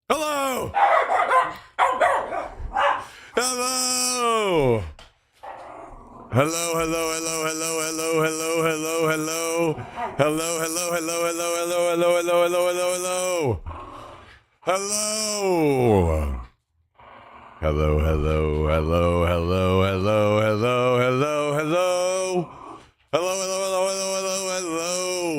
Hello! Hello! Hello, hello, hello, hello, hello, hello, hello, hello. Hello, hello, hello, hello, hello, hello, hello, hello, hello, hello. Hello. Hello, hello, hello, hello, hello, hello, hello, hello. Hello, hello, hello, hello, hello, hello.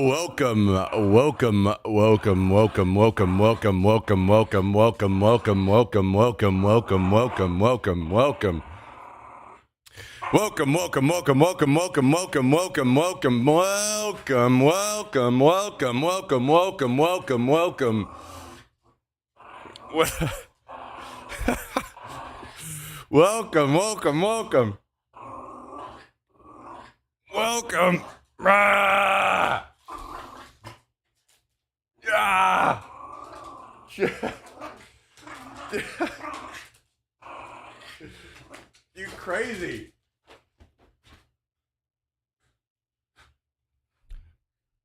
Welcome, welcome, welcome, welcome, welcome, welcome, welcome, welcome, welcome, welcome, welcome, welcome, welcome, welcome, welcome, welcome. Welcome, welcome, welcome, welcome, welcome, welcome, welcome, welcome, welcome, welcome, welcome, welcome, welcome, welcome, welcome. Welcome, welcome, welcome. Welcome. Ah! Ah! You crazy.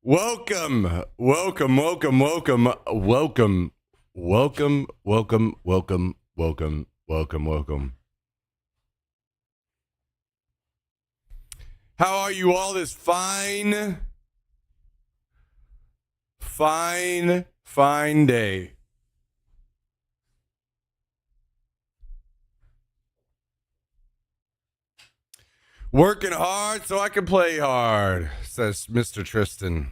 Welcome, welcome, welcome, welcome, welcome, welcome, welcome, welcome, welcome, welcome, welcome. How are you all this fine day? Working hard so I can play hard, says Mr. Tristan.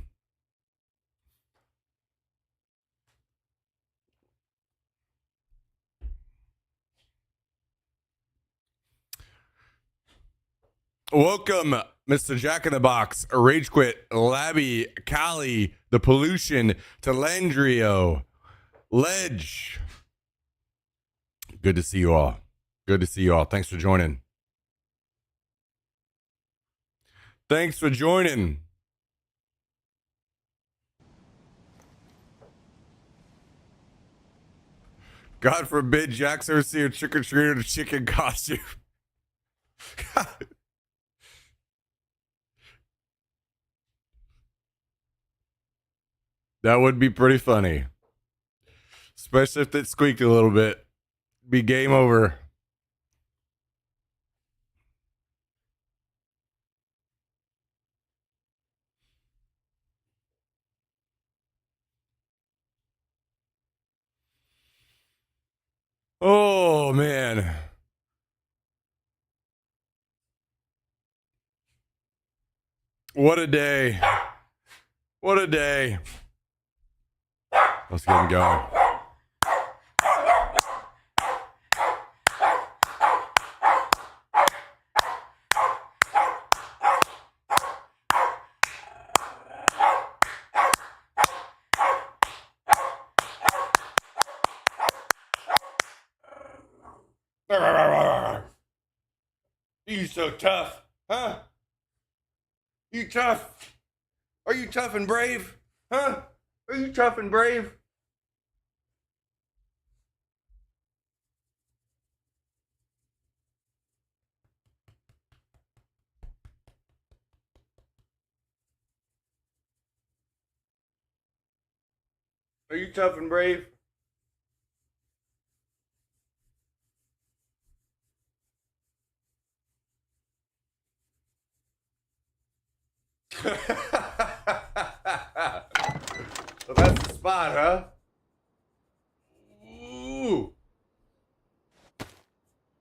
Welcome, Mr. Jack in the Box, Rage Quit, Labby, Callie, The Pollution, Talandrio, Ledge. Good to see you all. Good to see you all. Thanks for joining. Thanks for joining. God forbid Jack's ever see a trick-or-treater in a chicken costume. That would be pretty funny. Especially if it squeaked a little bit. Be game over. Oh, man. What a day. What a day. Let's get him going. You so tough, huh? You tough? Are you tough and brave? Huh? Are you tough and brave? Are you tough and brave? So that's the spot, huh? Ooh.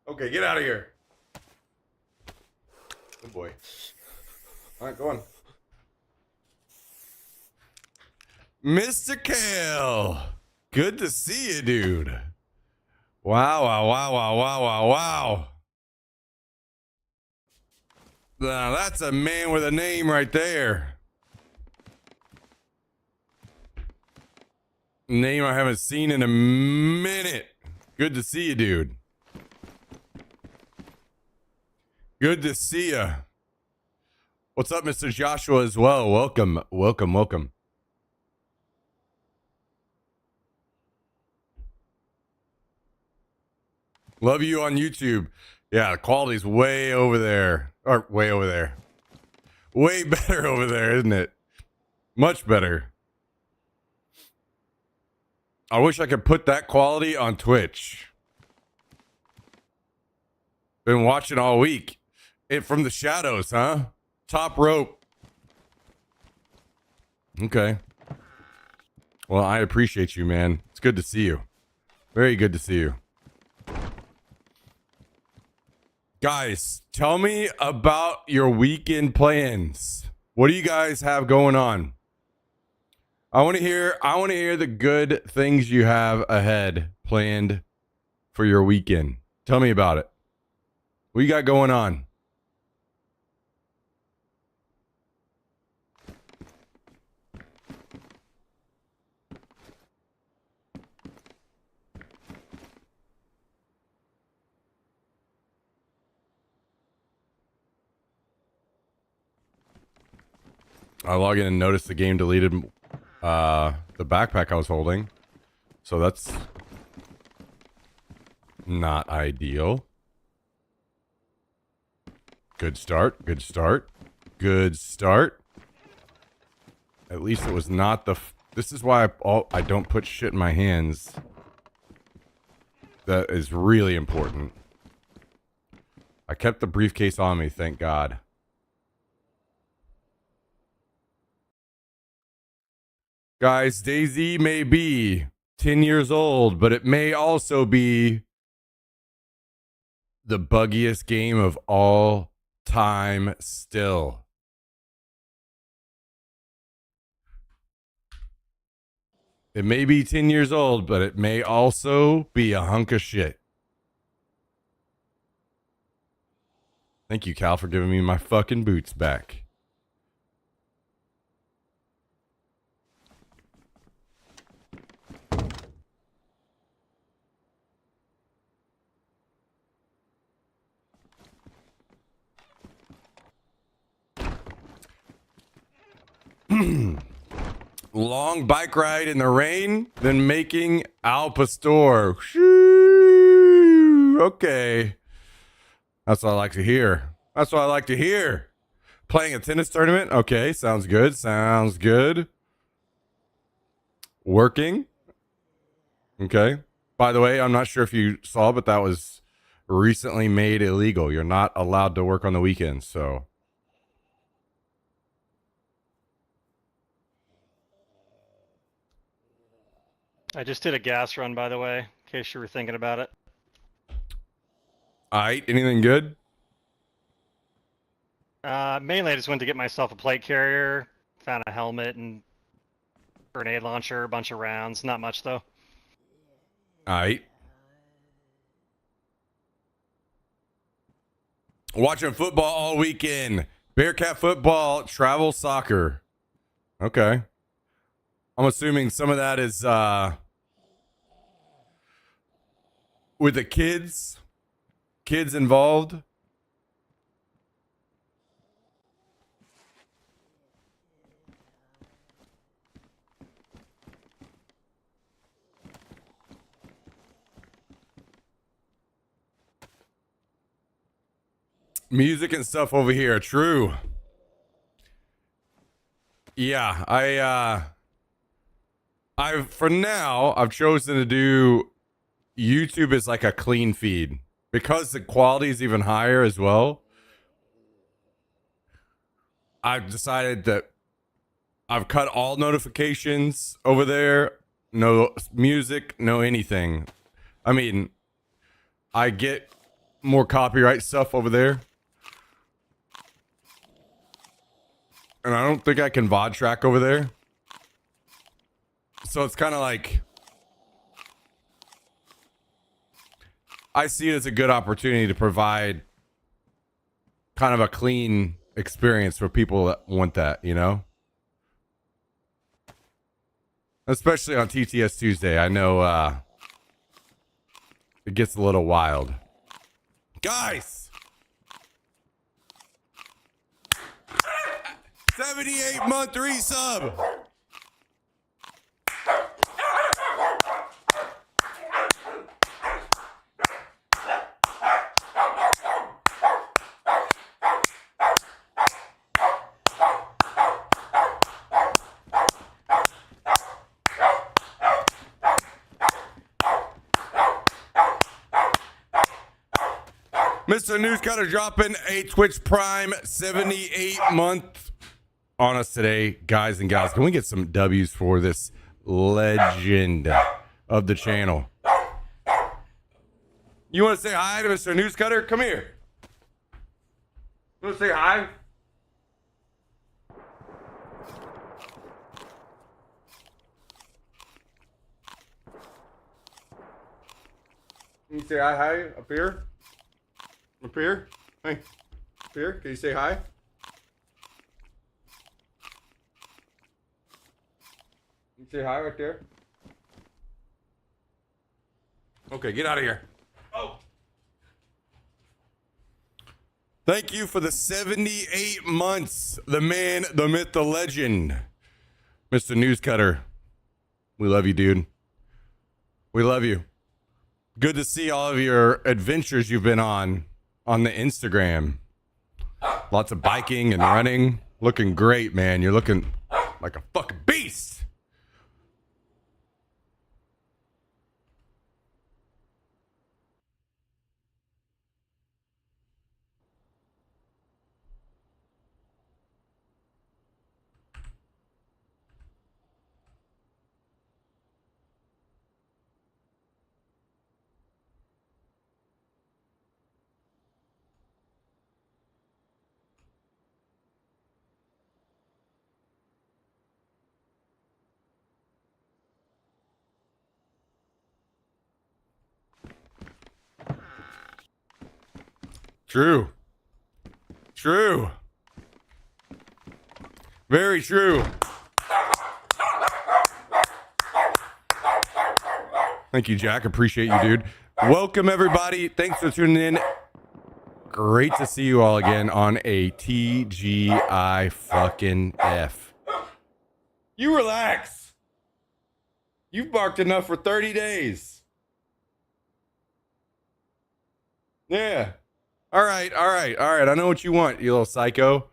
Okay, get out of here. Oh boy. All right, go on. Mr. Kale. Good to see you, dude. Wow, wow, wow, wow, wow, wow, wow. Now that's a man with a name right there. Name I haven't seen in a minute. Good to see you, dude. Good to see you. What's up, Mr. Joshua, as well? Welcome, welcome, welcome. Love you on YouTube. Yeah, the quality's way over there. Or way over there. Way better over there, isn't it? Much better. I wish I could put that quality on Twitch. Been watching all week. It from the shadows, huh? Top rope. Okay. Well, I appreciate you, man. It's good to see you. Very good to see you. Guys, tell me about your weekend plans. What do you guys have going on? I want to hear the good things you have ahead planned for your weekend. Tell me about it. What you got going on? I log in and notice the game deleted the backpack I was holding. So that's not ideal. Good start. Good start. Good start. At least it was not the... This is why I don't put shit in my hands. That is really important. I kept the briefcase on me, thank God. Guys, DayZ may be 10 years old, but it may also be the buggiest game of all time still. It may be 10 years old, but it may also be a hunk of shit. Thank you, Cal, for giving me my fucking boots back. Long bike ride in the rain, then making Al Pastor. Okay. That's what I like to hear. That's what I like to hear. Playing a tennis tournament. Okay, sounds good. Sounds good. Working. Okay. By the way, I'm not sure if you saw, but that was recently made illegal. You're not allowed to work on the weekends, so... I just did a gas run, by the way, in case you were thinking about it. All right, anything good? Mainly I just went to get myself a plate carrier, found a helmet and grenade launcher, a bunch of rounds. Not much, though. All right. Watching football all weekend. Bearcat football, travel soccer. Okay. I'm assuming some of that is with the kids involved. Music and stuff over here. True. Yeah, for now I've chosen to do YouTube as like a clean feed because the quality is even higher as well. I've decided that I've cut all notifications over there. No music, no anything. I mean, I get more copyright stuff over there. And I don't think I can VOD track over there. So it's kind of like... I see it as a good opportunity to provide kind of a clean experience for people that want that, you know? Especially on TTS Tuesday. I know it gets a little wild. Guys! 78-month resub! Mr. Newscutter dropping a Twitch Prime 78 month on us today, guys and gals. Can we get some W's for this legend of the channel? You want to say hi to Mr. Newscutter? Come here. You want to say hi? Can you say hi up here? Up here? Hey, up here? Can you say hi? Can you say hi right there? Okay, get out of here. Oh. Thank you for the 78 months. The man, the myth, the legend. Mr. Newscutter. We love you, dude. We love you. Good to see all of your adventures you've been on the Instagram. Lots of biking and running. Looking great, man. You're looking like a fucking beast. True. True. Very true. Thank you, Jack. Appreciate you, dude. Welcome, everybody. Thanks for tuning in. Great to see you all again on a TGI fucking F. You relax. You've barked enough for 30 days. Yeah. All right. I know what you want, you little psycho.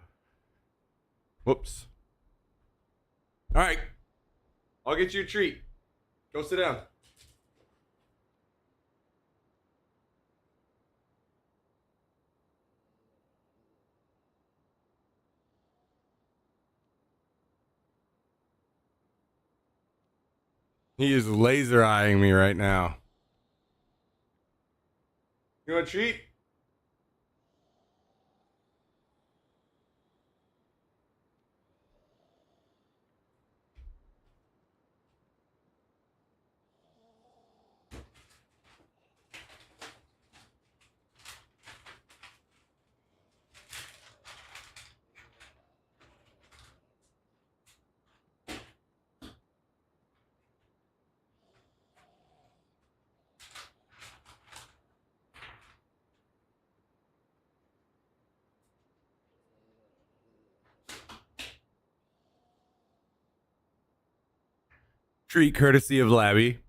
Whoops. All right. I'll get you a treat. Go sit down. He is laser eyeing me right now. You want a treat? Treat courtesy of Labby.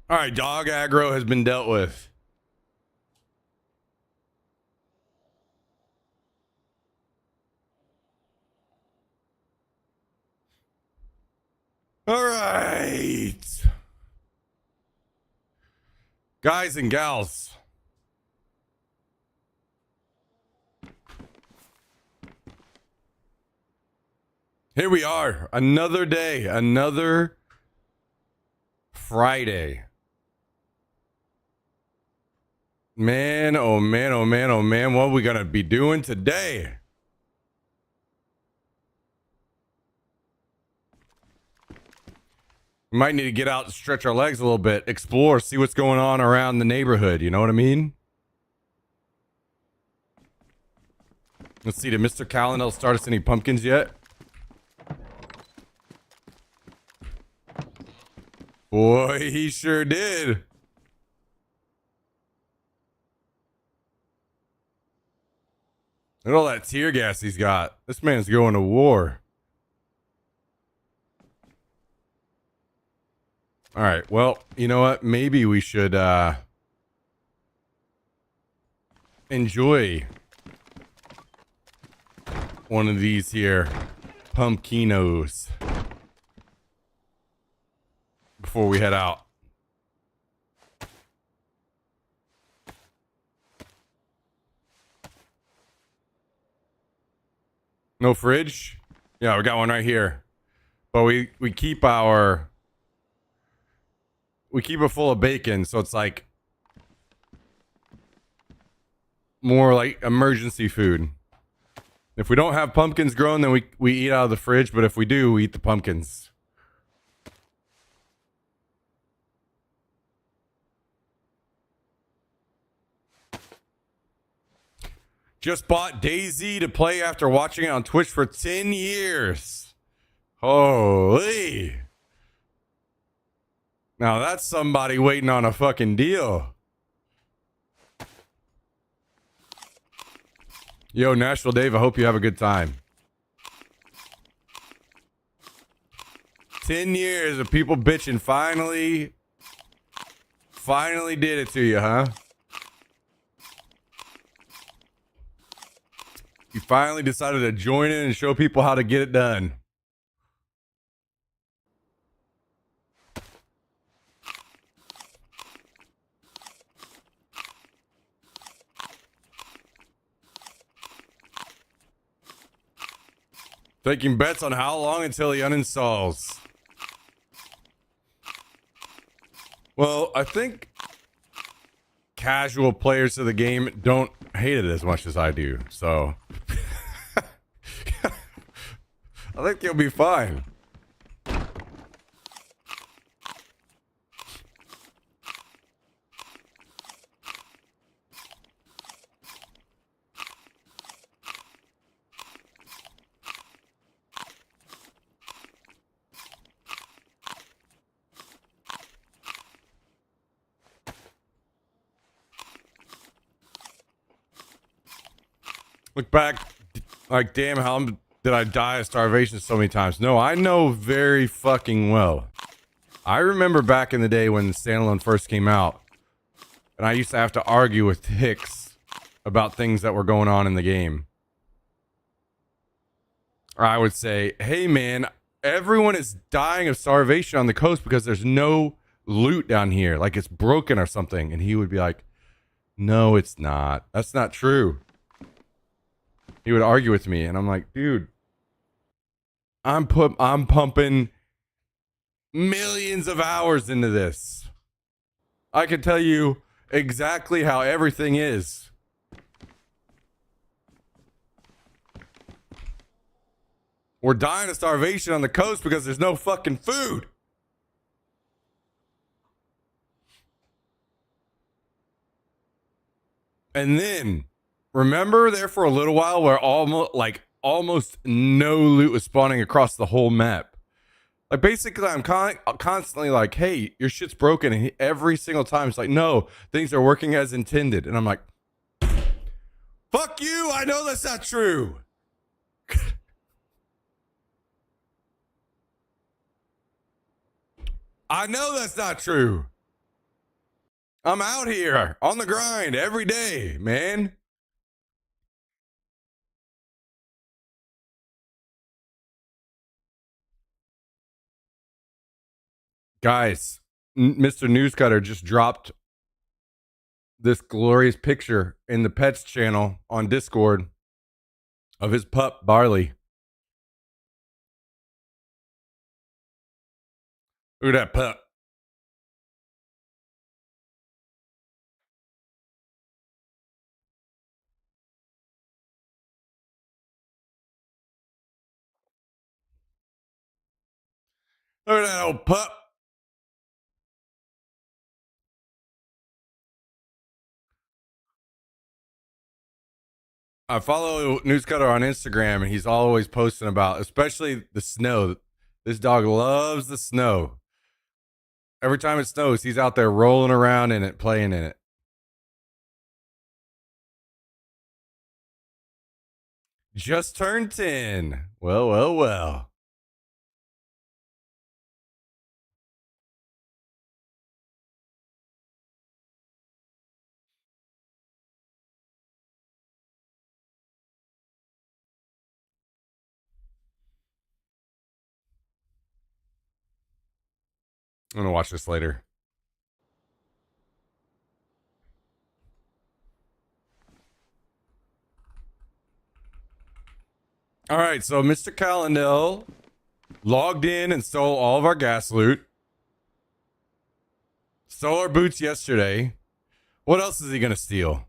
All right, dog aggro has been dealt with. All right. Guys and gals. Here we are. Another day. Another Friday. Man, oh man, oh man, oh man. What are we going to be doing today? We might need to get out and stretch our legs a little bit, explore, see what's going on around the neighborhood. You know what I mean? Let's see. Did Mr. Callendale start us any pumpkins yet? Boy, he sure did. Look at all that tear gas he's got. This man's going to war. All right. Well, you know what? Maybe we should enjoy one of these here pumpkinos before we head out. No fridge? Yeah, we got one right here. But we keep it full of bacon, so it's like more like emergency food. If we don't have pumpkins grown, then we eat out of the fridge, but if we do, we eat the pumpkins. Just bought DayZ to play after watching it on Twitch for 10 years. Holy. Now that's somebody waiting on a fucking deal. Yo, Nashville Dave, I hope you have a good time. 10 years of people bitching finally did it to you, huh? You finally decided to join in and show people how to get it done. Taking bets on how long until he uninstalls. Well, I think casual players of the game don't hate it as much as I do, so I think you'll be fine. Look back, like, damn, how did I die of starvation so many times? No, I know very fucking well. I remember back in the day when Standalone first came out, and I used to have to argue with Hicks about things that were going on in the game. Or I would say, hey man, everyone is dying of starvation on the coast because there's no loot down here. Like it's broken or something. And he would be like, no, it's not. That's not true. He would argue with me, and I'm like, dude, I'm pumping millions of hours into this. I can tell you exactly how everything is. We're dying of starvation on the coast because there's no fucking food. And then remember there for a little while where almost no loot was spawning across the whole map. Like basically I'm constantly like, hey, your shit's broken, and every single time it's like, no, things are working as intended. And I'm like, fuck you, I know that's not true. I know that's not true. I'm out here on the grind every day, man. Guys, Mr. Newscutter just dropped this glorious picture in the pets channel on Discord of his pup, Barley. Look at that pup. Look at that old pup. I follow Newscutter on Instagram, and he's always posting about, especially the snow. This dog loves the snow. Every time it snows, he's out there rolling around in it, playing in it. Just turned 10. Well, well, well. I'm gonna watch this later. All right, so Mr. Callendale logged in and stole all of our gas loot. Stole our boots yesterday. What else is he gonna steal?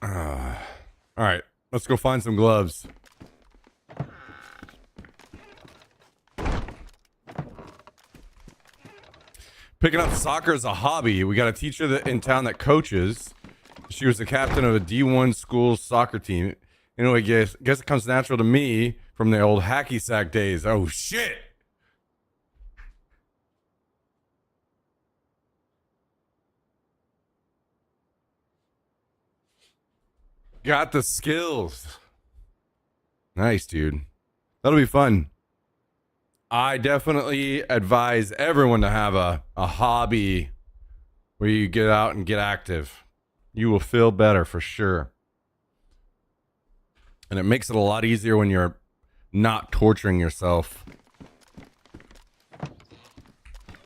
All right, let's go find some gloves. Picking up soccer is a hobby. We got a teacher in town that coaches. She was the captain of a D1 school soccer team. Anyway, guess it comes natural to me from the old hacky sack days. Oh, shit. Got the skills. Nice, dude. That'll be fun. I definitely advise everyone to have a hobby where you get out and get active. You will feel better for sure. And it makes it a lot easier when you're not torturing yourself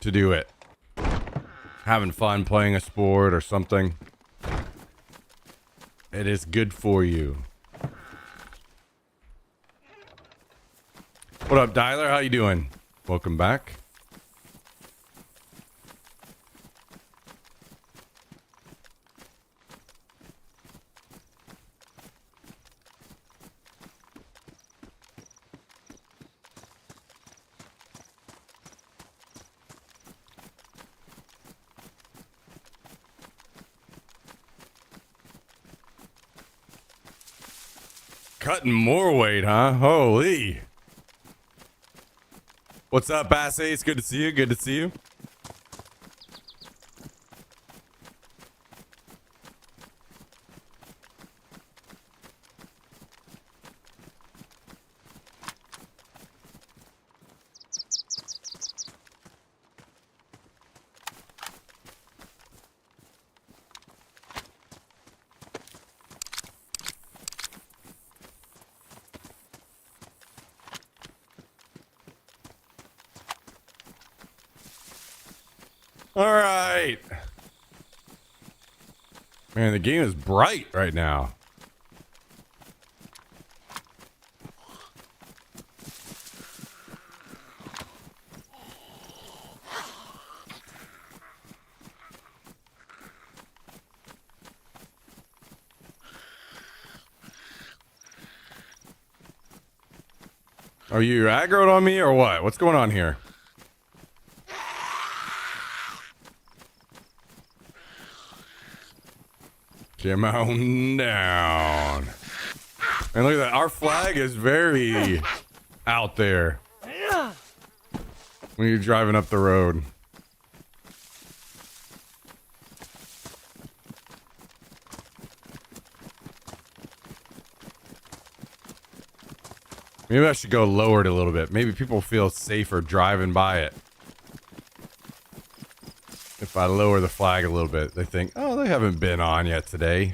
to do it. Having fun playing a sport or something. It is good for you. What up, Dialer? How you doing? Welcome back. Cutting more weight, huh? Holy. What's up, Bass Ace? Good to see you. Good to see you. All right. Man, the game is bright right now. Are you aggroed on me or what? What's going on here? Come on down. And look at that. Our flag is very out there when you're driving up the road. Maybe I should go lower it a little bit. Maybe people feel safer driving by it. If I lower the flag a little bit, they think, oh, they haven't been on yet today.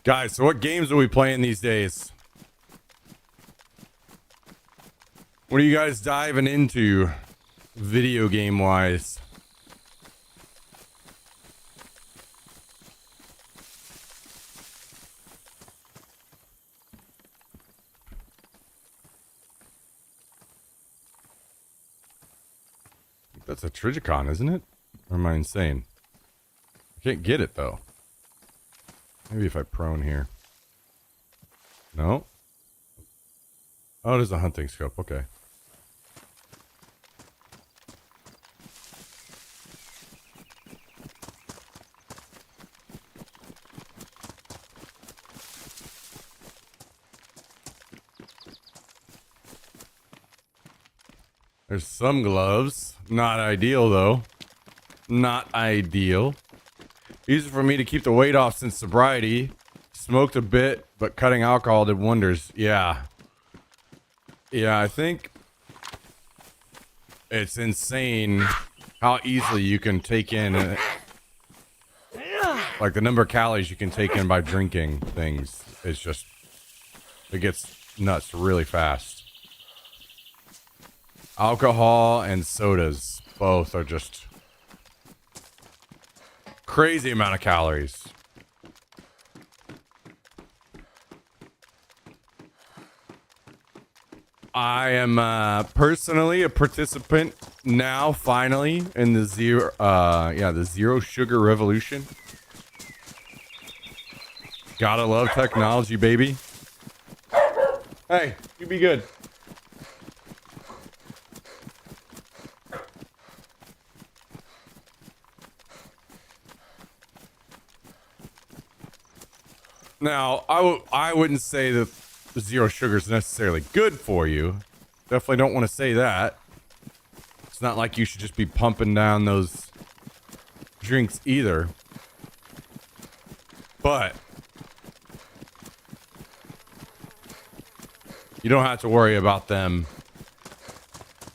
Guys, so what games are we playing these days? What are you guys diving into video game wise? That's a Trigicon, isn't it? Or am I insane? I can't get it though. Maybe if I prone here. No? Oh, it is a hunting scope. Okay. There's some gloves. Not ideal, though. Not ideal. Easy for me to keep the weight off since sobriety. Smoked a bit, but cutting alcohol did wonders. Yeah. Yeah, I think it's insane how easily you can take in, like the number of calories you can take in by drinking things. It's just, it gets nuts really fast. Alcohol and sodas both are just crazy amount of calories. I am personally a participant now, finally, in the the zero sugar revolution. Gotta love technology, baby. Hey, you be good. Now, I wouldn't say that zero sugar is necessarily good for you. Definitely don't want to say that. It's not like you should just be pumping down those drinks either. But you don't have to worry about them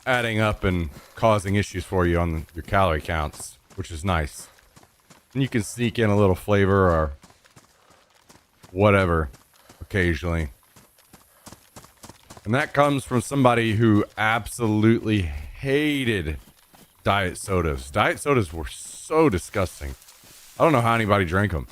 adding up and causing issues for you on your calorie counts, which is nice. And you can sneak in a little flavor or whatever occasionally. And that comes from somebody who absolutely hated diet sodas. Diet sodas were so disgusting. I don't know how anybody drank them.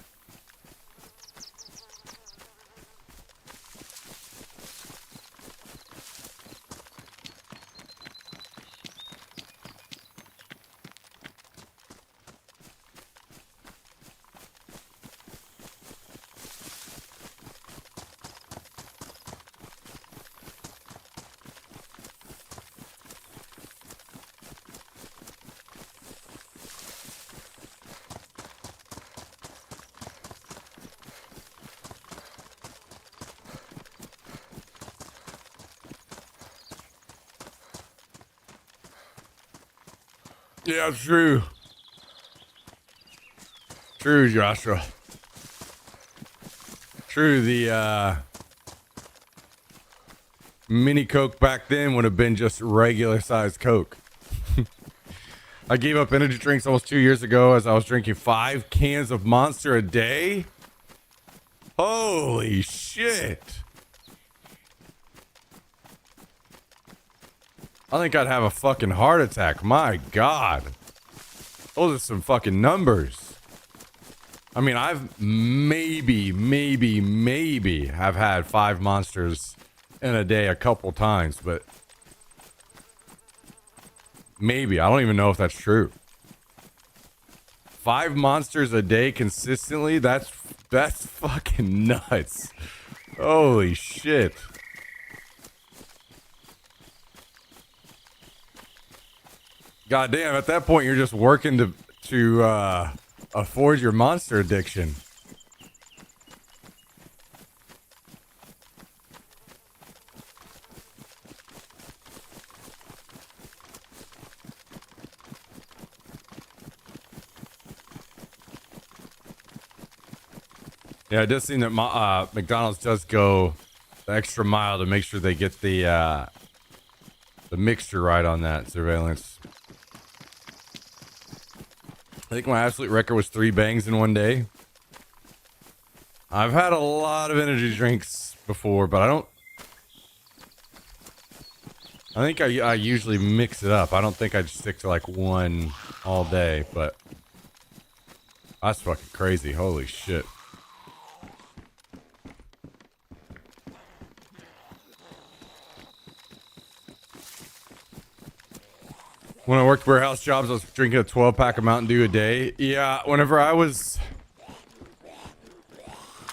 Yeah, true. True, Joshua. True, the mini Coke back then would have been just regular sized Coke. I gave up energy drinks almost 2 years ago as I was drinking 5 cans of Monster a day. Holy shit. I think I'd have a fucking heart attack. My God. Those are some fucking numbers. I mean, I've maybe have had 5 Monsters in a day a couple times, but maybe. I don't even know if that's true. 5 Monsters a day consistently? That's fucking nuts. Holy shit. God damn, at that point you're just working to afford your Monster addiction. Yeah, it does seem that McDonald's does go the extra mile to make sure they get the mixture right on that surveillance. I think my absolute record was 3 bangs in one day. I've had a lot of energy drinks before, but I think I usually mix it up. I don't think I'd stick to like one all day, but that's fucking crazy. Holy shit. When I worked warehouse jobs, I was drinking a 12-pack of Mountain Dew a day. Yeah, whenever I was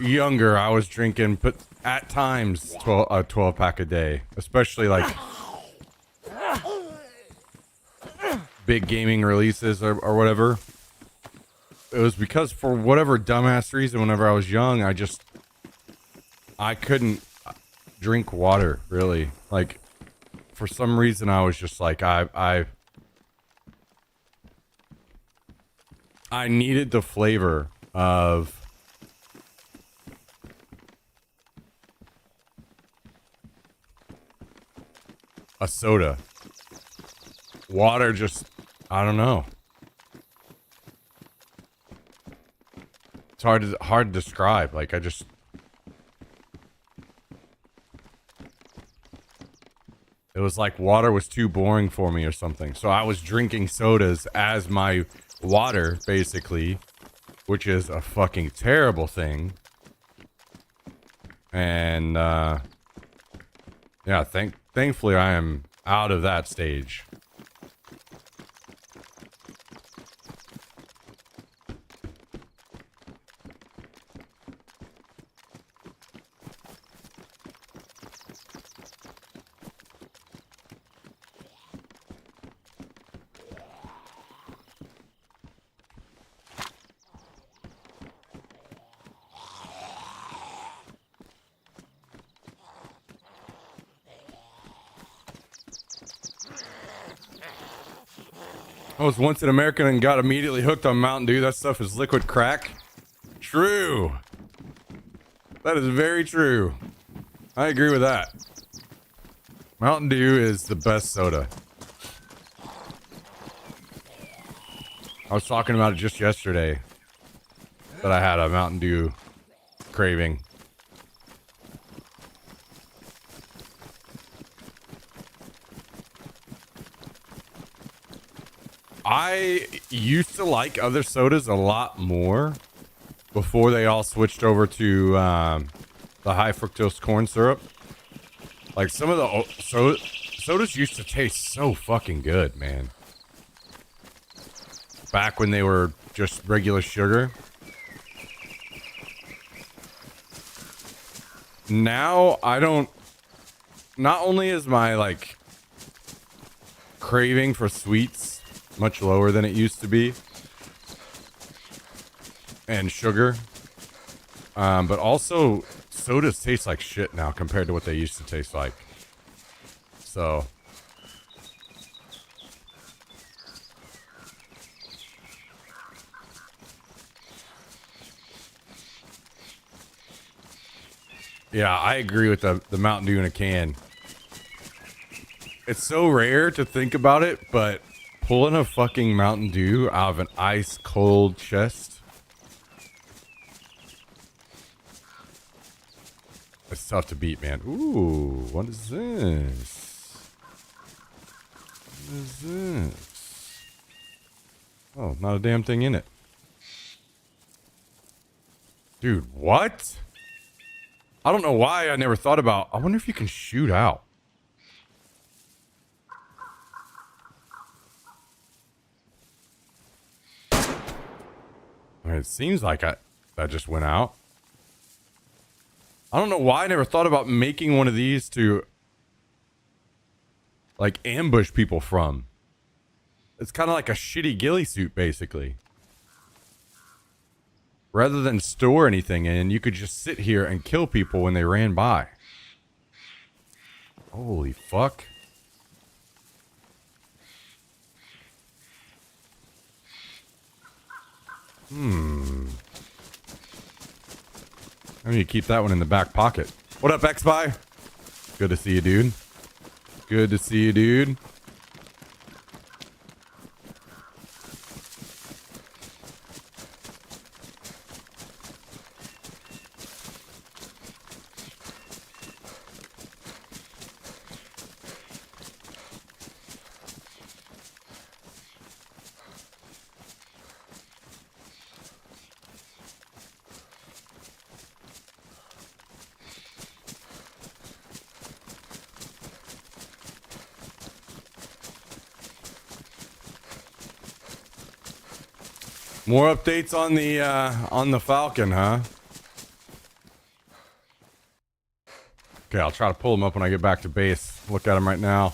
younger, I was drinking, but at times, a 12-pack a day. Especially, like, big gaming releases or whatever. It was because, for whatever dumbass reason, whenever I was young, I couldn't drink water, really. Like, for some reason, I was just like, I needed the flavor of a soda. Water just, I don't know. It's hard to describe. Like, it was like water was too boring for me or something. So I was drinking sodas as my water, basically, which is a fucking terrible thing. And, yeah, thankfully I am out of that stage. I was once an American and got immediately hooked on Mountain Dew. That stuff is liquid crack. True. That is very true. I agree with that. Mountain Dew is the best soda. I was talking about it just yesterday that I had a Mountain Dew craving. I used to like other sodas a lot more before they all switched over to the high fructose corn syrup. Like some of the sodas used to taste so fucking good, man. Back when they were just regular sugar. Now I don't. Not only is my like craving for sweets much lower than it used to be, and sugar, but also sodas taste like shit now compared to what they used to taste like. So yeah, I agree with the Mountain Dew in a can. It's so rare to think about it, but pulling a fucking Mountain Dew out of an ice cold chest, it's tough to beat, man. Ooh, what is this? What is this? Oh, not a damn thing in it. Dude, what? I don't know why I never thought about... I wonder if you can shoot out. I mean, it seems like that just went out. I don't know why I never thought about making one of these to, like, ambush people from. It's kind of like a shitty ghillie suit, basically. Rather than store anything in, you could just sit here and kill people when they ran by. Holy fuck. I need to keep that one in the back pocket. What up, X-Spy? Good to see you, dude. Good to see you, dude. More updates on the Falcon, huh? Okay, I'll try to pull him up when I get back to base. Look at him right now.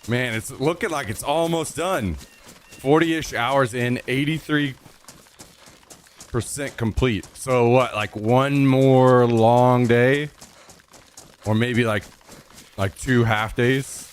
Man, it's looking like it's almost done. 40-ish hours in, 83% complete. So what, like one more long day? Or maybe like 2 half days?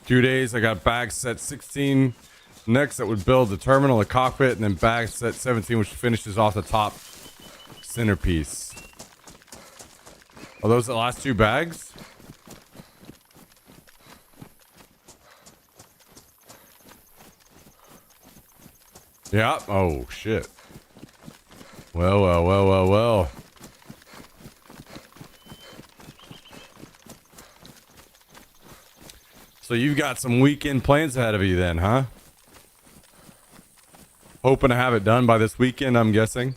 2 days. I got bag set 16 next that would build the terminal, the cockpit, and then bag set 17, which finishes off the top centerpiece. Are those the last 2 bags? Yeah. Oh, shit. Well. So you've got some weekend plans ahead of you then, huh? Hoping to have it done by this weekend, I'm guessing.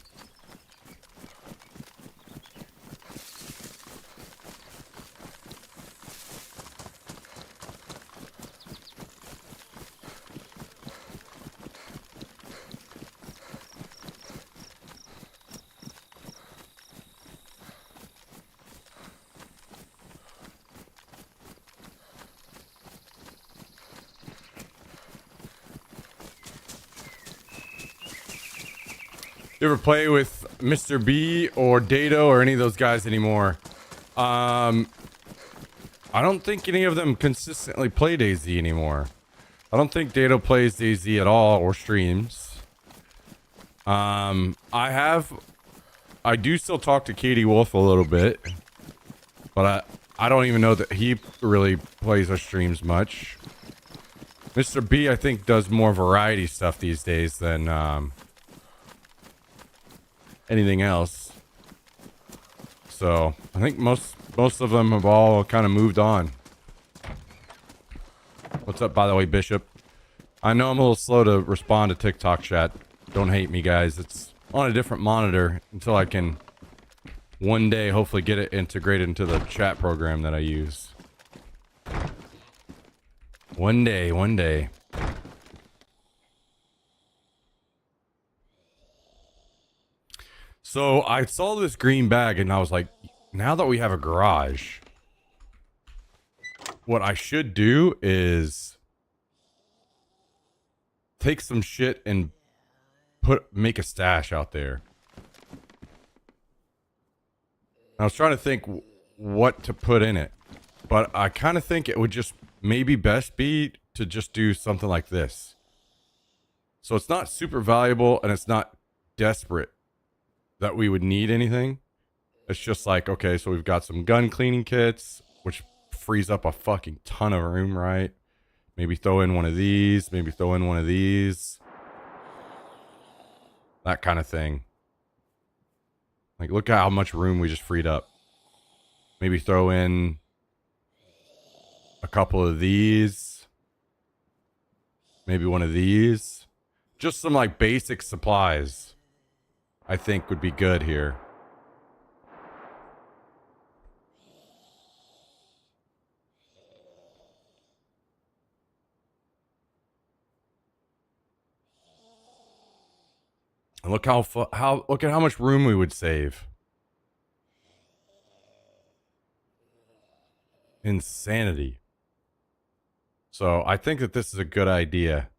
You ever play with Mr. B or Dato or any of those guys anymore? I don't think any of them consistently play DayZ anymore. I don't think Dato plays DayZ at all or streams. I do still talk to Katie Wolf a little bit, but I don't even know that he really plays or streams much. Mr. B, I think, does more variety stuff these days than anything else. So I think most of them have all kind of moved on. What's up, by the way, Bishop? I know I'm a little slow to respond to TikTok chat. Don't hate me, guys. It's on a different monitor until I can one day hopefully get it integrated into the chat program that I use. One day. So I saw this green bag and I was like, now that we have a garage, what I should do is take some shit and make a stash out there. I was trying to think what to put in it, but I kind of think it would just maybe best be to just do something like this. So it's not super valuable and it's not desperate that we would need anything. It's just like, okay, so we've got some gun cleaning kits, which frees up a fucking ton of room, right? Maybe throw in one of these, maybe throw in one of these. That kind of thing. Like, look at how much room we just freed up. Maybe throw in a couple of these. Maybe one of these. Just some, like, basic supplies, I think, would be good here. And look look at how much room we would save. Insanity. So I think that this is a good idea.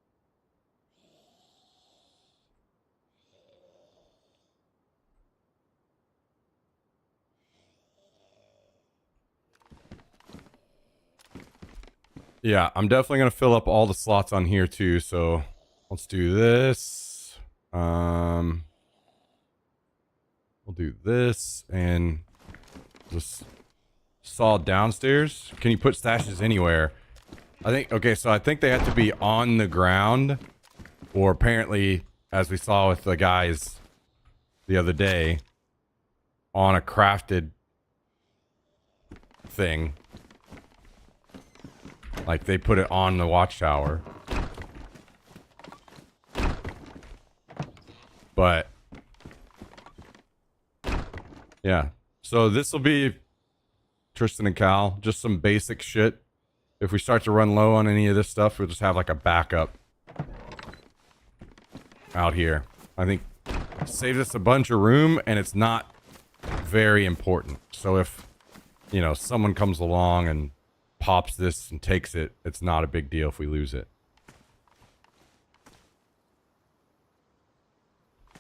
Yeah, I'm definitely going to fill up all the slots on here too. So let's do this. We'll do this and just saw downstairs. Can you put stashes anywhere? I think, okay, so I think they have to be on the ground, or apparently, as we saw with the guys the other day, on a crafted thing. Like they put it on the watchtower. But yeah, so this will be Tristan and Cal, just some basic shit. If we start to run low on any of this stuff, we'll just have like a backup out here. I think it saves us a bunch of room, and it's not very important. So if, you know, someone comes along and pops this and takes it, it's not a big deal if we lose it.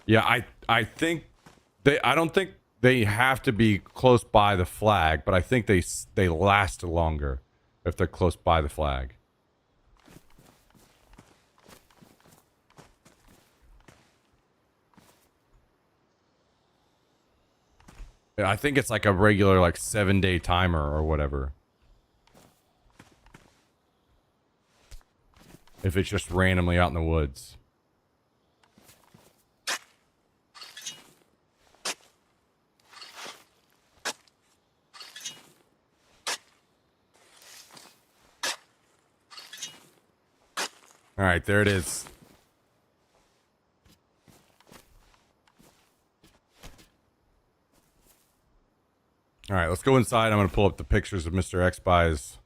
Yeah, I think I don't think they have to be close by the flag, but I think they last longer if they're close by the flag. I think it's like a regular like 7-day timer or whatever. If it's just randomly out in the woods. All right, there it is. All right, let's go inside. I'm going to pull up the pictures of Mr. X buys.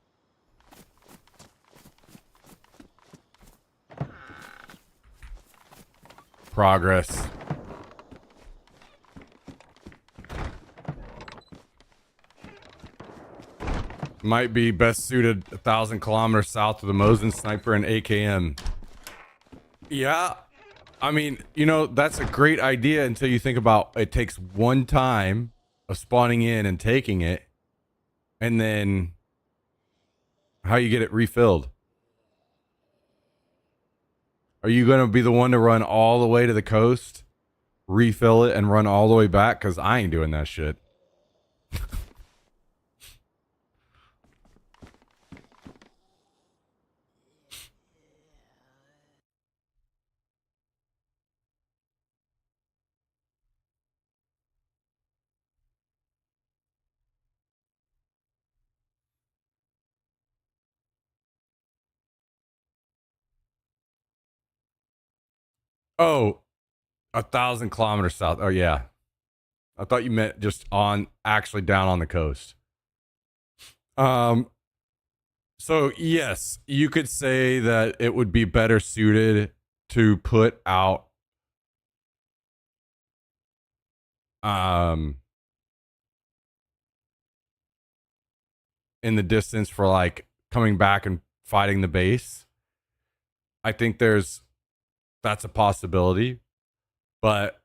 Progress. Might be best suited 1,000 kilometers south of the Mosin Sniper and AKM. Yeah. I mean, you know, that's a great idea until you think about it takes one time of spawning in and taking it, and then how you get it refilled. Are you going to be the one to run all the way to the coast, refill it, and run all the way back? Because I ain't doing that shit. Oh, 1,000 kilometers south. Oh, yeah. I thought you meant just on actually down on the coast. Um, so yes, you could say that it would be better suited to put out um in the distance for like coming back and fighting the base. I think that's a possibility, but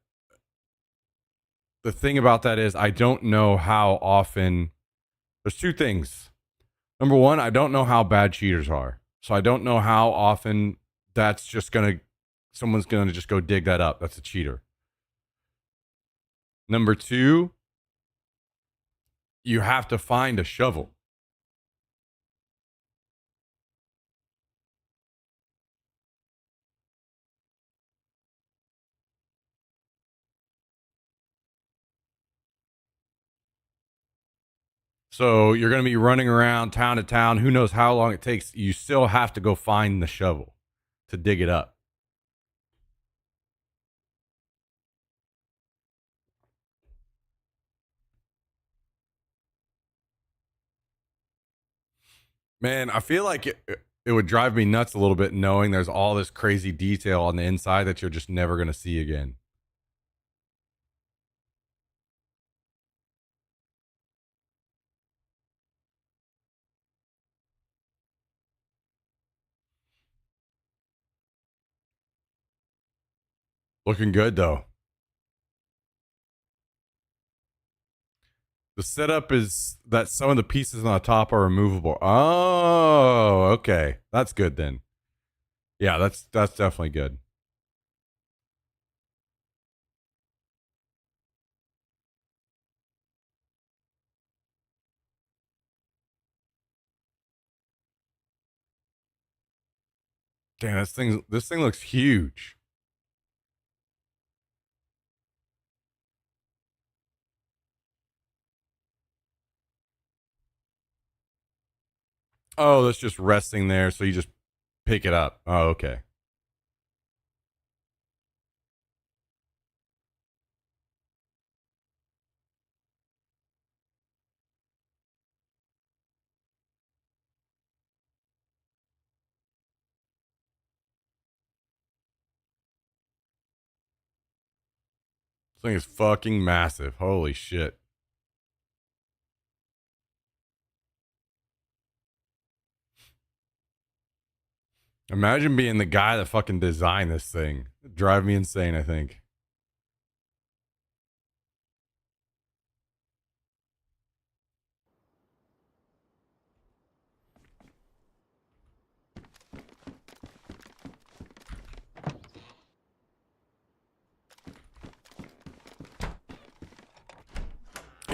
the thing about that is I don't know how often. There's two things. Number one, I don't know how bad cheaters are. So I don't know how often that's just someone's gonna just go dig that up. That's a cheater. Number two, you have to find a shovel. So you're going to be running around town to town. Who knows how long it takes? You still have to go find the shovel to dig it up. Man, I feel like it would drive me nuts a little bit knowing there's all this crazy detail on the inside that you're just never going to see again. Looking good though. The setup is that some of the pieces on the top are removable. Oh, okay. That's good then. Yeah, that's definitely good. Damn, this thing looks huge. Oh, that's just resting there, so you just pick it up. Oh, okay. This thing is fucking massive. Holy shit. Imagine being the guy that fucking designed this thing. It'd drive me insane, I think.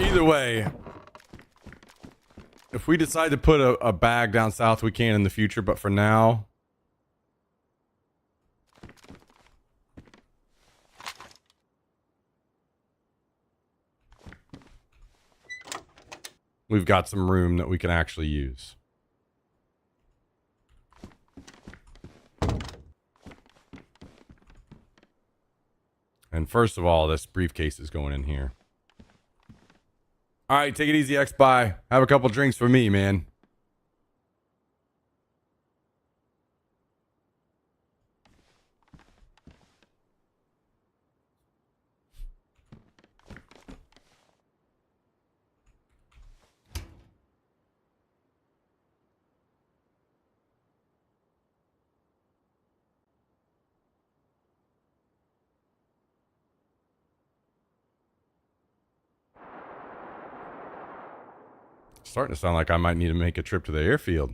Either way, if we decide to put a bag down south, we can in the future. But for now, we've got some room that we can actually use. And first of all, this briefcase is going in here. All right, take it easy, X. Bye. Have a couple drinks for me, man. Starting to sound like I might need to make a trip to the airfield.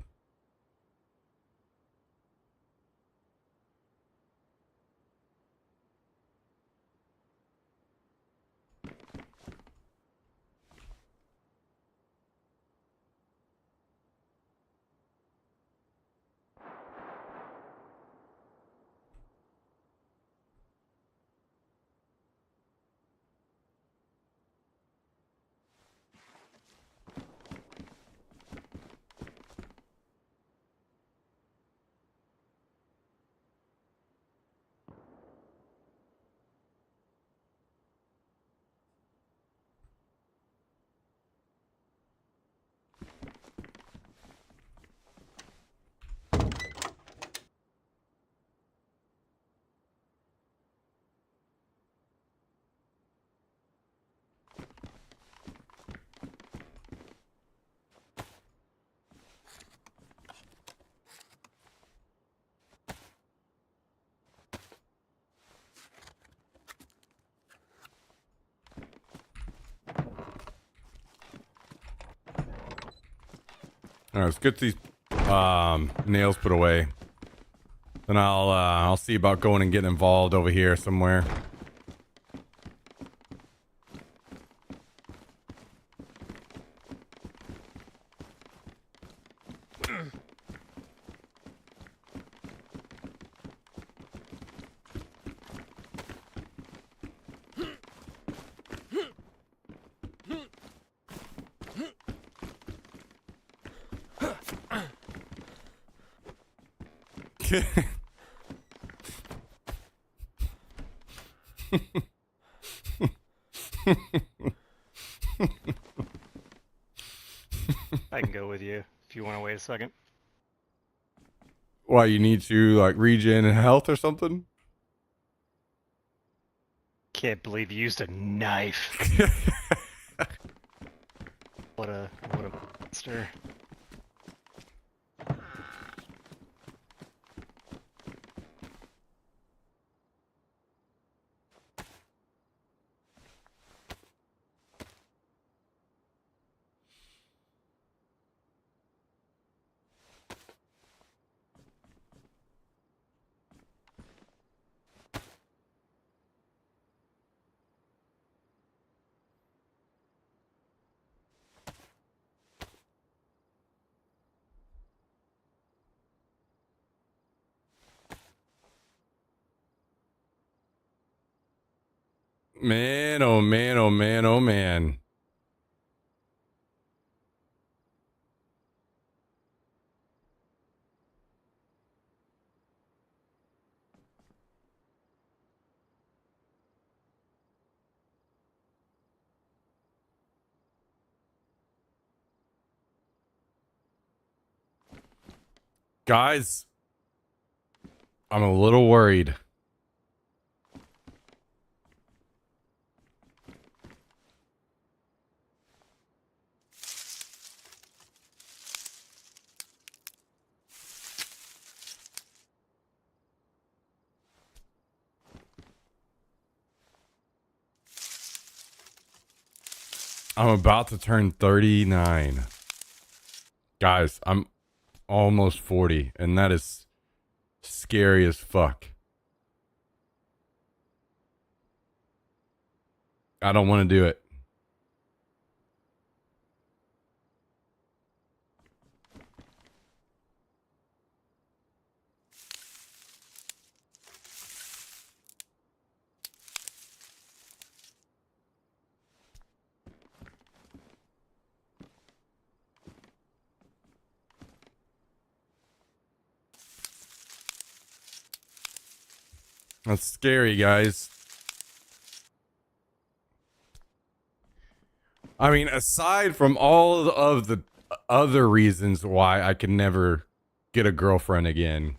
All right, let's get these nails put away. Then I'll see about going and getting involved over here somewhere. I can go with you if you want to wait a second. Why, you need to like regen and health or something? Can't believe you used a knife. What a monster. Man, oh man, oh man, oh man. Guys, I'm a little worried. I'm about to turn 39. Guys, I'm almost 40, and that is scary as fuck. I don't want to do it. That's scary, guys. I mean, aside from all of the other reasons why I can never get a girlfriend again,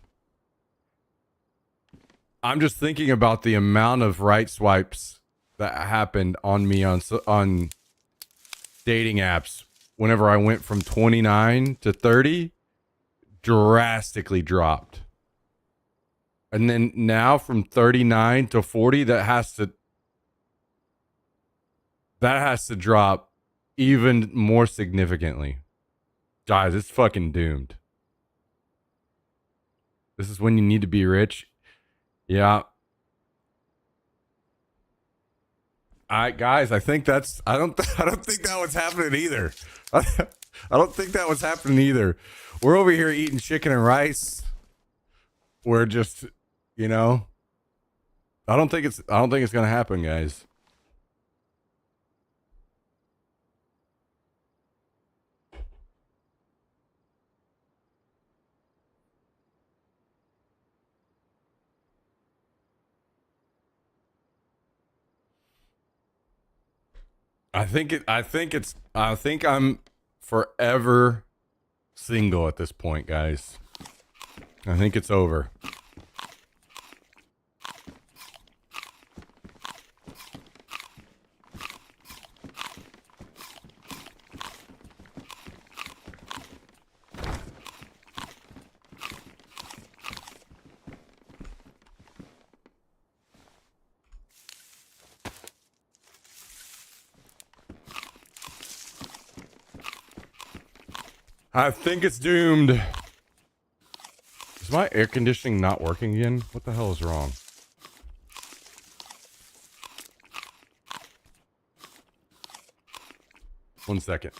I'm just thinking about the amount of right swipes that happened on me on dating apps whenever I went from 29 to 30, drastically dropped. And then now from 39 to 40, that has to drop even more significantly. Guys, it's fucking doomed. This is when you need to be rich. Yeah. I think that's I don't think that was happening either. I don't think that was happening either. We're over here eating chicken and rice. We're just, you know, I don't think it's going to happen, guys. I think I'm forever single at this point, guys. I think it's over. I think it's doomed. Is my air conditioning not working again? What the hell is wrong? One second.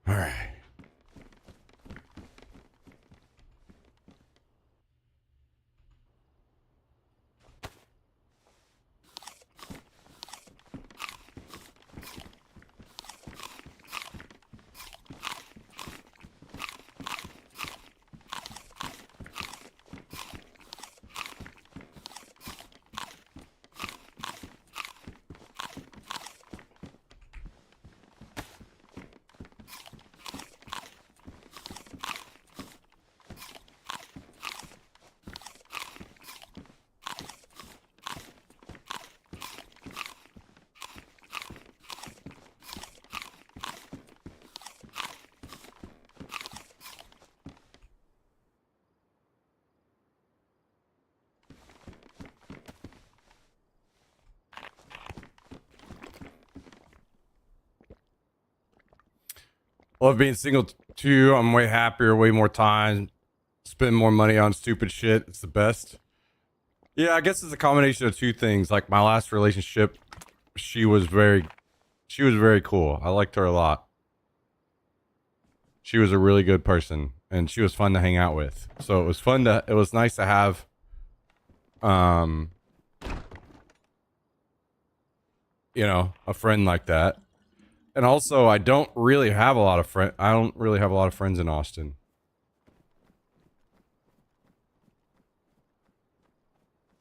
All right. Love being single too. I'm way happier, way more time, spend more money on stupid shit. It's the best. Yeah, I guess it's a combination of two things. Like my last relationship, she was very cool. I liked her a lot. She was a really good person and she was fun to hang out with. So it was nice to have you know, a friend like that. And also, I don't really have a lot of friends in Austin.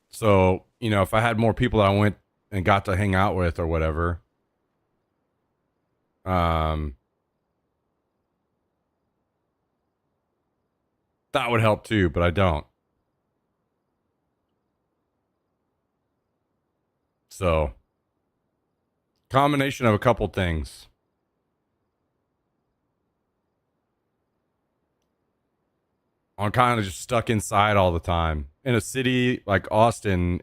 So, you know, if I had more people that I went and got to hang out with or whatever, that would help too, but I don't. So, combination of a couple things. I'm kind of just stuck inside all the time. In a city like Austin,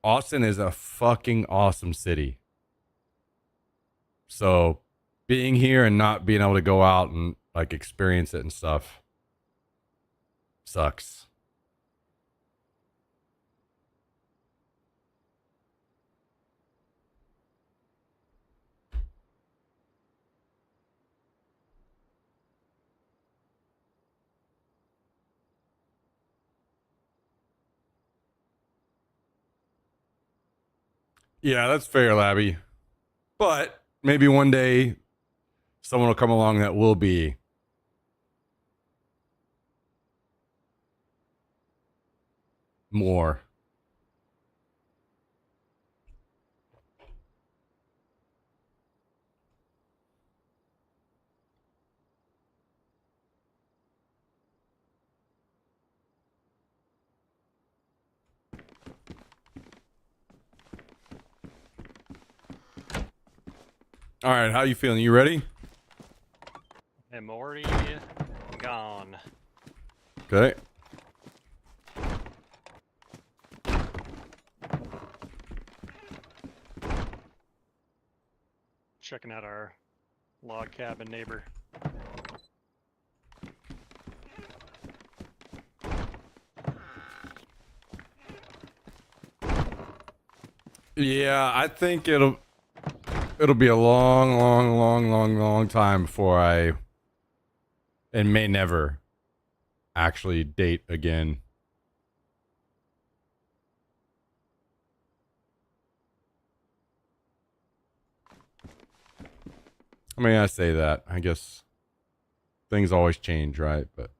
Austin is a fucking awesome city. So, being here and not being able to go out and like experience it and stuff sucks. Yeah, that's fair, Labby. But maybe one day someone will come along that will be more. All right, how you feeling? You ready? I'm already gone. Okay. Checking out our log cabin neighbor. Yeah, I think it'll be a long time before I and may never actually date again. I mean, I say that. I guess things always change, right? But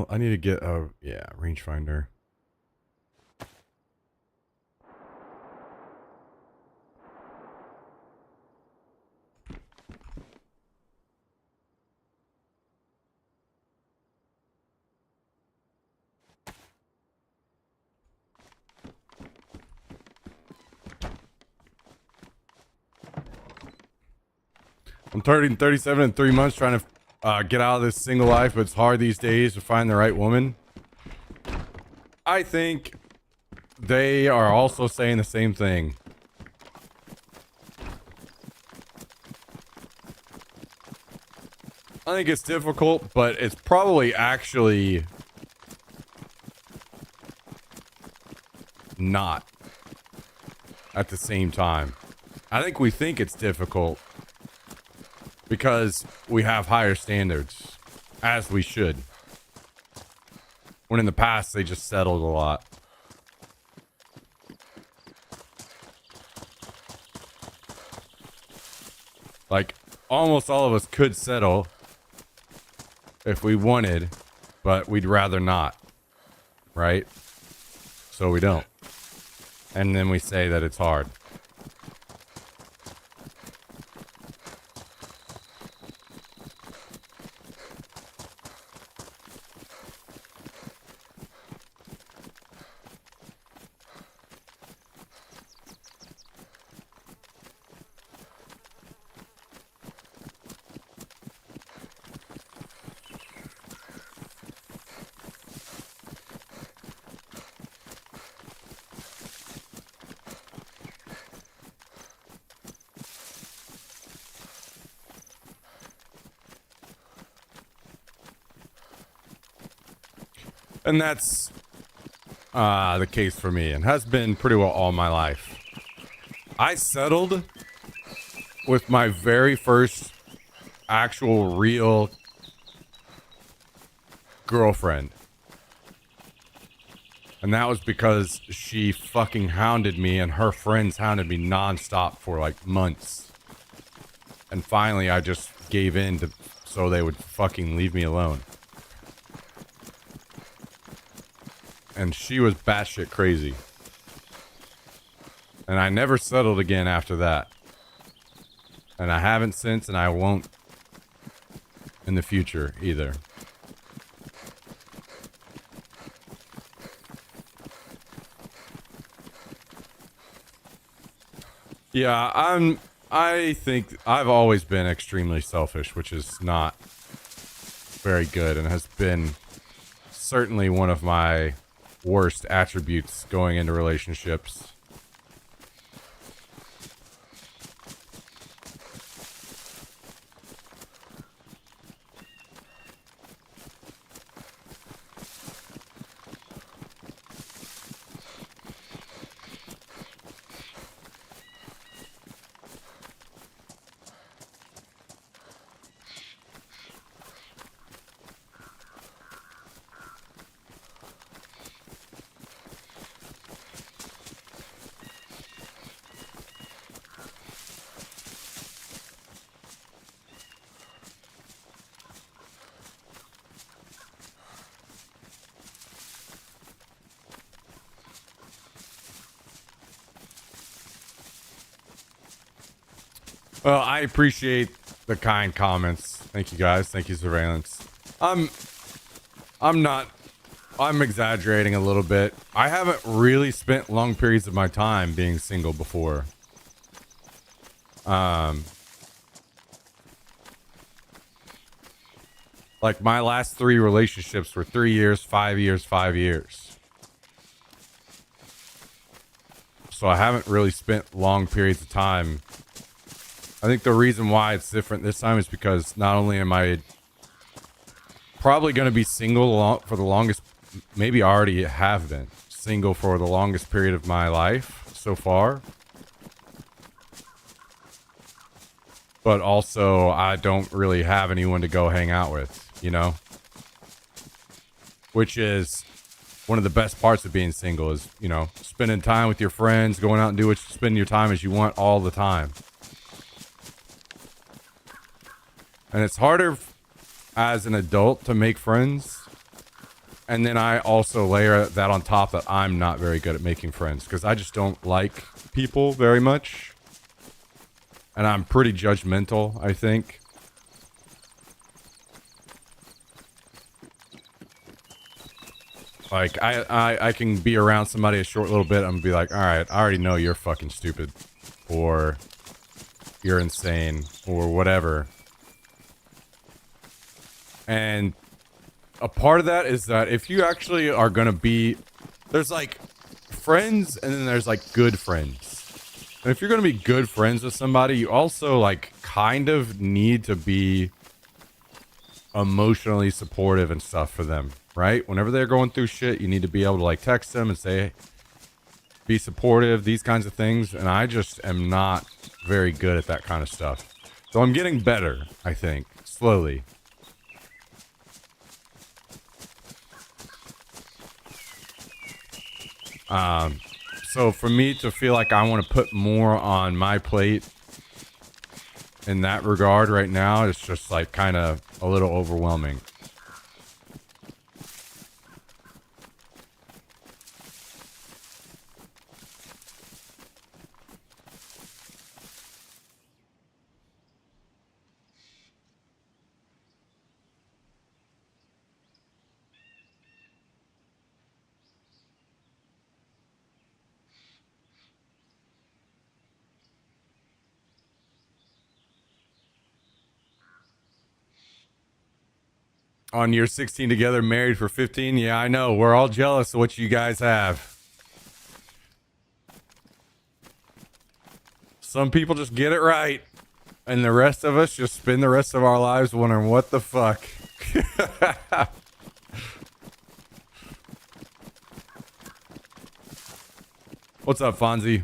I need to get a rangefinder. I'm 30 and 37 in 3 months trying to get out of this single life, but it's hard these days to find the right woman. I think they are also saying the same thing. I think it's difficult, but it's probably actually not at the same time. I think we think it's difficult because we have higher standards, as we should. When in the past, they just settled a lot. Like, almost all of us could settle if we wanted, but we'd rather not, right? So we don't. And then we say that it's hard. And that's the case for me and has been pretty well all my life. I settled with my very first actual real girlfriend. And that was because she fucking hounded me and her friends hounded me nonstop for like months. And finally I just gave in to so they would fucking leave me alone. And she was batshit crazy. And I never settled again after that. And I haven't since, and I won't in the future either. Yeah, I think I've always been extremely selfish, which is not very good and has been certainly one of my worst attributes going into relationships. Well, I appreciate the kind comments. Thank you guys. Thank you, Surveillance. I'm exaggerating a little bit. I haven't really spent long periods of my time being single before. Like my last 3 relationships were 3 years, 5 years, 5 years. So I haven't really spent long periods of time. I think the reason why it's different this time is because not only am I probably going to be single for the longest, maybe already have been single for the longest period of my life so far, but also I don't really have anyone to go hang out with, you know, which is one of the best parts of being single is, you know, spending time with your friends, going out and spend your time as you want all the time. And it's harder as an adult to make friends. And then I also layer that on top that I'm not very good at making friends because I just don't like people very much. And I'm pretty judgmental, I think. Like, I can be around somebody a short little bit and be like, all right, I already know you're fucking stupid. Or you're insane. Or whatever. And a part of that is that if you actually are going to be... There's, like, friends and then there's, like, good friends. And if you're going to be good friends with somebody, you also, like, kind of need to be emotionally supportive and stuff for them, right? Whenever they're going through shit, you need to be able to, like, text them and say, be supportive, these kinds of things. And I just am not very good at that kind of stuff. So I'm getting better, I think, slowly. So for me to feel like I want to put more on my plate in that regard right now, it's just like kind of a little overwhelming. On year 16 together, married for 15. Yeah, I know. We're all jealous of what you guys have. Some people just get it right. And the rest of us just spend the rest of our lives wondering what the fuck. What's up, Fonzie?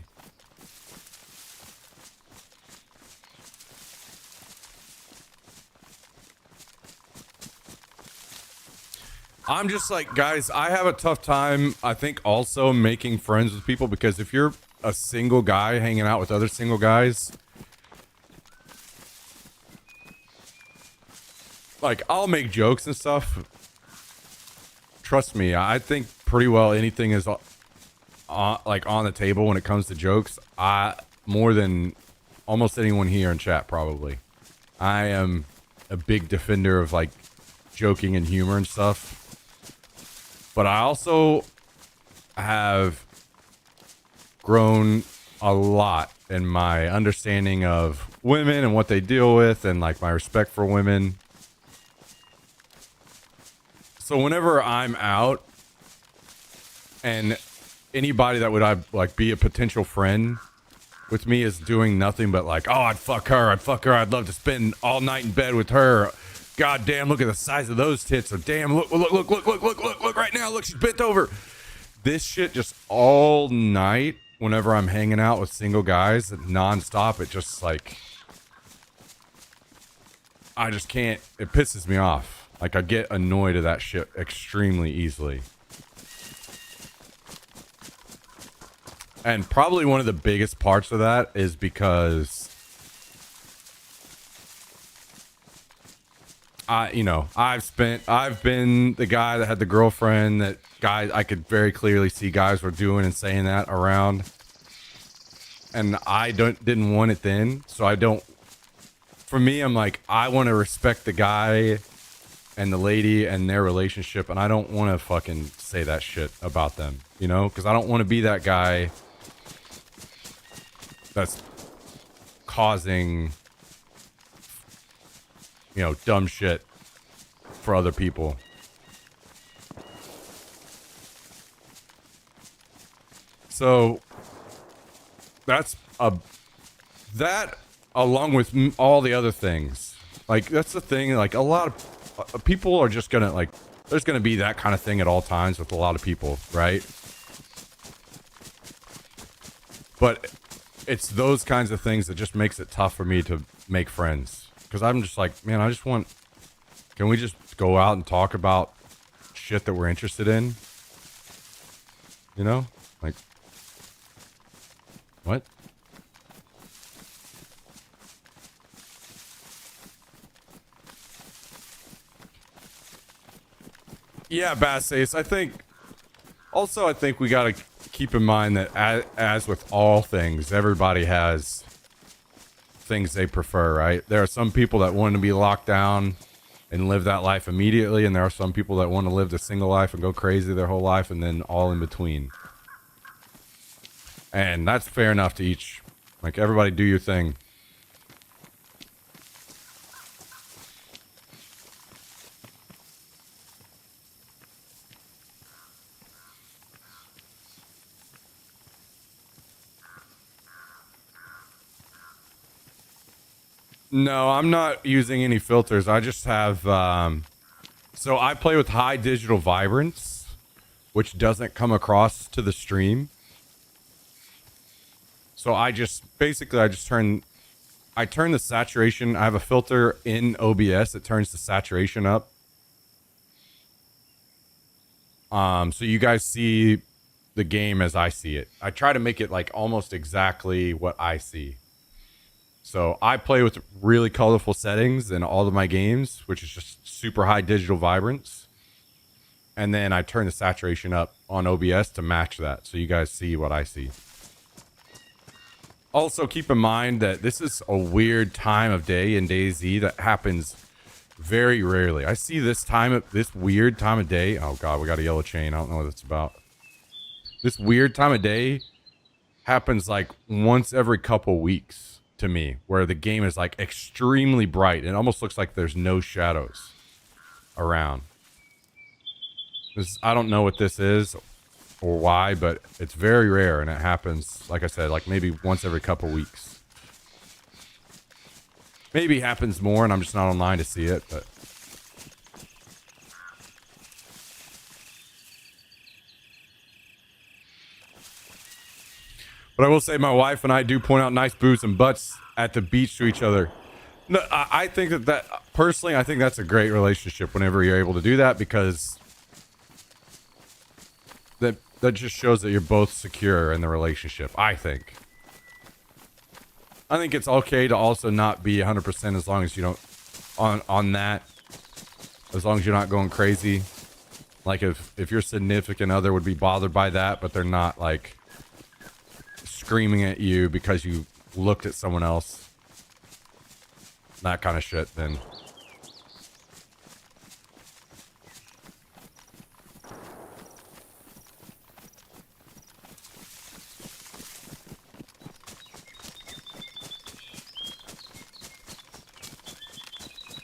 I'm just like, guys, I have a tough time, I think, also making friends with people because if you're a single guy hanging out with other single guys, like, I'll make jokes and stuff. Trust me, I think pretty well anything is like on the table when it comes to jokes. More than almost anyone here in chat, probably. I am a big defender of like joking and humor and stuff. But I also have grown a lot in my understanding of women and what they deal with and like my respect for women. So whenever I'm out and anybody that would like be a potential friend with me is doing nothing but like, oh, I'd fuck her, I'd love to spend all night in bed with her. God damn, look at the size of those tits. Or damn, look right now. Look, she's bent over. This shit just all night, whenever I'm hanging out with single guys, nonstop, it just like, I just can't, it pisses me off. Like, I get annoyed at that shit extremely easily. And probably one of the biggest parts of that is because I've been the guy that had the girlfriend that guys, I could very clearly see guys were doing and saying that around. And I didn't want it then. So I don't for me, I'm like, I want to respect the guy and the lady and their relationship, and I don't want to fucking say that shit about them, you know? Because I don't want to be that guy that's causing, you know, dumb shit for other people. So that's that along with all the other things. Like, that's the thing. Like, a lot of people are just gonna, like, there's gonna be that kind of thing at all times with a lot of people, right? But it's those kinds of things that just makes it tough for me to make friends. Because I'm just like, man, I just want, can we just go out and talk about shit that we're interested in? You know? Like, what? Yeah, Bass Ace, I think we gotta keep in mind that as with all things, everybody has things they prefer, right? There are some people that want to be locked down and live that life immediately, and there are some people that want to live the single life and go crazy their whole life, and then all in between. And that's fair enough to each. Like, everybody do your thing. No, I'm not using any filters. I just have, so I play with high digital vibrance, which doesn't come across to the stream. So I just turn the saturation. I have a filter in OBS that turns the saturation up. So you guys see the game as I see it. I try to make it like almost exactly what I see. So I play with really colorful settings in all of my games, which is just super high digital vibrance. And then I turn the saturation up on OBS to match that, so you guys see what I see. Also, keep in mind that this is a weird time of day in DayZ that happens very rarely. I see this weird time of day. Oh god, we got a yellow chain. I don't know what it's about. This weird time of day happens like once every couple weeks to me, where the game is like extremely bright. It almost looks like there's no shadows around. I don't know what this is or why, but it's very rare, and it happens, like I said, like maybe once every couple weeks. Maybe it happens more and I'm just not online to see it, but I will say my wife and I do point out nice boobs and butts at the beach to each other. No, I think that personally, I think that's a great relationship whenever you're able to do that, because that just shows that you're both secure in the relationship, I think. I think it's okay to also not be 100% as long as you don't, on that, as long as you're not going crazy. Like if your significant other would be bothered by that, but they're not like screaming at you because you looked at someone else, that kind of shit, then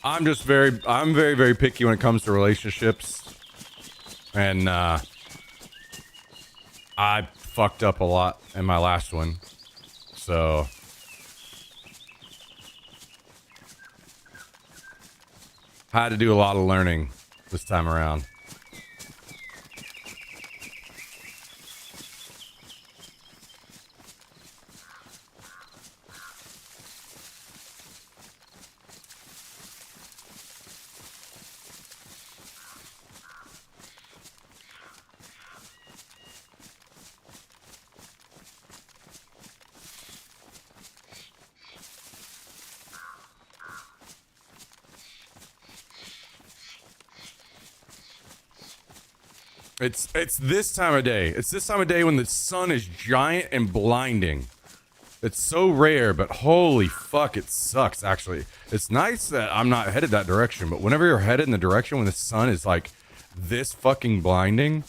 I'm very, very picky when it comes to relationships. And I fucked up a lot in my last one. So I had to do a lot of learning this time around. It's this time of day. It's this time of day when the sun is giant and blinding. It's so rare, but holy fuck, it sucks, actually. It's nice that I'm not headed that direction, but whenever you're headed in the direction when the sun is, like, this fucking blinding...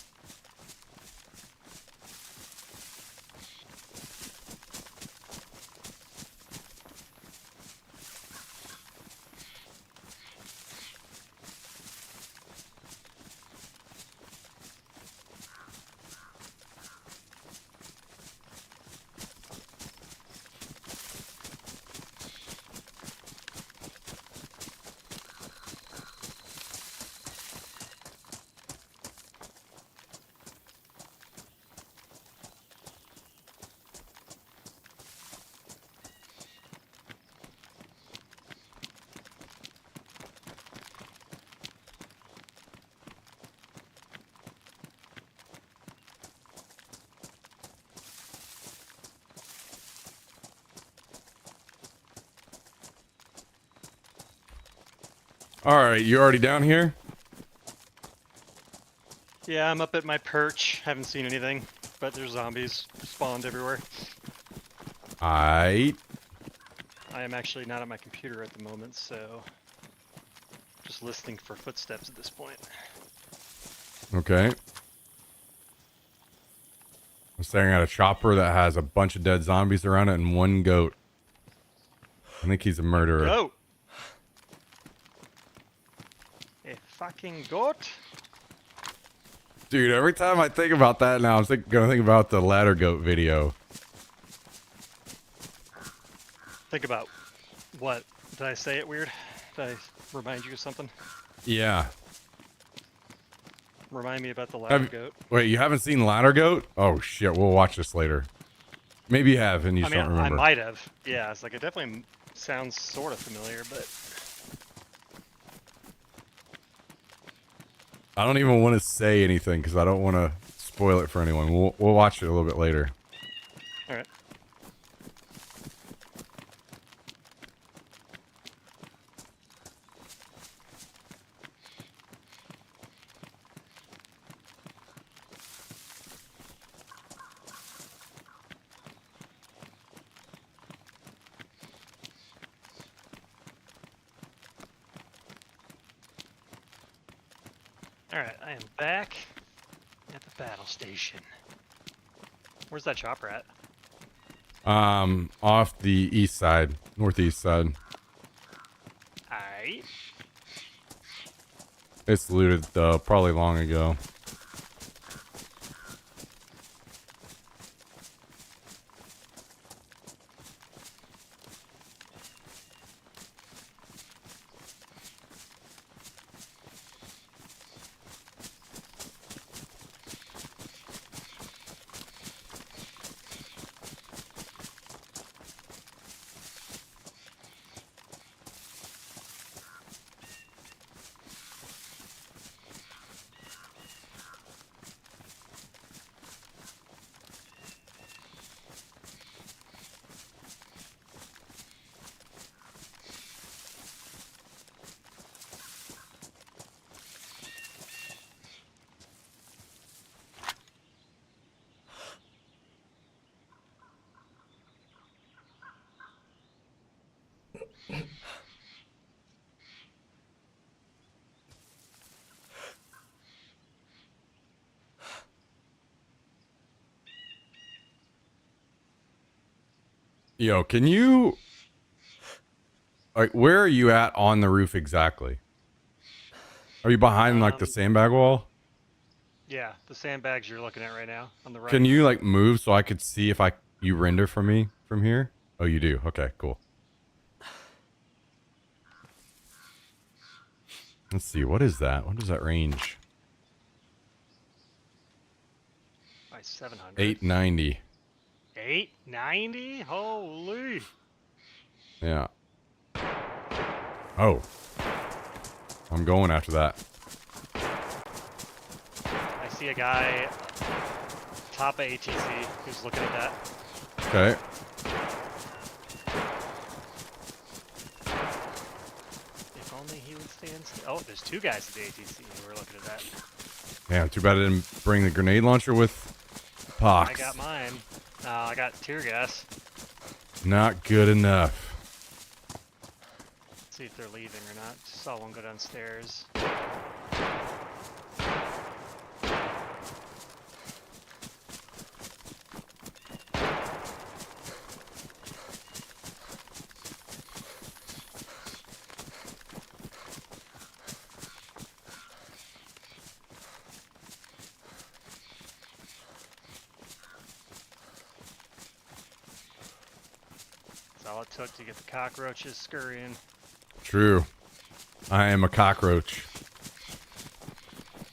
Alright, you already down here? Yeah, I'm up at my perch. Haven't seen anything, but there's zombies spawned everywhere. I am actually not at my computer at the moment, so just listening for footsteps at this point. Okay. I'm staring at a chopper that has a bunch of dead zombies around it and one goat. I think he's a murderer. Goat! A fucking goat? Dude, every time I think about that now, I'm gonna think about the ladder goat video. Think about what? Did I say it weird? Did I remind you of something? Yeah. Remind me about the ladder goat. Wait, you haven't seen ladder goat? Oh shit, we'll watch this later. Maybe you have and you just don't remember. I might have. Yeah, it's like it definitely sounds sort of familiar, but I don't even want to say anything because I don't want to spoil it for anyone. We'll watch it a little bit later. all right. Alright, I am back at the battle station. Where's that chopper at? Off the east side, northeast side. Alright. It's looted though, probably long ago. Yo, can you... Like, where are you at on the roof exactly? Are you behind, like, the sandbag wall? Yeah, the sandbags you're looking at right now on the right. Can you, like, move so I could see if you render for me from here? Oh, you do? Okay, cool. Let's see, what is that? What is that range? By 700. 890. 890? Holy! Yeah. Oh. I'm going after that. I see a guy top of ATC who's looking at that. Okay. If only he would stand still. Oh, there's two guys at the ATC who are looking at that. Yeah, too bad I didn't bring the grenade launcher with Pox. I got mine. I got tear gas. not good enough. See if they're leaving or not. Just saw one go downstairs. That's all it took to get the cockroaches scurrying. True. I am a cockroach.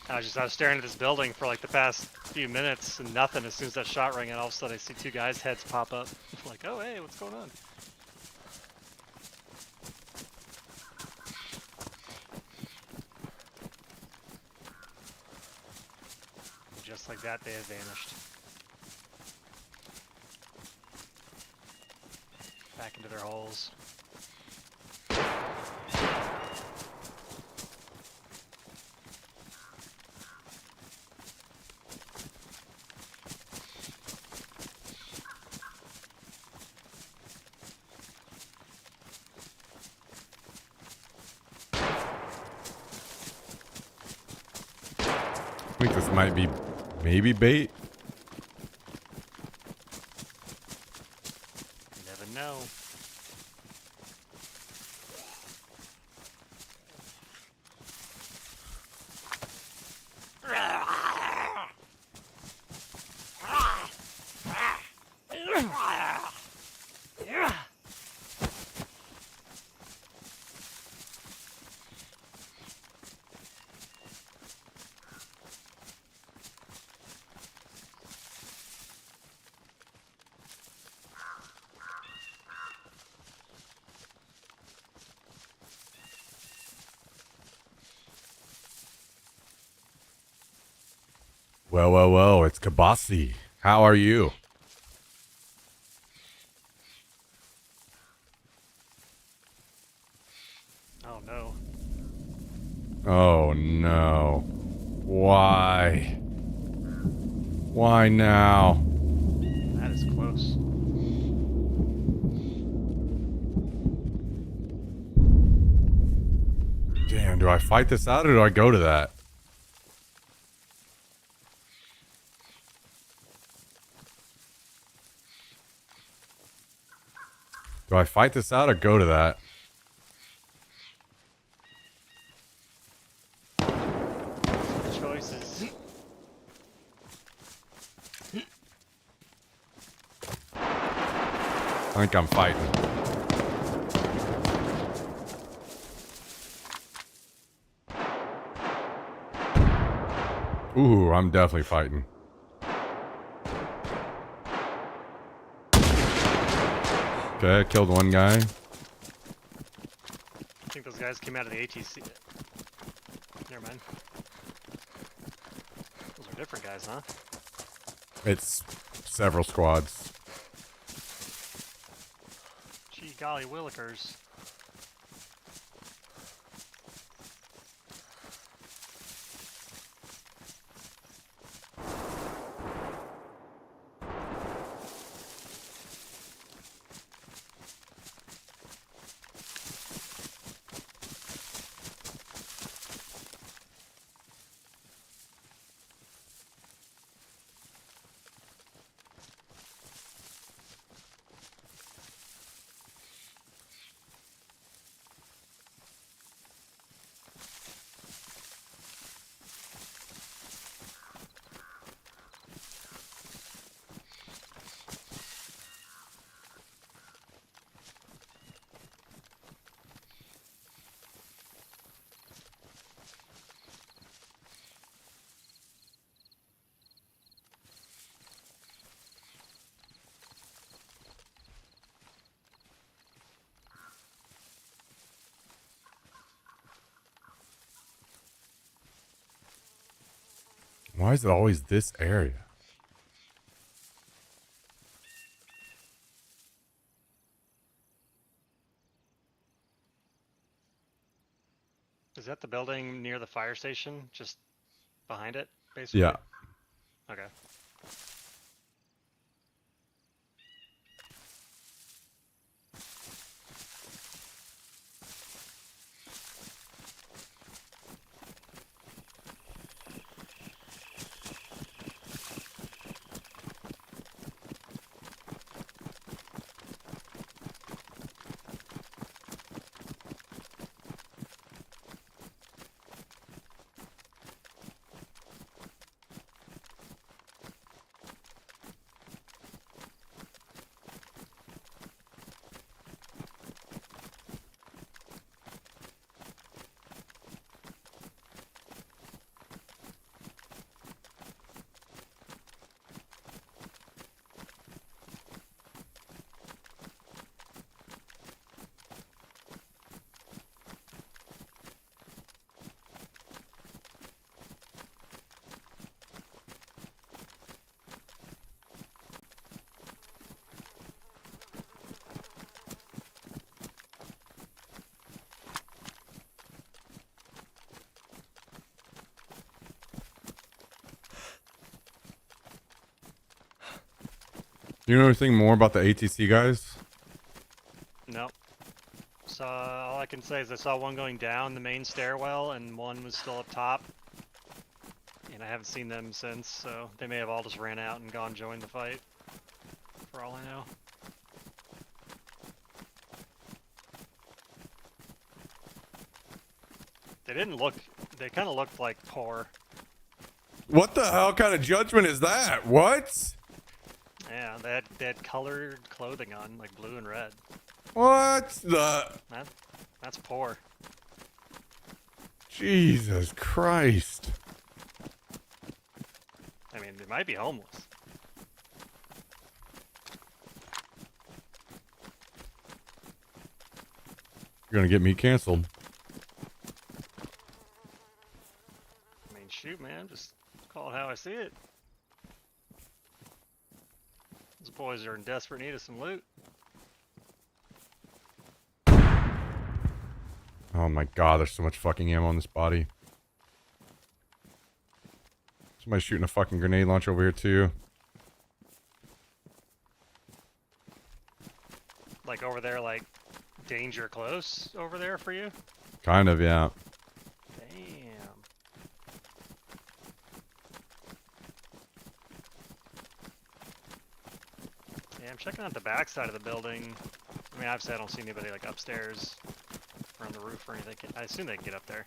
I was staring at this building for like the past few minutes and nothing. As soon as that shot rang, and all of a sudden I see two guys' heads pop up. Like, oh hey, what's going on? Just like that, they have vanished. Back into their holes. I think this might be maybe bait. You never know. Well, it's Kabasi. How are you? Oh no. Oh no. Why? Why now? That is close. Damn, do I fight this out or do I go to that? Do I fight this out or go to that? Choices. I think I'm fighting. Ooh, I'm definitely fighting. Okay, I killed one guy. I think those guys came out of the ATC. Never mind. Those are different guys, huh? It's several squads. Gee golly willikers. Why is it always this area? Is that the building near the fire station? Just behind it, basically? Yeah. Okay. You know anything more about the ATC guys? Nope. So all I can say is I saw one going down the main stairwell, and one was still up top. And I haven't seen them since, so they may have all just ran out and gone join the fight. For all I know. They didn't look. They kind of looked like poor. What the hell kind of judgment is that? What? Yeah, they had colored clothing on, like blue and red. What the? That's poor. Jesus Christ. I mean, they might be homeless. You're gonna get me canceled. I mean, shoot, man, just call it how I see it. Those boys are in desperate need of some loot. Oh my god, there's so much fucking ammo on this body. Somebody's shooting a fucking grenade launcher over here too. Like over there, like danger close over there for you? Kind of, yeah. Damn. Yeah, I'm checking out the back side of the building. I mean, obviously I don't see anybody like upstairs or on the roof or anything. I assume they can get up there.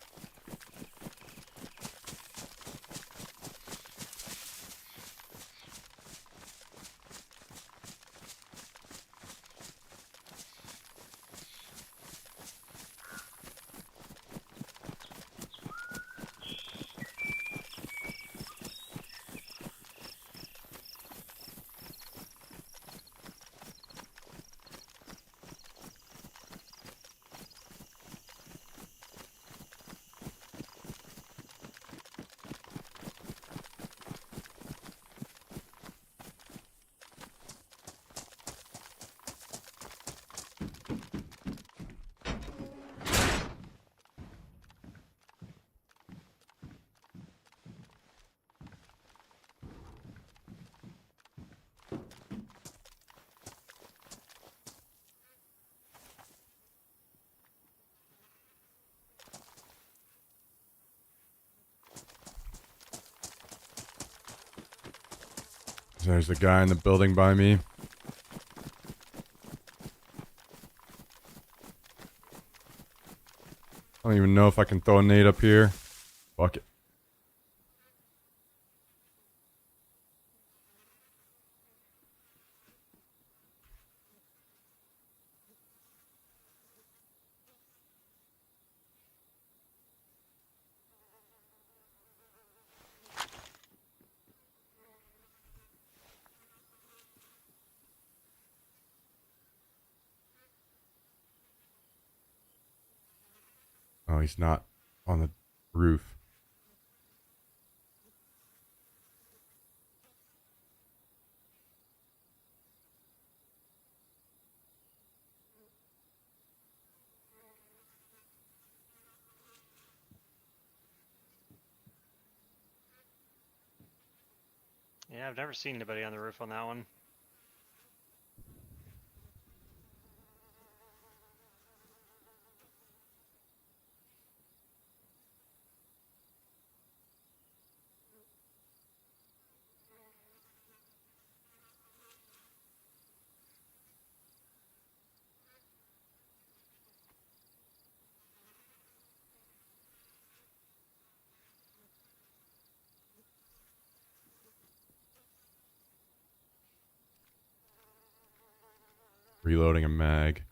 There's a guy in the building by me. I don't even know if I can throw a nade up here. Fuck it. Oh, he's not on the roof. Yeah, I've never seen anybody on the roof on that one. Reloading a mag.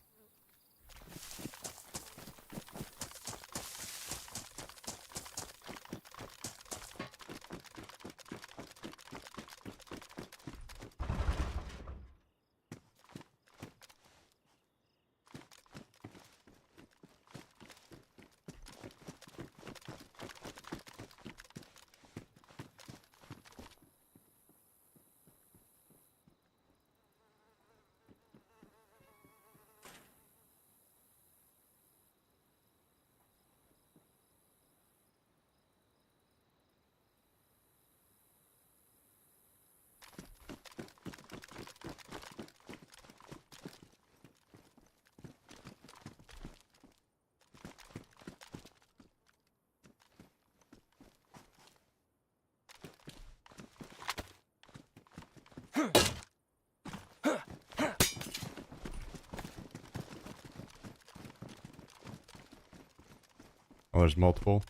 there's multiple.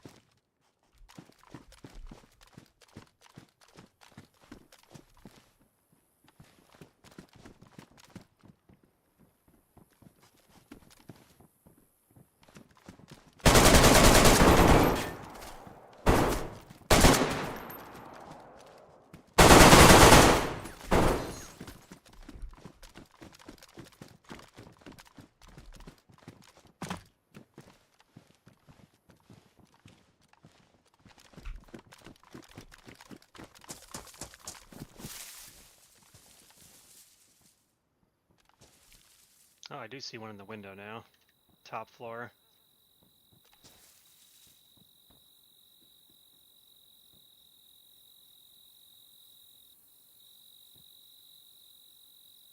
Oh, I do see one in the window now. Top floor.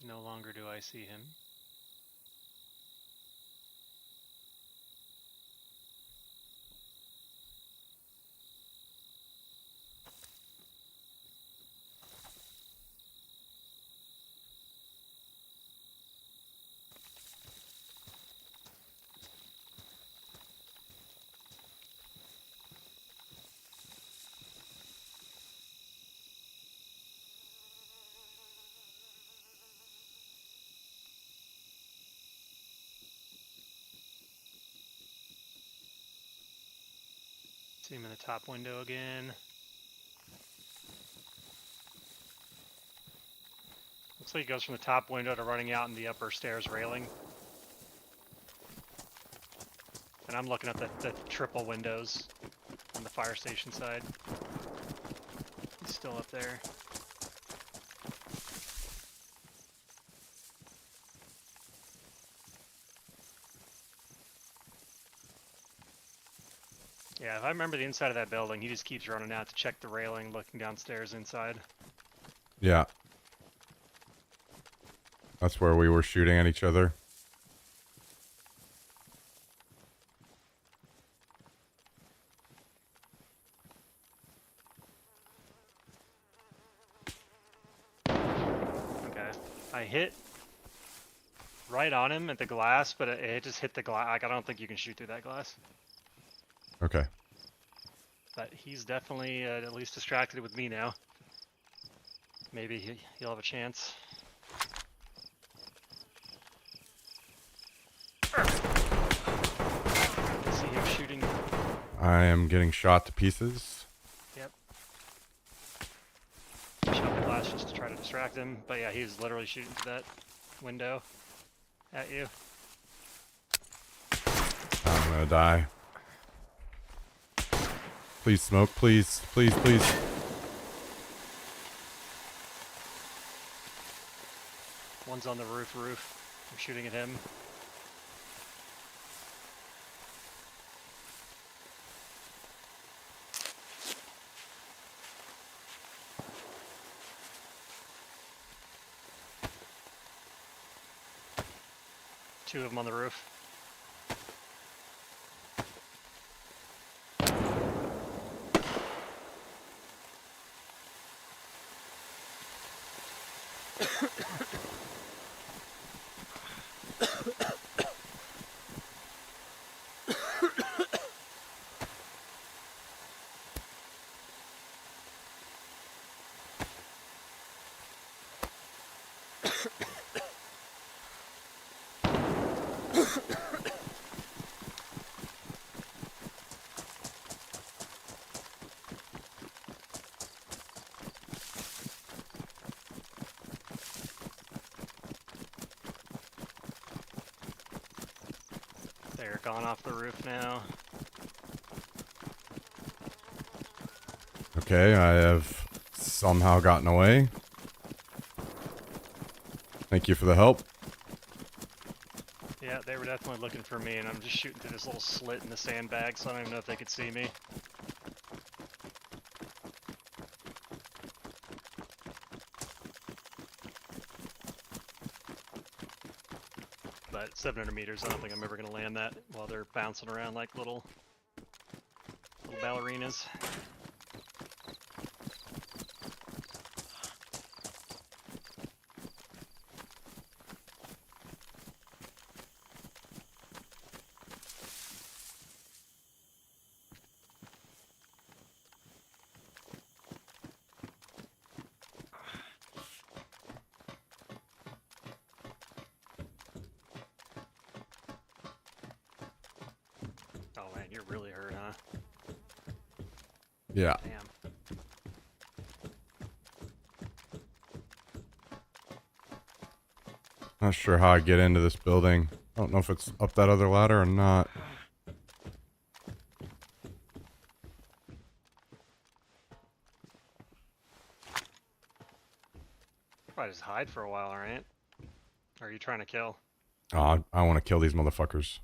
No longer do I see him. See him in the top window again. Looks like he goes from the top window to running out in the upper stairs railing. And I'm looking at the triple windows on the fire station side. He's still up there. Yeah, if I remember the inside of that building, he just keeps running out to check the railing, looking downstairs inside. Yeah. That's where we were shooting at each other. Okay. I hit right on him at the glass, but it just hit the glass. Like, I don't think you can shoot through that glass. Okay. But he's definitely at least distracted with me now. Maybe he'll have a chance. I see him shooting. I am getting shot to pieces. Yep. Shot the glass just to try to distract him. But yeah, he was literally shooting through that window at you. I'm gonna die. Please smoke, please, please, please. One's on the roof. I'm shooting at him. Two of them on the roof. They're gone off the roof now. Okay, I have somehow gotten away. Thank you for the help. Yeah, they were definitely looking for me, and I'm just shooting through this little slit in the sandbag, so I don't even know if they could see me. But 700 meters, I don't think I'm ever going to land that while they're bouncing around like little ballerinas. You're really hurt, huh? Yeah. Damn. Not sure how I get into this building. I don't know if it's up that other ladder or not. Probably just hide for a while, right? Or are you trying to kill? Oh, I want to kill these motherfuckers.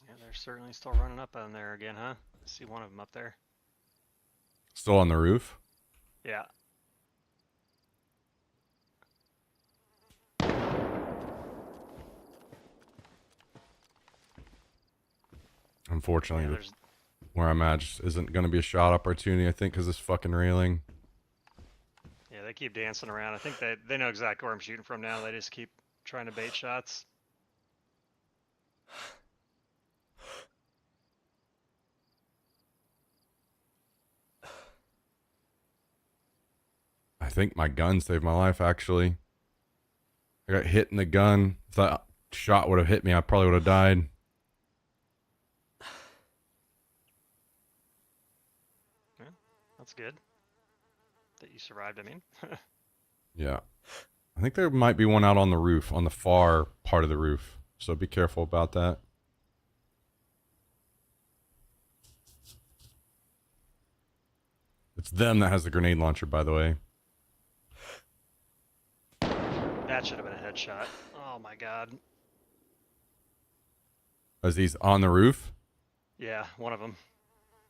Yeah, they're certainly still running up on there again, huh? I see one of them up there. Still on the roof? Yeah. Unfortunately, Yeah, there's where I'm at just isn't going to be a shot opportunity, I think, because this fucking railing. yeah, they keep dancing around. I think they know exactly where I'm shooting from now. They just keep trying to bait shots. I think my gun saved my life, actually. I got hit in the gun. If that shot would have hit me, I probably would have died. Yeah, that's good. That you survived, I mean. Yeah. I think there might be one out on the roof, on the far part of the roof. So be careful about that. It's them that has the grenade launcher, by the way. That should have been a headshot. Oh my god. Is he's on the roof? Yeah, one of them.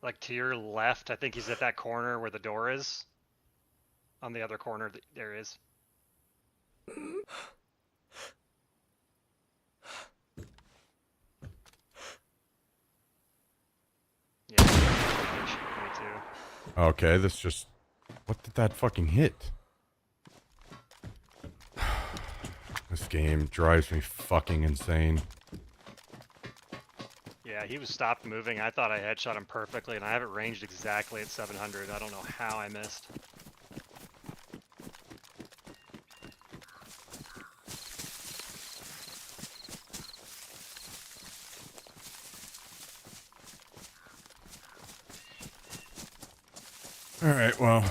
Like to your left, I think he's at that corner where the door is. On the other corner, there is. Yeah, me too. Okay, this just... What did that fucking hit? This game drives me fucking insane. Yeah, he was stopped moving. I thought I headshot him perfectly, and I have it ranged exactly at 700. I don't know how I missed. Alright, well...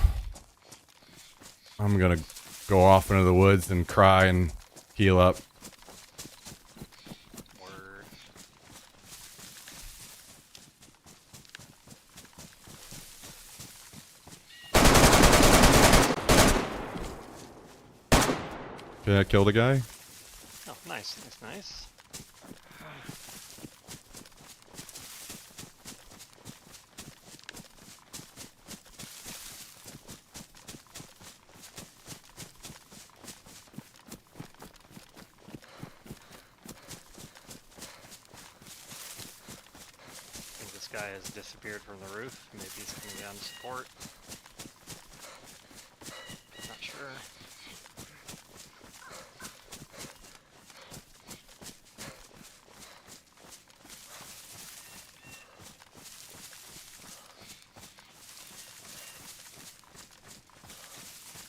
I'm gonna go off into the woods and cry and heal up. Word. Okay, I killed a guy. Oh, nice, nice, nice. I think this guy has disappeared from the roof. Maybe he's coming down to support. Not sure.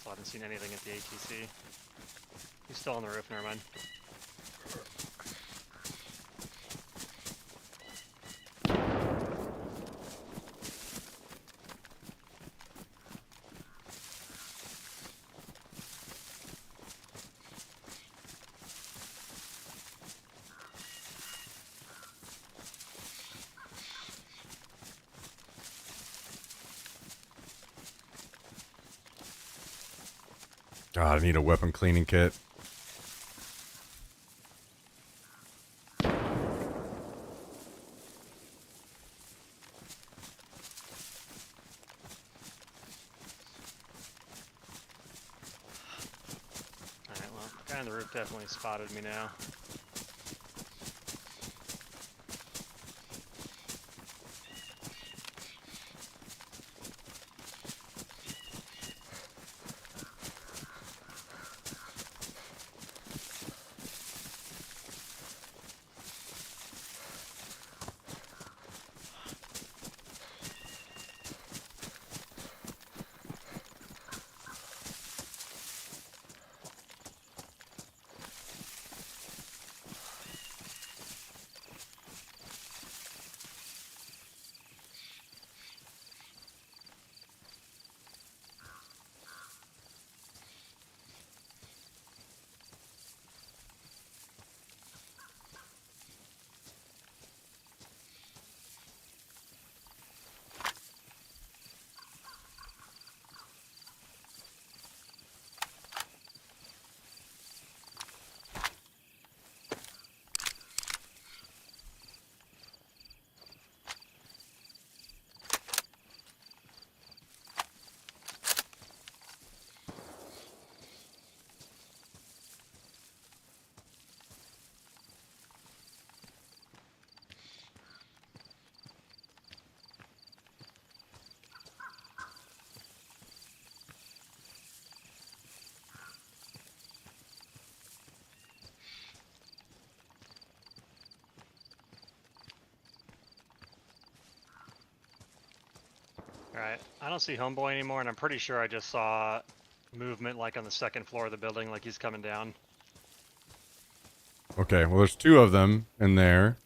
I haven't seen anything at the ATC. He's still on the roof, never mind. God, I need a weapon cleaning kit. And the roof definitely spotted me now. Alright, I don't see Homeboy anymore, and I'm pretty sure I just saw movement like on the second floor of the building, like he's coming down. Okay, well, there's two of them in there,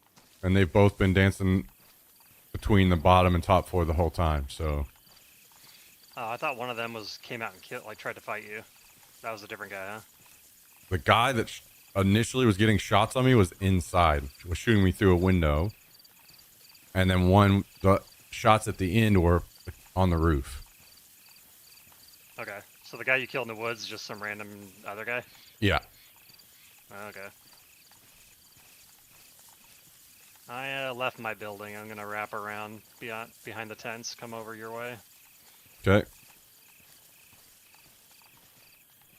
and they've both been dancing between the bottom and top floor the whole time, so... Oh, I thought one of them came out and tried to fight you. That was a different guy, huh? The guy that initially was getting shots on me was inside, was shooting me through a window, and then the shots at the end were on the roof. Okay, so the guy you killed in the woods is just some random other guy? Yeah. Okay. I left my building. I'm gonna wrap around behind the tents, come over your way. Okay.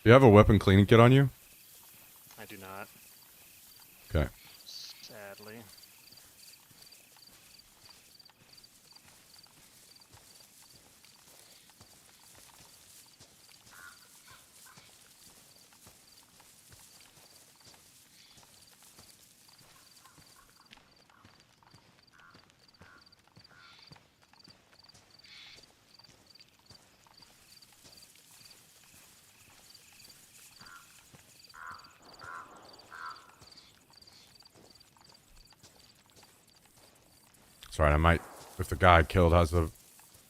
Do you have a weapon cleaning kit on you? I do not. Okay. Sadly. Sorry, I might... If the guy I killed has a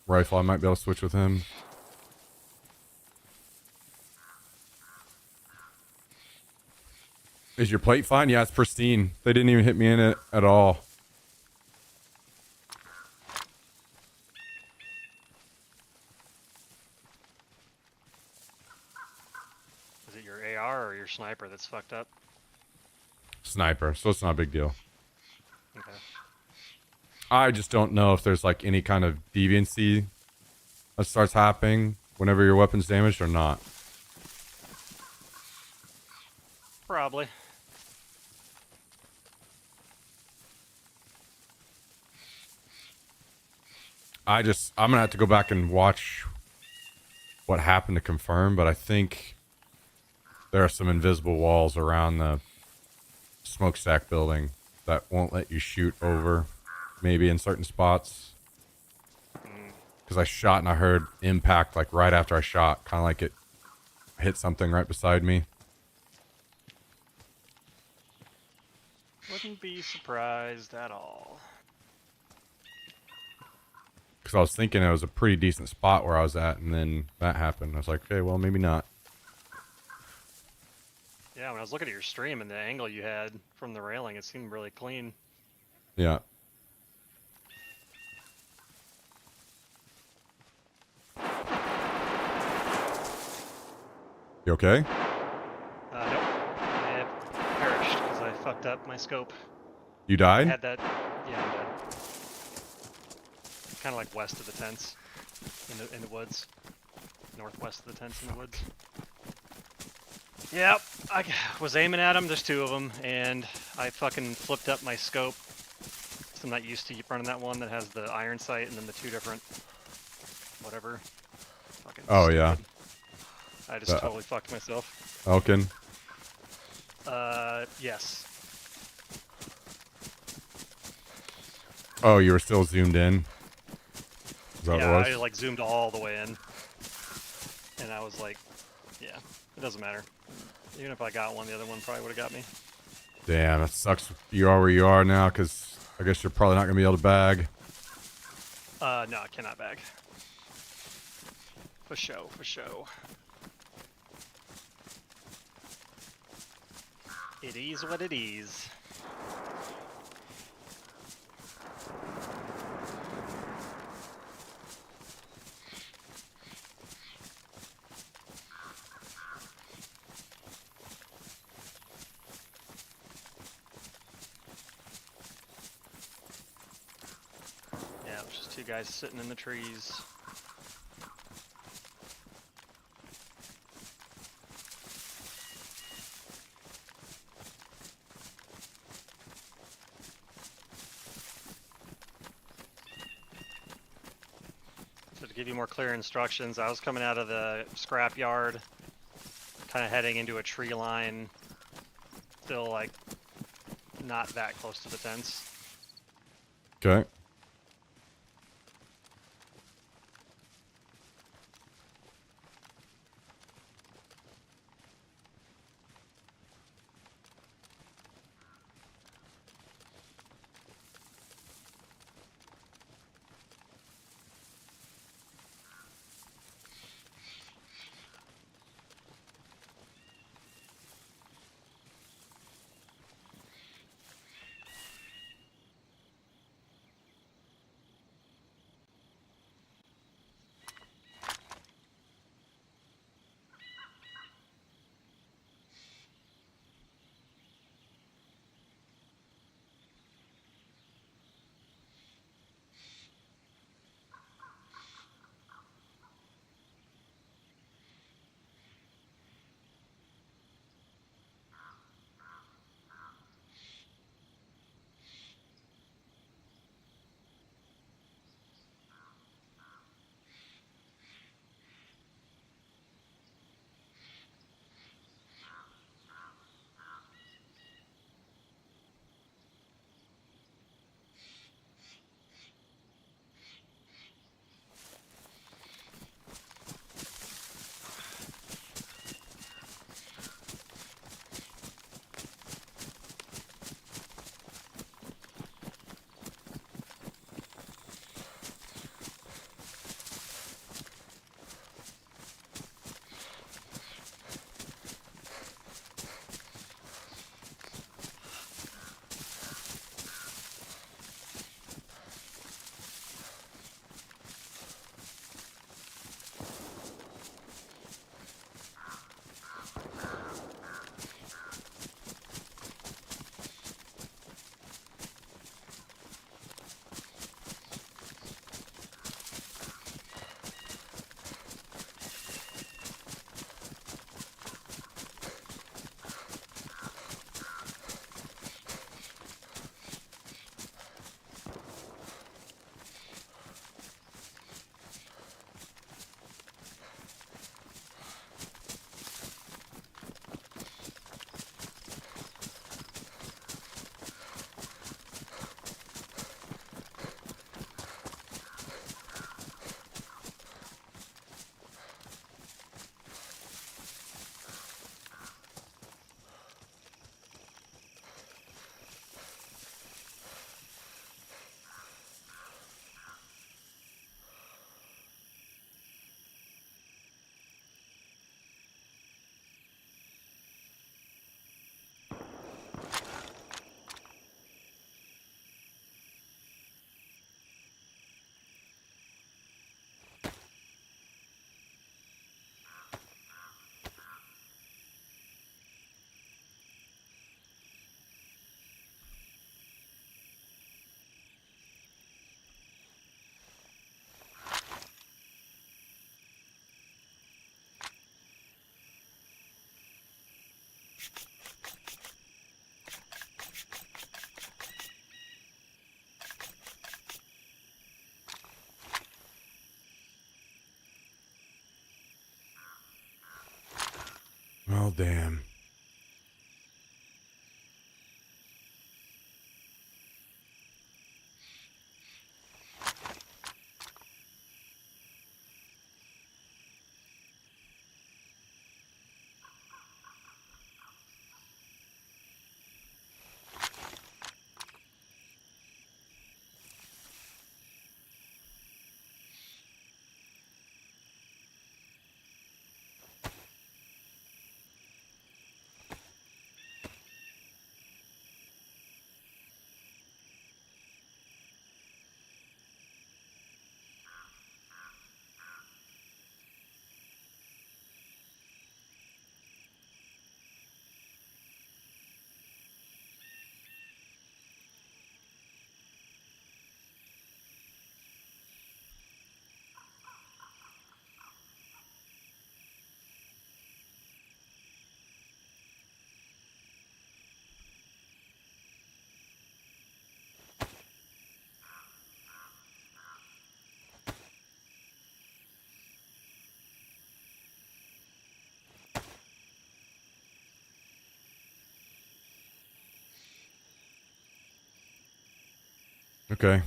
rifle, I might be able to switch with him. Is your plate fine? Yeah, it's pristine. They didn't even hit me in it at all. Is it your AR or your sniper that's fucked up? Sniper, so it's not a big deal. Okay. I just don't know if there's like any kind of deviancy that starts happening whenever your weapon's damaged or not. Probably. I'm gonna have to go back and watch what happened to confirm, but I think there are some invisible walls around the smokestack building that won't let you shoot over, maybe in certain spots. Because I shot and I heard impact like right after I shot, kind of like it hit something right beside me. Wouldn't be surprised at all. Because I was thinking it was a pretty decent spot where I was at, and then that happened. I was like, okay, well, maybe not. Yeah, when I was looking at your stream and the angle you had from the railing, it seemed really clean. Yeah. You okay? Nope. I perished because I fucked up my scope. You I died? had that. Yeah, I'm dead. Kind of like west of the tents, in the woods, northwest of the tents in the woods. Yep, I was aiming at them. There's two of them, and I fucking flipped up my scope. So I'm not used to running that one that has the iron sight and then the two different whatever. Fucking Oh stupid. yeah, I just totally fucked myself. Elkin. Yes. Oh, you were still zoomed in. Is that Yeah, what I it was? like zoomed all the way in, and I was like, yeah, it doesn't matter. Even if I got one, the other one probably would have got me. Damn, that sucks. You are where you are now, because I guess you're probably not gonna be able to bag. No, I cannot bag. For show, for show. It is what it is. Yeah, there's just two guys sitting in the trees. So to give you more clear instructions, I was coming out of the scrap yard, kind of heading into a tree line, still like not that close to the tents. Okay. Oh, damn. Okay.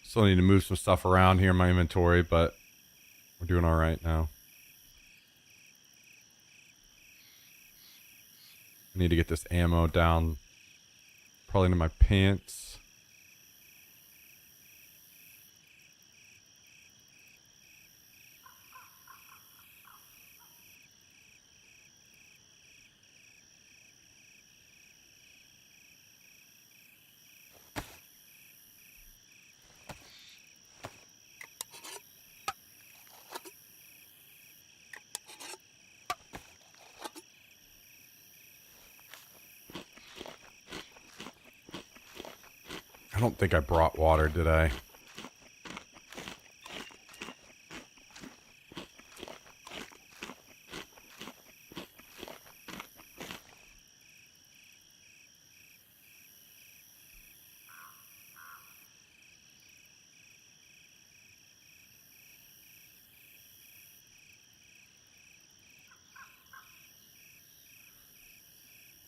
Still need to move some stuff around here in my inventory, but we're doing all right now. I need to get this ammo down probably into my pants. I don't think I brought water, did I?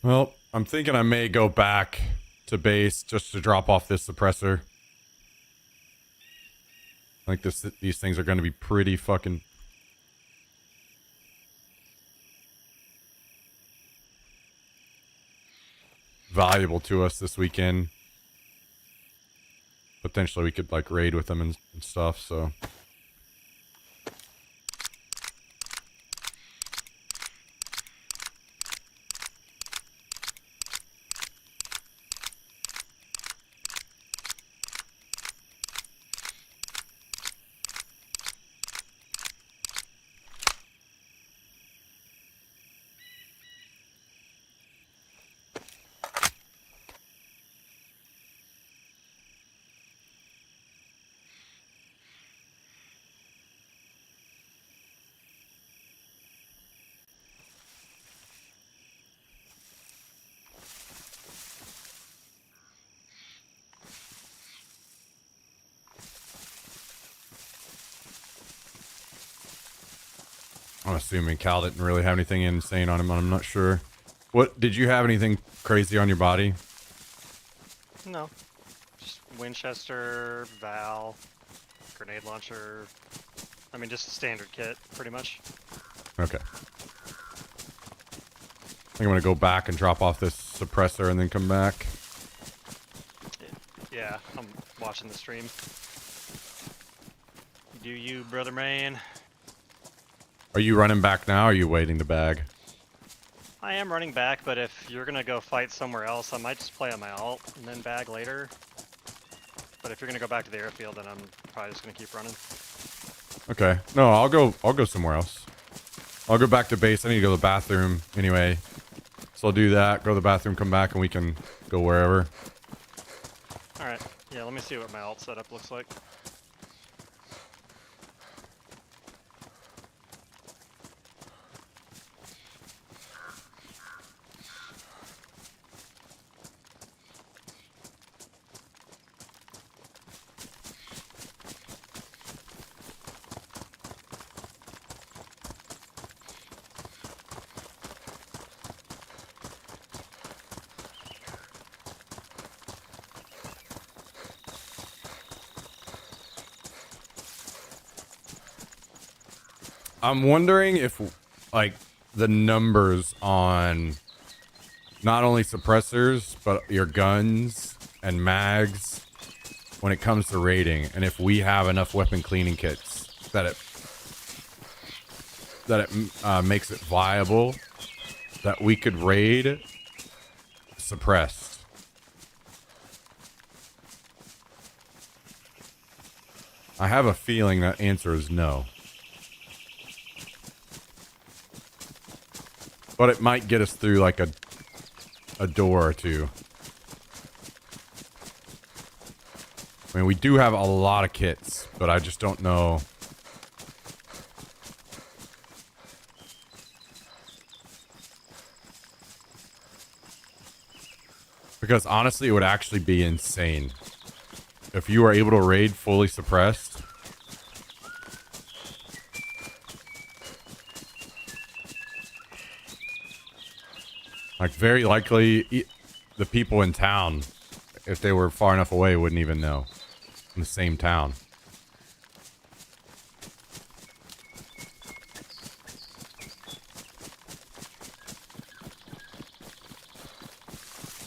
Well, I'm thinking I may go back to base just to drop off this suppressor. I think these things are going to be pretty fucking valuable to us this weekend. Potentially we could like raid with them and stuff, so. I'm assuming Cal didn't really have anything insane on him. I'm not sure. What did you have anything crazy on your body? No. Just Winchester, Val, grenade launcher. I mean, just a standard kit, pretty much. Okay. I think I'm gonna go back and drop off this suppressor and then come back. Yeah, I'm watching the stream. Do you, brother man? Are you running back now or are you waiting to bag? I am running back, but if you're gonna go fight somewhere else, I might just play on my alt and then bag later. But if you're gonna go back to the airfield, then I'm probably just gonna keep running. Okay. No, I'll go somewhere else. I'll go back to base. I need to go to the bathroom anyway. So I'll do that, go to the bathroom, come back, and we can go wherever. Alright. Yeah, let me see what my alt setup looks like. I'm wondering if, like, the numbers on not only suppressors, but your guns and mags when it comes to raiding, and if we have enough weapon cleaning kits that it makes it viable that we could raid suppressed. I have a feeling that answer is no. But it might get us through like a door or two. I mean, we do have a lot of kits, but I just don't know. Because honestly, it would actually be insane if you were able to raid fully suppressed. Like, very likely, the people in town, if they were far enough away, wouldn't even know. In the same town.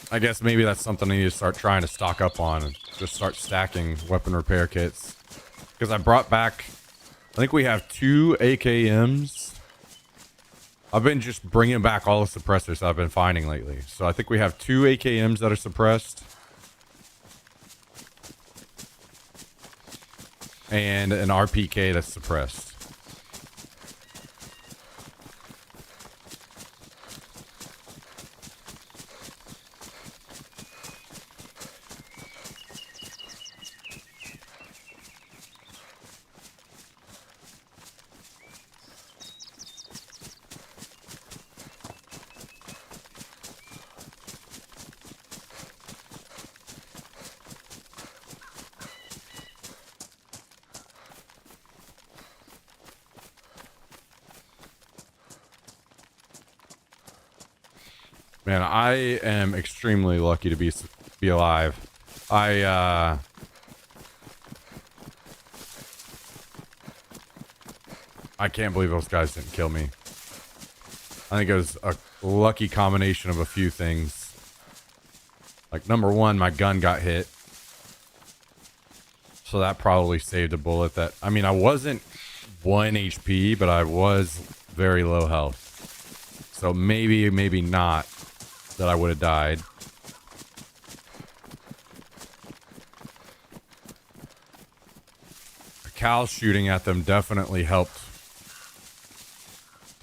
I guess maybe that's something I need to start trying to stock up on and just start stacking weapon repair kits. Because I brought back, I think we have 2 AKMs. I've been just bringing back all the suppressors I've been finding lately. So I think we have 2 AKMs that are suppressed. And an RPK that's suppressed. Man, I am extremely lucky to be alive. I can't believe those guys didn't kill me. I think it was a lucky combination of a few things. Like, number one, my gun got hit. So that probably saved a bullet that... I mean, I wasn't 1 HP, but I was very low health. So maybe, maybe not that I would have died. A cow shooting at them definitely helped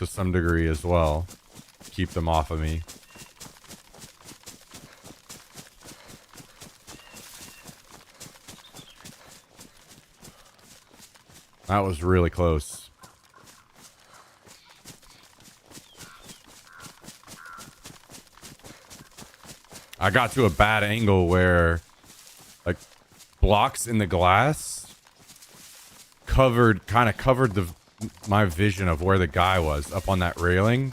to some degree as well. Keep them off of me. That was really close. I got to a bad angle where, like, blocks in the glass kind of covered my vision of where the guy was up on that railing.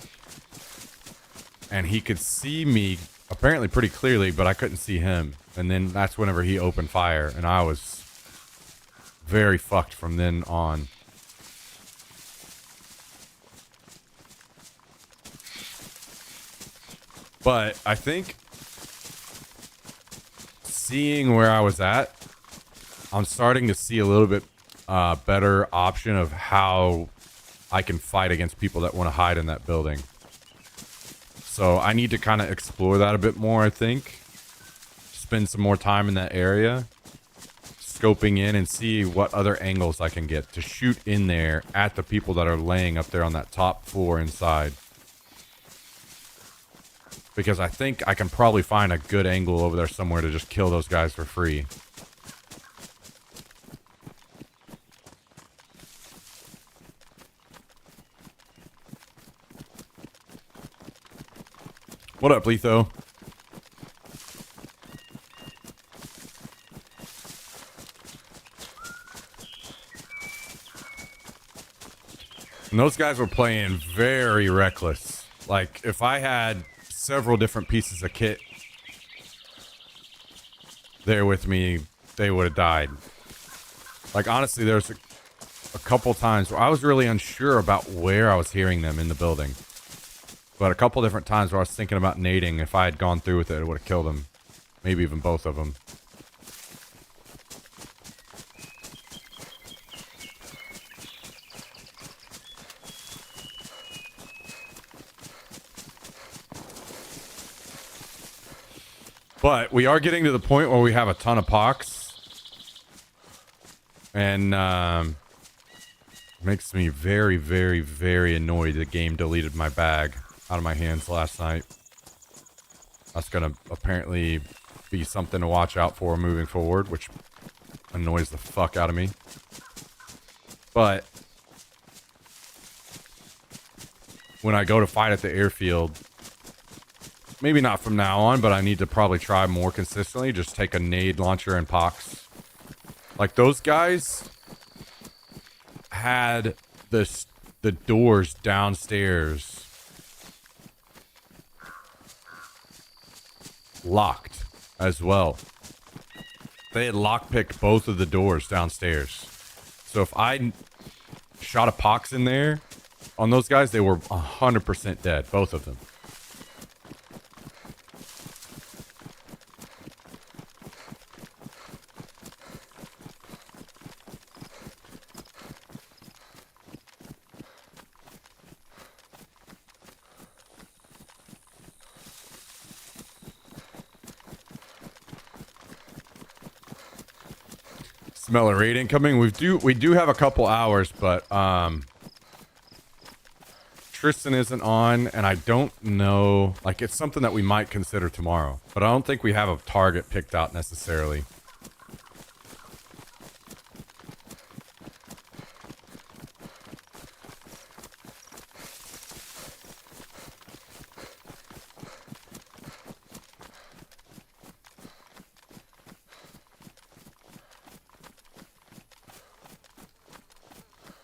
And he could see me apparently pretty clearly, but I couldn't see him. And then that's whenever he opened fire, and I was very fucked from then on. But I think seeing where I was at, I'm starting to see a little bit better option of how I can fight against people that want to hide in that building. So I need to kind of explore that a bit more, I think. Spend some more time in that area, scoping in and see what other angles I can get to shoot in there at the people that are laying up there on that top floor inside. Because I think I can probably find a good angle over there somewhere to just kill those guys for free. What up, Letho? And those guys were playing very reckless. Like, if I had several different pieces of kit there with me, they would have died. Like, honestly, there's a couple times where I was really unsure about where I was hearing them in the building. But a couple different times where I was thinking about nading. If I had gone through with it, it would have killed them. Maybe even both of them. But we are getting to the point where we have a ton of pox. And makes me very, very, very annoyed the game deleted my bag out of my hands last night. That's going to apparently be something to watch out for moving forward, which annoys the fuck out of me. But when I go to fight at the airfield, maybe not from now on, but I need to probably try more consistently. Just take a nade launcher and pox. Like those guys had the doors downstairs locked as well. They had lockpicked both of the doors downstairs. So if I shot a pox in there on those guys, they were 100% dead, both of them. Smell a raid incoming. We do have a couple hours, but Tristan isn't on, and I don't know. Like, it's something that we might consider tomorrow, but I don't think we have a target picked out necessarily.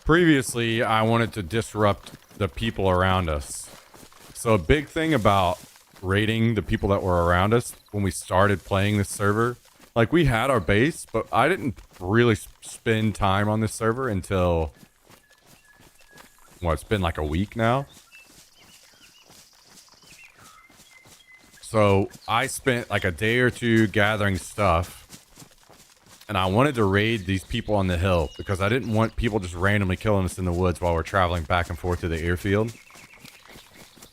Previously, I wanted to disrupt the people around us. So a big thing about raiding the people that were around us when we started playing this server, like we had our base, but I didn't really spend time on this server until, well, it's been like a week now. So I spent like a day or two gathering stuff. And I wanted to raid these people on the hill because I didn't want people just randomly killing us in the woods while we're traveling back and forth to the airfield.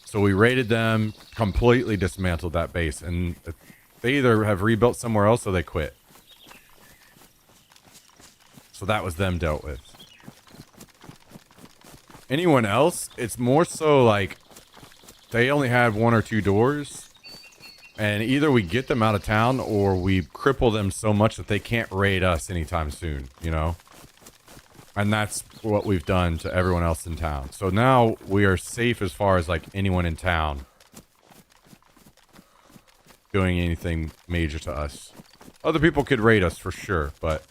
So we raided them, completely dismantled that base, and they either have rebuilt somewhere else or they quit. So that was them dealt with. Anyone else, it's more so like they only had 1 or 2 doors. And either we get them out of town or we cripple them so much that they can't raid us anytime soon, you know? And that's what we've done to everyone else in town. So now we are safe as far as like anyone in town doing anything major to us. Other people could raid us for sure, but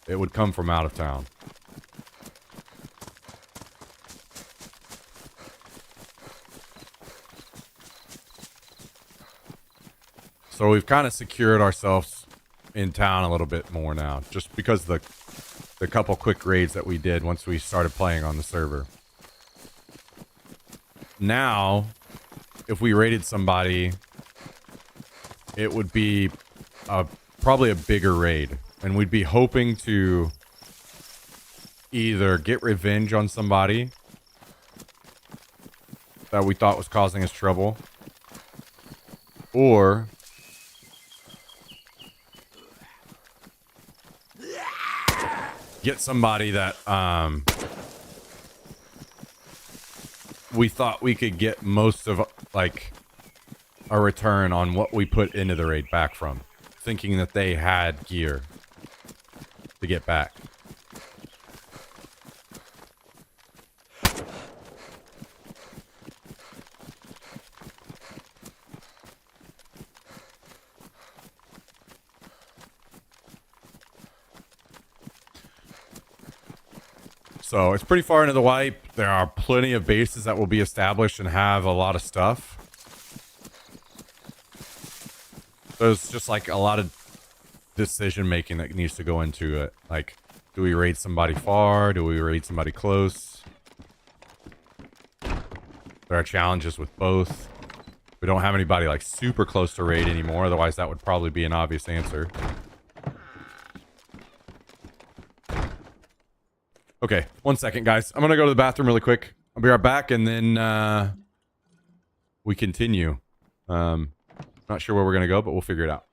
it would come from out of town. So we've kind of secured ourselves in town a little bit more now, just because the couple quick raids that we did once we started playing on the server. Now, if we raided somebody, it would be probably a bigger raid, and we'd be hoping to either get revenge on somebody that we thought was causing us trouble, or get somebody that we thought we could get most of like a return on what we put into the raid back from, thinking that they had gear to get back. So it's pretty far into the wipe. There are plenty of bases that will be established and have a lot of stuff. There's just like a lot of decision making that needs to go into it. Like Do we raid somebody far? Do we raid somebody close? There are challenges with both. We don't have anybody like super close to raid anymore. Otherwise, that would probably be an obvious answer. Okay, 1 second, guys. I'm going to go to the bathroom really quick. I'll be right back, and then we continue. Not sure where we're going to go, but we'll figure it out.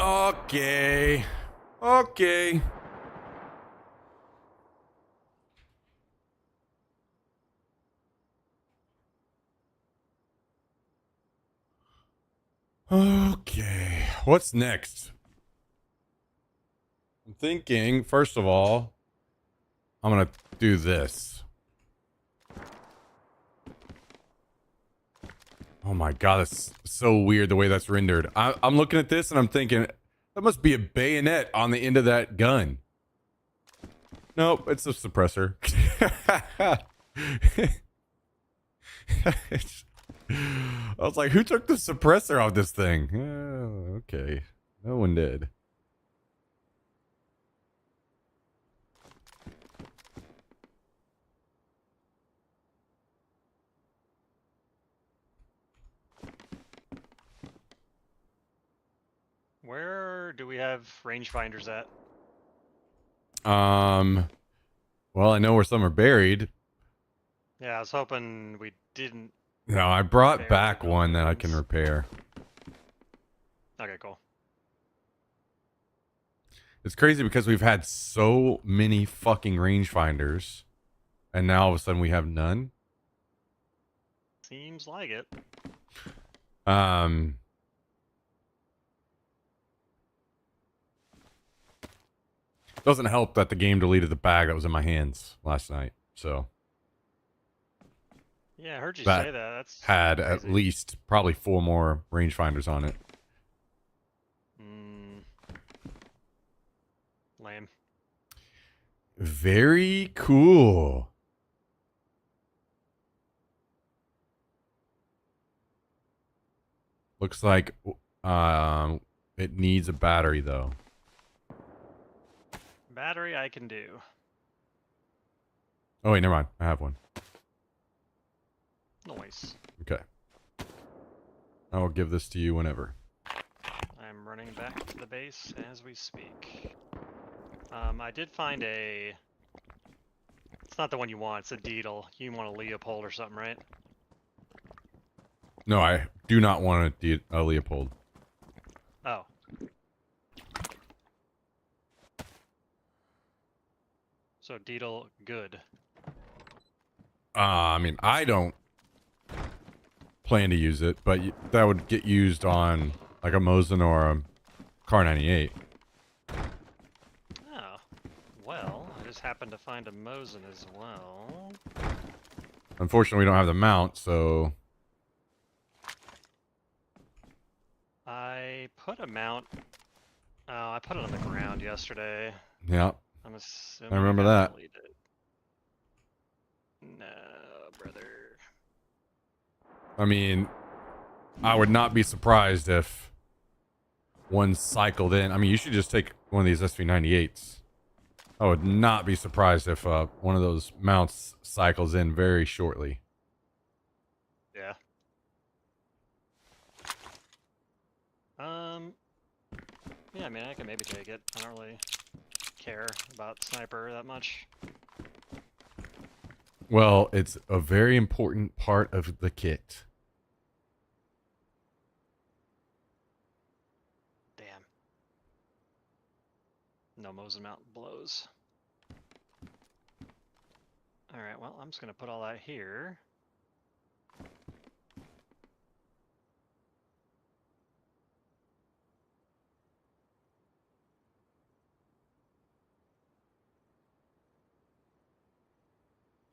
Okay. Okay. Okay. What's next? I'm thinking, first of all, I'm going to do this. Oh my god, that's so weird the way that's rendered. I'm looking at this and I'm thinking, that must be a bayonet on the end of that gun. Nope, it's a suppressor. I was like, who took the suppressor off this thing? Oh, okay. No one did. Where do we have rangefinders at? Well, I know where some are buried. Yeah, I was hoping we didn't. No, I brought bury back the one other that I can ones. repair. Okay, cool. It's crazy because we've had so many fucking rangefinders, and now all of a sudden we have none. Seems like it. Um, doesn't help that the game deleted the bag that was in my hands last night. So Yeah, I heard you that say that. That's had at crazy. least probably 4 more rangefinders on it. Lame. Very cool. Looks like it needs a battery though. Battery I can do. Oh wait, never mind. I have one. Noise. Okay. I will give this to you whenever. I'm running back to the base as we speak. I did find a... It's not the one you want, it's a Deedle. You want a Leopold or something, right? No, I do not want a Leopold. Oh. So Deedle, good. I mean, I don't plan to use it, but that would get used on like a Mosin or a Car 98. Oh. Well, I just happened to find a Mosin as well. Unfortunately, we don't have the mount, so I put a mount... Oh, I put it on the ground yesterday. yeah, I'm I assuming it remember got that. deleted. No, brother. I mean, I would not be surprised if one cycled in. I mean, you should just take one of these SV98s. I would not be surprised if one of those mounts cycles in very shortly. Yeah. Yeah, I mean, I can maybe take it. I don't really care about sniper that much. Well, it's a very important part of the kit. Damn. No Mosin mount blows. Alright, well, I'm just gonna put all that here.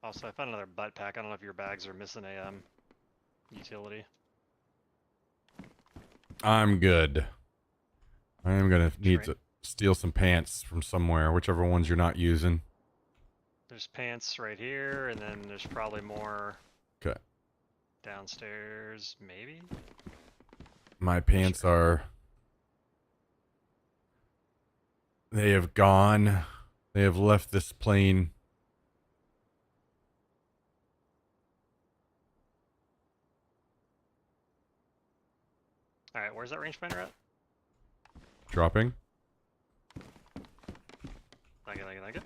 Also, I found another butt pack. I don't know if your bags are missing a utility. I'm good. I am gonna need Train. to steal some pants from somewhere, whichever ones you're not using. There's pants right here, and then there's probably more Okay. downstairs, maybe? My pants are... They have gone. They have left this plane. Alright, where's that rangefinder at? Dropping. Thank you, thank you, thank you.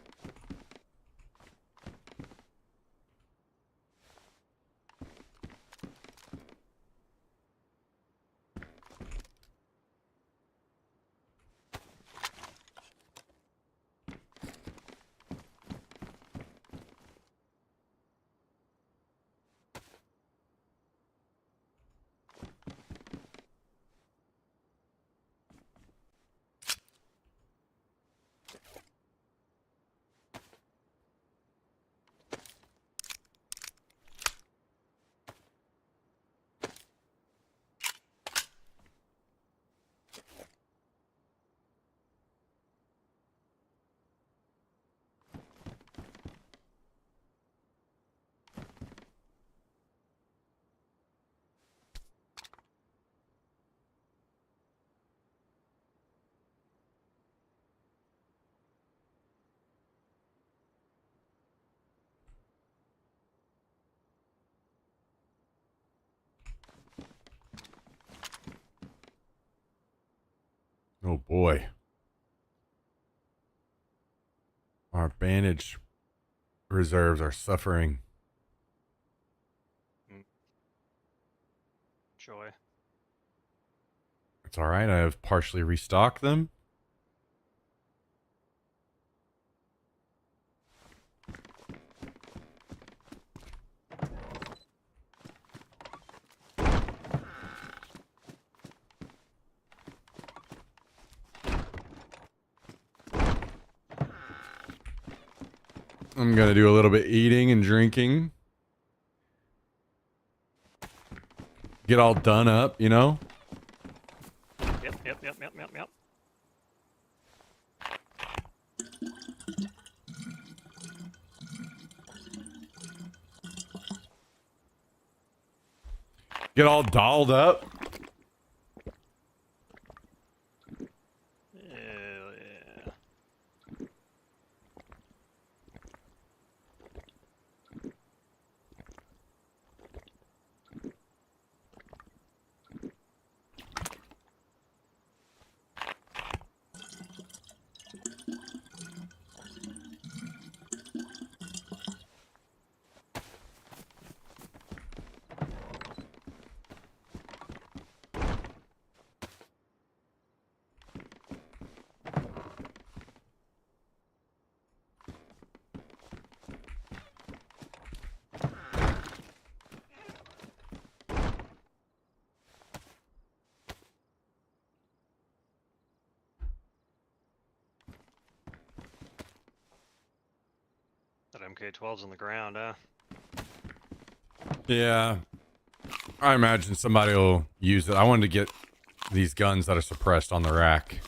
Oh boy. Our bandage reserves are suffering. Joy. It's all right. I have partially restocked them. I'm going to do a little bit eating and drinking. Get all done up, you know? Yep. Get all dolled up. Hell yeah. That MK12's on the ground, huh? Yeah. I imagine somebody will use it. I wanted to get these guns that are suppressed on the rack.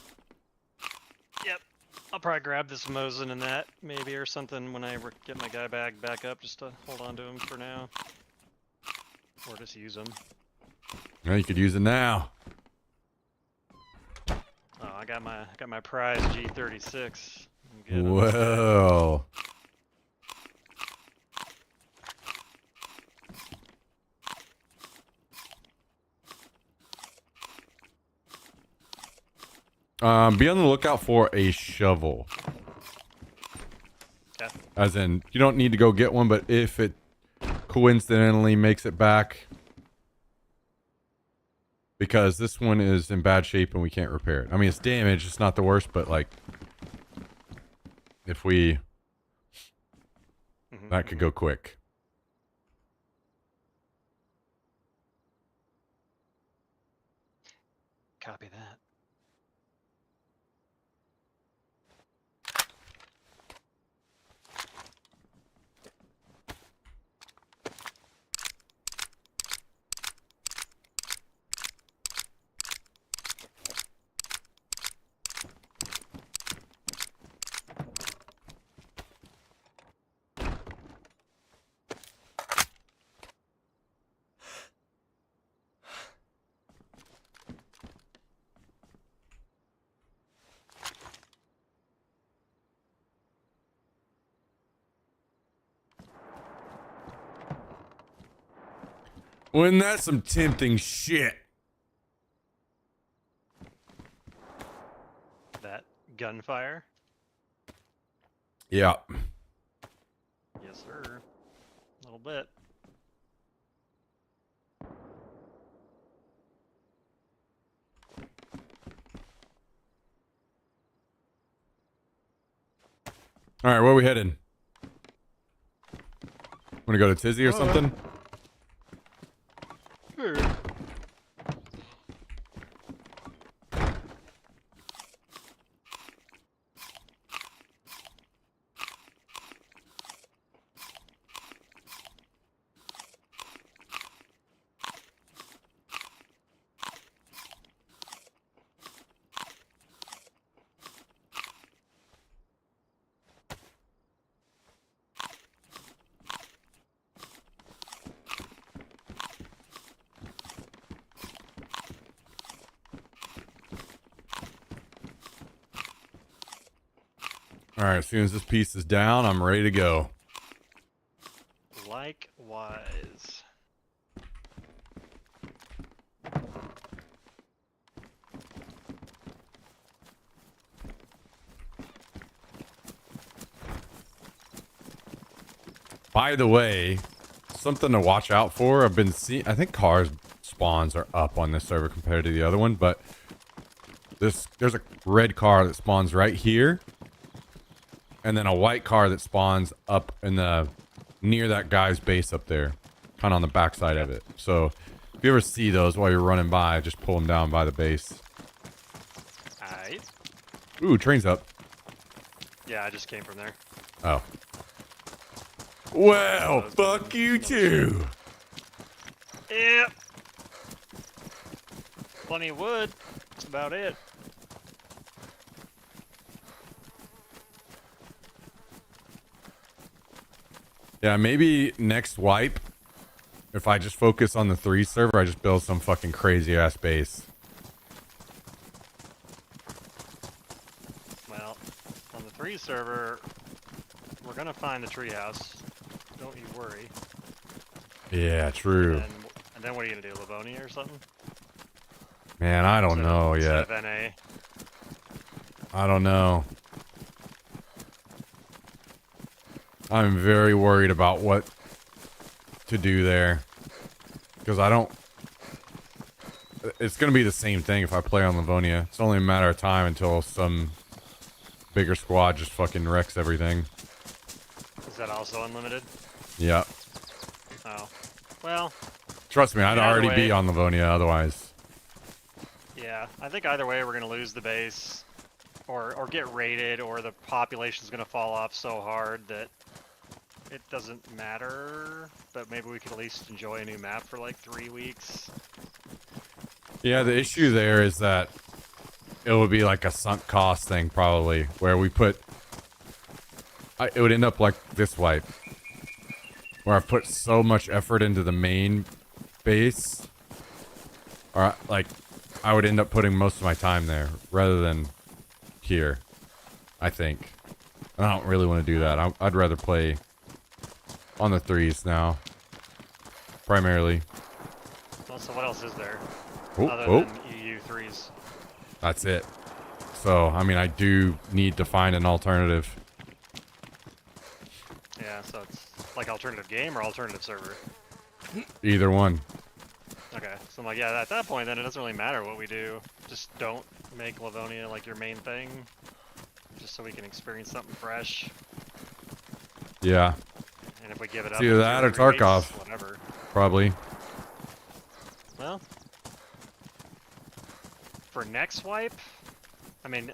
Yep. I'll probably grab this Mosin and that, maybe, or something when I get my guy bag back up, just to hold on to him for now. Or just use them. Yeah, you could use it now. Oh, I got my prize G36. Whoa. Be on the lookout for a shovel. Okay. As in, you don't need to go get one, but if it coincidentally makes it back, because this one is in bad shape and we can't repair it. I mean, it's damaged. It's not the worst, but like, if we, that could go quick. Copy that. Wasn't that some tempting shit? That gunfire? Yeah. Yes, sir. A little bit. All right, where are we headed? Want to go to Tizzy or something? Sure. All right, as soon as this piece is down, I'm ready to go. Likewise. By the way, something to watch out for. I've been seeing. I think cars spawns are up on this server compared to the other one, but there's a red car that spawns right here, and then a white car that spawns up in the near that guy's base up there, kind of on the backside of it. So if you ever see those while you're running by, just pull them down by the base. Alright. Ooh, train's up. Yeah, I just came from there. Oh. Well, fuck you too. Yep. Plenty of wood. That's about it. Yeah, maybe next wipe, if I just focus on the 3 server, I just build some fucking crazy ass base. Well, on the 3 server, we're gonna find the treehouse. Don't you worry. Yeah, true. And then what are you gonna do, Livonia or something? Man, I don't know yet. Instead of NA? I don't know. I'm very worried about what to do there. Because I don't... It's going to be the same thing if I play on Livonia. It's only a matter of time until some bigger squad just fucking wrecks everything. Is that also unlimited? Yeah. Oh. Well... Trust me, I'd already way, be on Livonia otherwise. Yeah, I think either way we're going to lose the base. Or get raided, or the population's going to fall off so hard that it doesn't matter, but maybe we could at least enjoy a new map for like 3 weeks. Yeah, the issue there is that it would be like a sunk cost thing probably, where we put... it would end up like this wipe, where I've put so much effort into the main base, or like I would end up putting most of my time there rather than here, I think. I don't really want to do that. I'd rather play on the 3s now, primarily. Well, so what else is there other than EU 3s? That's it. So, I mean, I do need to find an alternative. Yeah, so it's like alternative game or alternative server? Either one. Okay, so I'm like, yeah, at that point then it doesn't really matter what we do. Just don't make Livonia like your main thing. Just so we can experience something fresh. Yeah. And if we give it up, it's either that or Tarkov. Whatever. Probably. Well, for next wipe, I mean,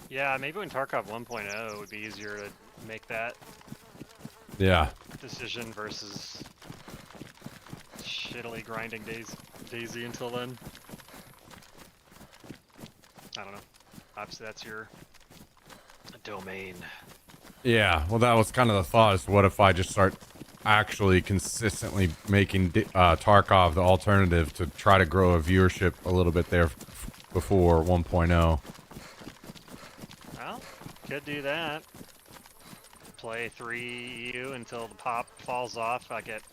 yeah, maybe when Tarkov 1.0 it would be easier to make that decision versus shittily grinding Daisy until then. I don't know. Obviously, that's your domain. Yeah, well, that was kind of the thought, is what if I just start actually consistently making Tarkov the alternative to try to grow a viewership a little bit there before 1.0. Well, could do that. Play 3 EU until the pop falls off. I get...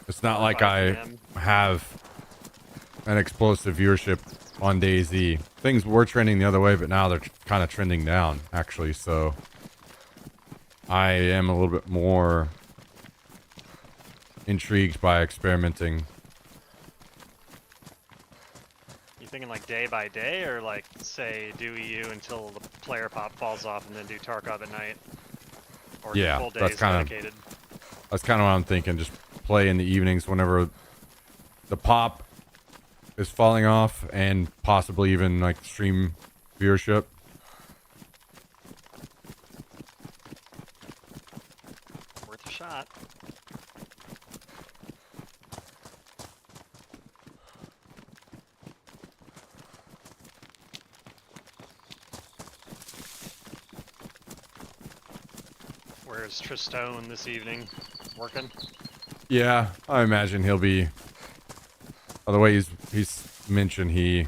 It's not like I have an explosive viewership on DayZ. Things were trending the other way, but now they're kind of trending down, actually, so... I am a little bit more intrigued by experimenting. You thinking like day by day, or like say do EU until the player pop falls off and then do Tarkov at night? Or yeah, full days that's kind dedicated? That's kind of what I'm thinking. Just play in the evenings whenever the pop is falling off, and possibly even like stream viewership. Worth a shot. Where's Tristone this evening? Working? Yeah, I imagine he'll be. By the way he's mentioned, he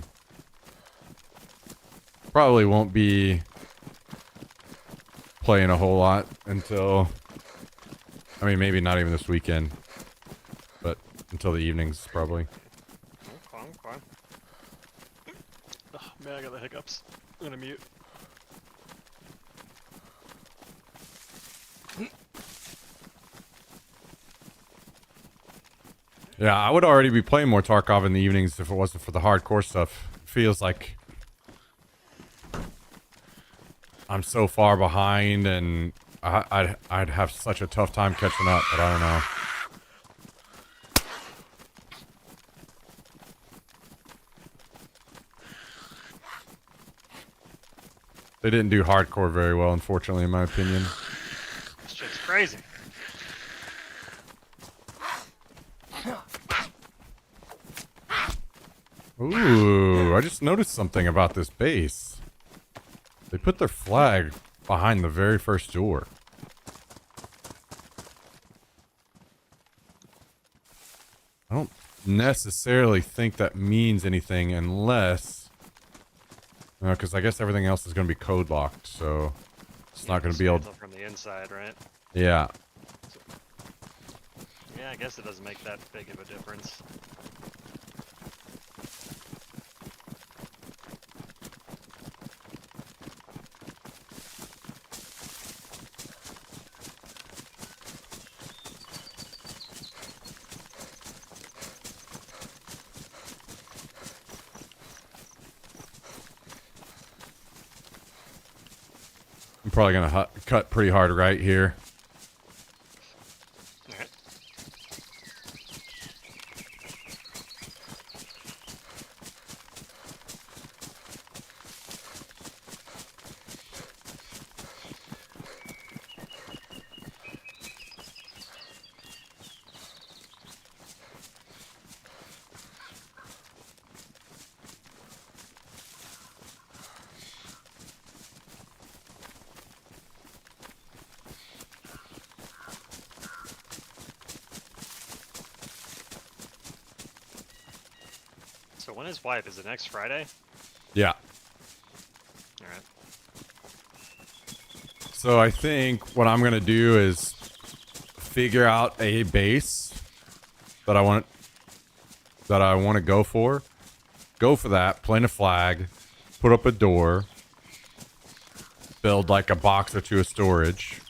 probably won't be playing a whole lot until, I mean, maybe not even this weekend, but until the evenings probably. Okay. Oh man, I got the hiccups. I'm gonna mute. Yeah, I would already be playing more Tarkov in the evenings if it wasn't for the hardcore stuff. It feels like I'm so far behind, and I'd have such a tough time catching up, but I don't know. They didn't do hardcore very well, unfortunately, in my opinion. This shit's crazy. Ooh, I just noticed something about this base. They put their flag behind the very first door. I don't necessarily think that means anything unless... because I guess everything else is going to be code locked, so it's not going to be able... From the inside, right? Yeah. Yeah, I guess it doesn't make that big of a difference. I'm probably going to cut pretty hard right here. Alright. So when is wipe? Is it next Friday? Yeah. Alright. So I think what I'm going to do is figure out a base that I want to go for. Go for that, plant a flag, put up a door, build like a box or two of storage.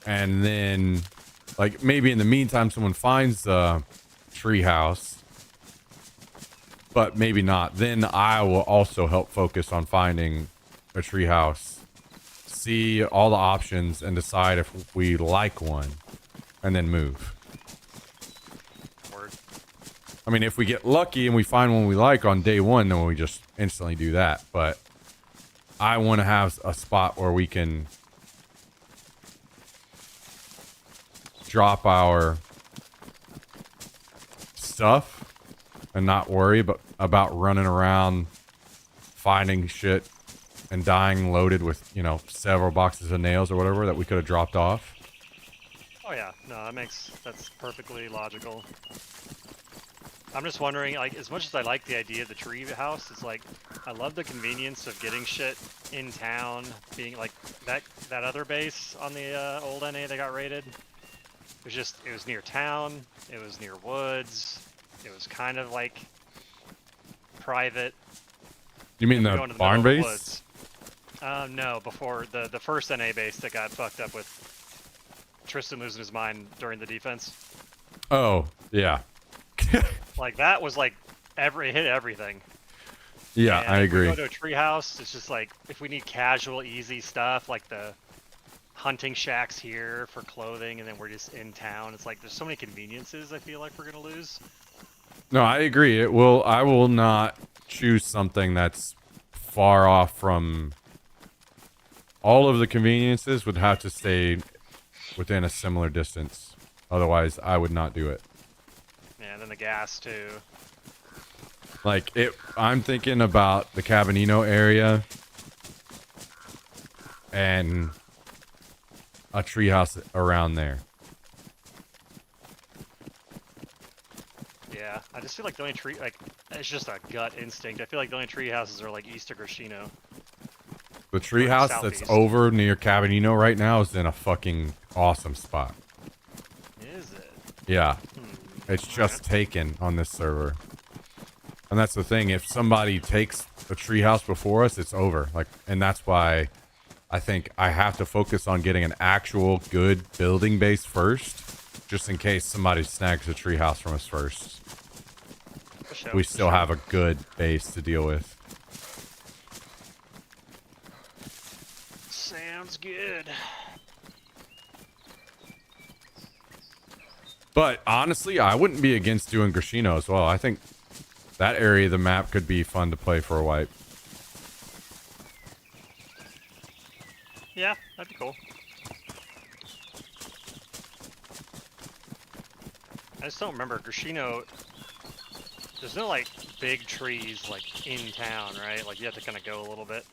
And then, like, maybe in the meantime, someone finds a treehouse, but maybe not. Then I will also help focus on finding a treehouse, see all the options, and decide if we like one, and then move. Word. I mean, if we get lucky and we find one we like on day one, then we just instantly do that. But I want to have a spot where we can drop our stuff and not worry about running around finding shit and dying loaded with, you know, several boxes of nails or whatever that we could have dropped off. Oh yeah, no, that's perfectly logical. I'm just wondering, like, as much as I like the idea of the tree house, it's like, I love the convenience of getting shit in town, being like, that other base on the old NA that got raided. It was near town, it was near woods, it was kind of like private. You mean the barn base? No, before the first NA base that got fucked up with Tristan losing his mind during the defense. Oh, yeah. Like, that was like, it hit everything. Yeah, and I agree. If we go to a treehouse, it's just like, if we need casual, easy stuff, like the hunting shacks here for clothing, and then we're just in town. It's like, there's so many conveniences I feel like we're gonna lose. No, I agree. I will not choose something that's far off from all of the conveniences. Would have to stay within a similar distance. Otherwise, I would not do it. Yeah, and then the gas too. Like, I'm thinking about the Cabanino area and a treehouse around there. Yeah, I just feel like the only tree, like, it's just a gut instinct. I feel like the only tree houses are like east of Grashino. The treehouse that's over near Cabanino right now is in a fucking awesome spot. Is it? Yeah. It's just taken on this server. And that's the thing. If somebody takes the treehouse before us, it's over. Like, and that's why I think I have to focus on getting an actual good building base first. just in case somebody snags a treehouse from us first. For sure, We for still sure. have a good base to deal with. Sounds good. But honestly, I wouldn't be against doing Grashino as well. I think that area of the map could be fun to play for a wipe. Yeah, that'd be cool. I just don't remember Grashino. There's no like big trees like in town, right? Like you have to kind of go a little bit,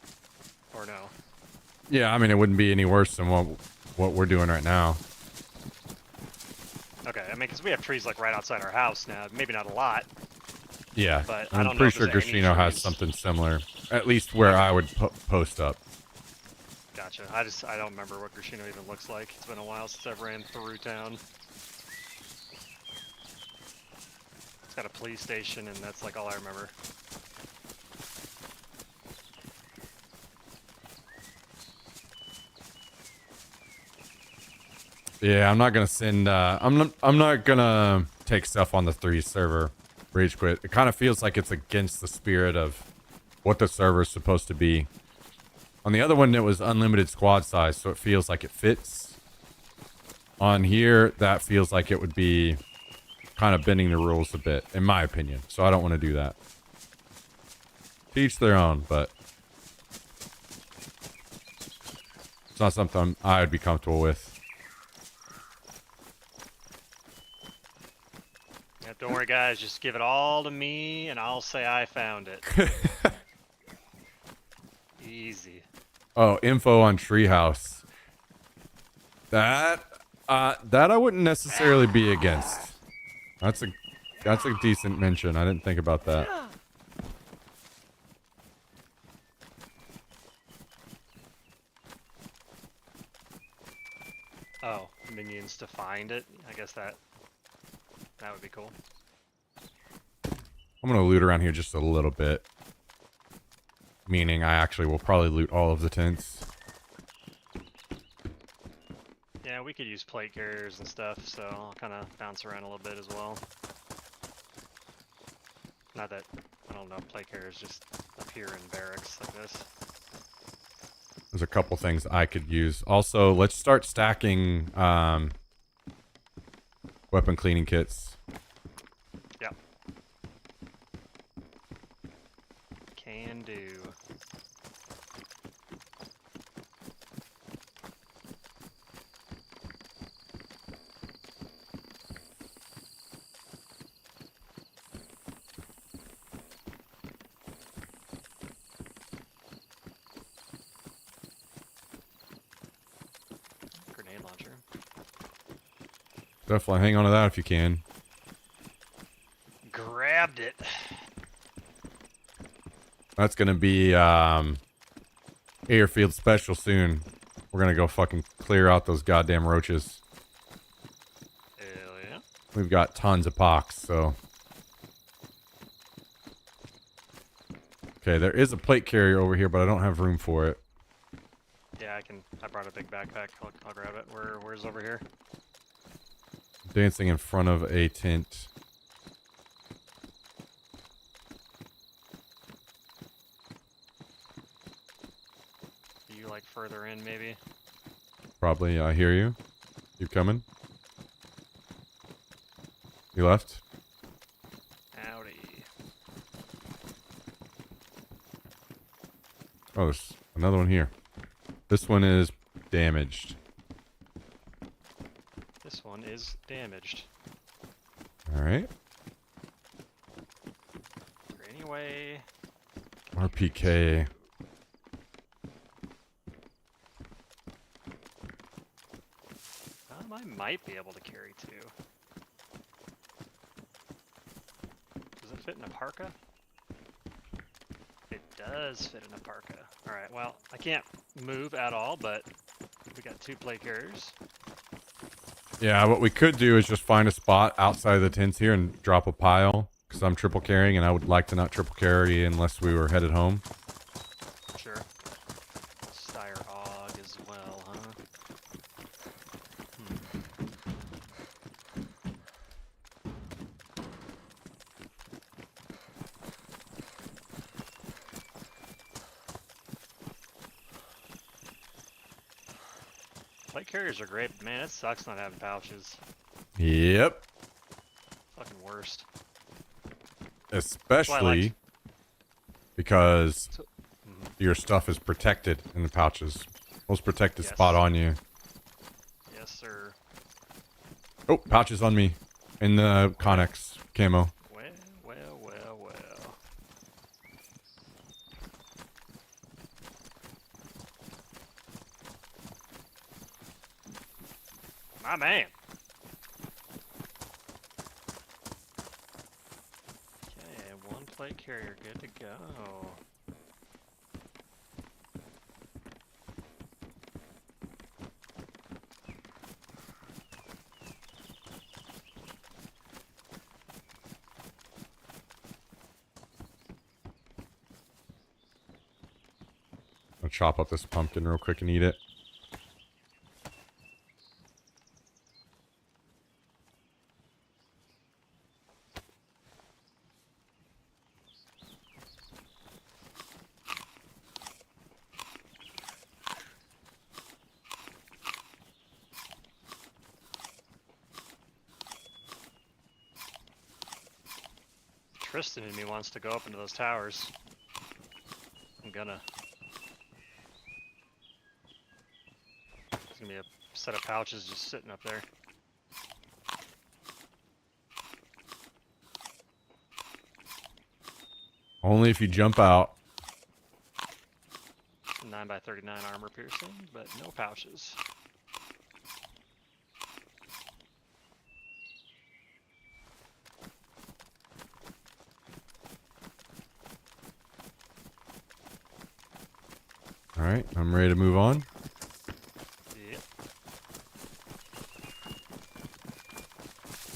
or no? Yeah, I mean it wouldn't be any worse than what we're doing right now. Okay, I mean, because we have trees like right outside our house now. Maybe not a lot. Yeah, But I I'm don't know pretty if sure there's any Grashino has trees. something similar. At least where I would post up. Gotcha. I don't remember what Grashino even looks like. It's been a while since I've ran through town. It's got a police station, and that's like all I remember. Yeah, I'm not gonna send. I'm not gonna take stuff on the 3 server. Rage quit. It kind of feels like it's against the spirit of what the server is supposed to be. On the other one, it was unlimited squad size, so it feels like it fits. On here, that feels like it would be kind of bending the rules a bit, in my opinion. So I don't want to do that. To each their own, but it's not something I'd be comfortable with. Yeah, don't worry, guys. Just give it all to me, and I'll say I found it. Easy. Oh, info on Treehouse. That I wouldn't necessarily be against. That's a decent mention. I didn't think about that. Oh, minions to find it. I guess that would be cool. I'm gonna loot around here just a little bit. Meaning I actually will probably loot all of the tents. Yeah, we could use plate carriers and stuff, so I'll kind of bounce around a little bit as well. Not that, I don't know, plate carriers just appear in barracks like this. There's a couple things I could use. Also, let's start stacking weapon cleaning kits. Yeah. Can do. Grenade launcher. Definitely hang on to that if you can. Grabbed it. That's gonna be airfield special soon. We're gonna go fucking clear out those goddamn roaches. Hell yeah. We've got tons of pox, so. Okay, there is a plate carrier over here, but I don't have room for it. Yeah, I brought a big backpack. I'll grab it. Where's over here? Dancing in front of a tent. Are you like further in maybe? Probably, I hear you. You coming? You left? Howdy. Oh, there's another one here. This one is damaged. This one is damaged. Alright. Is there any way? RPK. I might be able to carry 2. Does it fit in a parka? It does fit in a parka. Alright, well, I can't move at all, but we got 2 plate carriers. Yeah, what we could do is just find a spot outside of the tents here and drop a pile. Because I'm triple carrying and I would like to not triple carry unless we were headed home. Sure. Steyr Og as well, huh? Plate carriers are great, but man, it sucks not having pouches. Yep. Fucking worst. Especially because Mhm. your stuff is protected in the pouches. Most protected Yes. spot on you. Yes, sir. Oh, pouches on me. In the Connex camo. Well, well, well, well. My man. Okay, one plate carrier, good to go. I'll chop up this pumpkin real quick and eat it. Tristan in me wants to go up into those towers. I'm gonna. There's gonna be a set of pouches just sitting up there. Only if you jump out. 9x39 armor piercing, but no pouches. Alright, I'm ready to move on. Yep.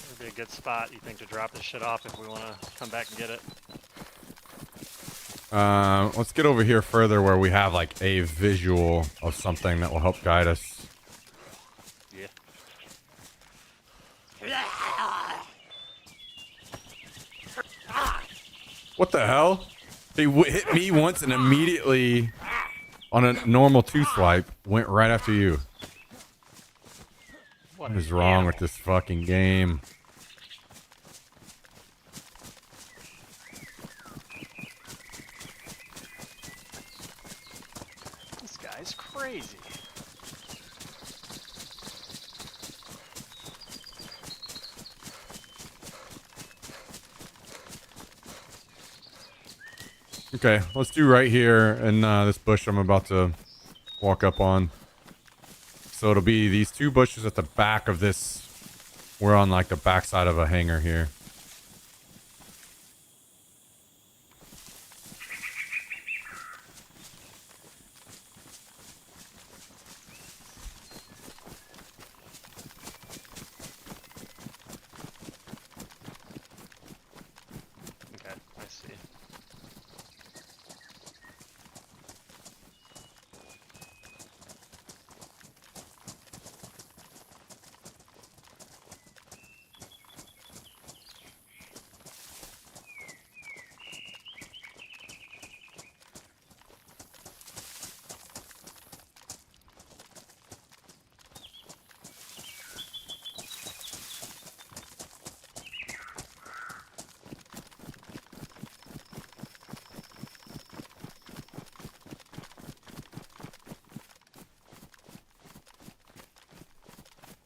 Would be a good spot, you think, to drop this shit off if we want to come back and get it. Let's get over here further where we have like a visual of something that will help guide us. Yeah. What the hell? He hit me once and immediately, on a normal 2-swipe, went right after you. What is wrong with this fucking game? This guy's crazy. Okay, let's do right here in this bush I'm about to walk up on. So it'll be these two bushes at the back of this. We're on like the backside of a hangar here. Okay, I see.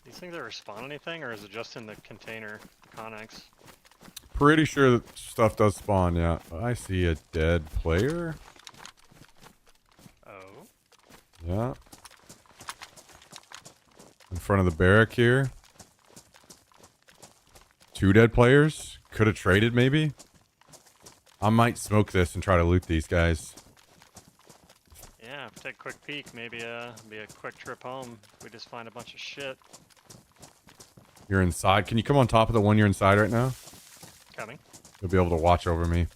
Do you think they respawn anything, or is it just in the container, Connex? Pretty sure that stuff does spawn, yeah. I see a dead player. Oh. Yeah. In front of the barrack here. 2 dead players. Could have traded, maybe. I might smoke this and try to loot these guys. Yeah, take a quick peek. Maybe be a quick trip home. We just find a bunch of shit. You're inside. Can you come on top of the one you're inside right now? Coming. You'll be able to watch over me.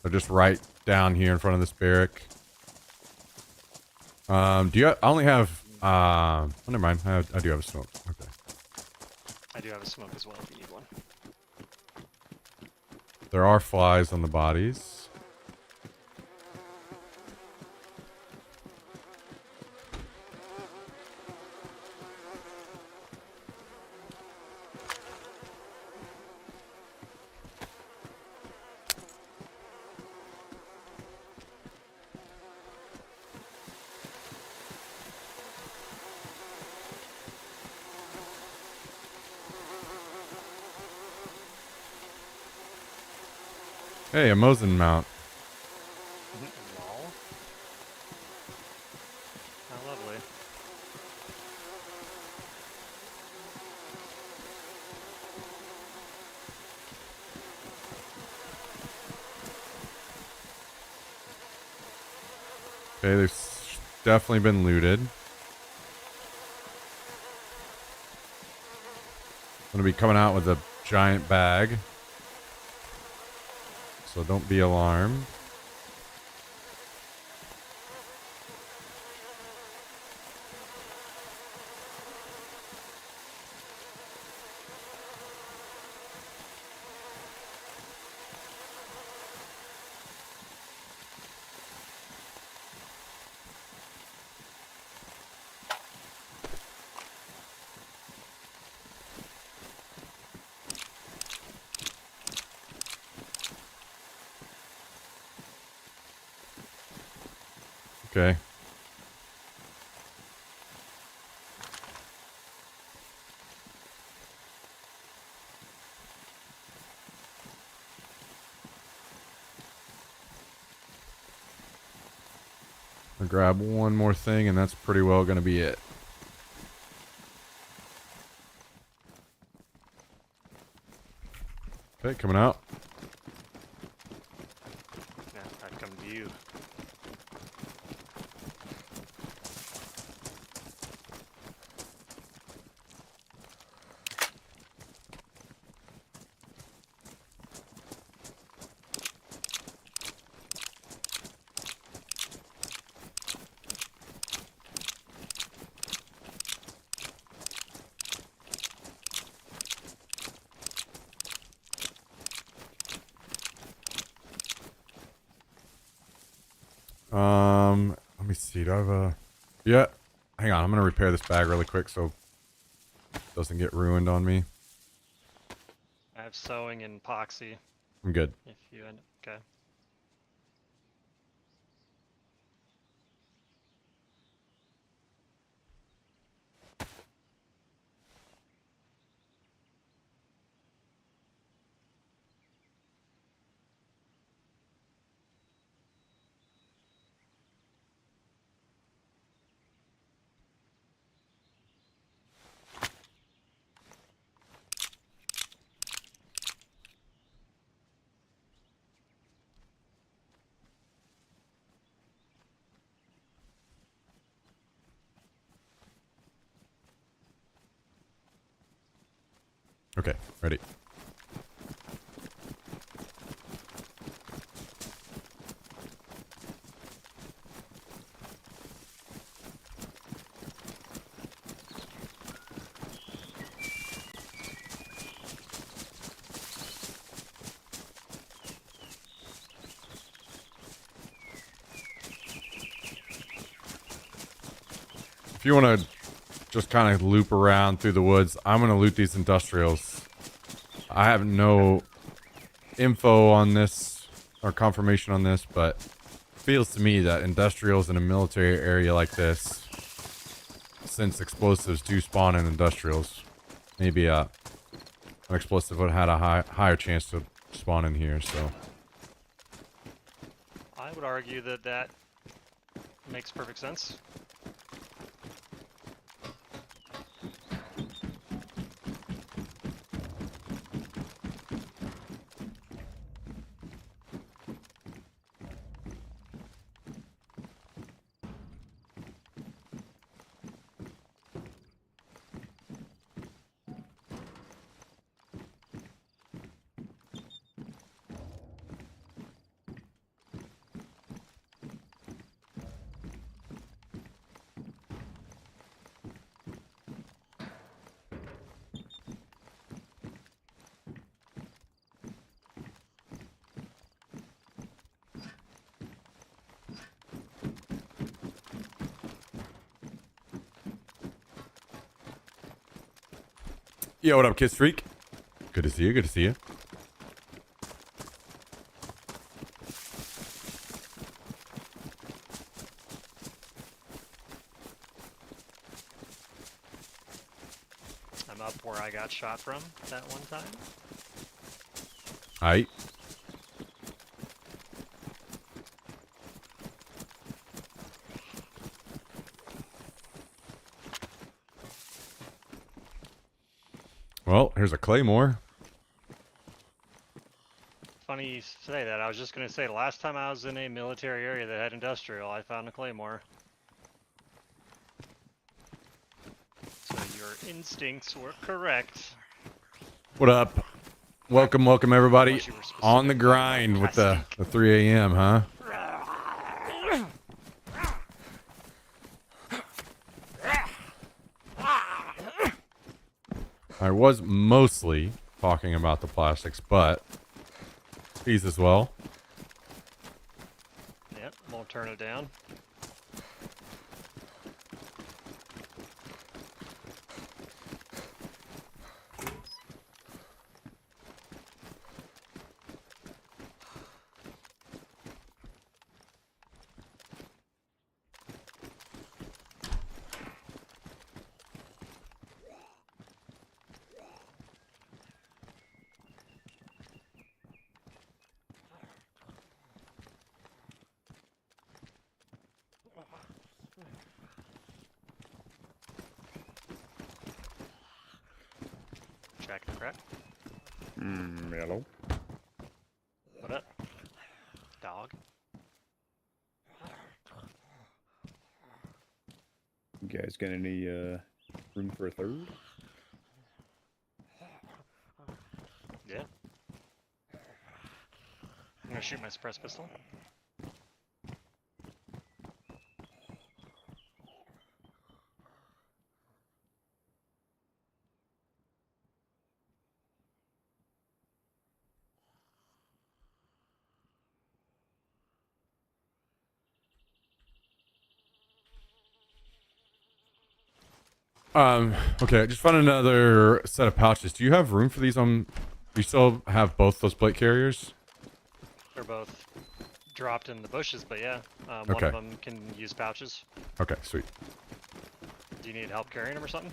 They're just right down here in front of this barrack. Do you? I only have. Oh, never mind. I do have a smoke. Okay. I do have a smoke as well if you need one. There are flies on the bodies. Hey, a Mosin mount. Lol. How lovely. Okay, there's definitely been looted. I'm gonna be coming out with a giant bag. So don't be alarmed. Okay. I'll grab one more thing, and that's pretty well gonna be it. Okay, coming out. Yeah, I've come to you. Let me see. Do I have a... Yeah. Hang on. I'm gonna repair this bag really quick so it doesn't get ruined on me. I have sewing and epoxy. I'm good. If you end okay. Okay, ready. If you want to just kind of loop around through the woods, I'm going to loot these industrials. I have no info on this or confirmation on this, but it feels to me that industrials in a military area like this, since explosives do spawn in industrials, maybe an explosive would have had a higher chance to spawn in here, so... I would argue that that makes perfect sense. Yo, what up, Kiss Freak? Good to see you, good to see you. I'm up where I got shot from that one time. Aight. Well, here's a claymore. Funny you say that. I was just gonna say, the last time I was in a military area that had industrial, I found a claymore. So your instincts were correct. What up? Welcome, welcome everybody. Unless you were On the specifically grind with the plastic. 3 a.m., huh? I was mostly talking about the plastics, but these as well. Yep, won't turn it down. Jack the crack. Hello. What up? Dog. You guys got any room for a third? Yeah. I'm gonna shoot my suppressed pistol. Okay, I just found another set of pouches. Do you have room for these on... Do you still have both those plate carriers? They're both dropped in the bushes, but yeah. One Okay. of them can use pouches. Okay, sweet. Do you need help carrying them or something?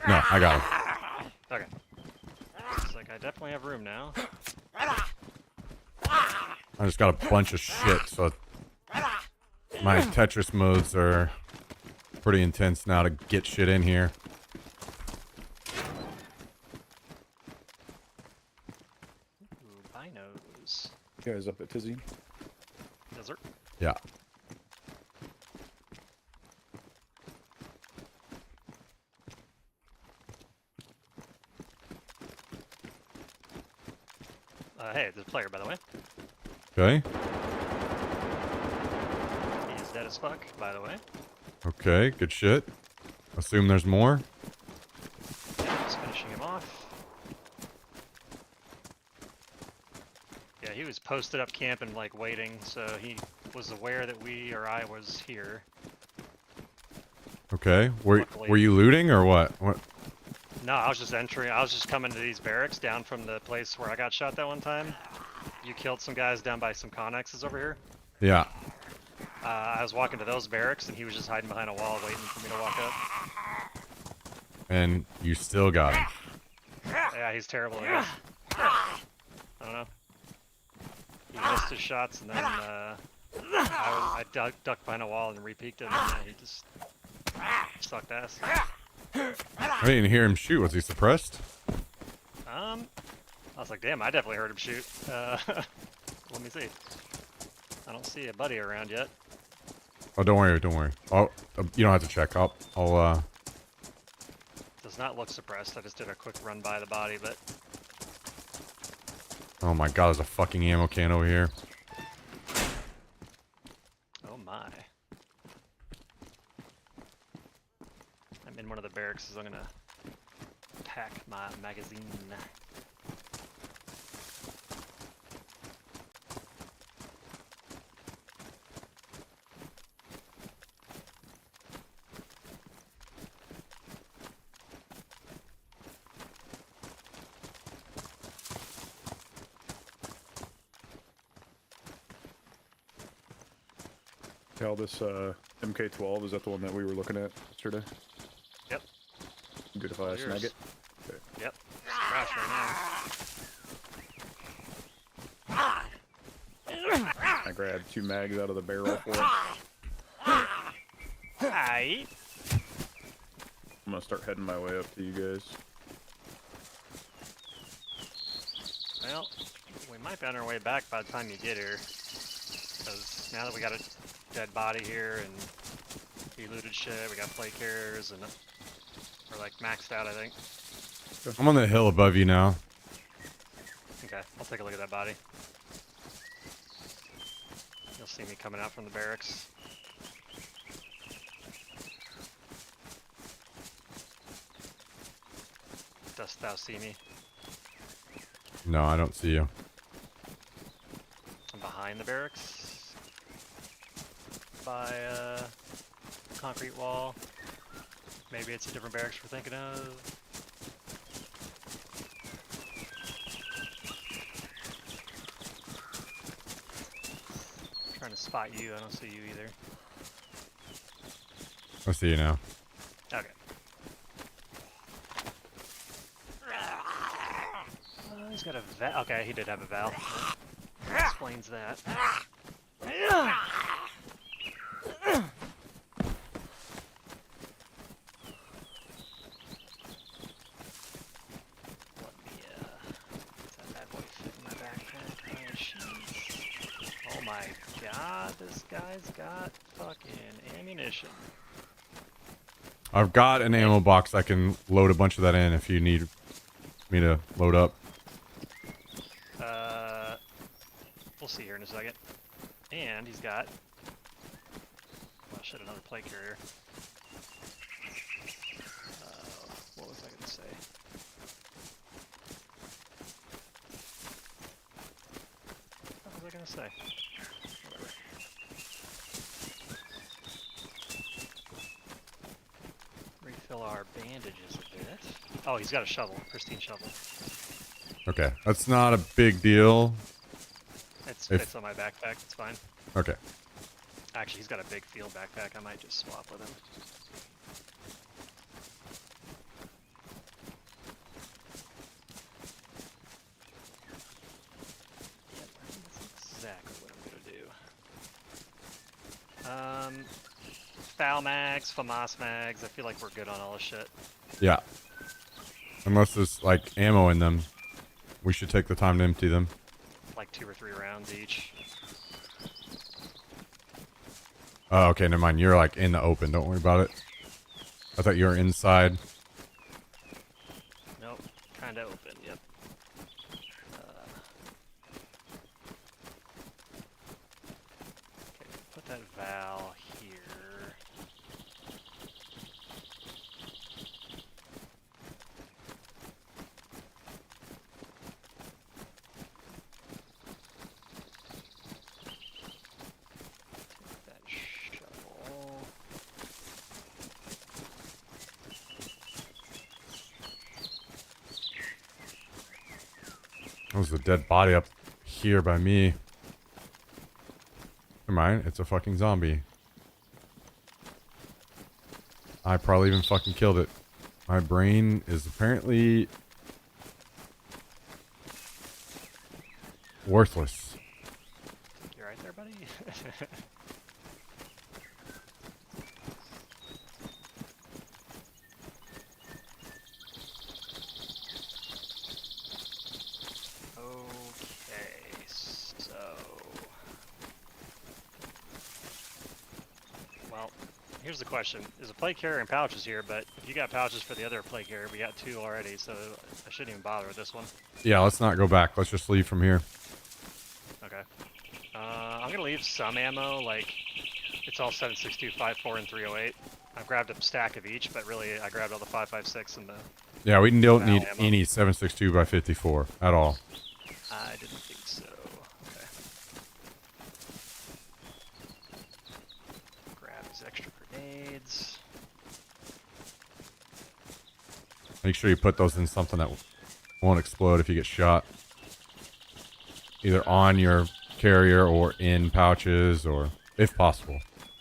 No, I got them. Okay. It's like, I definitely have room now. I just got a bunch of shit, so... My Tetris modes are pretty intense now to get shit in here. Ooh, binos. You guys up at Tizzy? Desert. Yeah. Hey, there's a player, by the way. Okay. He's dead as fuck, by the way. Okay, good shit. Assume there's more. Yeah, just finishing him off. Yeah, he was posted up camp and like waiting, so he was aware that I was here. Okay. Were Luckily. you looting or what? What? No, I was just coming to these barracks down from the place where I got shot that one time. You killed some guys down by some Connexes over here. Yeah. I was walking to those barracks and he was just hiding behind a wall waiting for me to walk up. And you still got him. Yeah, he's terrible at it. I don't know. He missed his shots and then I ducked behind a wall and re-peeked him and yeah, he just sucked ass. I didn't hear him shoot. Was he suppressed? I was like, damn, I definitely heard him shoot. Let me see. I don't see a buddy around yet. Oh, don't worry, don't worry. Oh, you don't have to check. I'll Does not look suppressed. I just did a quick run by the body, but Oh my god, there's a fucking ammo can over here. oh my. I'm in one of the barracks, so I'm gonna pack my magazine. Cal, this MK12, is that the one that we were looking at yesterday? Yep. Good if I snag it? Okay. Yep. It's crash right I grabbed 2 mags out of the barrel for it. now. Hi. I'm gonna start heading my way up to you guys. Well, we might be on our way back by the time you get here. Because now that we got a dead body here and we looted shit, we got plate carriers, and we're like maxed out, I think. I'm on the hill above you now. Okay, I'll take a look at that body. You'll see me coming out from the barracks. Dost thou see me? No, I don't see you. I'm behind the barracks. By a concrete wall. Maybe it's a different barracks we're thinking of. I'm trying to spot you, I don't see you either. I see you now. Okay. He's got a valve. Okay, he did have a valve. That explains that. Let me, does that bad boy fit in my backpack? Oh, jeez. Oh my god, this guy's got fucking ammunition. I've got an ammo box. I can load a bunch of that in if you need me to load up. We'll see here in a second. And he's got... Well, shit, another plate carrier. What was I going to say? What was I going to say? Whatever. Refill our bandages a bit. Oh, he's got a shovel. Pristine shovel. Okay, that's not a big deal. It fits on my backpack. It's fine. Okay. Actually, he's got a big field backpack. I might just swap with him. Yep, that's exactly what I'm gonna do. Foul mags, FAMAS mags. I feel like we're good on all this shit. Yeah. Unless there's like ammo in them, we should take the time to empty them. Like 2 or 3 rounds each. Oh, okay, never mind. You're like in the open. Don't worry about it. I thought you were inside. Nope, kind of open. Yep. Okay, put that valve here. That shovel. There's a dead body up here by me. Never mind, it's a fucking zombie. I probably even fucking killed it. My brain is apparently worthless. You right there, buddy? Okay, so... Well, here's the question. There's a plate carrier and pouches here, but if you got pouches for the other plate carrier, we got 2 already, so I shouldn't even bother with this one. Yeah, let's not go back. Let's just leave from here. Okay. I'm gonna leave some ammo, like, it's all 7.62, 5.4, and 308. I've grabbed a stack of each, but really, I grabbed all the 5.56 and the... Yeah, we don't need ammo. any 7.62 by 54 at all. I didn't think so. Okay. Grab these extra grenades. Make sure you put those in something that won't explode if you get shot. Either on your carrier or in pouches, or if possible.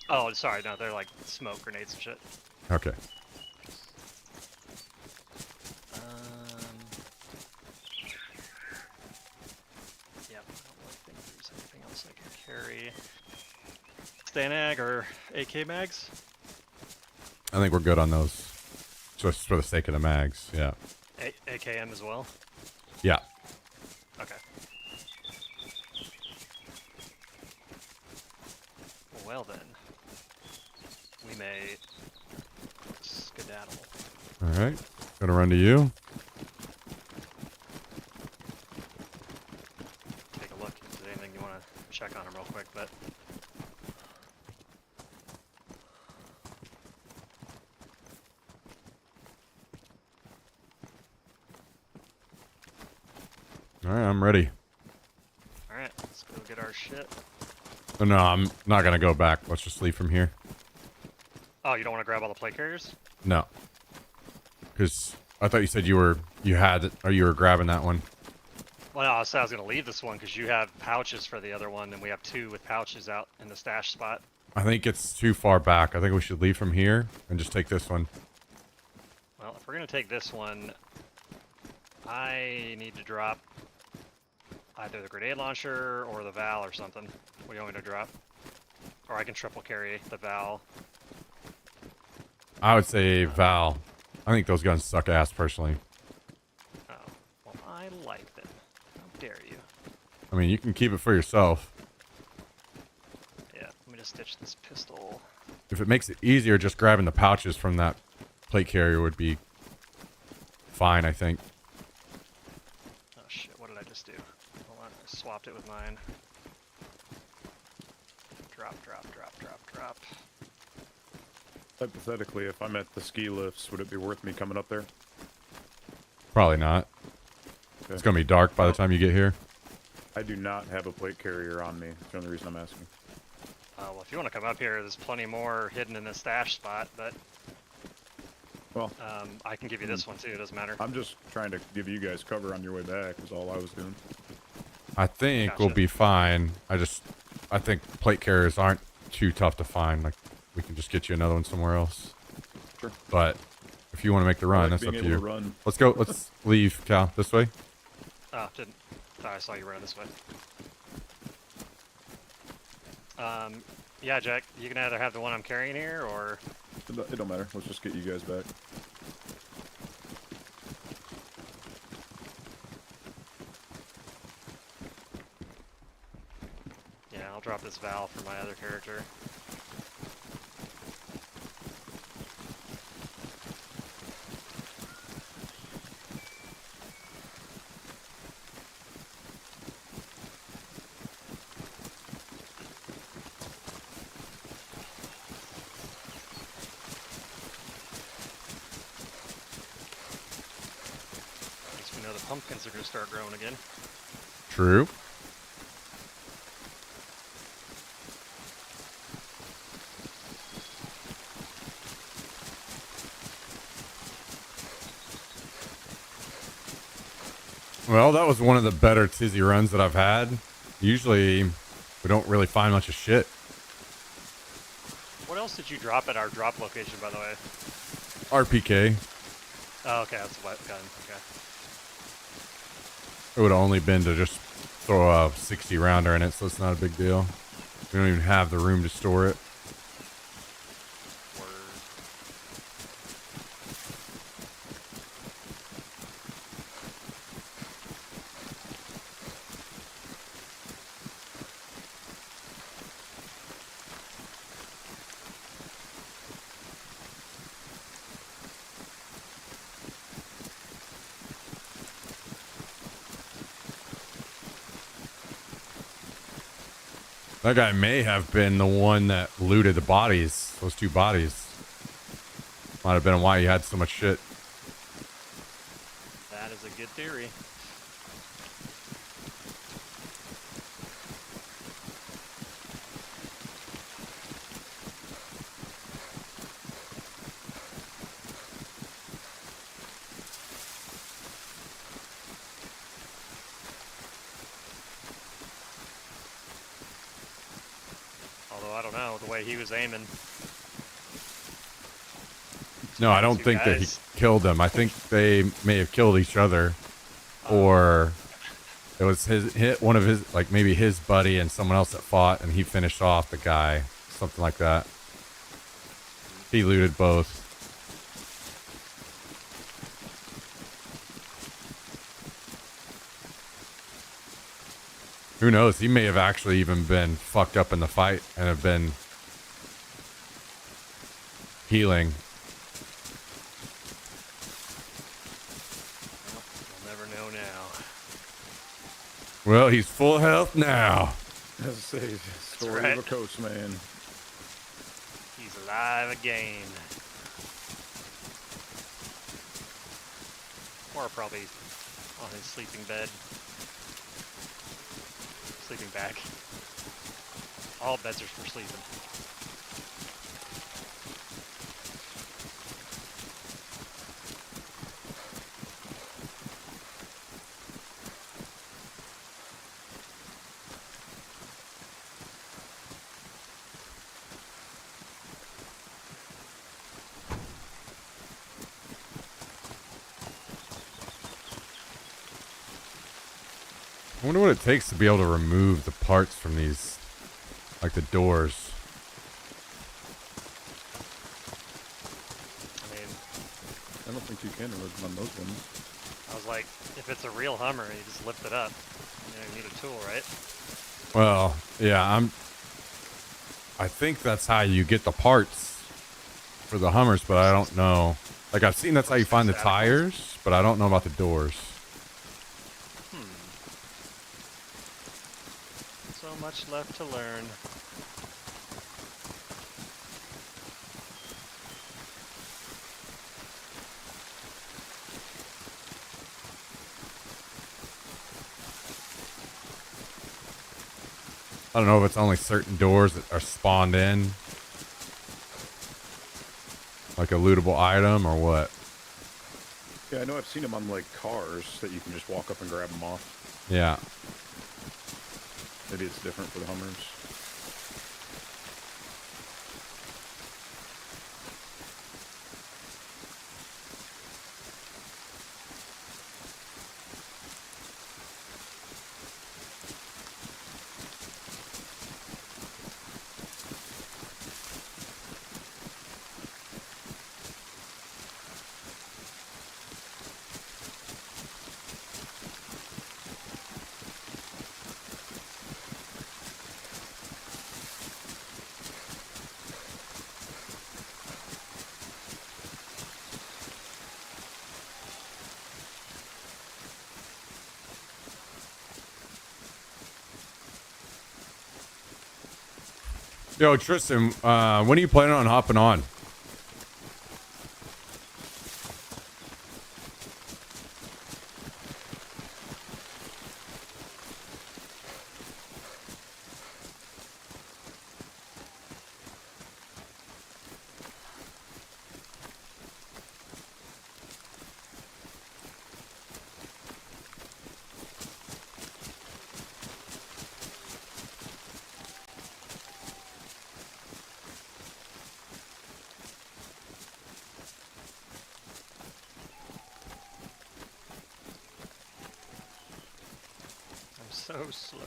Oh, sorry, no, they're like smoke grenades and shit. Okay. Yep, I don't think there's anything else I can carry. Stanag or AK mags? I think we're good on those. Just for the sake of the mags, yeah. AKM as well? Yeah. Okay. Well then, we may skedaddle. All right. Gonna run to you. Take a look if there's anything you want to check on him real quick, but All right, I'm ready. all right, let's go get our shit. Oh, no, I'm not gonna go back. Let's just leave from here. Oh, you don't want to grab all the plate carriers? No, because I thought you said you were grabbing that one. Well, no, I said I was going to leave this one because you have pouches for the other one, and we have 2 with pouches out in the stash spot. I think it's too far back. I think we should leave from here and just take this one. Well, if we're going to take this one, I need to drop either the grenade launcher or the Val or something. What do you want me to drop? Or I can triple carry the Val. I would say Val. I think those guns suck ass personally. Oh, well, I like them. How dare you? I mean, you can keep it for yourself. Yeah, let me just stitch this pistol. If it makes it easier, just grabbing the pouches from that plate carrier would be fine, I think. Oh shit, what did I just do? Hold on, I swapped it with mine. Drop, drop, drop, drop, drop. Hypothetically, if I'm at the ski lifts, would it be worth me coming up there? Probably not. Okay. It's gonna be dark by the time you get here. I do not have a plate carrier on me. That's the only reason I'm asking. Well, if you want to come up here, there's plenty more hidden in the stash spot, but Well, I can give you this one too, it doesn't matter. I'm just trying to give you guys cover on your way back is all I was doing. I think we'll Gotcha. be fine. I think plate carriers aren't too tough to find. Like, we can just get you another one somewhere else. Sure. But if you want to make the run, that's up being to able you. to run. Let's go. Let's leave, Cal. This way. Oh, didn't. Thought I saw you running this way. Yeah, Jack, you can either have the one I'm carrying here, or... It don't matter. Let's just get you guys back. Yeah, I'll drop this valve for my other character. At least we know the pumpkins are going to start growing again. True. Well, that was one of the better tizzy runs that I've had. Usually, we don't really find much of shit. What else did you drop at our drop location, by the way? RPK. Oh, okay, that's a wet gun. Okay. It would have only been to just throw a 60 rounder in it, so it's not a big deal. We don't even have the room to store it. Word. That guy may have been the one that looted the bodies, those 2 bodies. Might have been why he had so much shit. That is a good theory. Although I don't know, the way he was aiming. No, I don't 2 think that he guys. killed them. I think they may have killed each other, or it was one of his, like maybe his buddy and someone else that fought, and he finished off the guy, something like that. He looted both. Who knows? He may have actually even been fucked up in the fight and have been healing. Well, we'll never know now. Well, he's full health now. As I say, story right. of a coast man. He's alive again. Or probably on his sleeping bed. Sleeping bag. All beds are for sleeping. I wonder what it takes to be able to remove the parts from these, like the doors. I mean, I don't think you can remove them on those ones. I was like, if it's a real Hummer, you just lift it up. You need a tool, right? Well, yeah, I think that's how you get the parts for the Hummers, but I don't know. Like, I've seen that's how you find the tires, but I don't know about the doors. So much left to learn. I don't know if it's only certain doors that are spawned in, like a lootable item or what. Yeah, I know I've seen them on, like, cars that you can just walk up and grab them off. Yeah. Maybe it's different for the Hummers. Yo, Tristan, when are you planning on hopping on? I'm so slow.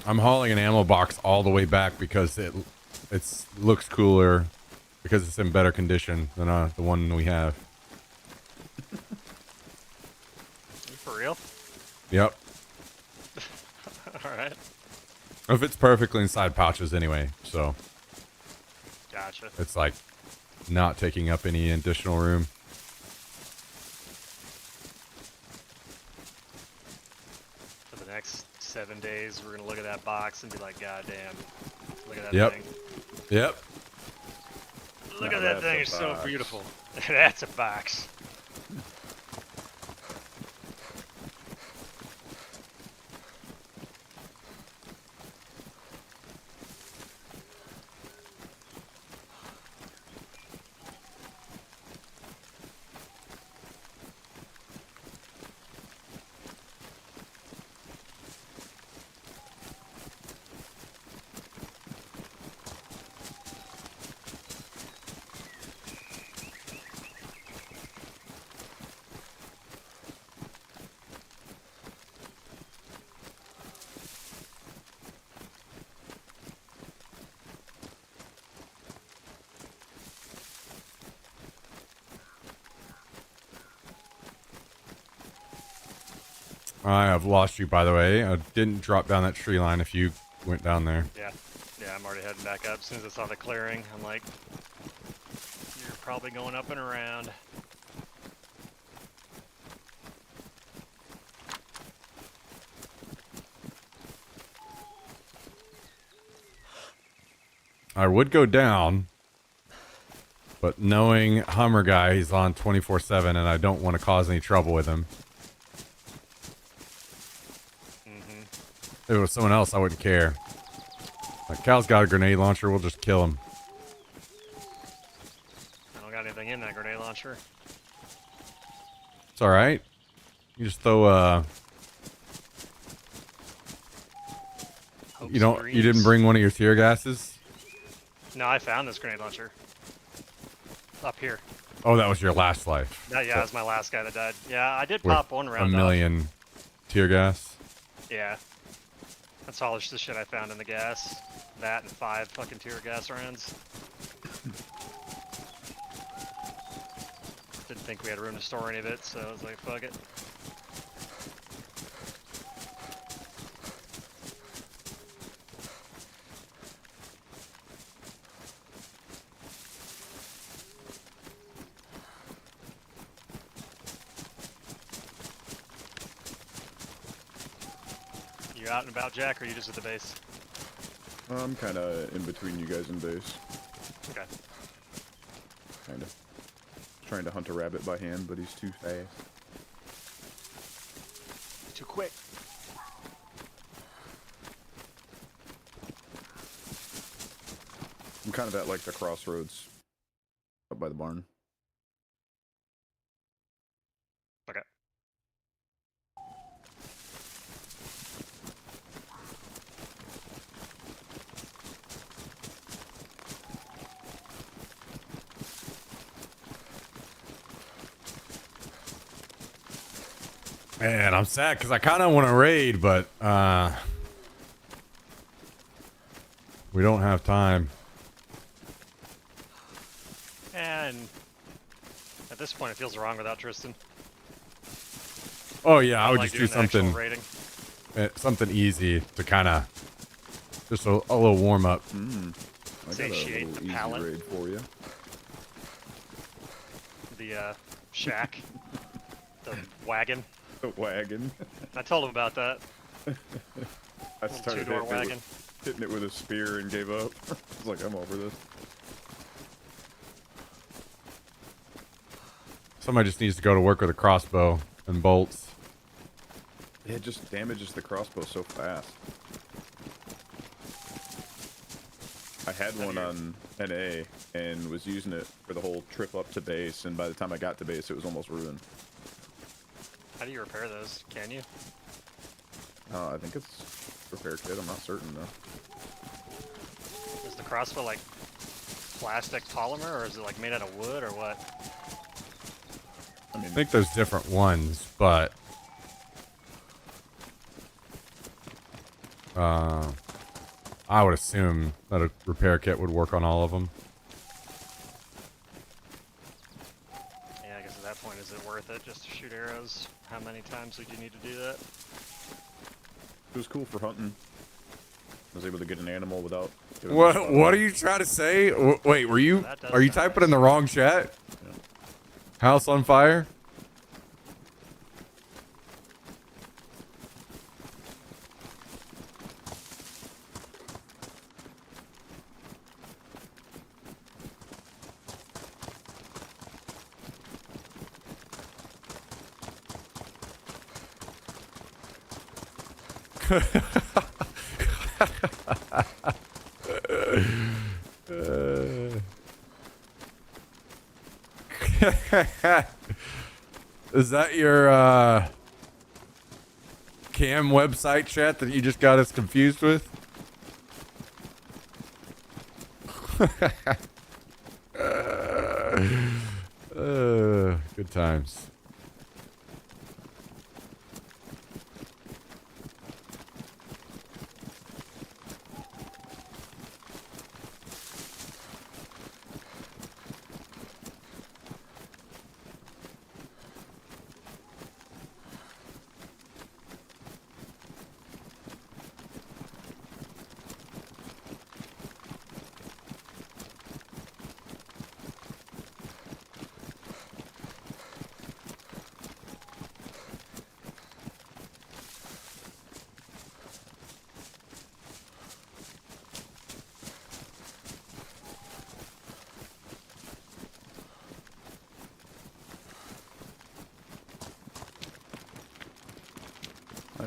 I'm hauling an ammo box all the way back because it looks cooler because it's in better condition than the one we have. You for real? Yep. Alright. If it's perfectly inside pouches anyway, so Gotcha. it's like not taking up any additional room. For the next 7 days, we're gonna look at that box and be like, God damn, look at that Yep. thing. Yep. Look Now at that that's thing, a it's so box. beautiful. That's a box. I have lost you, by the way. I didn't drop down that tree line if you went down there. Yeah. Yeah, I'm already heading back up. As soon as I saw the clearing, I'm like, you're probably going up and around. I would go down, but knowing Hummer guy, he's on 24/7, and I don't want to cause any trouble with him. If it was someone else, I wouldn't care. Like, Cal's got a grenade launcher, we'll just kill him. I don't got anything in that grenade launcher. It's alright. You just throw, you didn't bring one of your tear gases? No, I found this grenade launcher. Up here. Oh, that was your last life. Yeah, that was my last guy that died. Yeah, I did pop one round a million tear gas. Yeah. That's all the shit I found in the gas. That and 5 fucking tear gas rounds. Didn't think we had room to store any of it, so I was like, fuck it. You out and about, Jack, or are you just at the base? I'm kind of in between you guys and base. Okay. Kind of. Trying to hunt a rabbit by hand, but he's too fast. Too quick. I'm kind of at like the crossroads up by the barn. Okay. Man, I'm sad because I kind of want to raid, but we don't have time. And at this point, it feels wrong without Tristan. Oh yeah, I would like just do doing the actual something, something easy to kind of just a little warm up. I got a Satiate little the easy palate. raid for you. The shack. The wagon. The wagon. I told him about that. I started Two-door wagon. hitting it with a spear and gave up. I was like, I'm over this. Somebody just needs to go to work with a crossbow and bolts. It just damages the crossbow so fast. I had one on NA and was using it for the whole trip up to base, and by the time I got to base, it was almost ruined. How do you repair those? Can you? I think it's repair kit. I'm not certain though. Is the crossbow like plastic polymer, or is it like made out of wood, or what? I mean, I think there's different ones, but I would assume that a repair kit would work on all of them. Yeah, I guess at that point, is it worth it just to shoot arrows? How many times would you need to do that? it was cool for hunting. I was able to get an animal without. What are you trying to say? Wait, are you typing in the wrong chat? Yeah. House on fire? Is that your cam website chat that you just got us confused with? Good times.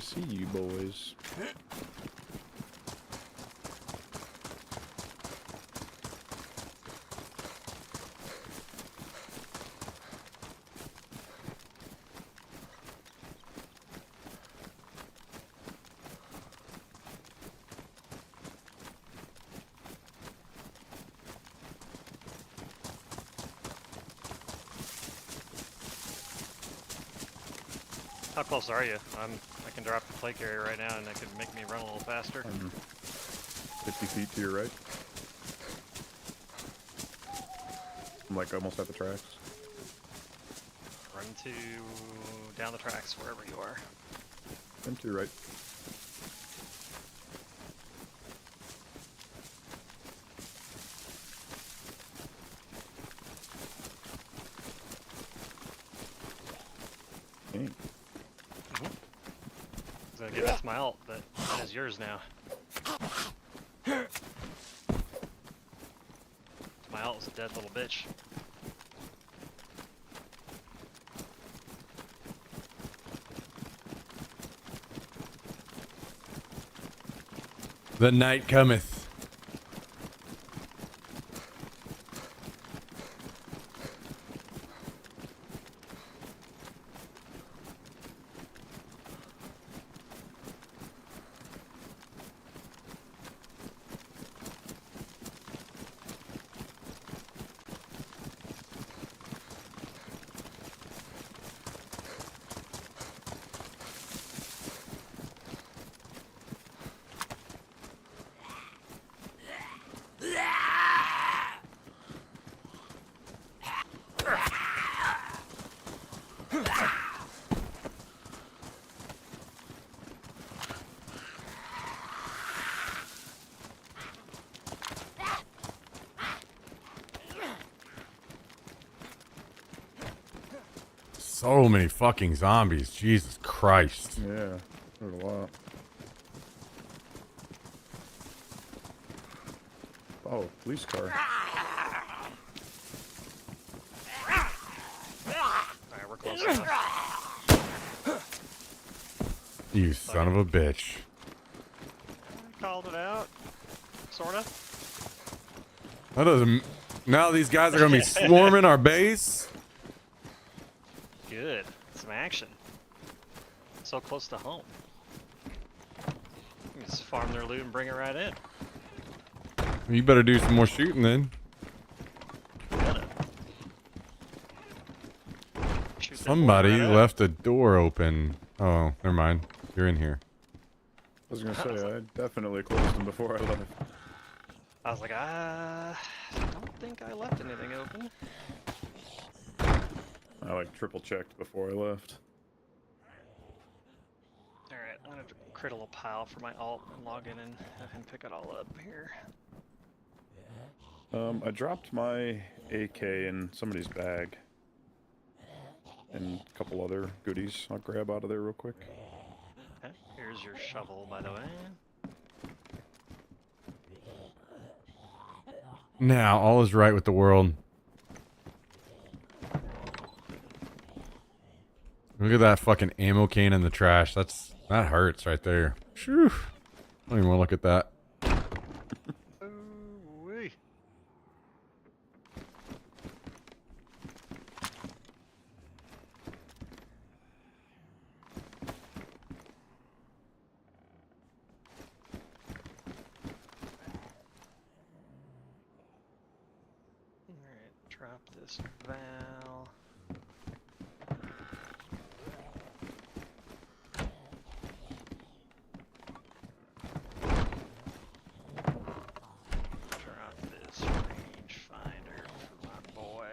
see you boys. How close are you? I can drop the plate carrier right now, and that could make me run a little faster. 50 feet to your right. I'm like almost at the tracks. Run to down the tracks wherever you are. And to your right. Dang. So I that's my ult, but that is yours now. My ult was a dead little bitch. The night cometh. So many fucking zombies. Jesus Christ. Yeah, there's a lot. Oh, police car. Alright, we're close enough. You son of a bitch. Called it out. Sorta. That doesn't... Now these guys are going to be swarming our base? Good. Some action. So close to home. You can just farm their loot and bring it right in. You better do some more shooting then. Gotta. Shoot them Somebody right out. left a door open. Oh, never mind. You're in here. I was gonna say, I definitely closed them before I left. I was like, I don't think I left anything open. I like triple checked before I left. Alright, I'm gonna create a little pile for my alt and log in and have him pick it all up here. I dropped my AK in somebody's bag. And a couple other goodies I'll grab out of there real quick. Okay, here's your shovel, by the way. Now, all is right with the world. Look at that fucking ammo can in the trash. That hurts right there. Phew. I don't even want to look at that. Ooh-wee. Alright, drop this valve. Drop this rangefinder for my boy.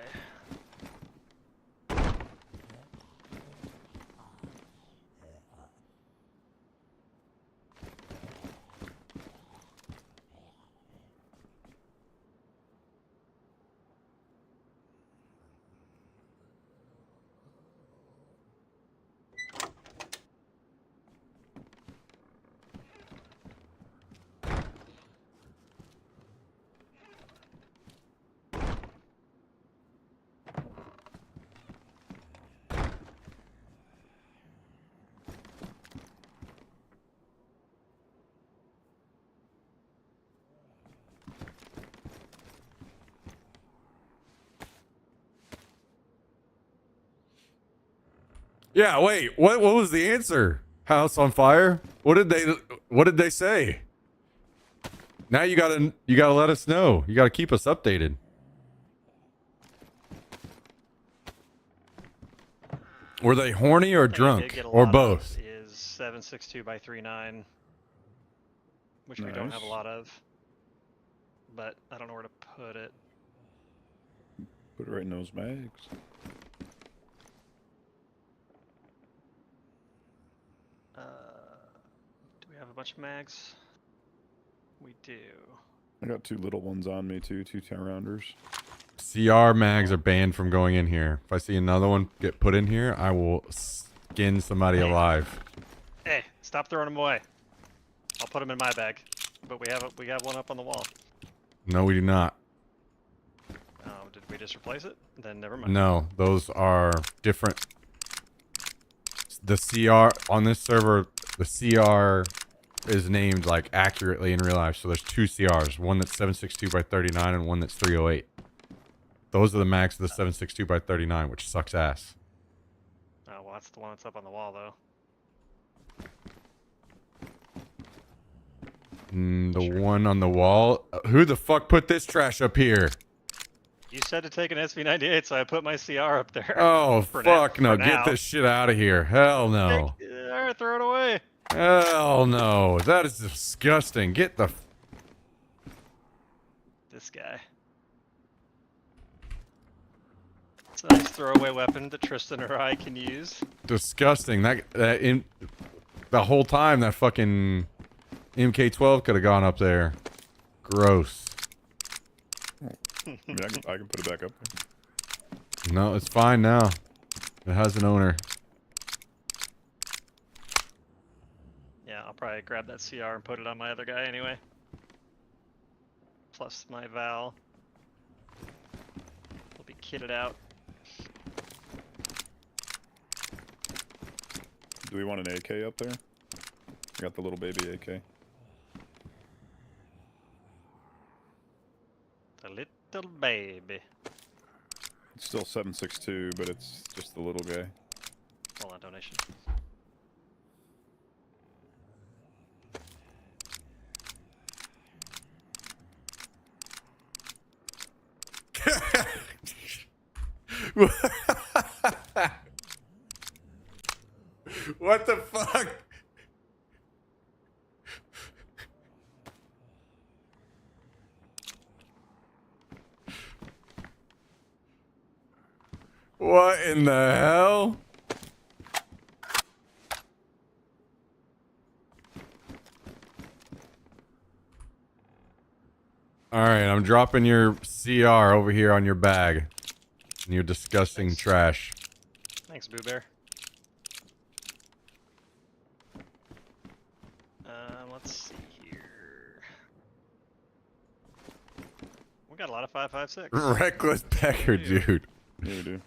Yeah, wait. What was the answer? House on fire? What did they say? Now you gotta let us know. You gotta keep us updated. Were they horny or Thing I did drunk get a or lot of both? is 7.62 by 3.9, which we don't have a Nice. lot of. But I don't know where to put it. Put it right in those bags. Do we have a bunch of mags? We do. I got 2 little ones on me too, 2 10-rounders. CR mags are banned from going in here. If I see another one get put in here, I will skin somebody alive. Hey, stop throwing them away. I'll put them in my bag. But we have one up on the wall. No, we do not. Oh, did we just replace it? Then never mind. No, those are different. The CR on this server, the CR is named like accurately in real life. So there's 2 CRs, one that's 7.62 by 39 and one that's 308. Those are the max of the 7.62 by 39, which sucks ass. Oh, well, that's the one that's up on the wall, though. The one on the wall. Who the fuck put this trash up here? You said to take an SV98, so I put my CR up there. Oh, fuck no. for Get now. this shit out of here. Hell no. Alright, throw it away. Hell no. That is disgusting. Get the... This guy. It's a nice throwaway weapon that Tristan or I can use. Disgusting. That in the whole time that fucking MK12 could have gone up there. Gross. I mean, I can put it back up there. No, it's fine now. It has an owner. Yeah, I'll probably grab that CR and put it on my other guy anyway. Plus my Val. Will be kitted out. Do we want an AK up there? I got the little baby AK. The little baby. It's still 7.62, but it's just the little guy. Hold on, donation. What the fuck? What in the hell? Alright, I'm dropping your CR over here on your bag. And your disgusting trash. Thanks, Boo Bear. Let's see here. We got a lot of 5.56. Reckless Pecker, dude. Yeah, we do.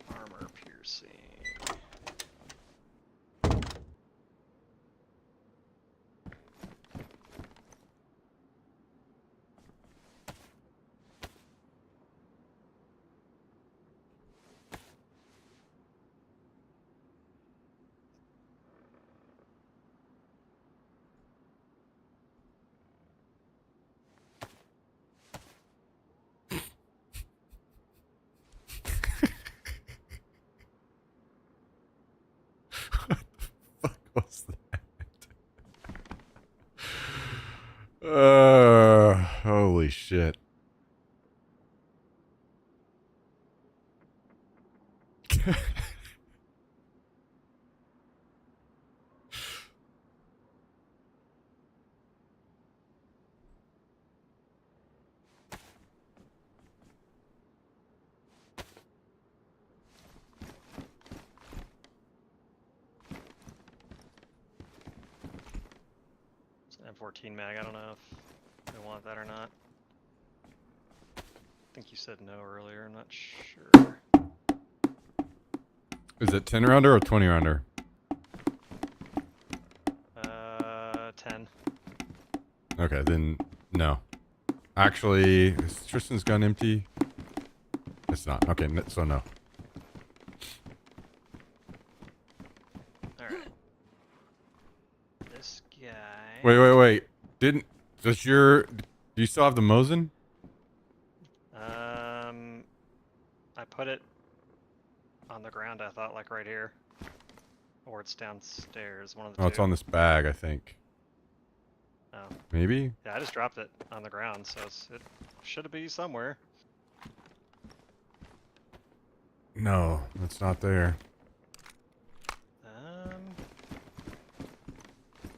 Armor piercing. What's that? Holy shit. It's an M14 mag. I don't know if they want that or not. I think you said no earlier. I'm not sure. Is it 10 rounder or 20 rounder? 10. Okay, then no. Actually, is Tristan's gun empty? It's not. Okay, so no. Alright. This guy... Wait. Do you still have the Mosin? I put it on the ground, I thought, like right here. Or it's downstairs, one of the two. Oh, it's on this bag, I think. Oh. Maybe? Yeah, I just dropped it on the ground, so it should be somewhere. No, it's not there.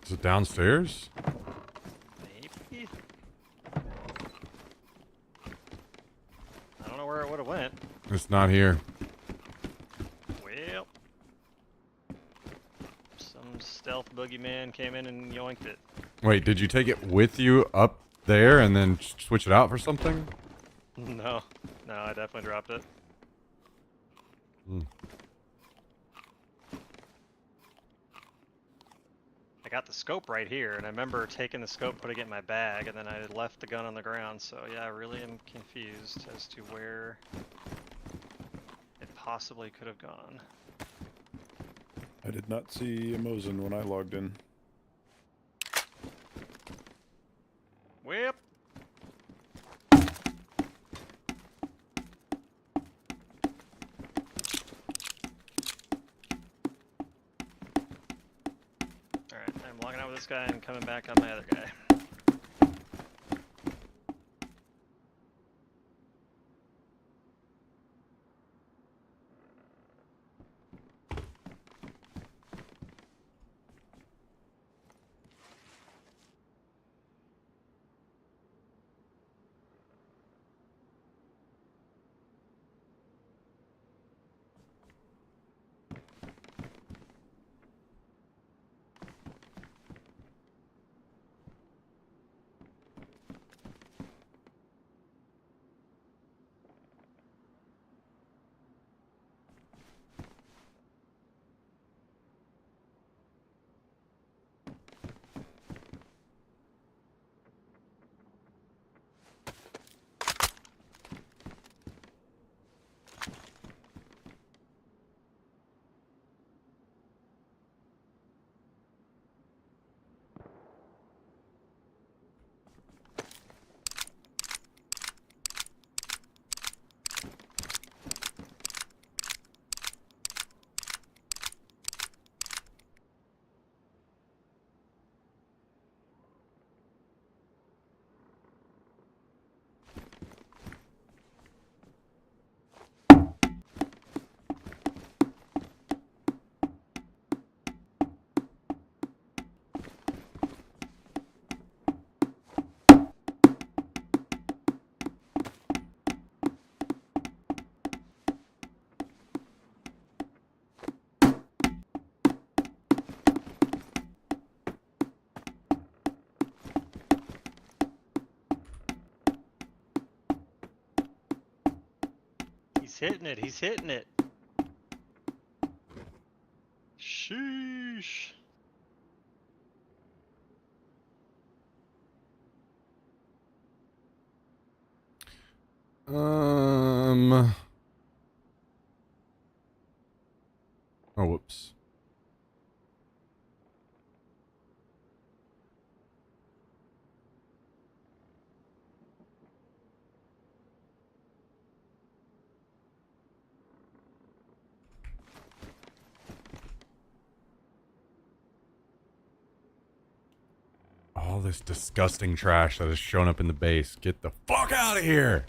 Is it downstairs? Maybe? I don't know where it would have went. It's not here. Well... Some stealth boogeyman came in and yoinked it. Wait, did you take it with you up there and then switch it out for something? No. No, I definitely dropped it. Hmm. I got the scope right here, and I remember taking the scope, putting it in my bag, and then I left the gun on the ground, so yeah, I really am confused as to where it possibly could have gone. I did not see a Mosin when I logged in. Whip! Alright, I'm logging out with this guy and coming back on my other guy. He's hitting it, he's hitting it! Sheesh! Oh, whoops. All this disgusting trash that has shown up in the base. Get the fuck out of here!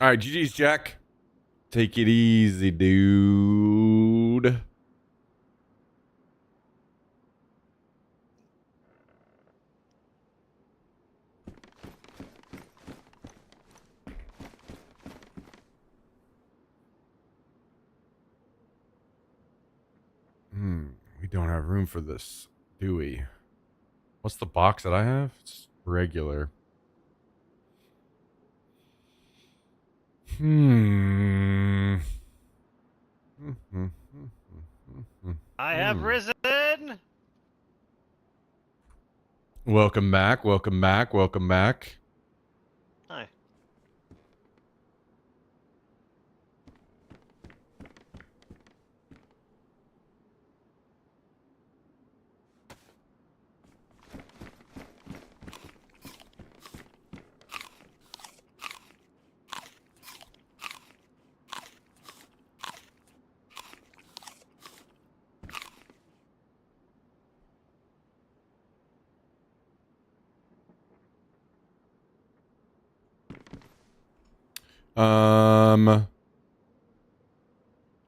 All right, GG's, Jack. Take it easy, dude. We don't have room for this, do we? What's the box that I have? It's regular. I have risen. Welcome back. Welcome back. Welcome back. Hi.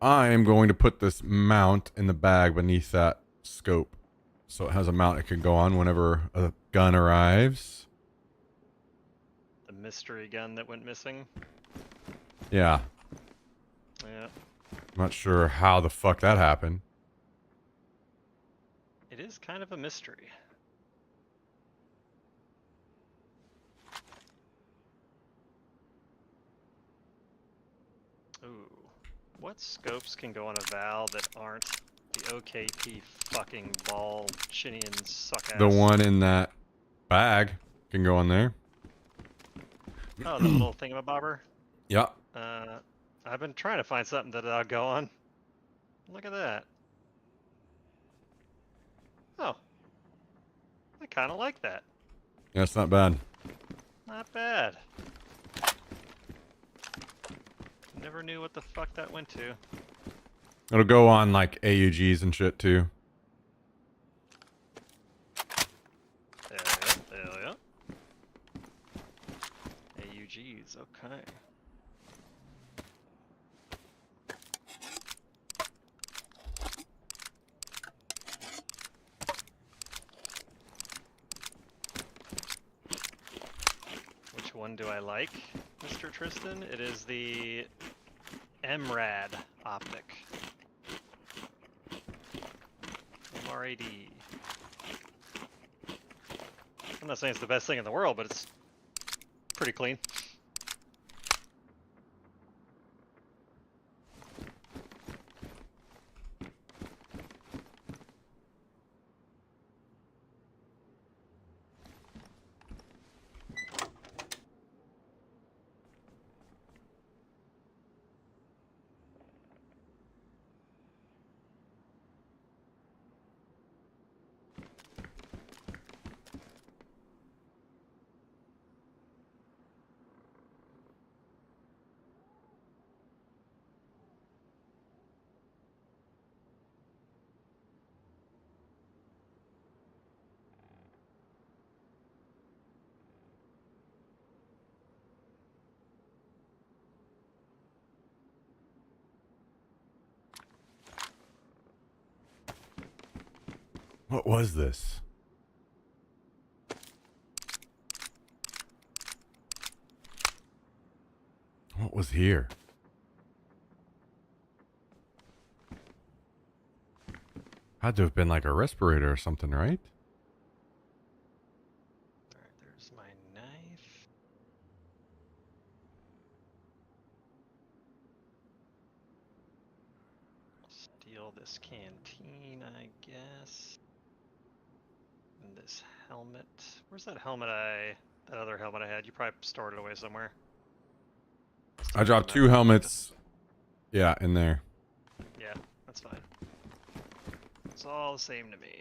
I am going to put this mount in the bag beneath that scope. So it has a mount it can go on whenever a gun arrives. The mystery gun that went missing. Yeah. Yeah. I'm not sure how the fuck that happened. It is kind of a mystery. Ooh. What scopes can go on a Val that aren't the OKP fucking ball Chinian suck ass? The one in that bag can go on there. Oh, the little thingamabobber? Yeah. I've been trying to find something that'll go on. Look at that. Oh. I kind of like that. Yeah, it's not bad. Not bad. Never knew what the fuck that went to. It'll go on like AUGs and shit too. There we go. AUGs, okay. Which one do I like, Mr. Tristan? It is the MRAD optic. MRAD. I'm not saying it's the best thing in the world, but it's pretty clean. What was this? What was here? Had to have been like a respirator or something, right? Alright, there's my knife. Steal this canteen, I guess. And this helmet. Where's that helmet that other helmet I had? You probably stored it away somewhere. I dropped 2 helmets. Yeah, in there. Yeah, that's fine. It's all the same to me.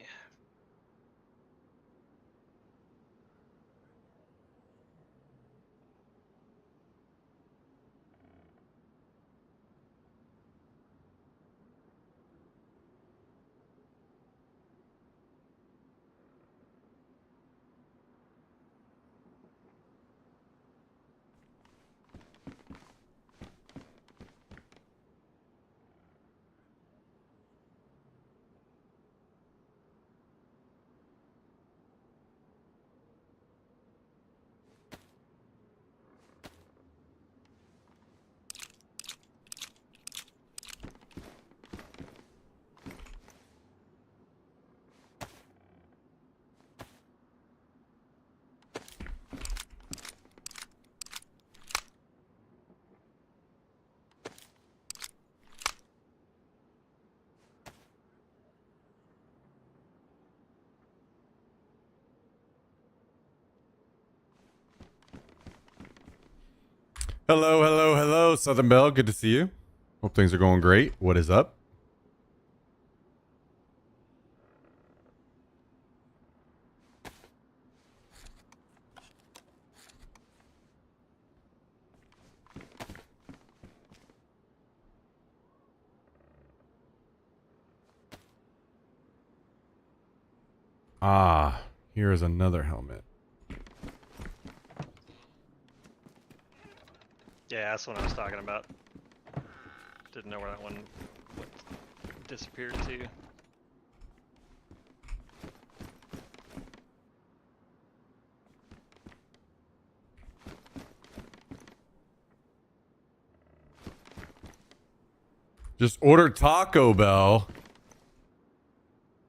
Hello, hello, hello, Southern Belle. Good to see you. Hope things are going great. What is up? Ah, here is another helmet. Yeah, that's what I was talking about. Didn't know where that one disappeared to. Just order Taco Bell.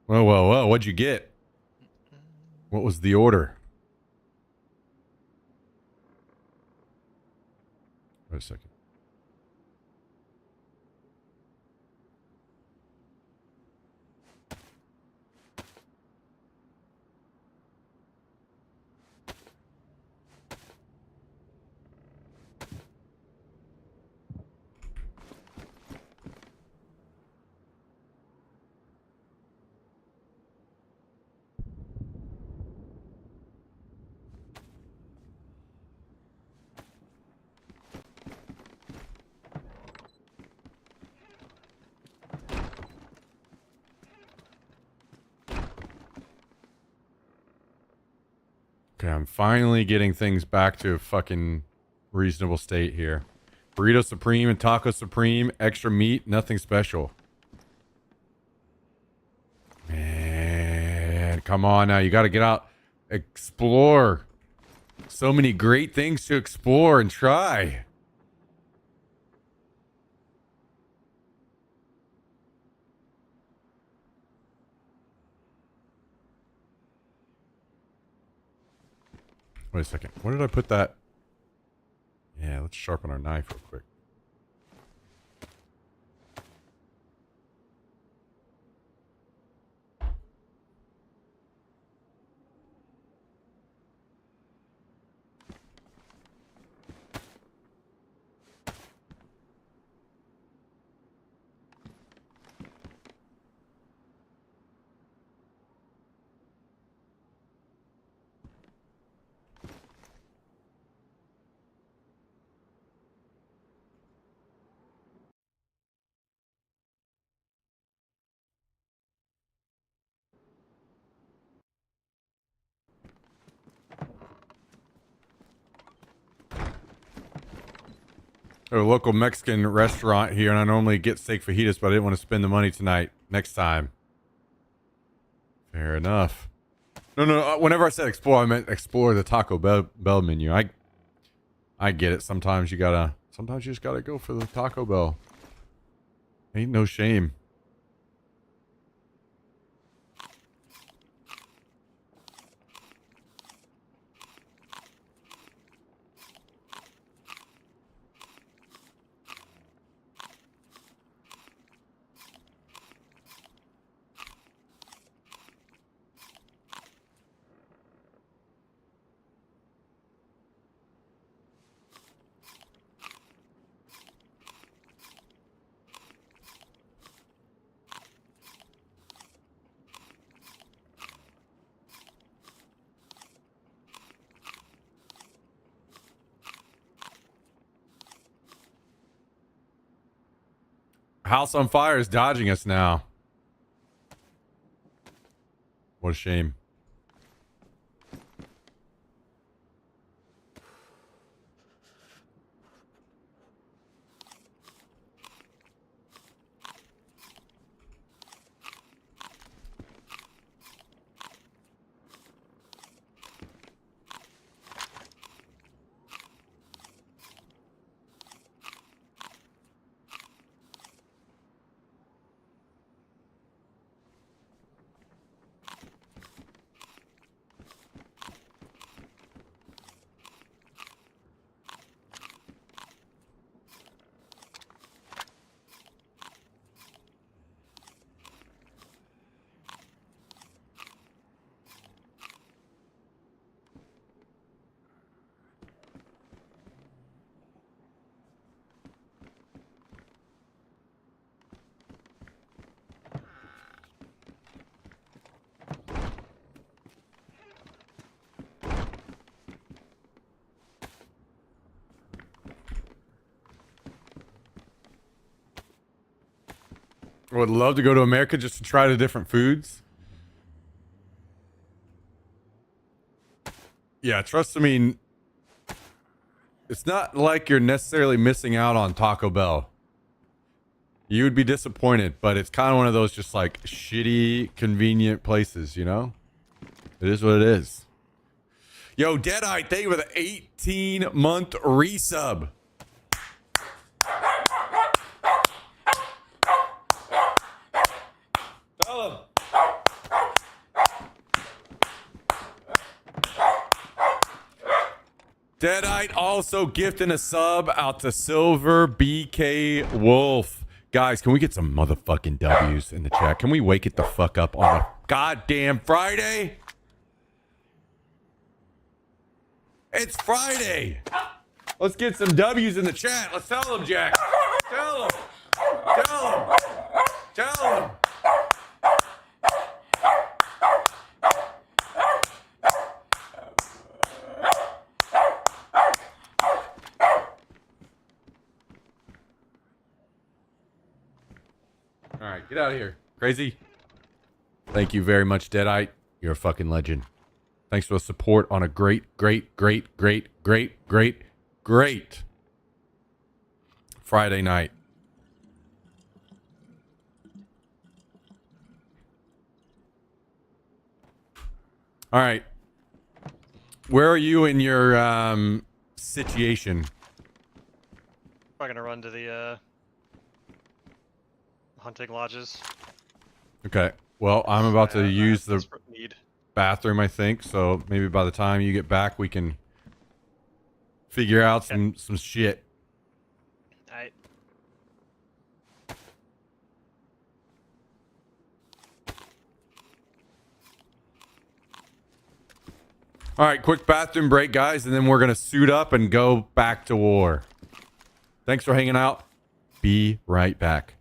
Whoa. What'd you get? What was the order? Wait a second. Okay, I'm finally getting things back to a fucking reasonable state here. Burrito Supreme and Taco Supreme, extra meat, nothing special. Man, come on now. You got to get out, explore. So many great things to explore and try. Wait a second. Where did I put that? Yeah, let's sharpen our knife real quick. A local Mexican restaurant here, and I normally get steak fajitas, but I didn't want to spend the money tonight. Next time. Fair enough. No. Whenever I said explore, I meant explore the Taco Bell menu. I get it. Sometimes you just gotta go for the Taco Bell. Ain't no shame. House on Fire is dodging us now. What a shame. I would love to go to America just to try the different foods. Yeah, trust me. It's not like you're necessarily missing out on Taco Bell. You would be disappointed, but it's kind of one of those just like shitty, convenient places, you know? It is what it is. Yo, Deadeye, thank you for the 18-month resub. Tell him. Deadite also gifting a sub out to Silver BK Wolf. Guys, can we get some motherfucking W's in the chat? Can we wake it the fuck up on a goddamn Friday? It's Friday. Let's get some W's in the chat. Let's tell them, Jack. Tell them. Tell them. Tell them. All right, get out of here. Crazy. Thank you very much, Deadite. You're a fucking legend. Thanks for the support on a great Friday night. All right. Where are you in your situation? I'm gonna run to the hunting lodges. Okay. Well, I'm about to use the desperate need. bathroom, I think. So maybe by the time you get back, we can figure out some shit. Alright. All right, quick bathroom break, guys, and then we're going to suit up and go back to war. Thanks for hanging out. Be right back.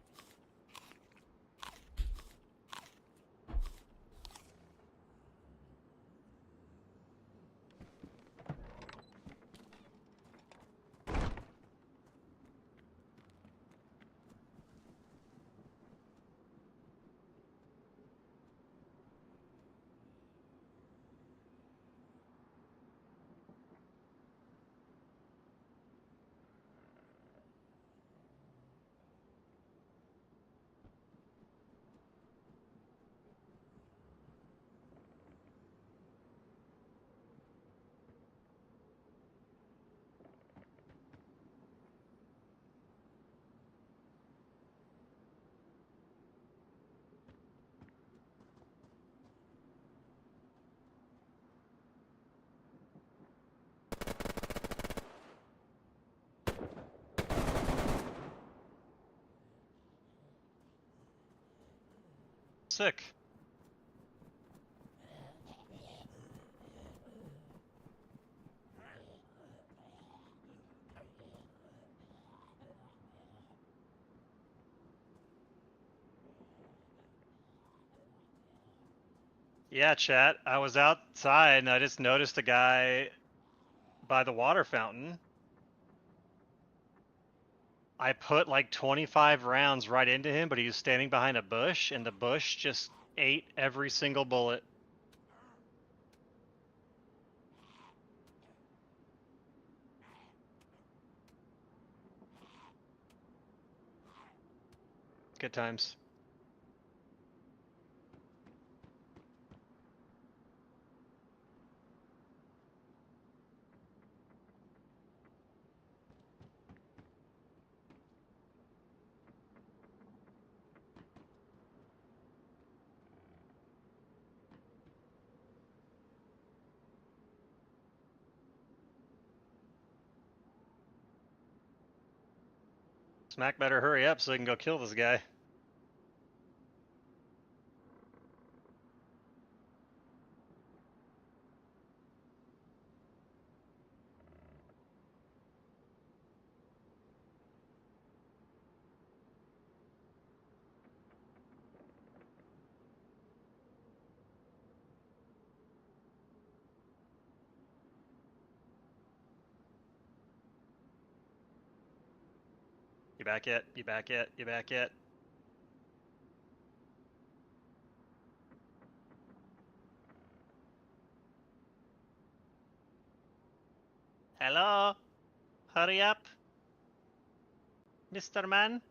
Sick. Yeah, chat. I was outside and I just noticed a guy by the water fountain. I put like 25 rounds right into him, but he was standing behind a bush, and the bush just ate every single bullet. Good times. Smack better hurry up so we can go kill this guy. You back yet? You back yet? You back yet? Hello? Hurry up. Mr. Man?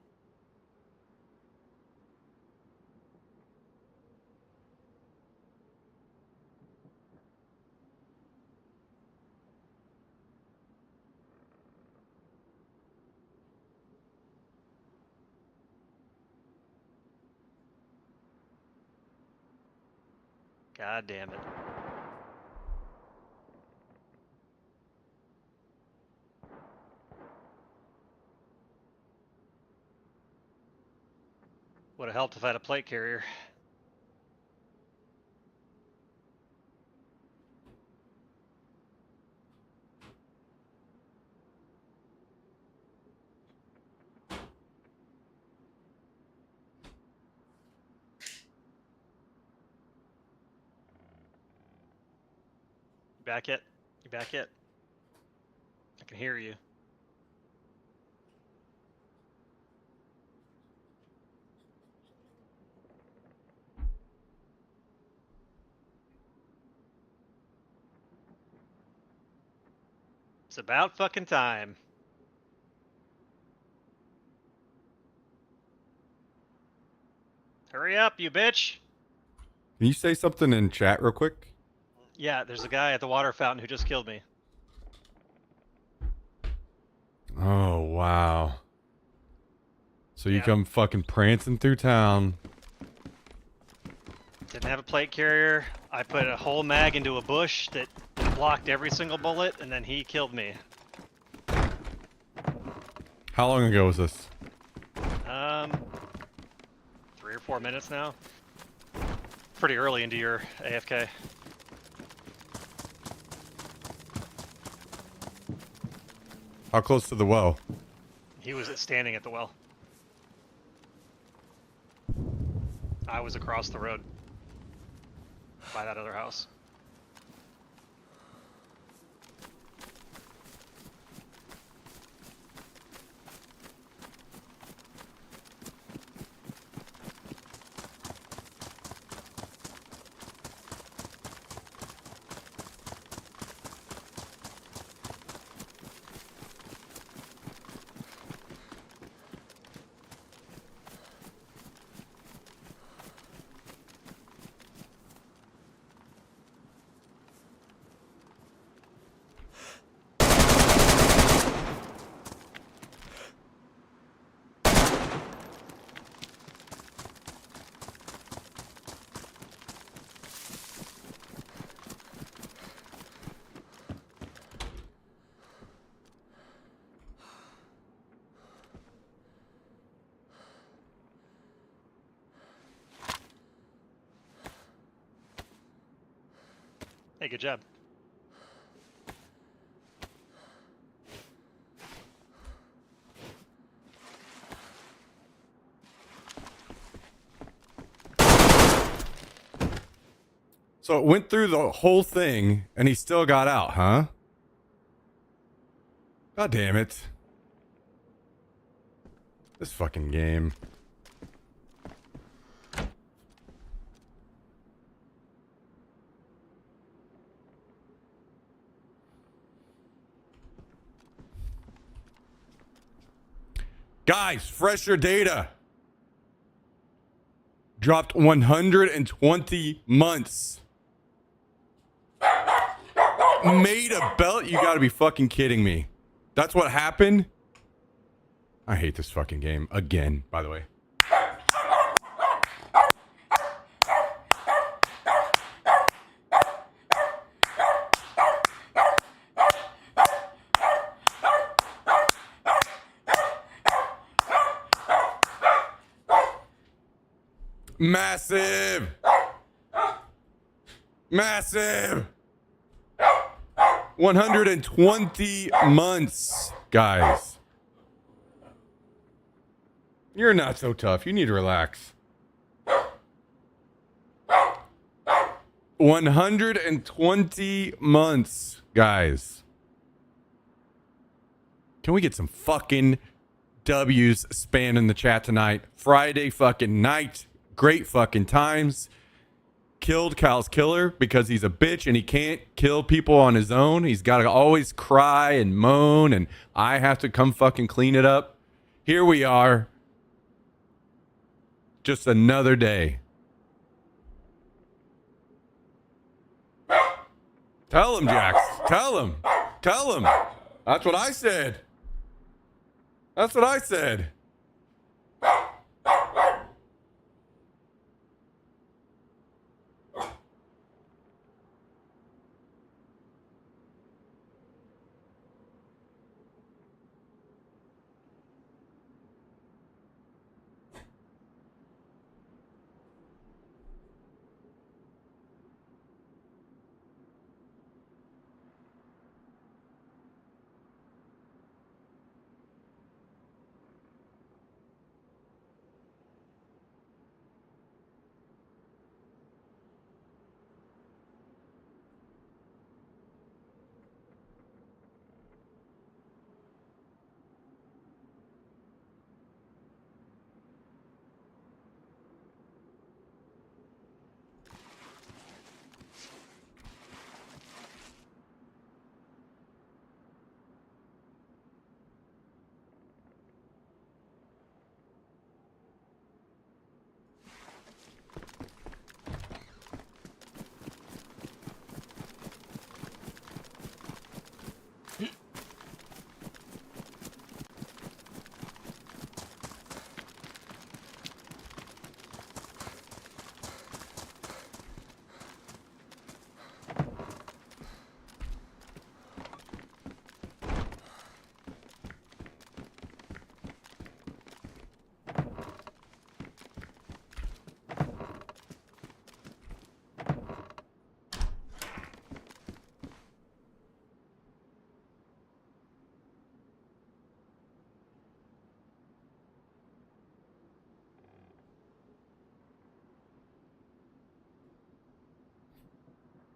God damn it. Would have helped if I had a plate carrier. You back yet? You back yet? I can hear you. It's about fucking time. Hurry up, you bitch! Can you say something in chat real quick? Yeah, there's a guy at the water fountain who just killed me. Oh, wow. So you Yeah. come fucking prancing through town. Didn't have a plate carrier. I put a whole mag into a bush that blocked every single bullet, and then he killed me. How long ago was this? 3 or 4 minutes now. Pretty early into your AFK. How close to the well? He was standing at the well. I was across the road by that other house. Hey, good job. So it went through the whole thing, and he still got out, huh? God damn it. This fucking game. Guys, fresher data. Dropped 120 months. Made a belt? You gotta be fucking kidding me. That's what happened? I hate this fucking game. Again, by the way. Massive! Massive! 120 months, guys. You're not so tough. You need to relax. 120 months, guys. Can we get some fucking W's spanned in the chat tonight? Friday fucking night. Great fucking times. killed Cal's killer because he's a bitch and he can't kill people on his own. He's got to always cry and moan, and I have to come fucking clean it up. Here we are. Just another day. Tell him, Jax. Tell him. Tell him. That's what I said. That's what I said.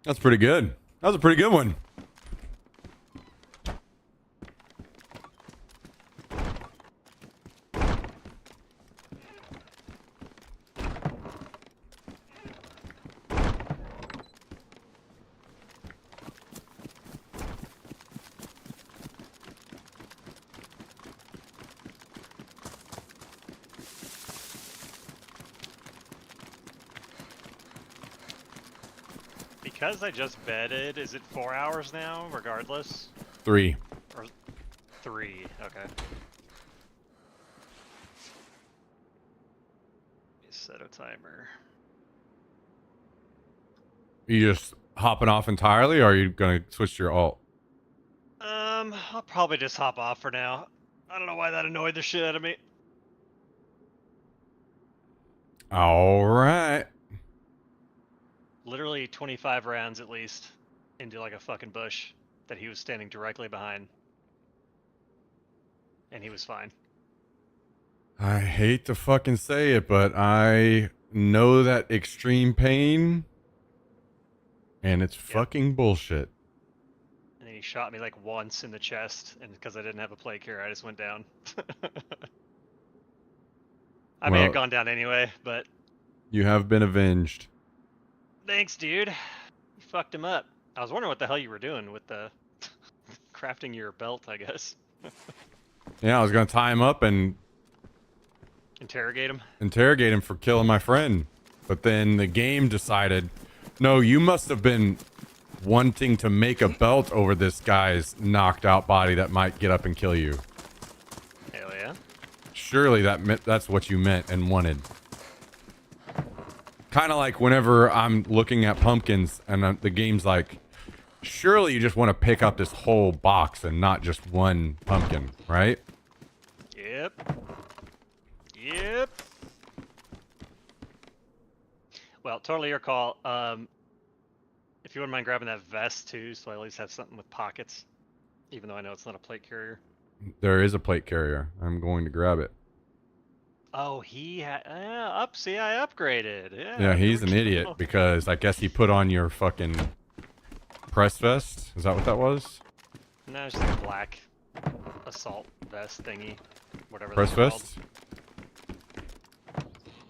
That's pretty good. That was a pretty good one. Because I just bedded, is it 4 hours now, regardless? 3. Or 3, okay. Set a timer. Are you just hopping off entirely, or are you going to switch to your alt? I'll probably just hop off for now. I don't know why that annoyed the shit out of me. All right. Literally 25 rounds at least into like a fucking bush that he was standing directly behind. And he was fine. I hate to fucking say it, but I know that extreme pain, and it's fucking bullshit. And then he shot me like once in the chest, and because I didn't have a plate carrier, I just went down. I may have gone down anyway, but... You have been avenged. Thanks, dude. You fucked him up. I was wondering what the hell you were doing with the... crafting your belt, I guess. Yeah, I was going to tie him up and... Interrogate him for killing my friend. But then the game decided, no, you must have been wanting to make a belt over this guy's knocked out body that might get up and kill you. Hell yeah. Surely that's what you meant and wanted. Kind of like whenever I'm looking at pumpkins and the game's like, surely you just want to pick up this whole box and not just one pumpkin, right? Yep. Yep. Well, totally your call. If you wouldn't mind grabbing that vest too, so I at least have something with pockets, even though I know it's not a plate carrier. There is a plate carrier. I'm going to grab it. Oh, he had see, I upgraded. Yeah, he's an idiot because I guess he put on your fucking press vest. Is that what that was? No, it's just like a black assault vest thingy, whatever. Press vest?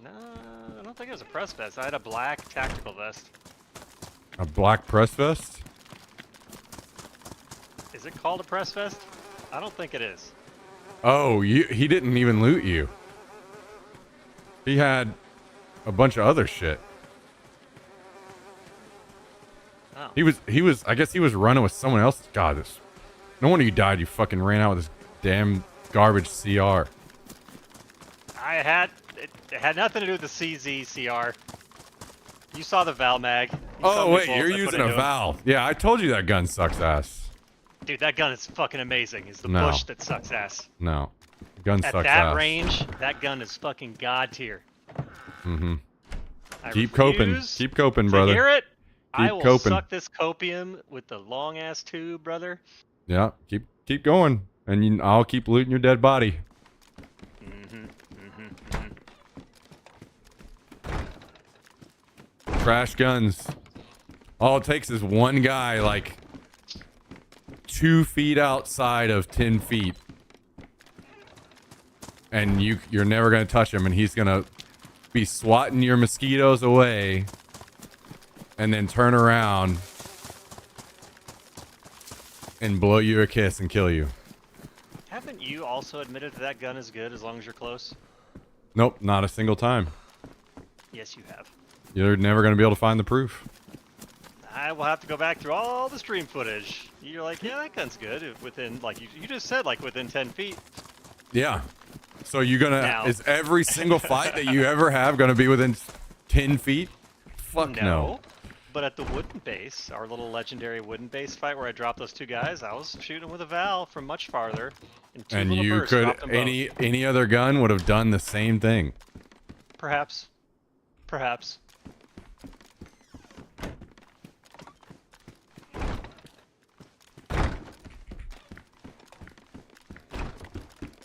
No, I don't think it was a press vest. I had a black tactical vest. A black press vest? Is it called a press vest? I don't think it is. Oh, he didn't even loot you. He had a bunch of other shit. Oh. He was I guess he was running with someone else. God, this. No wonder you died. You fucking ran out with this damn garbage CR. It had nothing to do with the CZ CR. You saw the Val mag. Oh wait, you're using a Val. Yeah, I told you that gun sucks ass. Dude, that gun is fucking amazing. It's the No. bush that sucks ass. No. Gun At sucks that ass. range, that gun is fucking god tier. Mm-hmm. I Keep coping. refuse Keep coping, to brother. hear it. I Keep will coping. suck this copium with the long ass tube, brother. Yeah, keep going, and I'll keep looting your dead body. Trash guns. All it takes is one guy, like 2 feet outside of 10 feet, and you're never gonna touch him, and he's gonna be swatting your mosquitoes away, and then turn around and blow you a kiss and kill you. Haven't you also admitted that gun is good as long as you're close? Nope, not a single time. Yes, you have. You're never gonna be able to find the proof. I will have to go back through all the stream footage. You're like, yeah, that gun's good within, like, you just said, like, within 10 feet. Yeah. So you gonna Now- is every single fight that you ever have gonna be within 10 feet? Fuck no. But at the wooden base, our little legendary wooden base fight where I dropped those 2 guys, I was shooting with a Val from much farther. And you could any other gun would have done the same thing. Perhaps.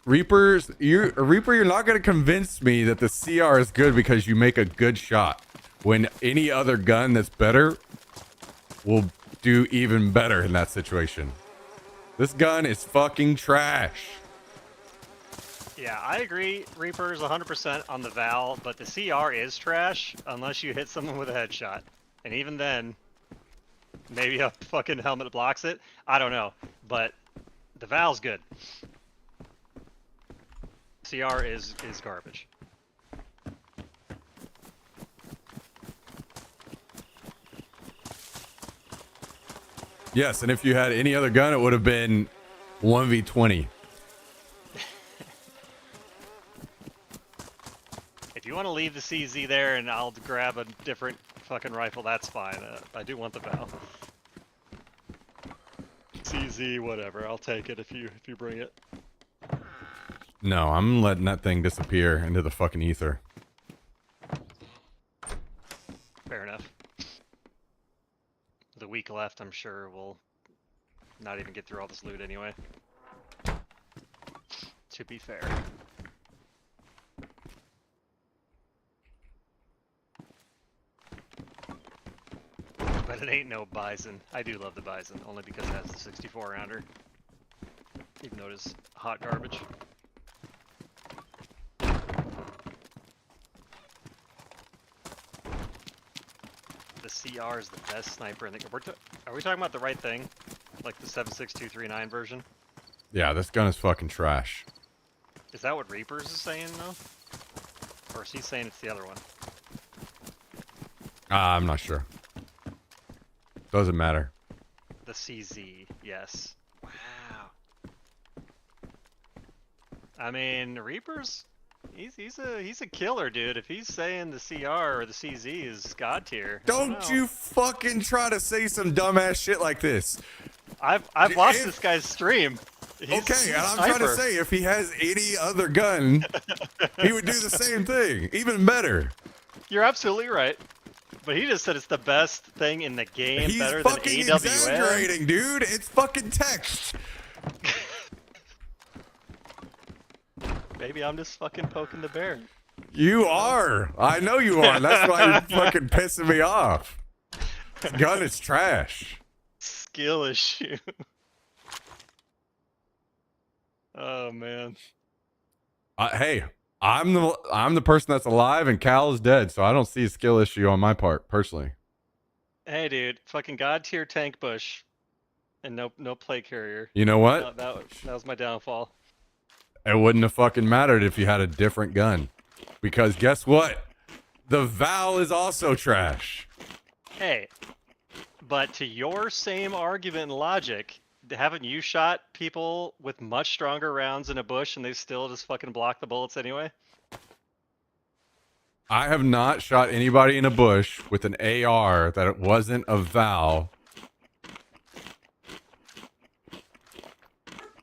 Reaper, you're not gonna convince me that the CR is good because you make a good shot. When any other gun that's better will do even better in that situation. This gun is fucking trash. Yeah, I agree. Reaper is 100% on the Val, but the CR is trash unless you hit someone with a headshot. And even then, maybe a fucking helmet blocks it. I don't know. But the Val's good. CR is garbage. Yes, and if you had any other gun, it would have been 1v20. If you want to leave the CZ there and I'll grab a different fucking rifle, that's fine. I do want the Val. CZ, whatever. I'll take it if you bring it. No, I'm letting that thing disappear into the fucking ether. Fair enough. With a week left, I'm sure we'll not even get through all this loot anyway. To be fair. But it ain't no Bison. I do love the Bison, only because it has the 64 rounder. Even though it is hot garbage. The CR is the best sniper in the... Are we talking about the right thing? Like the 7.6239 version? Yeah, this gun is fucking trash. Is that what Reapers is saying, though? Or is he saying it's the other one? I'm not sure. Doesn't matter. The CZ, yes. Wow. I mean, Reapers... He's a killer, dude. If he's saying the CR or the CZ is god tier, Don't you fucking try to say some dumbass shit like this. I've watched this guy's stream. Okay, and I'm trying to say if he has any other gun, he would do the same thing, even better. You're absolutely right. But he just said it's the best thing in the game, He's better than fucking AWM. exaggerating, dude. It's fucking text. Maybe I'm just fucking poking the bear. You are. I know you are. That's why you're fucking pissing me off. This gun is trash. Skill issue. Oh man. Hey, I'm the person that's alive, and Cal is dead, so I don't see a skill issue on my part personally. Hey, dude, fucking god tier tank bush, and no plate carrier. You know what? That was my downfall. It wouldn't have fucking mattered if you had a different gun, because guess what? The Val is also trash. Hey, but to your same argument and logic, haven't you shot people with much stronger rounds in a bush and they still just fucking block the bullets anyway? I have not shot anybody in a bush with an AR that it wasn't a Val.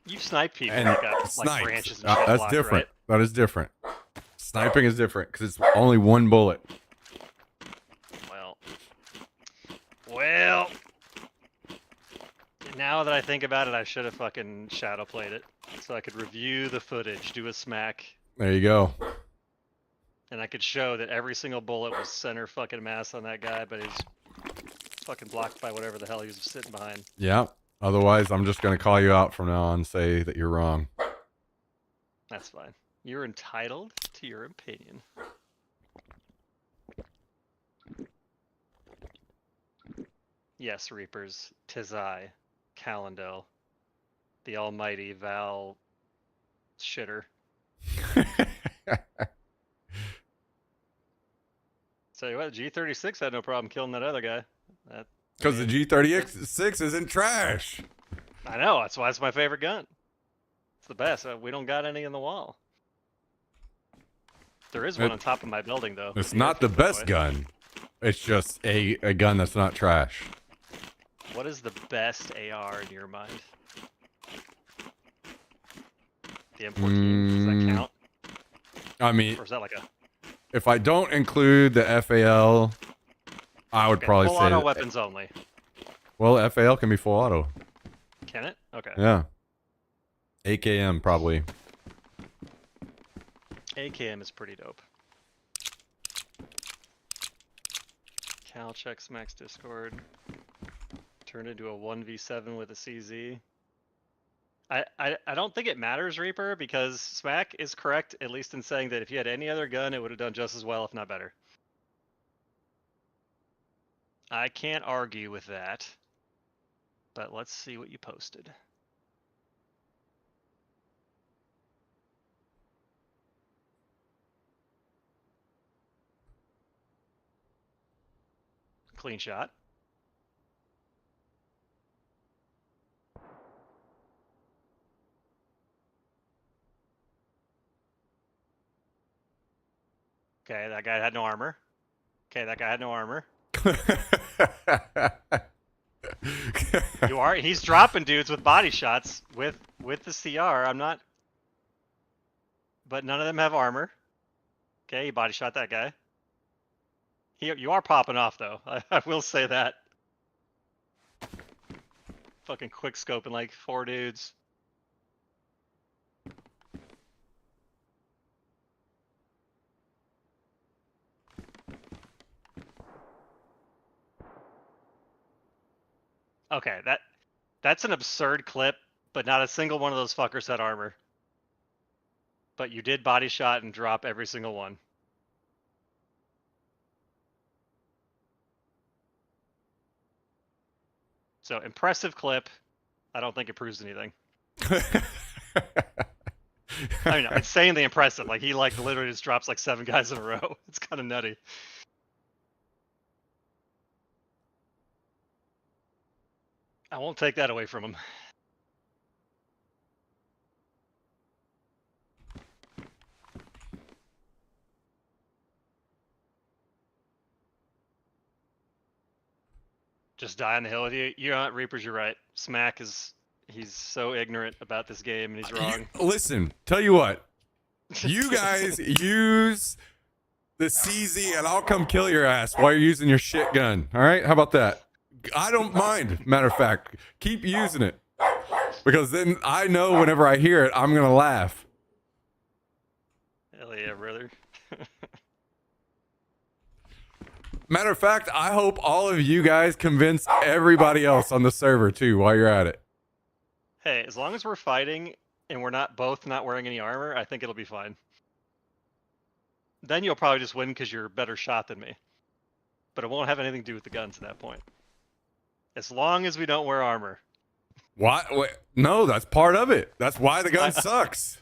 You snipe people And that got like branches and shit that's blocked, different. right? That is different. Sniping is different because it's only one bullet. Well. Now that I think about it, I should have fucking shadow played it so I could review the footage, do a smack, There you go. and I could show that every single bullet was center fucking mass on that guy, but he's fucking blocked by whatever the hell he was sitting behind. Yeah. Otherwise, I'm just going to call you out from now on and say that you're wrong. That's fine. You're entitled to your opinion. Yes, Reapers, 'tis I, Calendel, the almighty Val shitter. Tell you what, G36 had no problem killing that other guy. Because the G36 isn't trash. I know, that's why it's my favorite gun. It's the best. We don't got any in the wall. There is one on top of my building, though. It's not the best gun. It's just a gun that's not trash. What is the best AR in your mind? The M14, does that count? I mean, Or is that like a... if I don't include the FAL, I would probably full say auto weapons only. Well, FAL can be full auto. Can it? Okay. Yeah. AKM probably. AKM is pretty dope. Cal checks max Discord. Turned into a 1v7 with a CZ. I don't think it matters, Reaper, because Smack is correct, at least in saying that if you had any other gun, it would have done just as well, if not better. I can't argue with that. But let's see what you posted. Clean shot. Okay, that guy had no armor. Okay, that guy had no armor. He's dropping dudes with body shots with the CR. I'm not, but none of them have armor. Okay, he body shot that guy. You are popping off though. I will say that. Fucking quick scoping like 4 dudes. Okay, that's an absurd clip, but not a single one of those fuckers had armor. But you did body shot and drop every single one. So impressive clip. I don't think it proves anything. I mean, insanely impressive. Like he literally just drops like 7 guys in a row. It's kind of nutty. I won't take that away from him. Just die on the hill with you. You're not Reapers. You're right. Smack he's so ignorant about this game and he's wrong. Listen, tell you what. You guys use the CZ and I'll come kill your ass while you're using your shit gun. All right? How about that? I don't mind. Matter of fact, keep using it. Because then I know whenever I hear it, I'm going to laugh. Hell yeah, brother. Matter of fact, I hope all of you guys convince everybody else on the server too while you're at it. Hey, as long as we're fighting and we're not both not wearing any armor, I think it'll be fine. then you'll probably just win because you're a better shot than me. But it won't have anything to do with the guns at that point. As long as we don't wear armor. Why? Wait, no, that's part of it. That's why the gun sucks.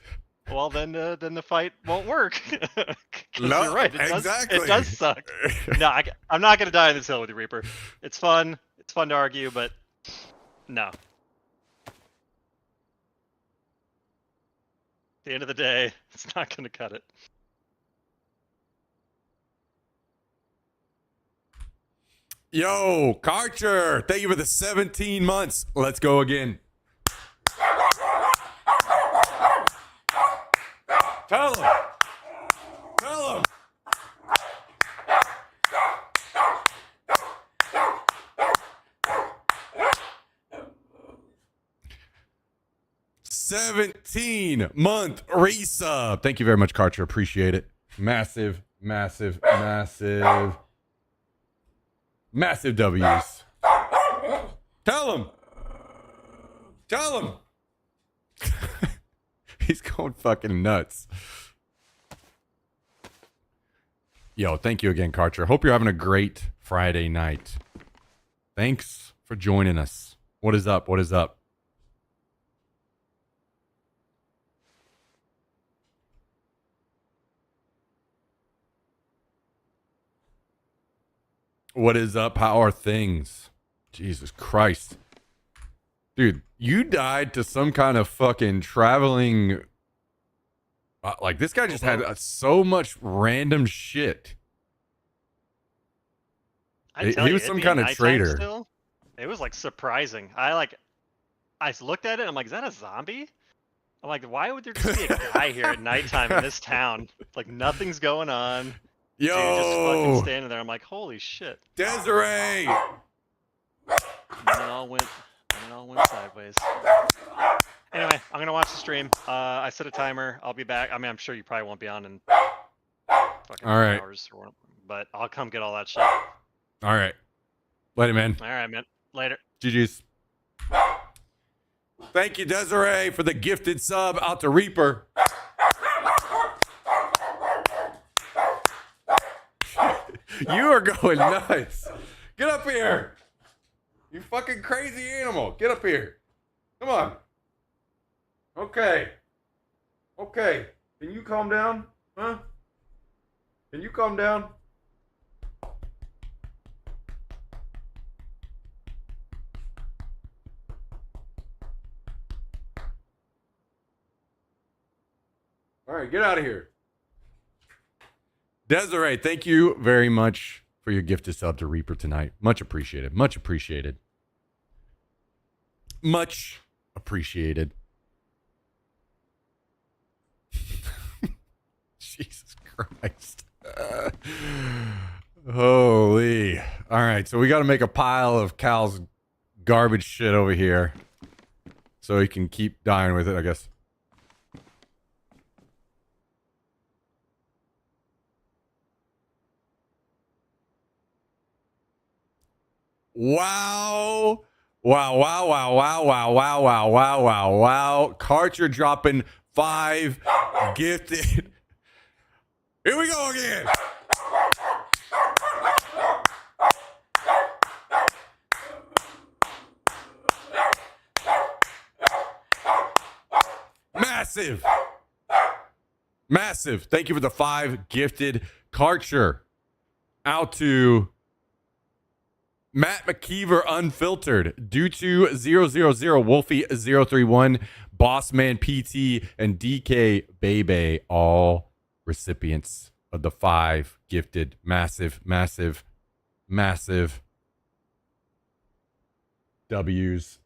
Well, then the fight won't work. Because No, you're right. exactly. It does suck. No, I'm not gonna die on this hill with you, Reaper. It's fun. It's fun to argue, but no. At the end of the day, it's not gonna cut it. Yo, Karcher, thank you for the 17 months. Let's go again. Tell him. Tell him. $17-month resub. Thank you very much, Karcher. Appreciate it. Massive, massive, massive. Massive W's. Tell him. Tell him. He's going fucking nuts. Yo, thank you again, Karcher. Hope you're having a great Friday night. Thanks for joining us. What is up? What is up? What is up? How are things? Jesus Christ. Dude, you died to some kind of fucking traveling... like, this guy just had so much random shit. He was some kind of traitor. Still, it was, like, surprising. I looked at it, and I'm like, is that a zombie? I'm like, why would there just be a guy here at nighttime in this town? Like, nothing's going on. Yo! Dude just fucking standing there. I'm like, holy shit. Desiree! And then it all went sideways. Anyway, I'm gonna watch the stream. I set a timer. I'll be back. I mean, I'm sure you probably won't be on in fucking all right. hours, but I'll come get all that shit. All right. Later, man. All right, man. Later. GG's. Thank you, Desiree, for the gifted sub out to Reaper. You are going nuts. Get up here. You fucking crazy animal. Get up here. Come on. Okay. Okay. Can you calm down? Huh? Can you calm down? All right, get out of here. Desiree, thank you very much for your gift to sub to Reaper tonight. Much appreciated. Much appreciated. Much appreciated. Jesus Christ. Holy. All right, so we got to make a pile of Cal's garbage shit over here so he can keep dying with it, I guess. Wow. Wow, wow, wow, wow, wow, wow, wow, wow, wow, wow. Karcher dropping 5 gifted. Here we go again. Massive. Massive. Thank you for the 5 gifted. Karcher out to Matt McKeever Unfiltered, Due to 000, Wolfie 031, Bossman PT, and DK Bebe, all recipients of the 5 gifted massive, massive, massive W's.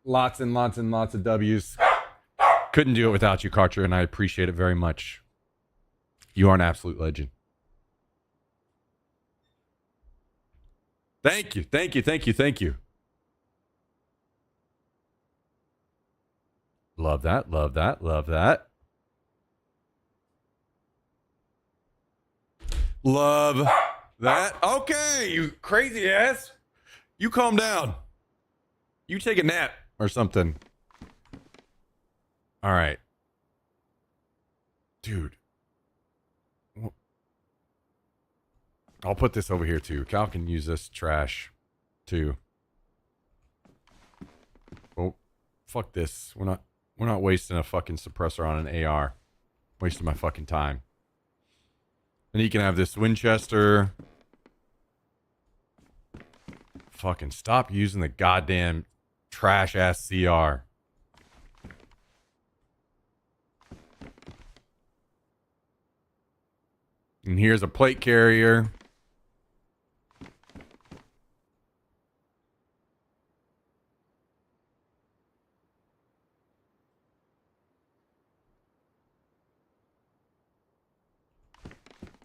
Lots and lots and lots of W's. Couldn't do it without you, Karcher, and I appreciate it very much. You are an absolute legend. Thank you, thank you, thank you, thank you. Love that, love that, love that. Love that. Okay, you crazy ass. You calm down. You take a nap or something. All right. Dude. I'll put this over here too. Cal can use this trash too. Oh, fuck this. We're not wasting a fucking suppressor on an AR. Wasting my fucking time. And he can have this Winchester. Fucking stop using the goddamn trash ass CR. And here's a plate carrier.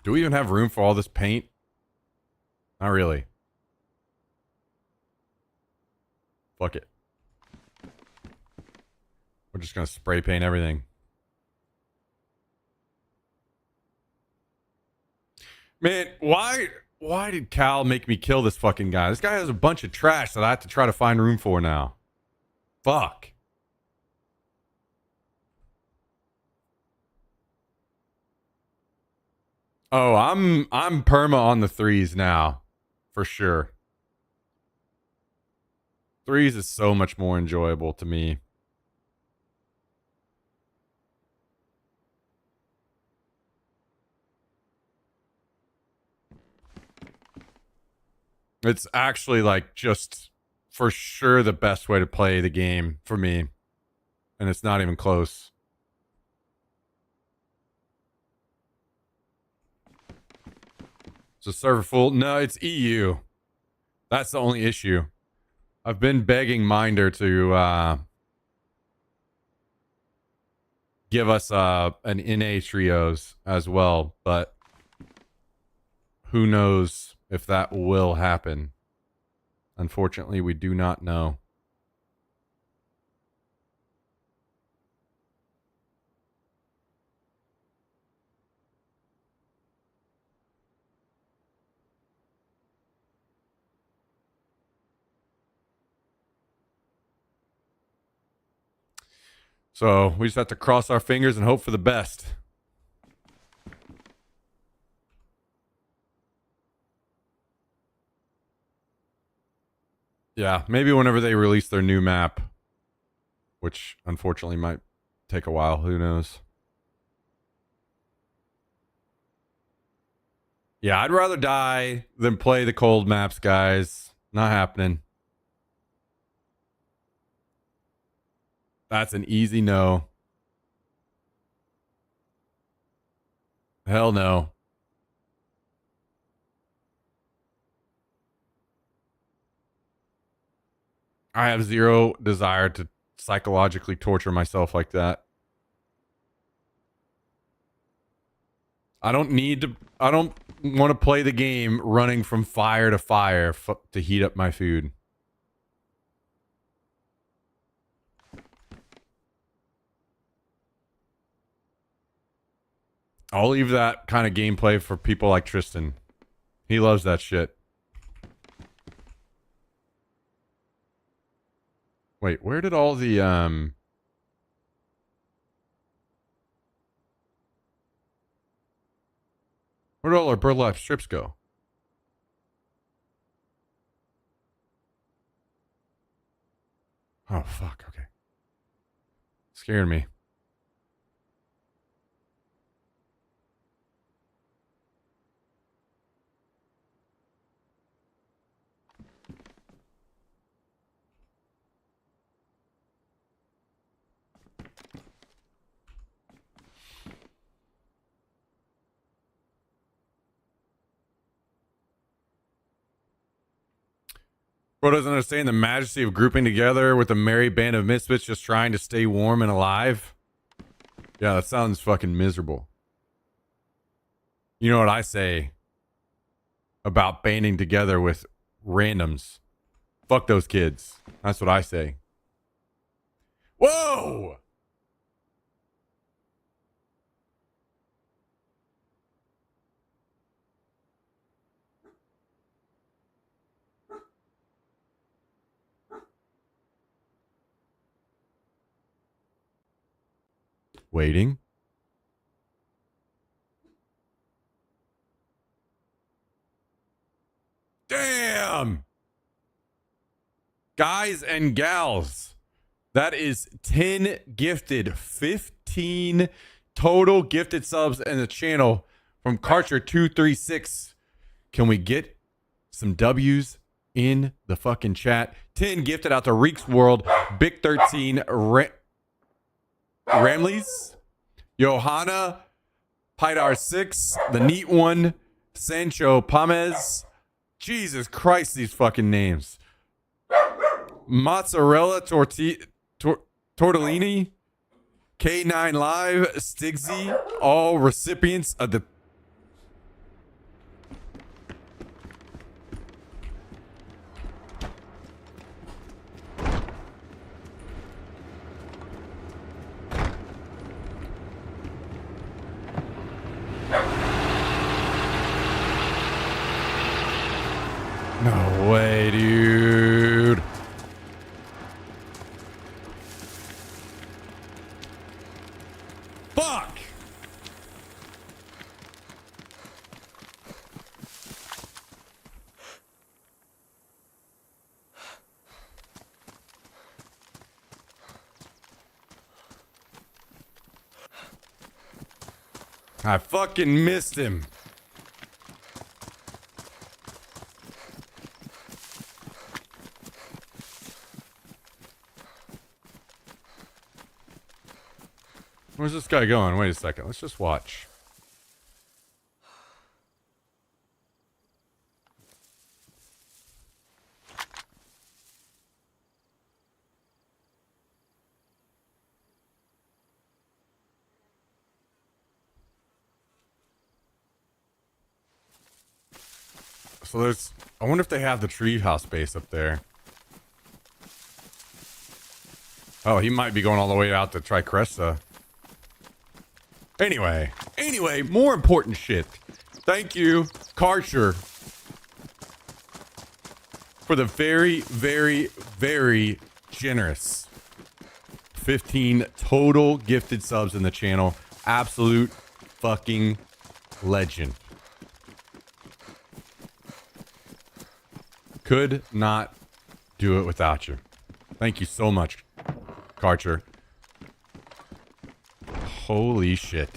Do we even have room for all this paint? Not really. Fuck it. We're just gonna spray paint everything. Man, why did Cal make me kill this fucking guy? This guy has a bunch of trash that I have to try to find room for now. Fuck. Oh, I'm perma on the threes now. For sure. Threes is so much more enjoyable to me. It's actually like just for sure the best way to play the game for me. And it's not even close. So server full? No, it's EU. That's the only issue. I've been begging Minder to give us an NA trios as well, but who knows if that will happen. Unfortunately, we do not know. So we just have to cross our fingers and hope for the best. Yeah, maybe whenever they release their new map, which unfortunately might take a while. Who knows? Yeah, I'd rather die than play the cold maps, guys. Not happening. That's an easy no. Hell no. I have zero desire to psychologically torture myself like that. I don't want to play the game running from fire to fire to heat up my food. I'll leave that kind of gameplay for people like Tristan. He loves that shit. Wait, where did all the where did all our burlap strips go? Oh fuck, okay. Scared me. Bro doesn't understand the majesty of grouping together with a merry band of misfits just trying to stay warm and alive. Yeah, that sounds fucking miserable. You know what I say about banding together with randoms? Fuck those kids. That's what I say. Whoa! Waiting. Damn. Guys and gals, that is 10 gifted, 15 total gifted subs in the channel from Karcher236. Can we get some W's in the fucking chat? 10 gifted out to Reeks World, Big 13, Ramleys, Johanna, Pydar 6, the neat one, Sancho Pamez. Jesus Christ, these fucking names. Mozzarella Tortellini, K9 Live, Stigsy, all recipients of the No way, dude. Fuck. I fucking missed him. Where's this guy going? Wait a second. Let's just watch. So there's... I wonder if they have the treehouse base up there. Oh, he might be going all the way out to Tricresta. Anyway, more important shit. Thank you, Karcher, for the very, very, very generous 15 total gifted subs in the channel. Absolute fucking legend. Could not do it without you. Thank you so much, Karcher. Holy shit.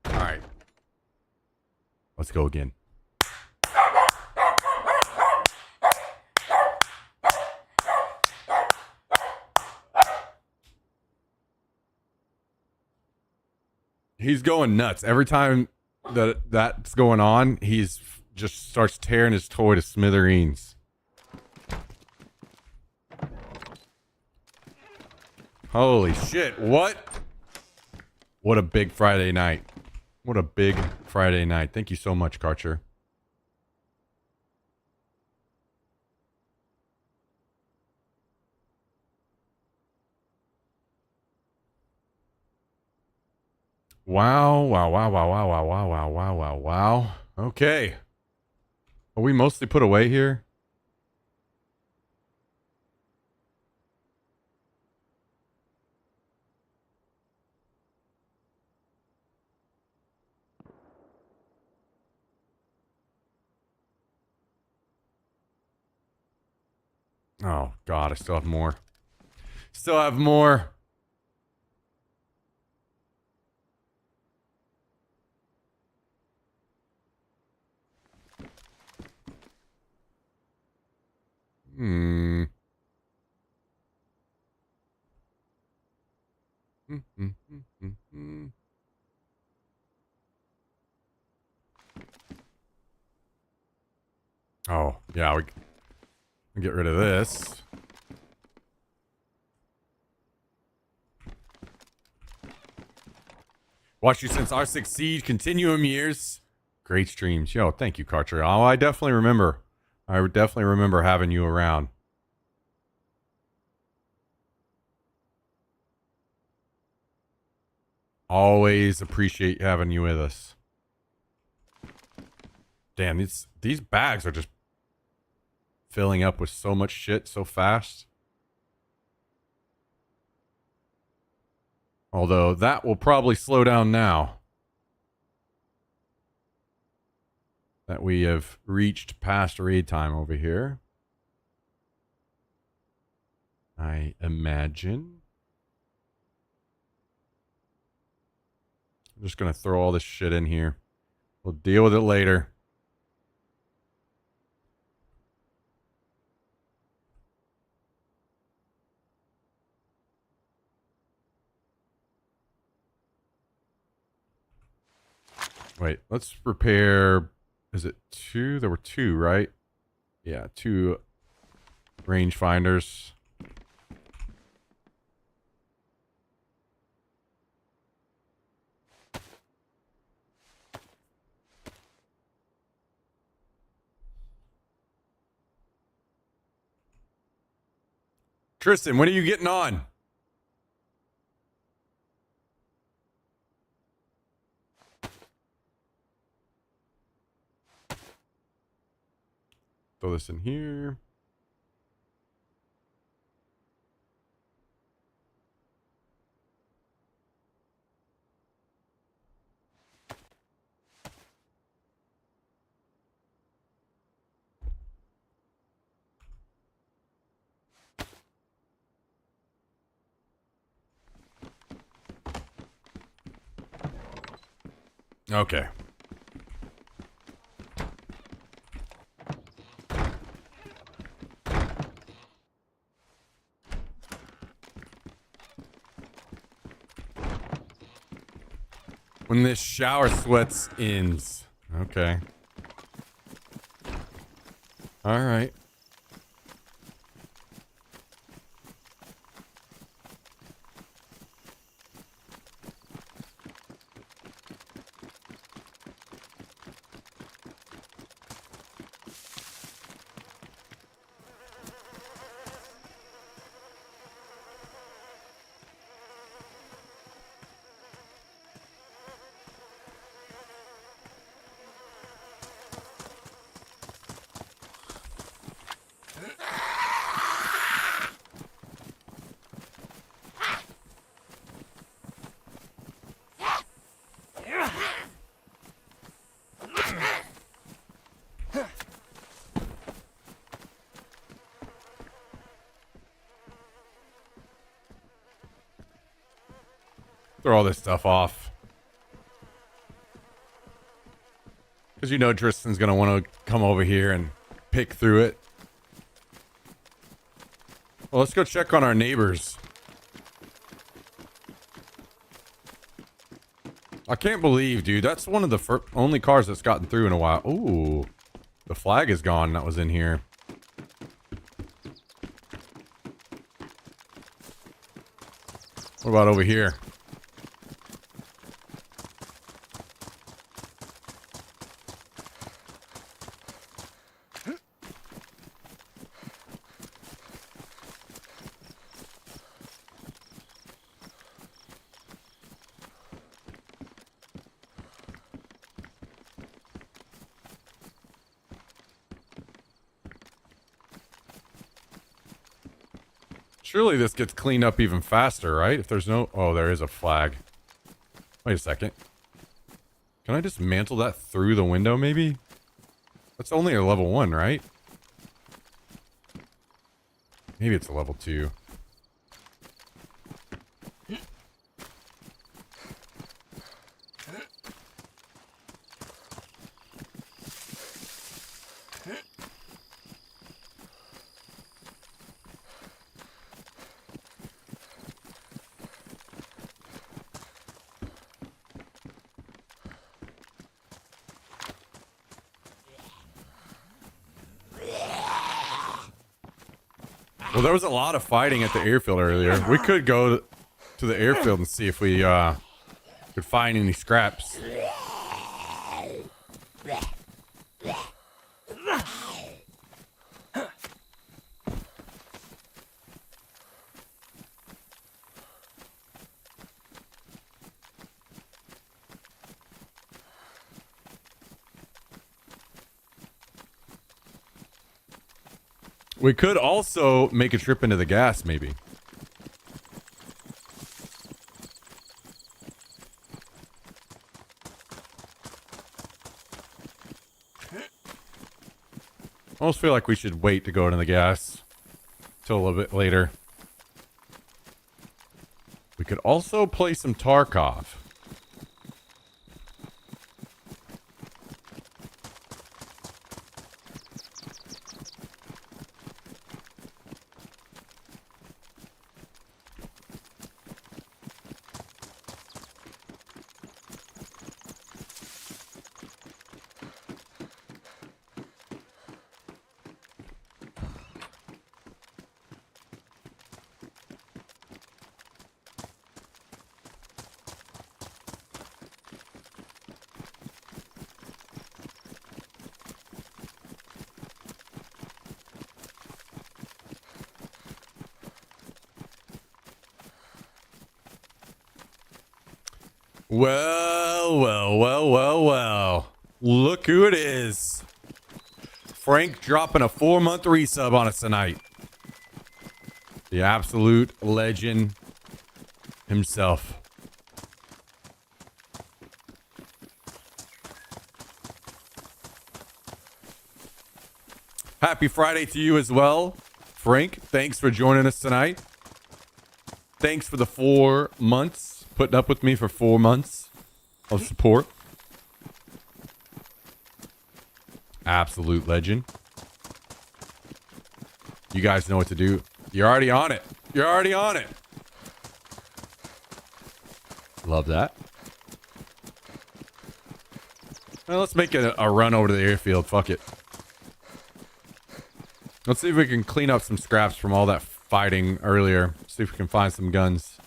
Alright. Let's go again. He's going nuts. Every time that's going on, he's just starts tearing his toy to smithereens. Holy shit. What a big Friday night. What a big Friday night. Thank you so much, Karcher. Wow. Okay. Are we mostly put away here? Oh, God, I still have more. Still have more. Oh, yeah, we get rid of this. Watched you since R6 Siege, Continuum years. Great streams. Yo, thank you, Karcher. Oh, I definitely remember. I definitely remember having you around. Always appreciate having you with us. Damn, these bags are just filling up with so much shit so fast. Although that will probably slow down now. that we have reached past raid time over here. I imagine. I'm just going to throw all this shit in here. We'll deal with it later. Wait, let's repair. Is it 2? There were 2, right? Yeah, 2 rangefinders. Tristan, when are you getting on? Throw this in here. Okay. When this shower sweats ends. Okay. All right. Throw all this stuff off. Because you know Tristan's going to want to come over here and pick through it. Well, let's go check on our neighbors. I can't believe, dude. That's one of the only cars that's gotten through in a while. Ooh. The flag is gone that was in here. What about over here? Surely this gets cleaned up even faster, right? If there's no... Oh, there is a flag. Wait a second. Can I just mantle that through the window, maybe? That's only a level 1, right? Maybe it's a level 2. Well, there was a lot of fighting at the airfield earlier. We could go to the airfield and see if we could find any scraps. We could also make a trip into the gas, maybe. I almost feel like we should wait to go into the gas till a little bit later. We could also play some Tarkov. Well. Look who it is. Frank dropping a 4-month resub on us tonight. The absolute legend himself. Happy Friday to you as well. Frank, thanks for joining us tonight. Thanks for the 4 months, putting up with me for 4 months of support. Absolute legend. You guys know what to do. You're already on it. You're already on it. Love that. Well, let's make it a run over to the airfield. Fuck it. Let's see if we can clean up some scraps from all that fighting earlier. See if we can find some guns.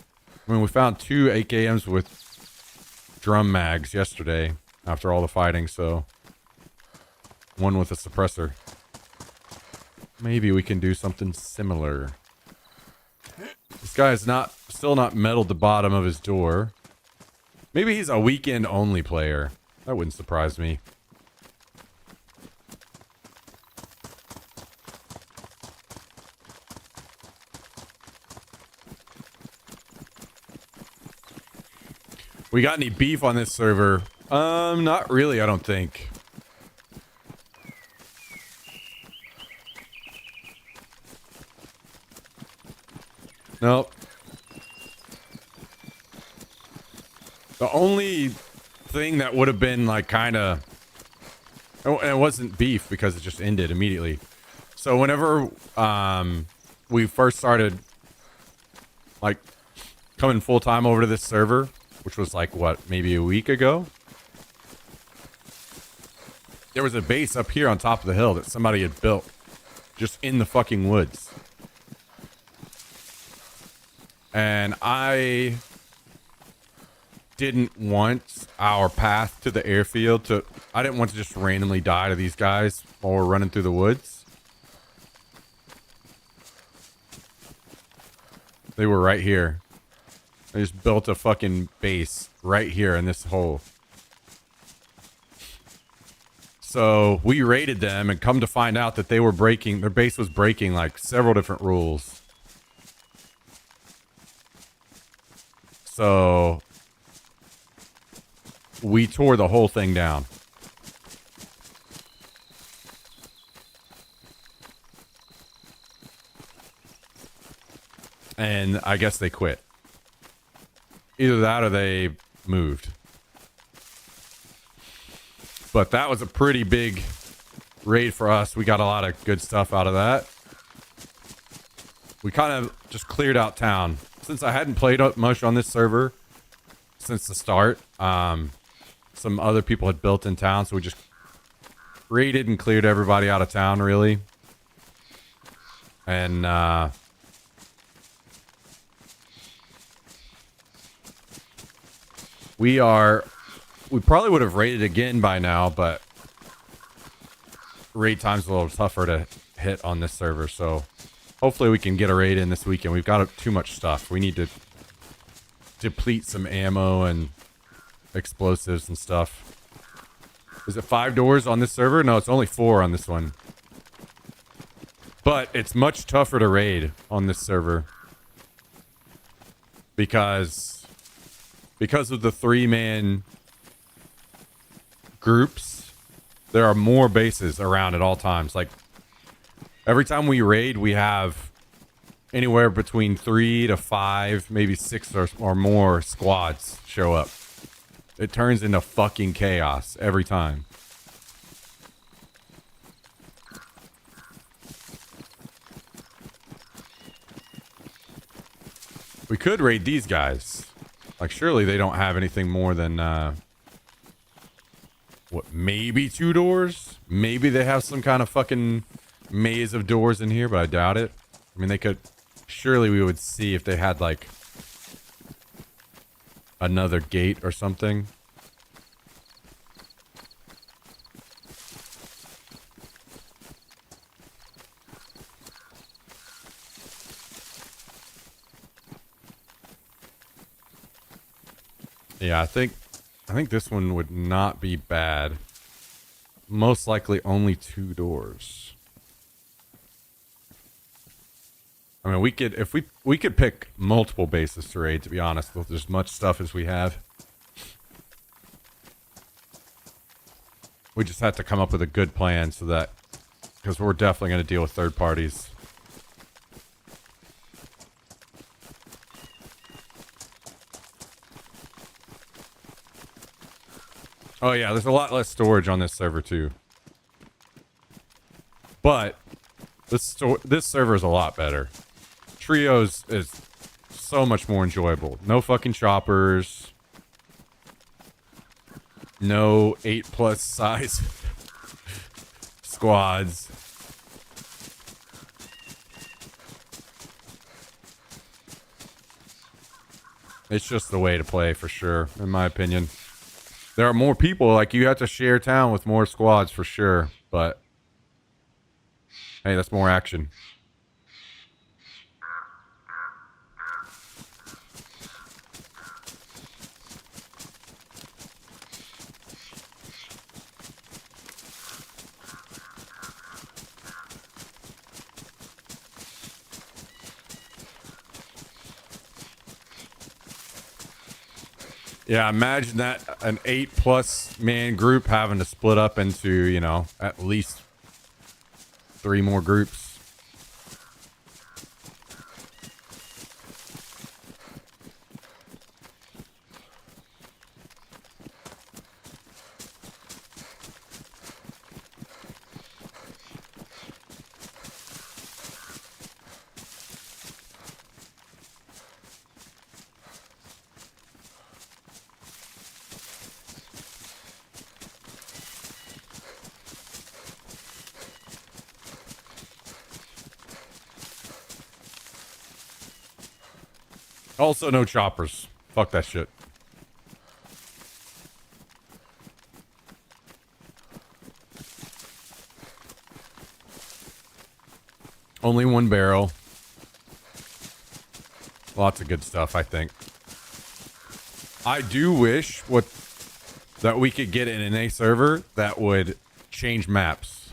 I mean, we found 2 AKMs with drum mags yesterday after all the fighting, so one with a suppressor. Maybe we can do something similar. This guy is still not metaled the bottom of his door. Maybe he's a weekend only player. That wouldn't surprise me. We got any beef on this server? Not really, I don't think. Nope. The only thing that would have been like kind of... Oh, and it wasn't beef because it just ended immediately. So whenever we first started like coming full time over to this server, which was like what, maybe a week ago, there was a base up here on top of the hill that somebody had built just in the fucking woods. And I didn't want our path to the airfield to... I didn't want to just randomly die to these guys while we're running through the woods. They were right here. I just built a fucking base right here in this hole. So we raided them and come to find out that they were breaking... Their base was breaking like several different rules. So we tore the whole thing down. And I guess they quit. Either that or they moved. But that was a pretty big raid for us. We got a lot of good stuff out of that. We kind of just cleared out town. Since I hadn't played much on this server since the start, some other people had built in town, so we just raided and cleared everybody out of town, really. And we probably would have raided again by now, but raid time's a little tougher to hit on this server, so hopefully we can get a raid in this weekend. We've got too much stuff. We need to deplete some ammo and explosives and stuff. Is it 5 doors on this server? No, it's only 4 on this one. But it's much tougher to raid on this server. Because of the 3-man groups, there are more bases around at all times. Like, Every time we raid, we have anywhere between 3 to 5, maybe 6 or more squads show up. It turns into fucking chaos every time. We could raid these guys. Like, surely they don't have anything more than, what, maybe 2 doors? Maybe they have some kind of fucking maze of doors in here, but I doubt it. I mean, they could... Surely we would see if they had, like, another gate or something. Yeah, I think this one would not be bad. Most likely only 2 doors. I mean, we could, if we could pick multiple bases to raid, to be honest, with as much stuff as we have. We just have to come up with a good plan so that, because we're definitely going to deal with third parties. Oh yeah, there's a lot less storage on this server too. But this server is a lot better. Trios is so much more enjoyable. No fucking choppers. No 8+ size squads. It's just the way to play for sure, in my opinion. There are more people, like you have to share town with more squads for sure, but hey, that's more action. Yeah, imagine that, an 8+ man group having to split up into, you know, at least 3 more groups. Also, no choppers. Fuck that shit. Only 1 barrel. Lots of good stuff, I think. I do wish that we could get an NA server that would change maps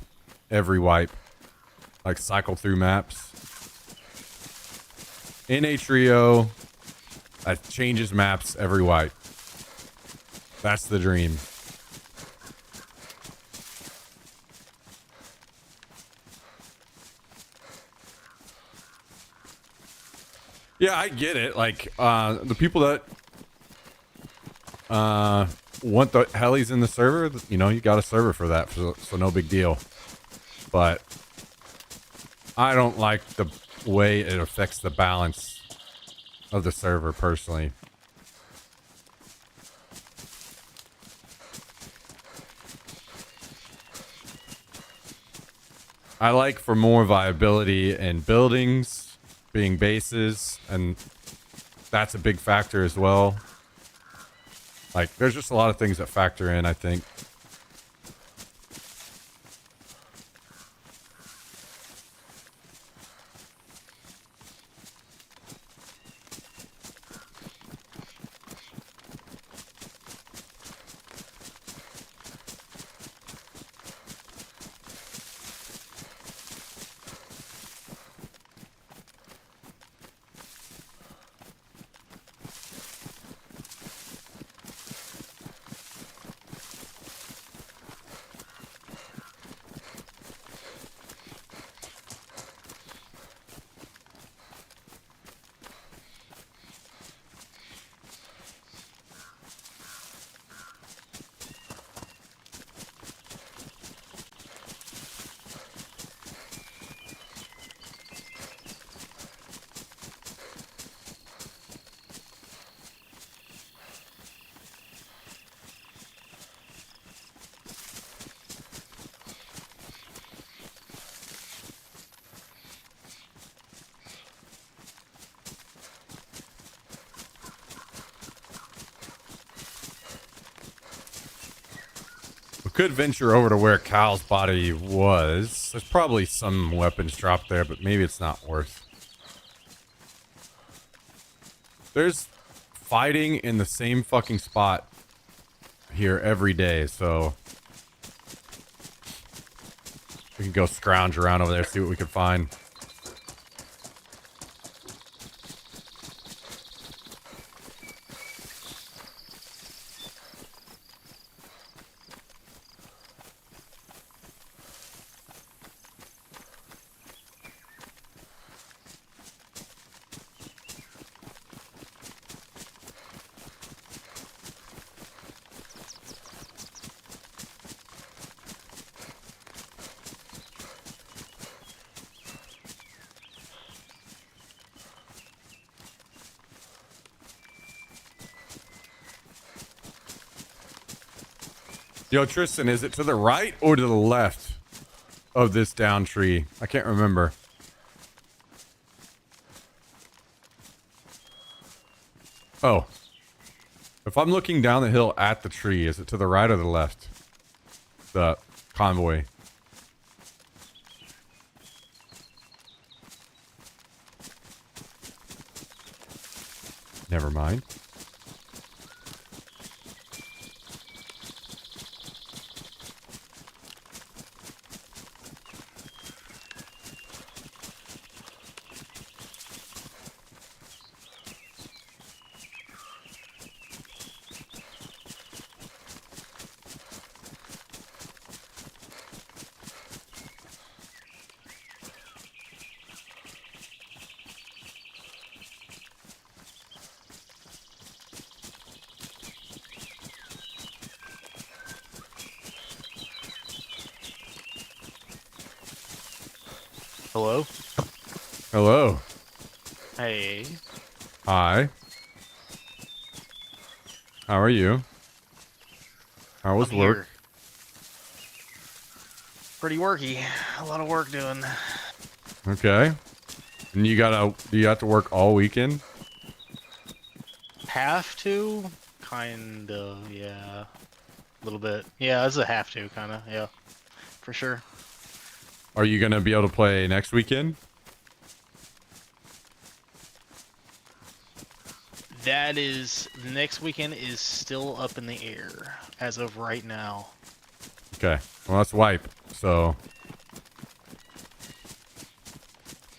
every wipe. Like, cycle through maps. NA trio that changes maps every wipe. That's the dream. Yeah, I get it. Like, the people that want the helis in the server, you know, you got a server for that, so no big deal. But I don't like the way it affects the balance of the server, personally. I like for more viability in buildings being bases, and that's a big factor as well. Like, there's just a lot of things that factor in, I think. Could venture over to where Cal's body was. There's probably some weapons dropped there, but maybe it's not worth. There's fighting in the same fucking spot here every day, so we can go scrounge around over there, see what we can find. Yo, Tristan, is it to the right or to the left of this down tree? I can't remember. Oh. If I'm looking down the hill at the tree, is it to the right or the left? The convoy. Never mind. Hello? Hello. Hey. Hi. How are you? How was I'm work? here. Pretty worky. A lot of work doing. Okay. And do you have to work all weekend? Have to? Kinda, yeah. A little bit. Yeah, it's a have to, kinda, yeah. For sure. Are you going to be able to play next weekend? That is, next weekend is still up in the air as of right now. Okay. Well, that's wipe. So,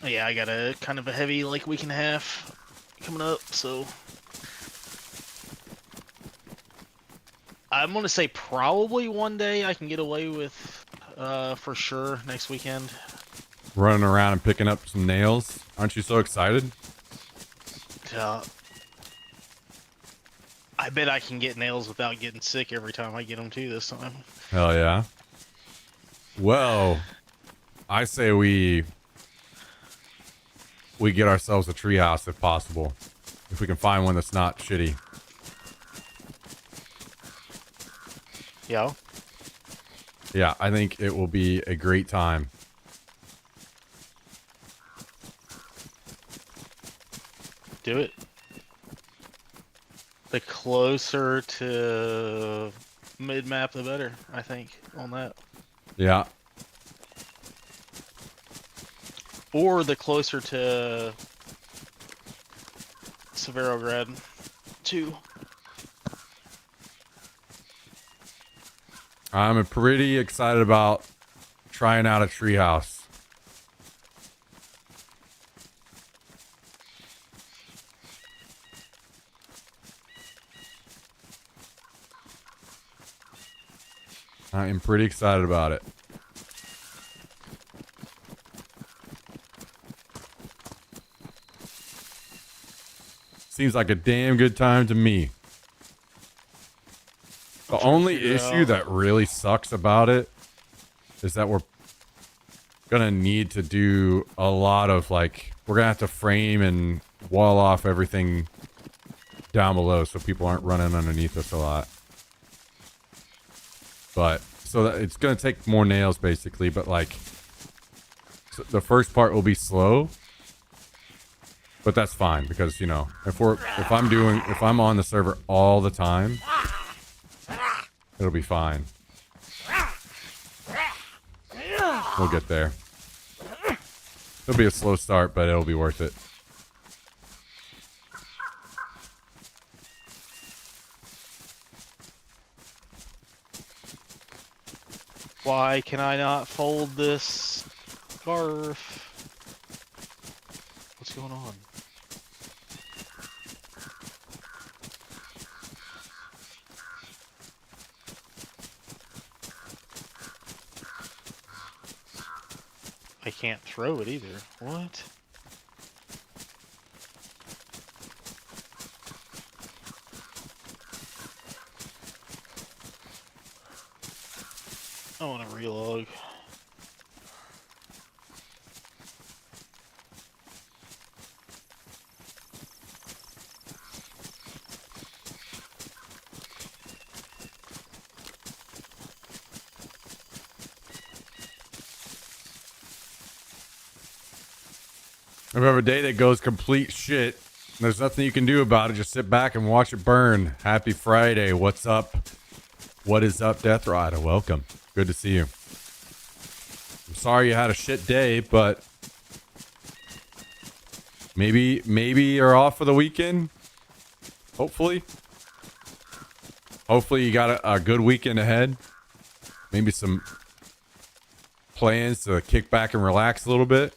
Yeah, I got a kind of a heavy like week and a half coming up, so I'm gonna say probably one day I can get away with for sure next weekend. running around and picking up some nails. Aren't you so excited? I bet I can get nails without getting sick every time I get them too this time. Hell yeah. Well, I say we get ourselves a treehouse if possible. If we can find one that's not shitty. Yeah. Yeah, I think it will be a great time. Do it. The closer to mid-map, the better, I think, on that. Yeah. Or the closer to Severograd, too. I'm pretty excited about trying out a treehouse. I am pretty excited about it. Seems like a damn good time to me. The only issue that really sucks about it is that we're gonna need to do a lot of we're gonna have to frame and wall off everything down below so people aren't running underneath us a lot. But so that it's gonna take more nails basically, but so the first part will be slow. But that's fine because if I'm on the server all the time, it'll be fine. We'll get there. It'll be a slow start, but it'll be worth it. Why can I not fold this scarf? What's going on? I can't throw it either. What? I want to relog. If you have a day that goes complete shit, there's nothing you can do about it. Just sit back and watch it burn. Happy Friday. What's up? What is up, Death Rider? Welcome. Good to see you. I'm sorry you had a shit day, but maybe you're off for the weekend. Hopefully you got a good weekend ahead. Maybe some plans to kick back and relax a little bit.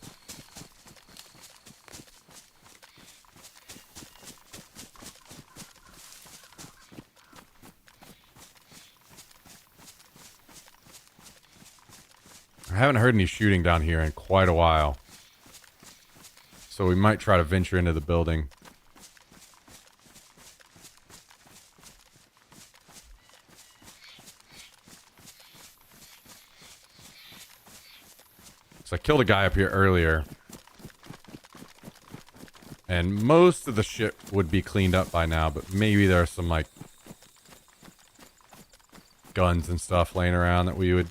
I haven't heard any shooting down here in quite a while. So we might try to venture into the building. So I killed a guy up here earlier. And most of the shit would be cleaned up by now, but maybe there are some, like, guns and stuff laying around that we would...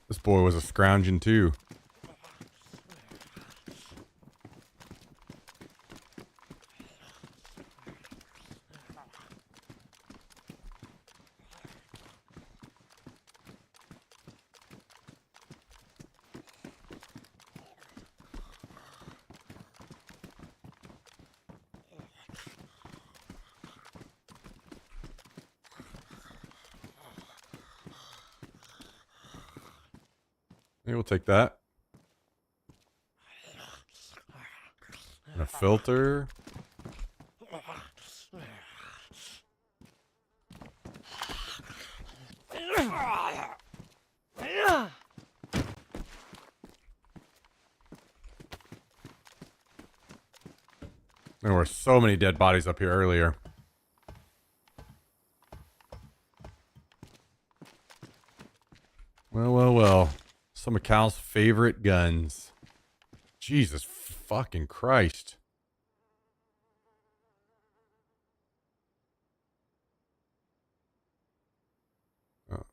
This boy was a scrounging too. Maybe we'll take that. And a filter. There were so many dead bodies up here earlier. Well. Some of Cal's favorite guns. Jesus fucking Christ. Oh.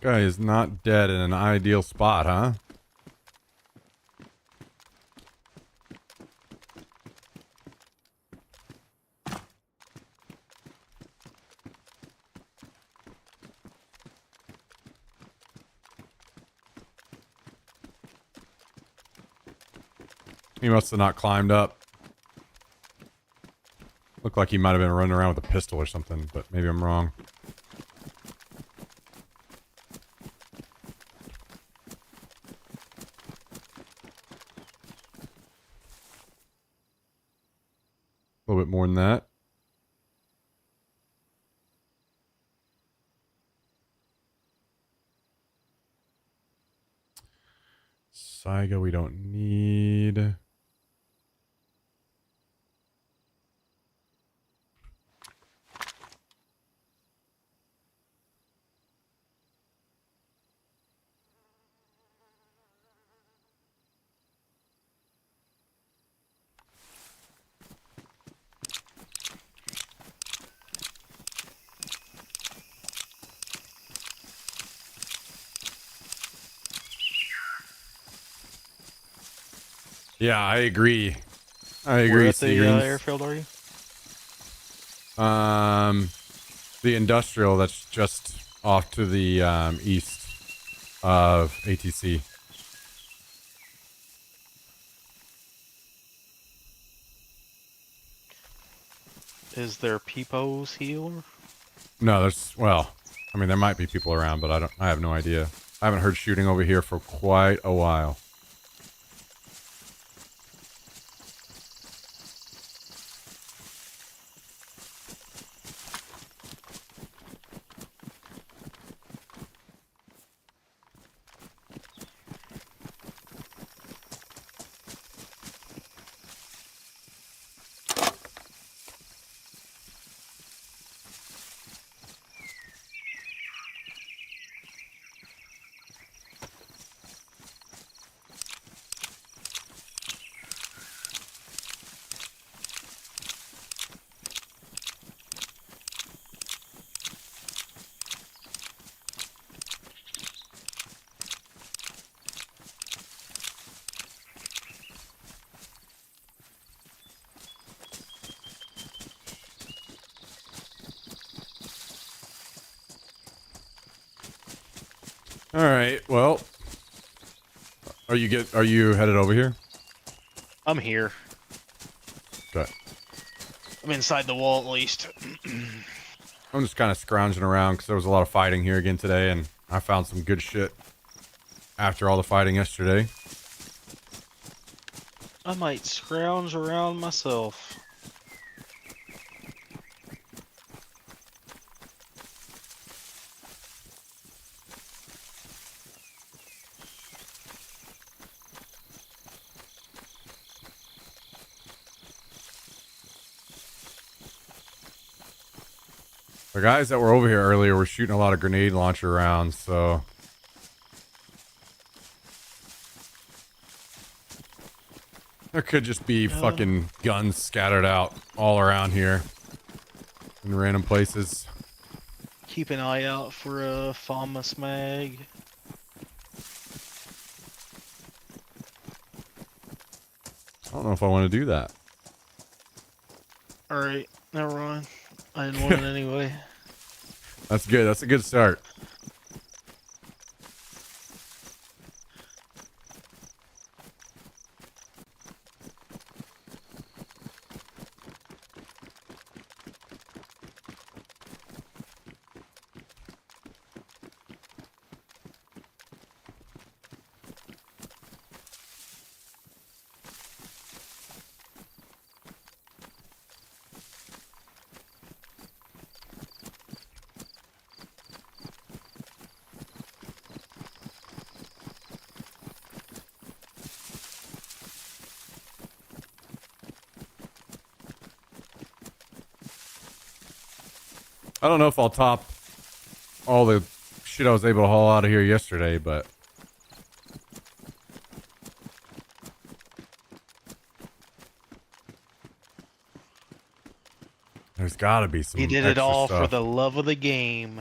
Guy is not dead in an ideal spot, huh? He must have not climbed up. Looked like he might have been running around with a pistol or something, but maybe I'm wrong. A little bit more than that. Saiga we don't need. Yeah, I agree. I agree. Where at the Seagreens. airfield are you? The industrial that's just off to the east of ATC. Is there peepos here? No, there's well, I mean there might be people around, but I have no idea. I haven't heard shooting over here for quite a while. All right. Well, are you headed over here? I'm here. Okay. I'm inside the wall at least. I'm just kind of scrounging around because there was a lot of fighting here again today, and I found some good shit after all the fighting yesterday. I might scrounge around myself. The guys that were over here earlier were shooting a lot of grenade launcher rounds, so there could just be fucking guns scattered out all around here in random places. Keep an eye out for a FAMAS mag. I don't know if I want to do that. Alright, never mind. I didn't want it anyway. That's good. That's a good start. I don't know if I'll top all the shit I was able to haul out of here yesterday, but there's got to be some He did it extra all stuff. for the love of the game.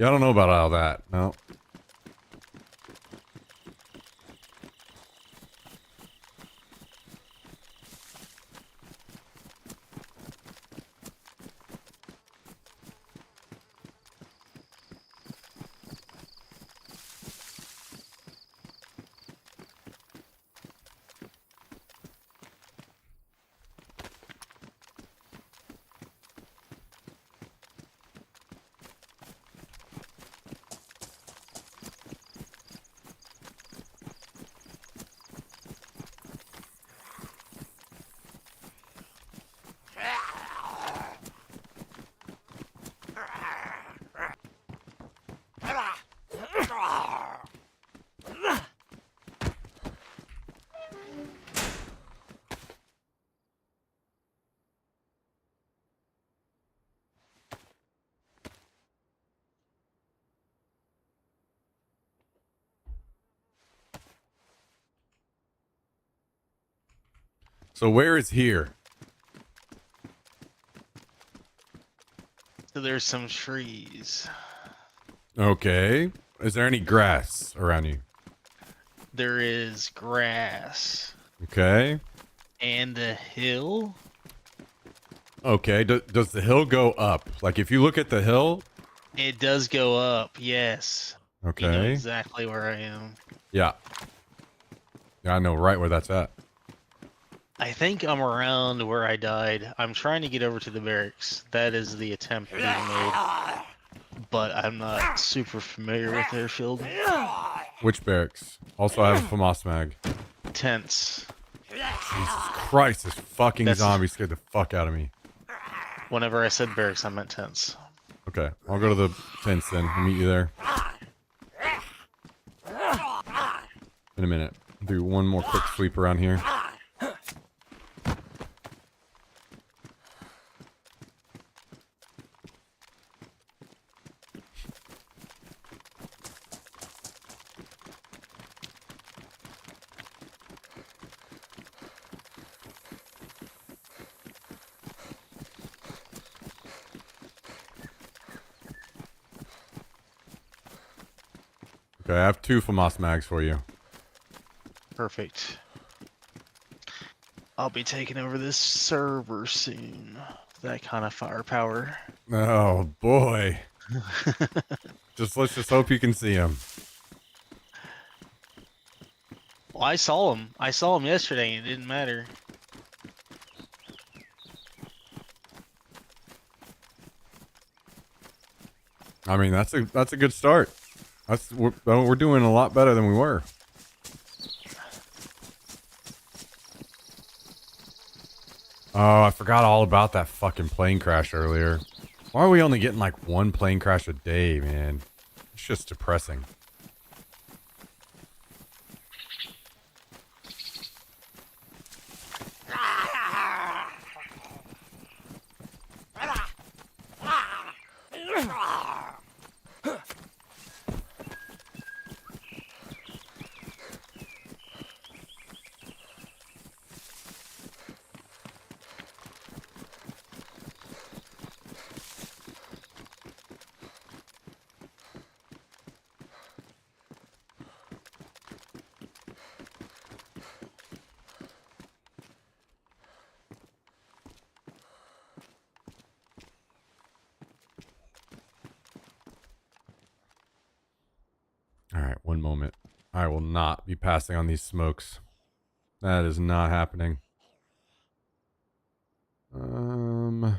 Yeah, I don't know about all that. No. So where is here? So there's some trees. Okay. Is there any grass around you? There is grass. Okay. And a hill. Okay. Does the hill go up? Like if you look at the hill? It does go up, yes. You know Okay. exactly where I am. Yeah. Yeah, I know right where that's at. I think I'm around where I died. I'm trying to get over to the barracks. That is the attempt being made. But I'm not super familiar with airfield. Which barracks? Also, I have a FAMAS mag. Tents. Jesus Christ, this fucking That's- zombie scared the fuck out of me. Whenever I said barracks, I meant tents. Okay, I'll go to the tents then. I'll meet you there. In a minute. I'll do one more quick sweep around here. Okay, I have 2 FAMAS mags for you. Perfect. I'll be taking over this server soon. That kind of firepower. Oh boy. Let's just hope you can see him. Well, I saw him. I saw him yesterday and it didn't matter. I mean, that's a good start. We're doing a lot better than we were. Oh, I forgot all about that fucking plane crash earlier. Why are we only getting like 1 plane crash a day, man? It's just depressing. All right, one moment. I will not be passing on these smokes. That is not happening. I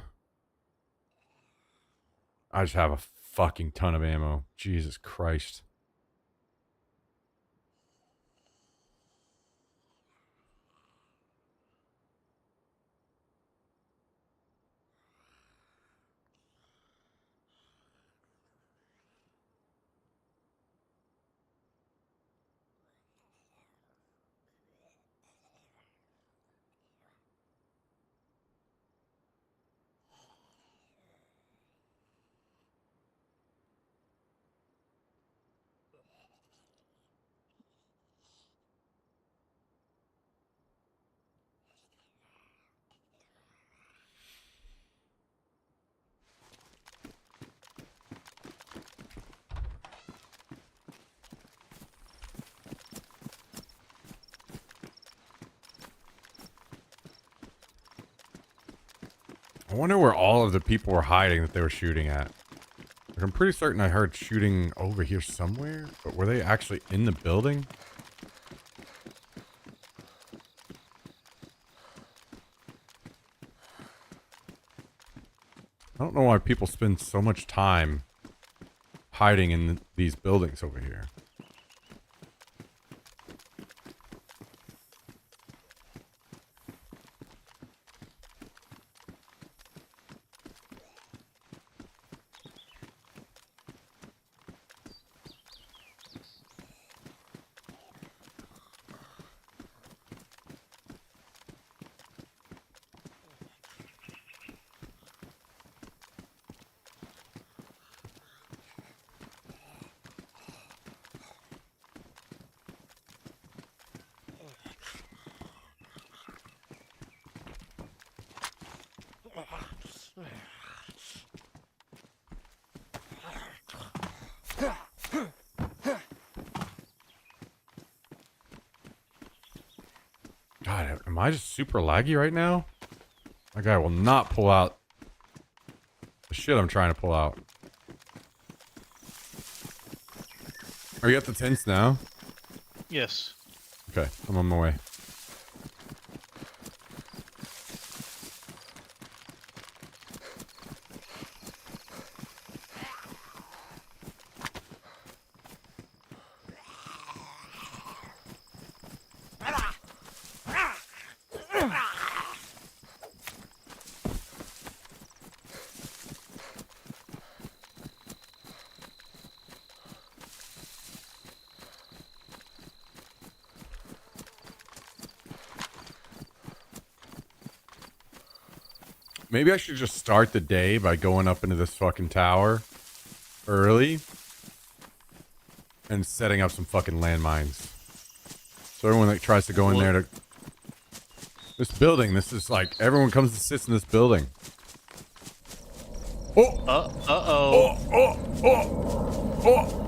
just have a fucking ton of ammo. Jesus Christ. I wonder where all of the people were hiding that they were shooting at. Like, I'm pretty certain I heard shooting over here somewhere, but were they actually in the building? I don't know why people spend so much time hiding in these buildings over here. God, am I just super laggy right now? My guy will not pull out the shit I'm trying to pull out. Are you at the tents now? Yes. Okay, I'm on my way. Maybe I should just start the day by going up into this fucking tower early and setting up some fucking landmines. So everyone that tries to go in there to this building, this is like everyone comes and sits in this building. Oh! Uh-oh. Oh!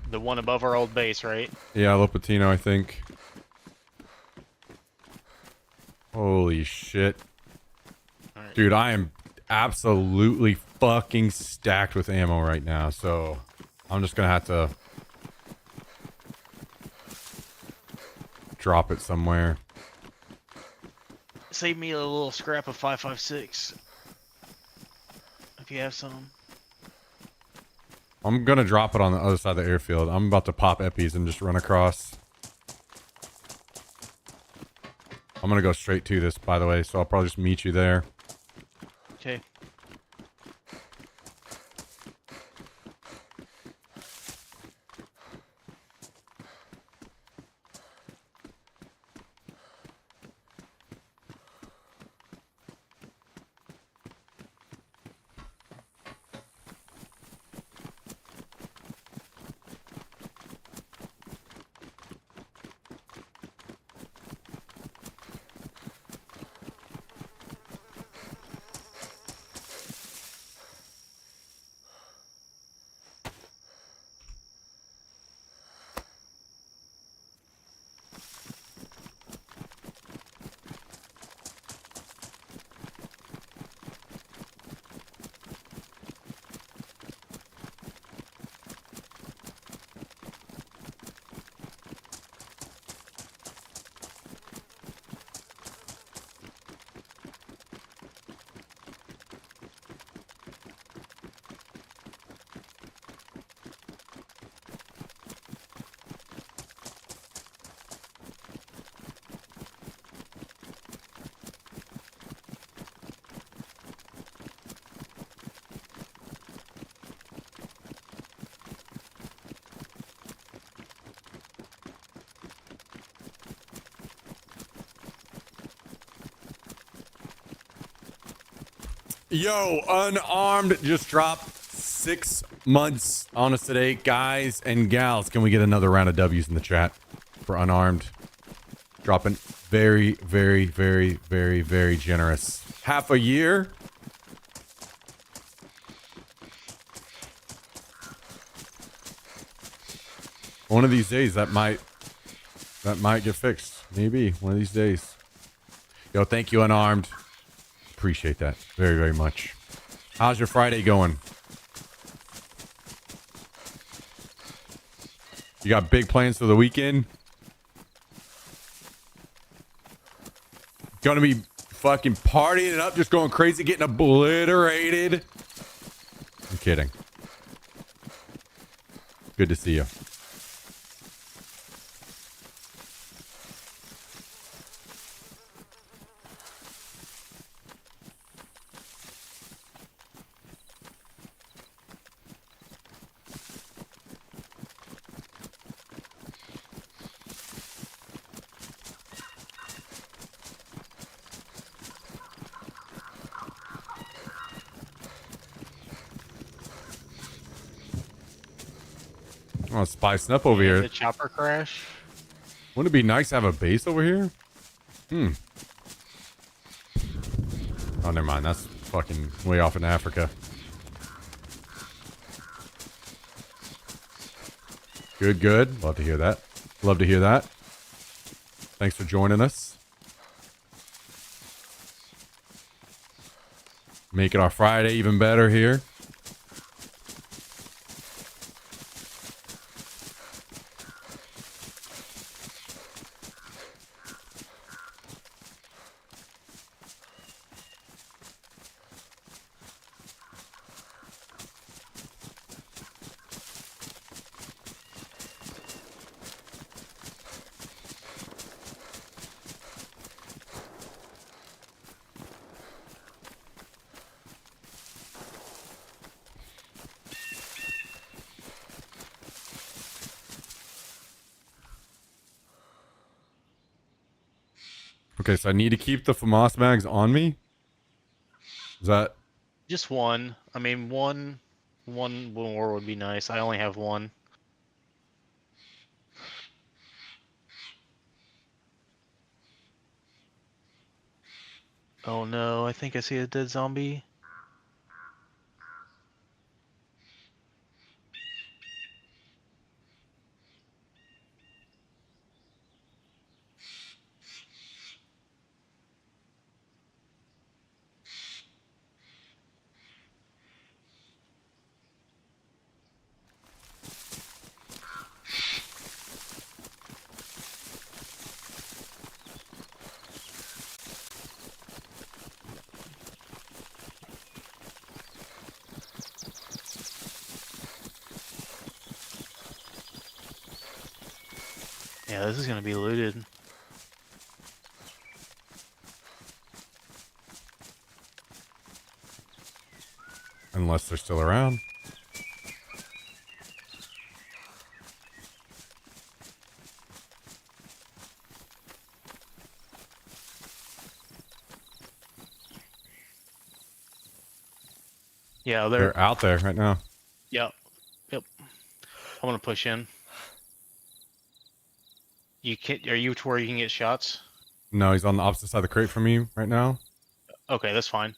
The one above our old base, right? Yeah, Lopatino, I think. Holy shit. Right. Dude, I am absolutely fucking stacked with ammo right now, so I'm just gonna have to drop it somewhere. Save me a little scrap of 5.56. If you have some. I'm gonna drop it on the other side of the airfield. I'm about to pop eppies and just run across. I'm gonna go straight to this, by the way, so I'll probably just meet you there. Okay. Yo, Unarmed just dropped 6 months on us today. Guys and gals, can we get another round of W's in the chat for Unarmed? Dropping very, very, very, very, very generous. Half a year One of these days that might get fixed. Maybe one of these days. Yo, thank you, Unarmed. Appreciate that very, very much. How's your Friday going? You got big plans for the weekend? Gonna be fucking partying it up, just going crazy, getting obliterated. I'm kidding. Good to see you. Oh, it's spicing up over here. The chopper crash. Wouldn't it be nice to have a base over here? Oh, never mind. That's fucking way off in Africa. Good, good. Love to hear that. Love to hear that. Thanks for joining us. Making our Friday even better here. Okay, so I need to keep the FAMAS mags on me? Is that... Just one. I mean, one more would be nice. I only have one. Oh no, I think I see a dead zombie. Yeah, this is gonna be looted. Unless they're still around. Yeah, They're out there right now. Yep. Yep. I'm gonna push in. You can Are you to where you can get shots? No, he's on the opposite side of the crate from me right now. Okay, that's fine.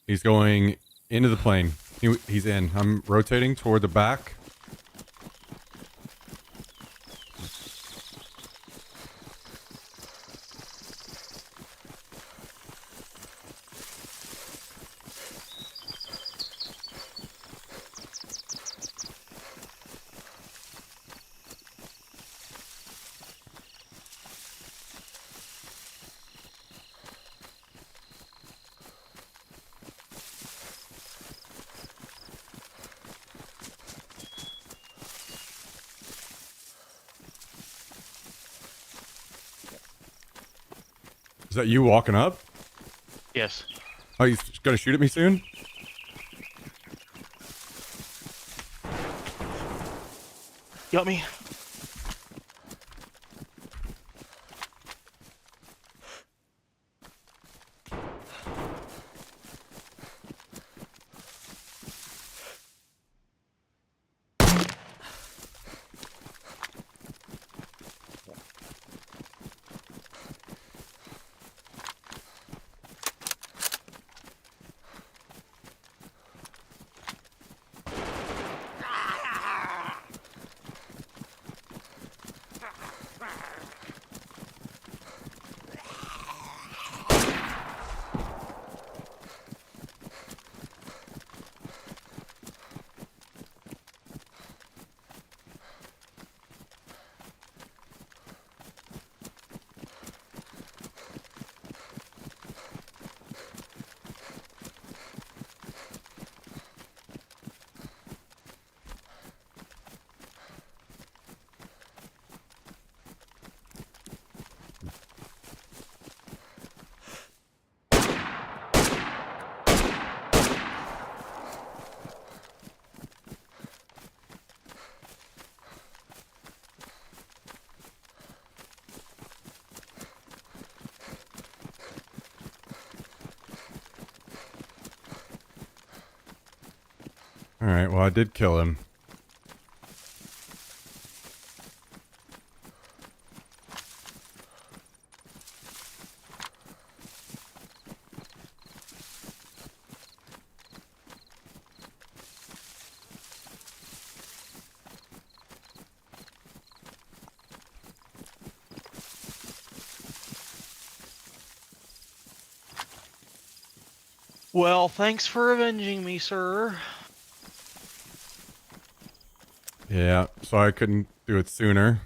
He's going into the plane. He's in. I'm rotating toward the back. Is that you walking up? Yes. Oh, he's gonna shoot at me soon? Got me. Alright, well, I did kill him. Well, thanks for avenging me, sir. Yeah, sorry I couldn't do it sooner.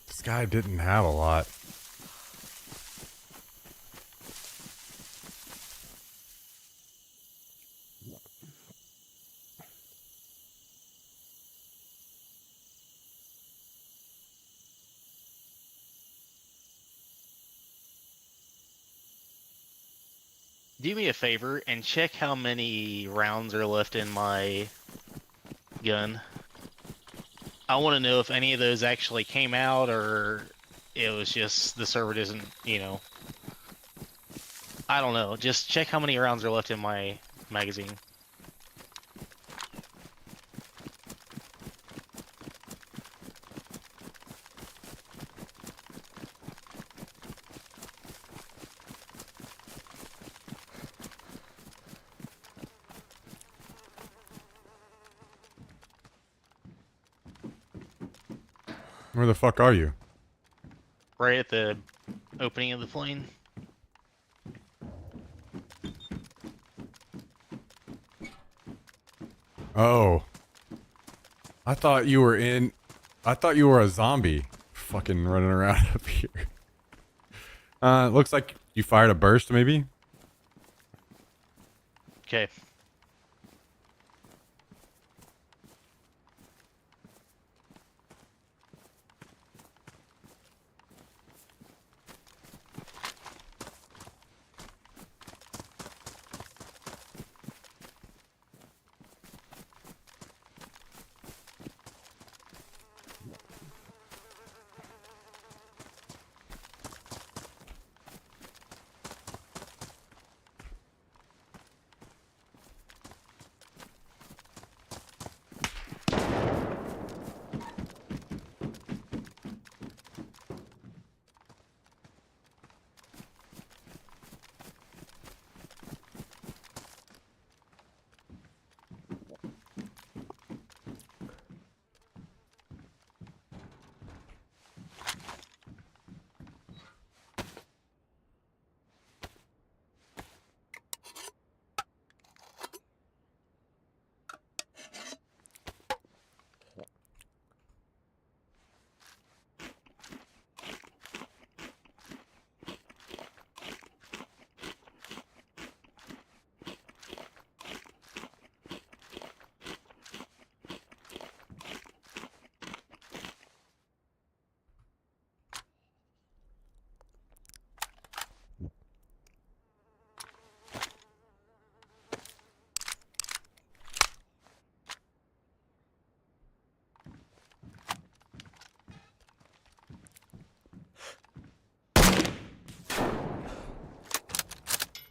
This guy didn't have a lot. Do me a favor and check how many rounds are left in my gun. I want to know if any of those actually came out or it was just the server doesn't, you know. I don't know. Just check how many rounds are left in my magazine. Where the fuck are you? Right at the opening of the plane. Oh. I thought you were a zombie. Fucking running around up here. It looks like you fired a burst, maybe? Okay.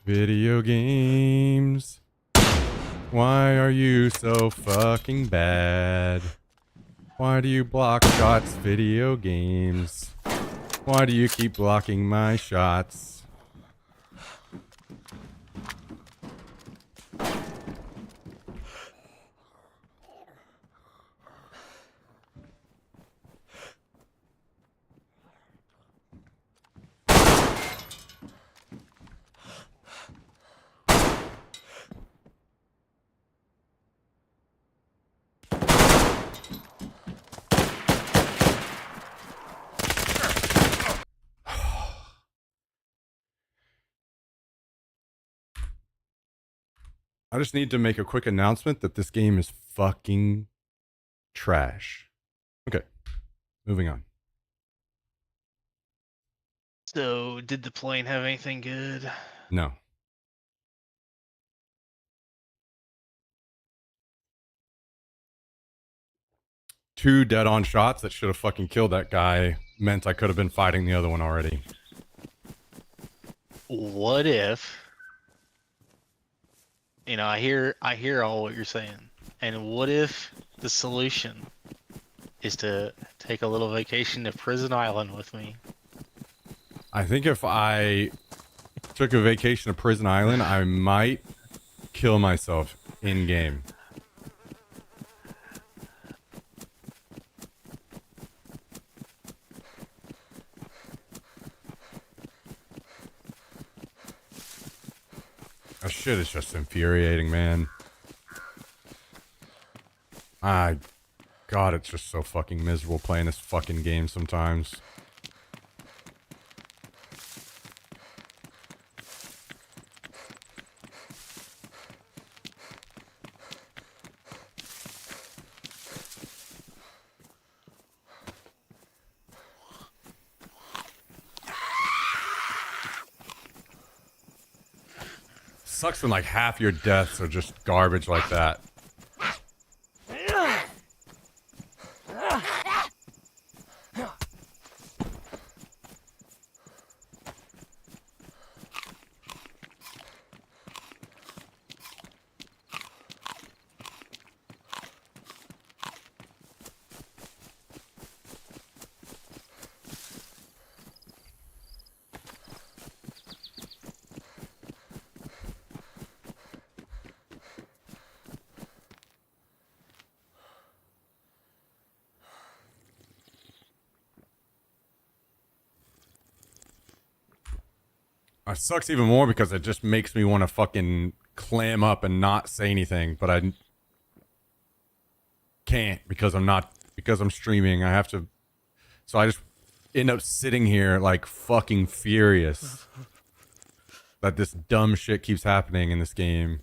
Video games. Why are you so fucking bad? Why do you block shots, video games? Why do you keep blocking my shots? I just need to make a quick announcement that this game is fucking trash. Okay, moving on. So, did the plane have anything good? No. Two dead-on shots that should have fucking killed that guy meant I could have been fighting the other one already. What if, you know, I hear all what you're saying, and what if the solution is to take a little vacation to Prison Island with me? I think if I took a vacation to Prison Island, I might kill myself in-game. That shit is just infuriating, man. God, it's just so fucking miserable playing this fucking game sometimes. Sucks when like half your deaths are just garbage like that. It sucks even more because it just makes me want to fucking clam up and not say anything, but I can't because I'm streaming. I have to, so I just end up sitting here like fucking furious that this dumb shit keeps happening in this game.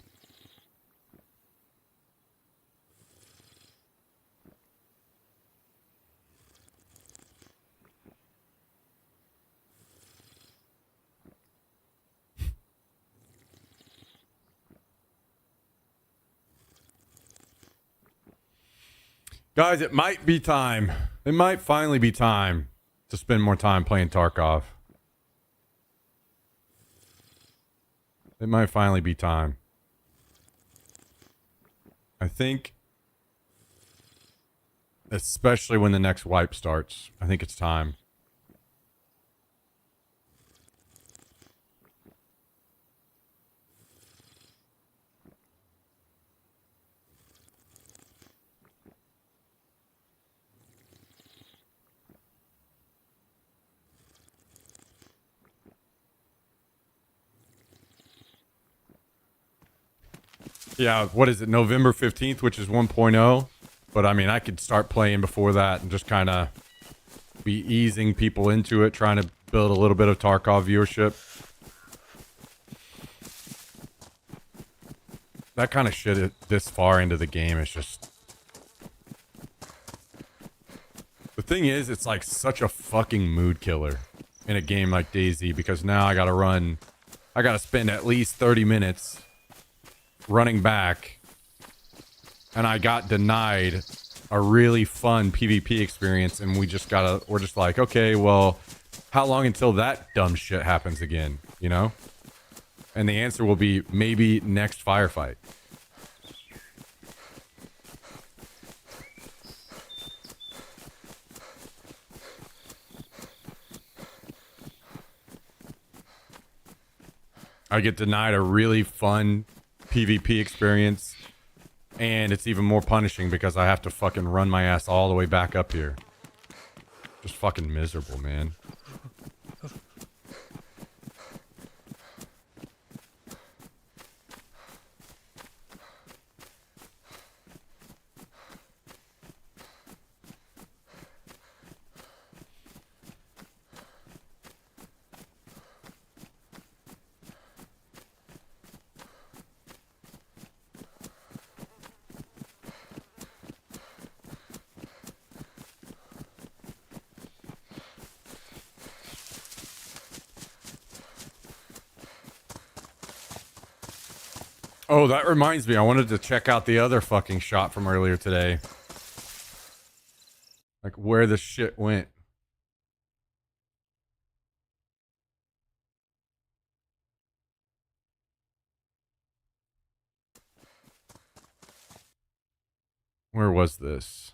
Guys, it might be time. It might finally be time to spend more time playing Tarkov. It might finally be time. I think, especially when the next wipe starts, I think it's time. Yeah, what is it? November 15th, which is 1.0. But I mean, I could start playing before that and just kind of be easing people into it, trying to build a little bit of Tarkov viewership. That kind of shit this far into the game is just... The thing is, it's like such a fucking mood killer in a game like DayZ because now I gotta spend at least 30 minutes running back, and I got denied a really fun PvP experience, and we're just like, okay, well, how long until that dumb shit happens again, you know? And the answer will be maybe next firefight. I get denied a really fun PvP experience, and it's even more punishing because I have to fucking run my ass all the way back up here. Just fucking miserable, man. Oh, that reminds me. I wanted to check out the other fucking shot from earlier today. Like, where the shit went. Where was this?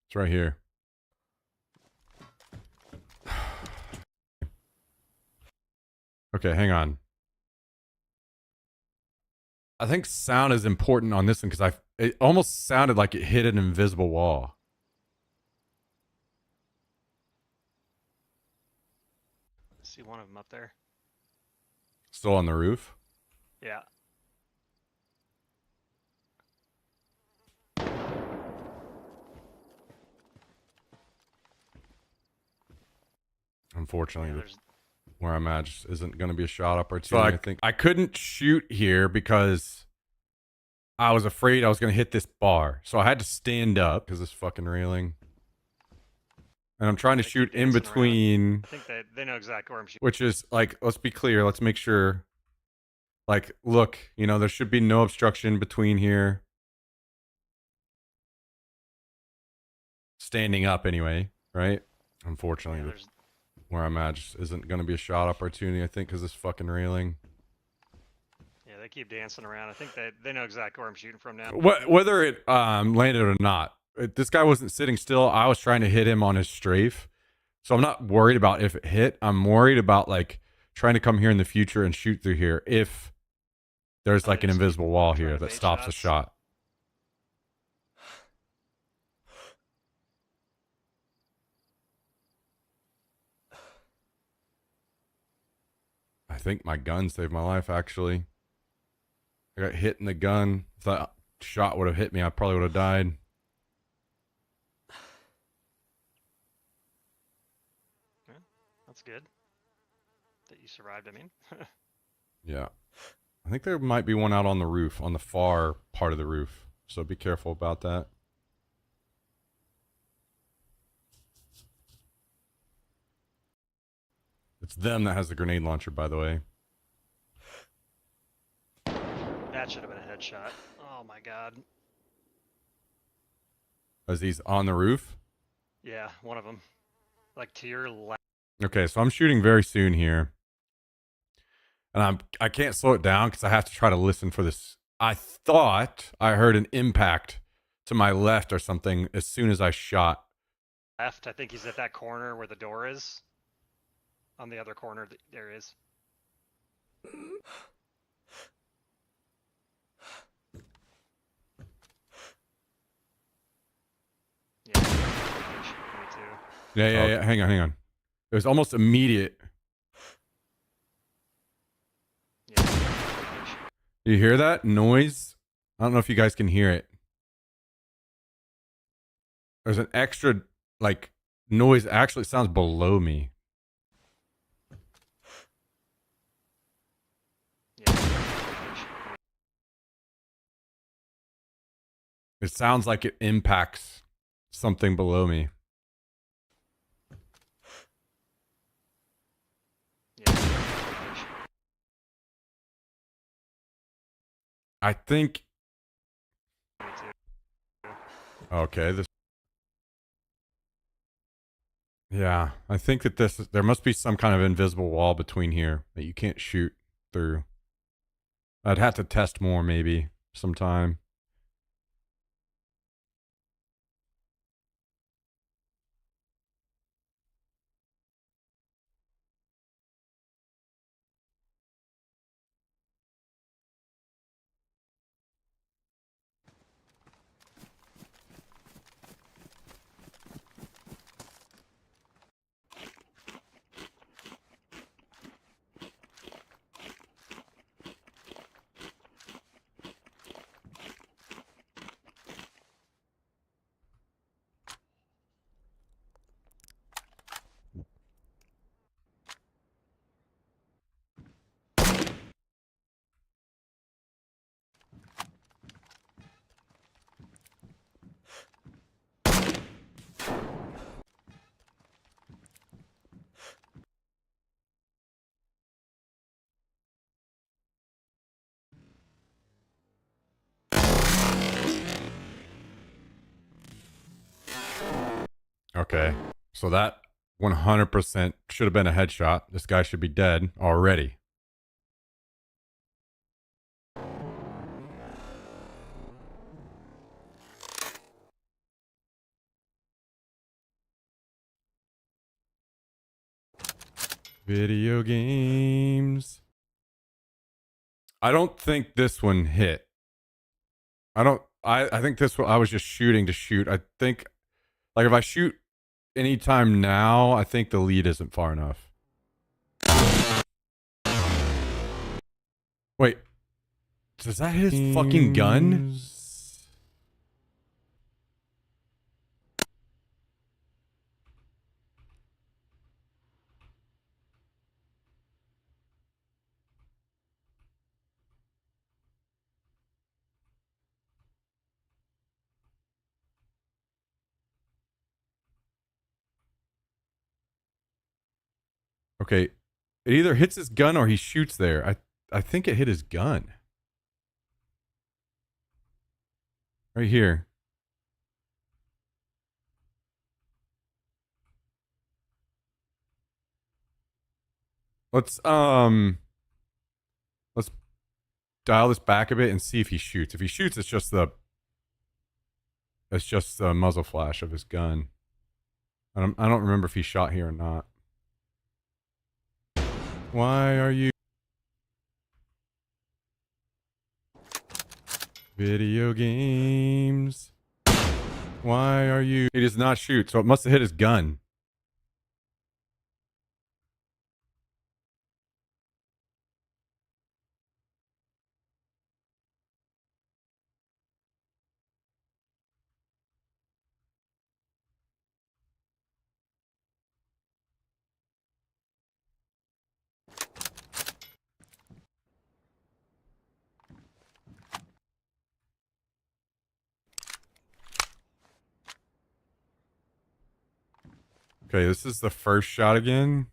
It's right here. Okay, hang on. I think sound is important on this one because it almost sounded like it hit an invisible wall. I see one of them up there. Still on the roof? Yeah. Unfortunately, Yeah, there's where I'm at just isn't going to be a shot opportunity. So I think I couldn't shoot here because I was afraid I was going to hit this bar. So I had to stand up because this fucking railing. And I'm trying to shoot in between. I think they know exactly where I'm shooting. Which is like, let's be clear. Let's make sure. Like, look, you know, there should be no obstruction between here. Standing up anyway, right? Unfortunately, Yeah, where I'm at just isn't going to be a shot opportunity, I think, because this fucking railing. yeah, they keep dancing around. I think they know exactly where I'm shooting from now. Whether it landed or not, this guy wasn't sitting still. I was trying to hit him on his strafe. So I'm not worried about if it hit. I'm worried about, like, trying to come here in the future and shoot through here if there's, like, an invisible wall here that stops a shot. I think my gun saved my life, actually. I got hit in the gun. If that shot would have hit me, I probably would have died. Yeah, that's good. That you survived, I mean. Yeah. I think there might be one out on the roof, on the far part of the roof. So be careful about that. It's them that has the grenade launcher, by the way. That should have been a headshot. Oh my god. As he's on the roof? Yeah, one of them. Like to your left. Okay, so I'm shooting very soon here. And I can't slow it down because I have to try to listen for this. I thought I heard an impact to my left or something as soon as I shot. Left, I think he's at that corner where the door is. On the other corner, there is. Yeah, me too. Yeah. Hang on. It was almost immediate. Yeah. You hear that noise? I don't know if you guys can hear it. There's an extra, like, noise. Actually, it sounds below me. It sounds like it impacts something below me. Yeah. I think. Me too. Okay, this. Yeah, I think that there must be some kind of invisible wall between here that you can't shoot through. I'd have to test more maybe sometime. Okay, so that 100% should have been a headshot. This guy should be dead already. Video games. I don't think this one hit. I think this one I was just shooting to shoot. I think like if I shoot anytime now, I think the lead isn't far enough. Wait. Does that hit his fucking gun? Okay. It either hits his gun or he shoots there. I think it hit his gun. Right here. Let's let's dial this back a bit and see if he shoots. If he shoots, it's just the muzzle flash of his gun. I don't remember if he shot here or not. Why are you video games? Why are you? He does not shoot, so it must have hit his gun. Okay, this is the first shot again.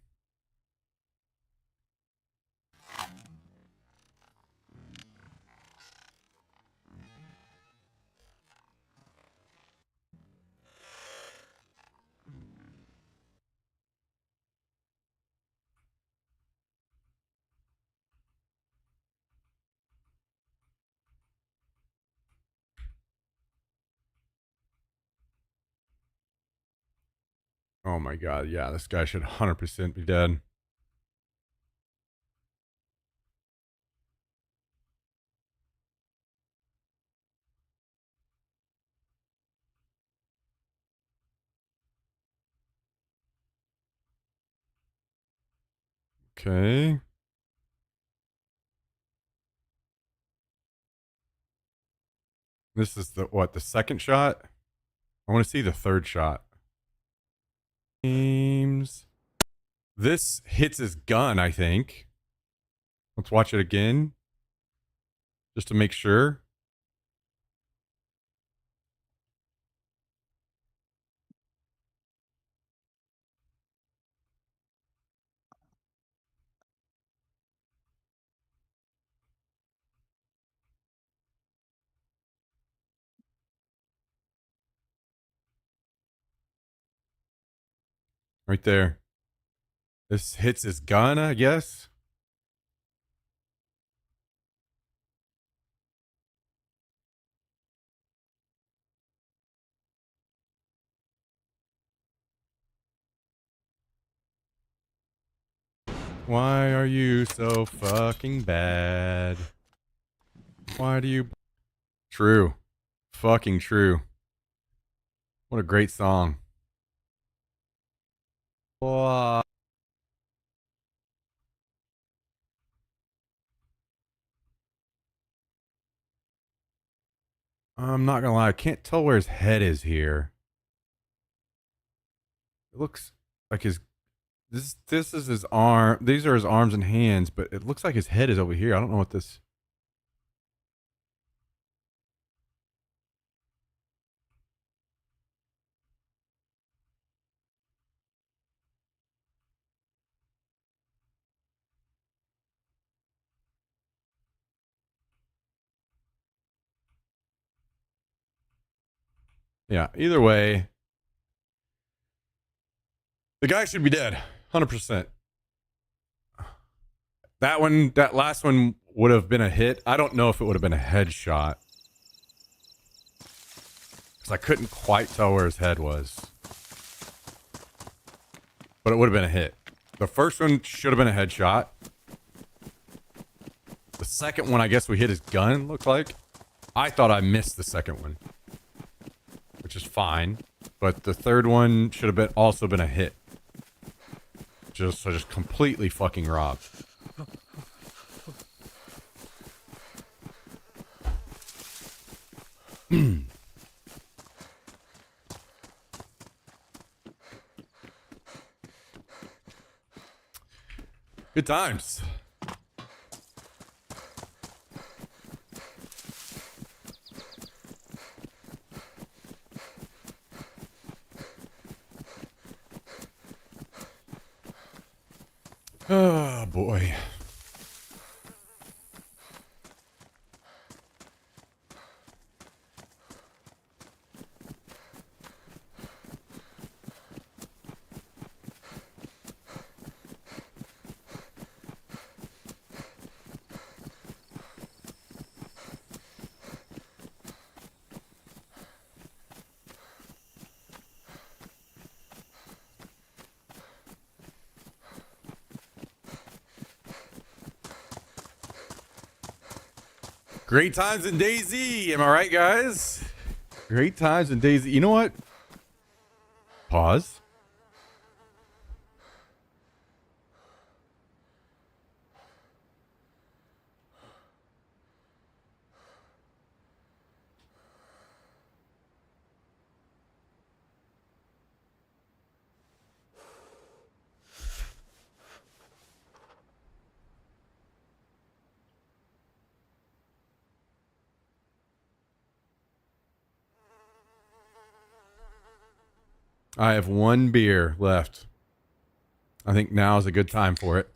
Oh my god, yeah, this guy should 100% be dead. Okay. This is the second shot? I want to see the third shot. Games. This hits his gun, I think. Let's watch it again. Just to make sure. Right there. This hits his gun, I guess. Why are you so fucking bad? Why do you... True. Fucking true. What a great song. Wow. I'm not gonna lie, I can't tell where his head is here. It looks like his... This is his arm. These are his arms and hands, but it looks like his head is over here. I don't know what this... Yeah, either way, the guy should be dead. 100%. That one, that last one would have been a hit. I don't know if it would have been a headshot. Because I couldn't quite tell where his head was. But it would have been a hit. The first one should have been a headshot. The second one, I guess we hit his gun, looked like. I thought I missed the second one. Which is fine. But the third one should have been also been a hit. Just completely fucking robbed. Good times. Oh boy. Great times in DayZ. Am I right, guys? Great times in DayZ. You know what? Pause. I have one beer left. I think now is a good time for it.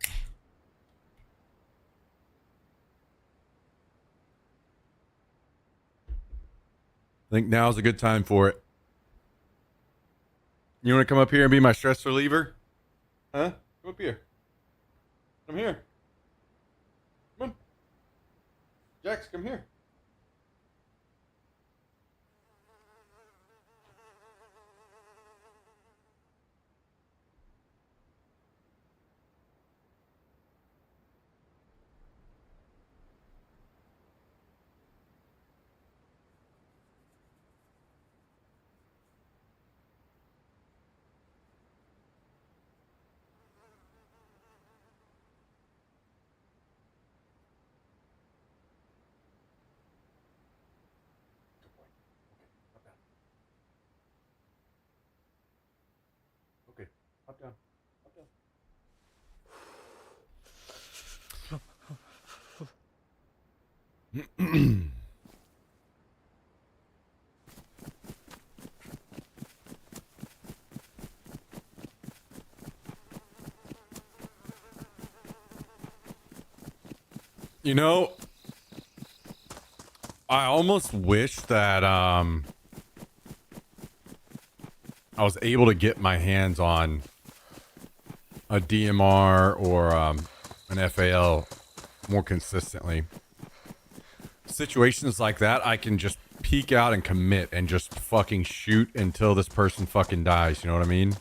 I think now is a good time for it. You want to come up here and be my stress reliever? Huh? Come up here. Come here. Come on. Jax, come here. Okay, up down. Up down. You know, I almost wish that I was able to get my hands on a DMR or an FAL more consistently. Situations like that, I can just peek out and commit and just fucking shoot until this person fucking dies. You know what I mean?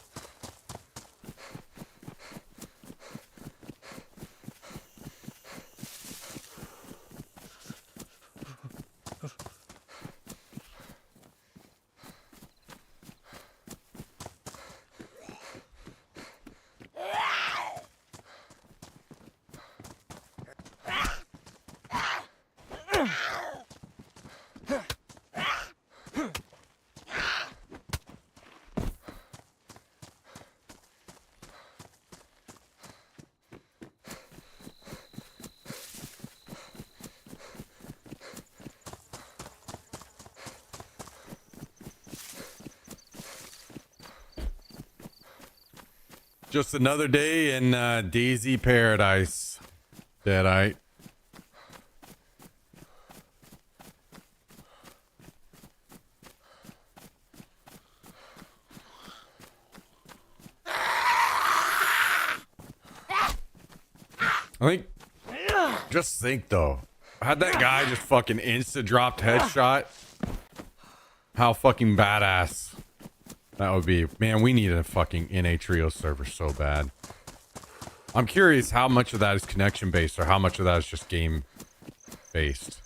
Just another day in Daisy Paradise. Deadite. I think, just think though, had that guy just fucking insta dropped headshot, how fucking badass that would be. Man, we need a fucking NA Trio server so bad. I'm curious how much of that is connection based or how much of that is just game based.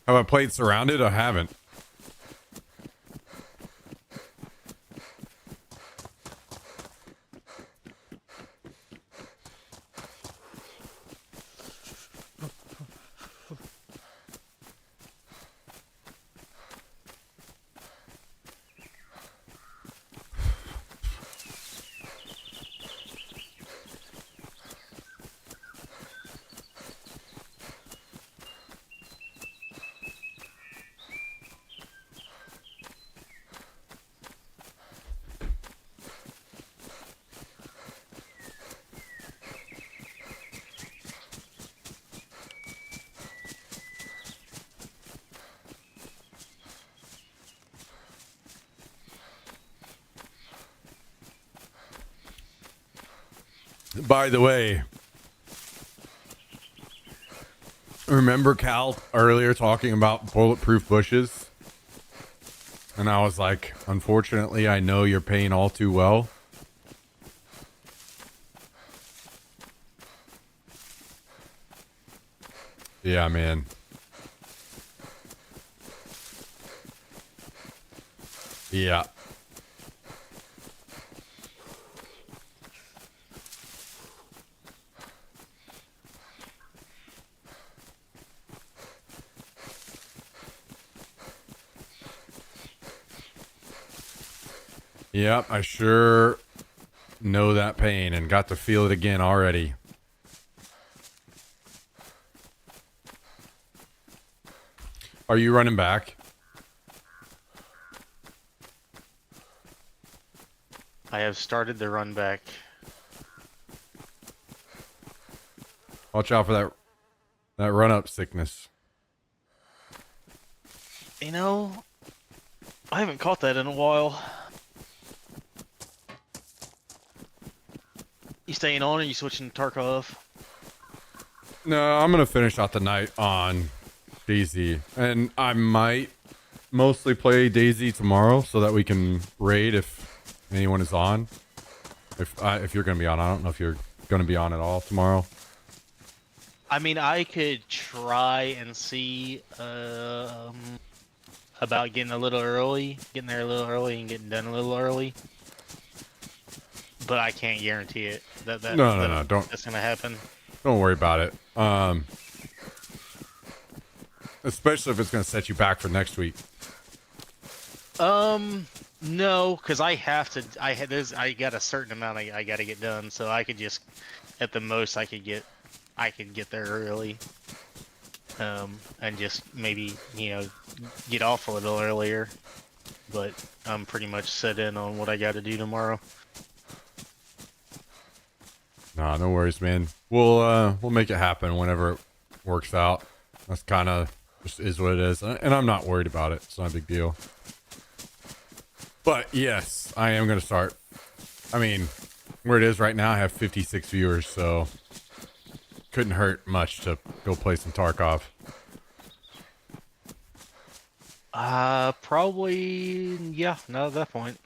Have I played Surrounded? I haven't. By the way, remember Cal earlier talking about bulletproof bushes? And I was like, unfortunately, I know you're paying all too well. Yeah, man. Yeah. Yep, I sure know that pain and got to feel it again already. Are you running back? I have started the run back. Watch out for that run-up sickness. You know, I haven't caught that in a while. You staying on or you switching to Tarkov? No, I'm gonna finish out the night on Daisy, and I might mostly play Daisy tomorrow so that we can raid if anyone is on. If you're gonna be on, I don't know if you're gonna be on at all tomorrow. I mean, I could try and see about getting there a little early and getting done a little early. But I can't guarantee it. No, don't. That's gonna happen. Don't worry about it. Especially if it's gonna set you back for next week. No, because I have to. I had there's. I got a certain amount I got to get done, so I could just, at the most, I could get there early. And just maybe get off a little earlier. But I'm pretty much set in on what I got to do tomorrow. Nah, no worries, man. We'll make it happen whenever it works out. That's kind of just is what it is, and I'm not worried about it. It's not a big deal. But yes, I am gonna start. I mean, where it is right now, I have 56 viewers, so couldn't hurt much to go play some Tarkov. Probably, yeah, not at that point.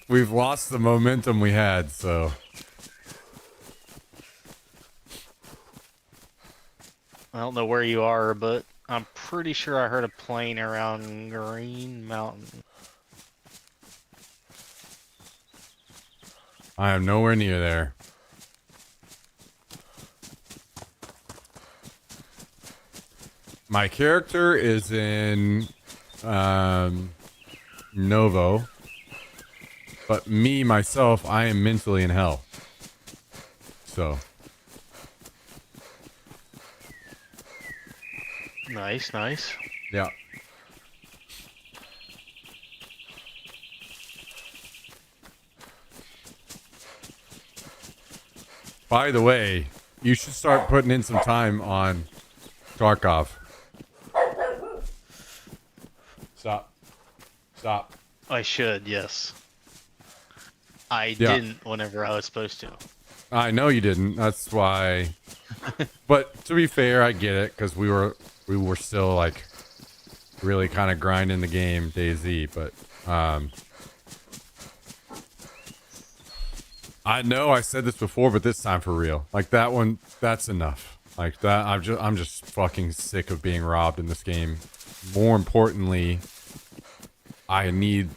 We've lost the momentum we had, so. I don't know where you are, but I'm pretty sure I heard a plane around Green Mountain. I am nowhere near there. My character is in Novo, but me, myself, I am mentally in hell. So. Nice, nice. Yeah. By the way, you should start putting in some time on Tarkov. Stop. Stop. I should, yes. I didn't whenever I was supposed to. I know you didn't. That's why. But to be fair, I get it because we were still like really kind of grinding the game DayZ. But I know I said this before, but this time for real. Like that one, that's enough. Like that, I'm just fucking sick of being robbed in this game. More importantly, I need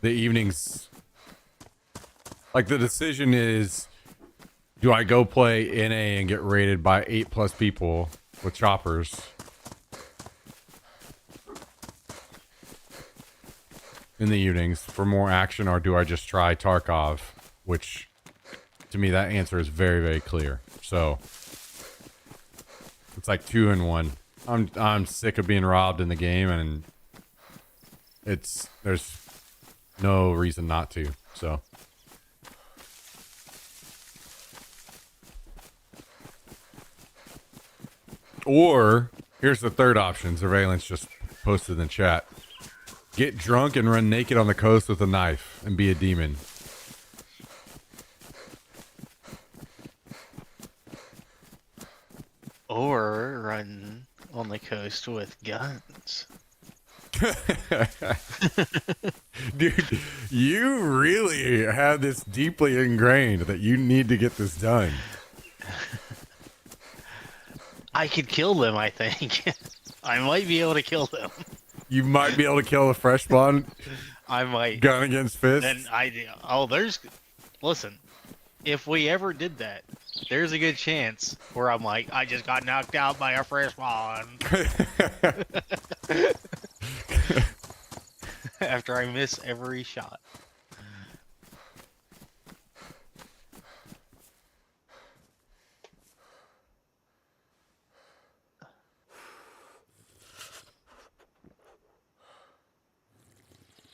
the evenings. Like the decision is, do I go play NA and get raided by 8+ people with choppers in the evenings for more action, or do I just try Tarkov? Which, to me, that answer is very, very clear. So it's like 2 in 1. I'm sick of being robbed in the game, and there's no reason not to. So. Or, here's the third option. Surveillance just posted in the chat. Get drunk and run naked on the coast with a knife and be a demon. Or run on the coast with guns. Dude, you really have this deeply ingrained that you need to get this done. I could kill them, I think. I might be able to kill them. You might be able to kill a fresh spawn I might. gun against fist. Then listen, if we ever did that, there's a good chance where I'm like, I just got knocked out by a fresh spawn. After I miss every shot.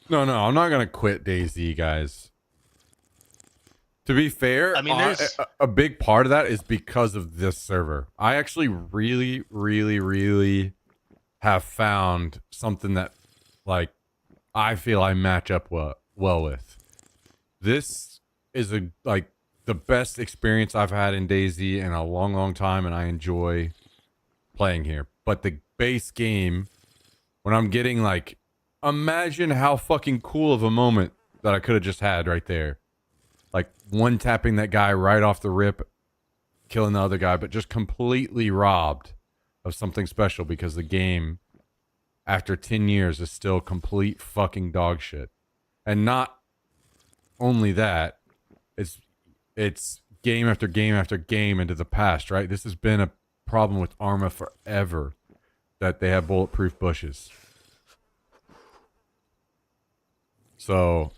No, I'm not gonna quit DayZ, guys. To be fair, I mean, there's a big part of that is because of this server. I actually really, really, really have found something that, like, I feel I match up well with. This is the best experience I've had in DayZ in a long, long time, and I enjoy playing here. But the base game, when I'm getting like, imagine how fucking cool of a moment that I could have just had right there. Like one tapping that guy right off the rip, killing the other guy, but just completely robbed of something special because the game, after 10 years, is still complete fucking dog shit. And not only that, it's game after game after game into the past, right? This has been a problem with Arma forever. that they have bulletproof bushes. So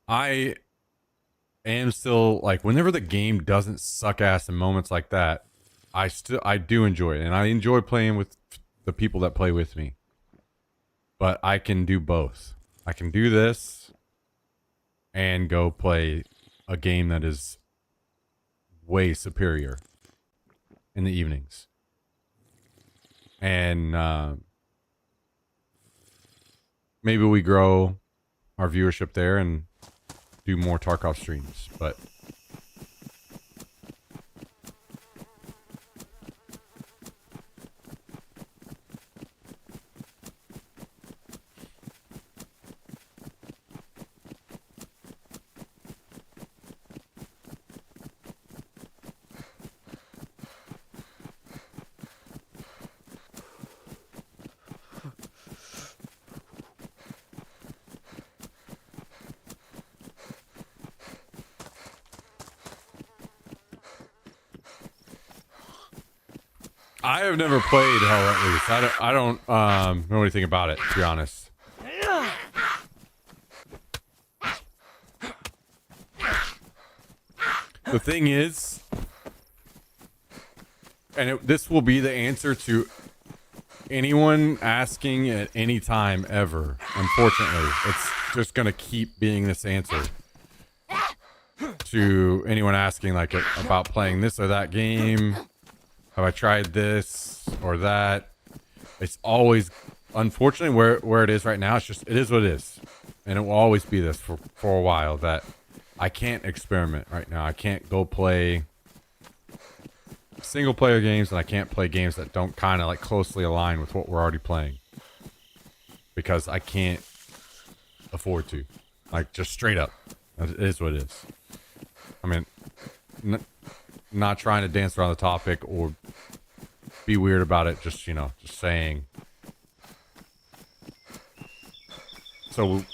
I am still like, whenever the game doesn't suck ass in moments like that, I do enjoy it, and I enjoy playing with the people that play with me. But I can do both. I can do this and go play a game that is way superior in the evenings. And maybe we grow our viewership there and do more Tarkov streams. But I have never played Hell Let Loose. I don't know anything about it, to be honest. The thing is, and this will be the answer to anyone asking at any time ever. Unfortunately, it's just going to keep being this answer to anyone asking like about playing this or that game. Have I tried this or that? It's always, unfortunately, where it is right now. It is what it is, and it will always be this for a while. That I can't experiment right now. I can't go play single player games, and I can't play games that don't kind of like closely align with what we're already playing, because I can't afford to. Like, just straight up, it is what it is. I mean, not trying to dance around the topic or be weird about it, just saying. So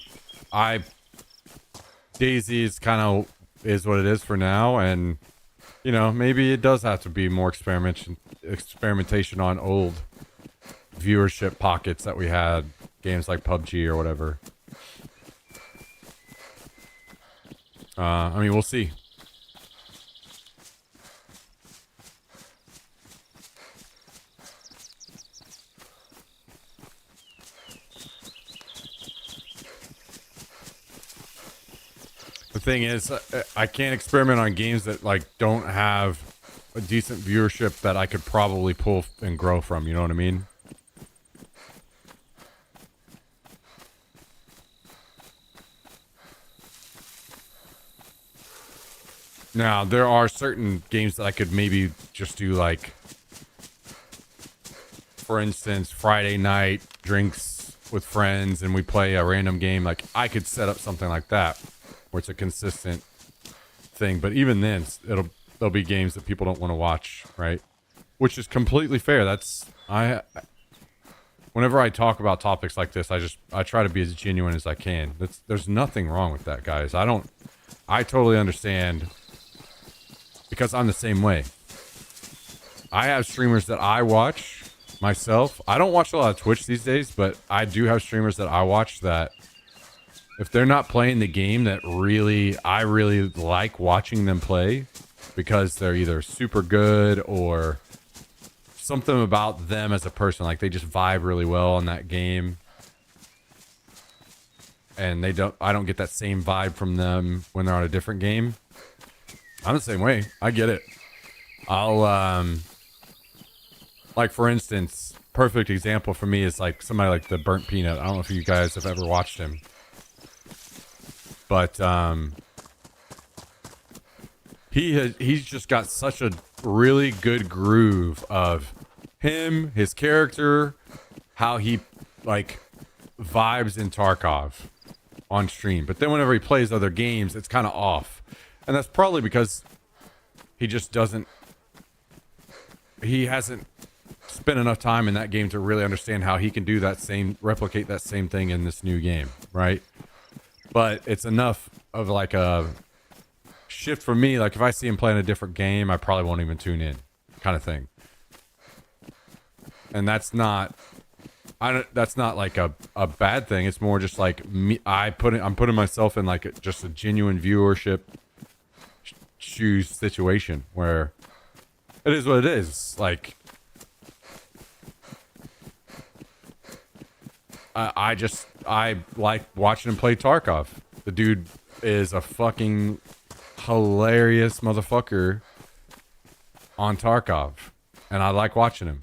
Daisy is kind of is what it is for now, and maybe it does have to be more experimentation on old viewership pockets that we had, games like PUBG or whatever. I mean, we'll see. The thing is, I can't experiment on games that like don't have a decent viewership that I could probably pull and grow from. You know what I mean? Now, there are certain games that I could maybe just do, like, for instance, Friday night drinks with friends and we play a random game. Like, I could set up something like that where it's a consistent thing. But even then, there'll be games that people don't want to watch, right? Which is completely fair. Whenever I talk about topics like this, I try to be as genuine as I can. There's nothing wrong with that, guys. I totally understand, because I'm the same way. I have streamers that I watch myself. I don't watch a lot of Twitch these days, but I do have streamers that I watch that if they're not playing the game that I really like watching them play, because they're either super good or something about them as a person, like they just vibe really well in that game, and I don't get that same vibe from them when they're on a different game. I'm the same way. I get it. I'll like, for instance, perfect example for me is like somebody like the Burnt Peanut. I don't know if you guys have ever watched him, but he's just got such a really good groove of him, his character, how he like vibes in Tarkov on stream. But then whenever he plays other games, it's kind of off. And that's probably because he hasn't spent enough time in that game to really understand how he can replicate that same thing in this new game, right? But it's enough of like a shift for me. Like, if I see him playing a different game, I probably won't even tune in, kind of thing. And that's not that's not like a bad thing. It's more just like me. I'm putting myself in like just a genuine viewership shoes situation where it is what it is. Like, I like watching him play Tarkov. The dude is a fucking hilarious motherfucker on Tarkov, and I like watching him.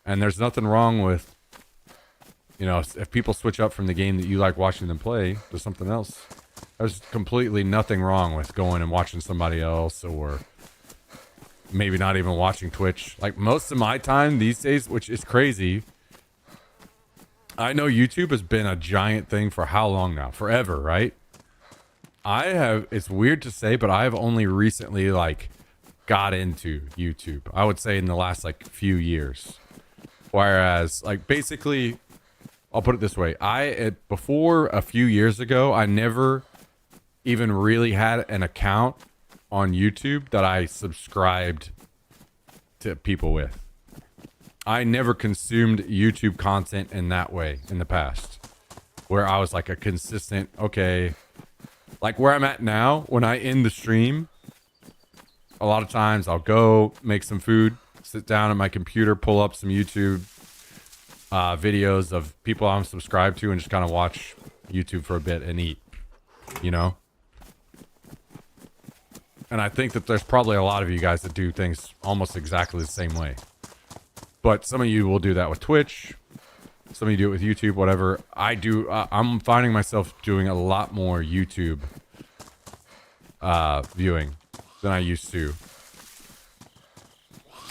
And there's nothing wrong with, you know, if people switch up from the game that you like watching them play to something else. There's completely nothing wrong with going and watching somebody else, or maybe not even watching Twitch. Like most of my time these days, which is crazy. I know YouTube has been a giant thing for how long now? Forever, right? It's weird to say, but I've only recently like got into YouTube. I would say in the last like few years. Whereas like basically, I'll put it this way. Before a few years ago, I never even really had an account on YouTube that I subscribed to people with. I never consumed YouTube content in that way in the past, where I was like a consistent, okay, like where I'm at now, when I end the stream, a lot of times I'll go make some food, sit down at my computer, pull up some YouTube videos of people I'm subscribed to, and just kind of watch YouTube for a bit and eat, you know? And I think that there's probably a lot of you guys that do things almost exactly the same way. But some of you will do that with Twitch. Some of you do it with YouTube, whatever. I do. I'm finding myself doing a lot more YouTube viewing than I used to,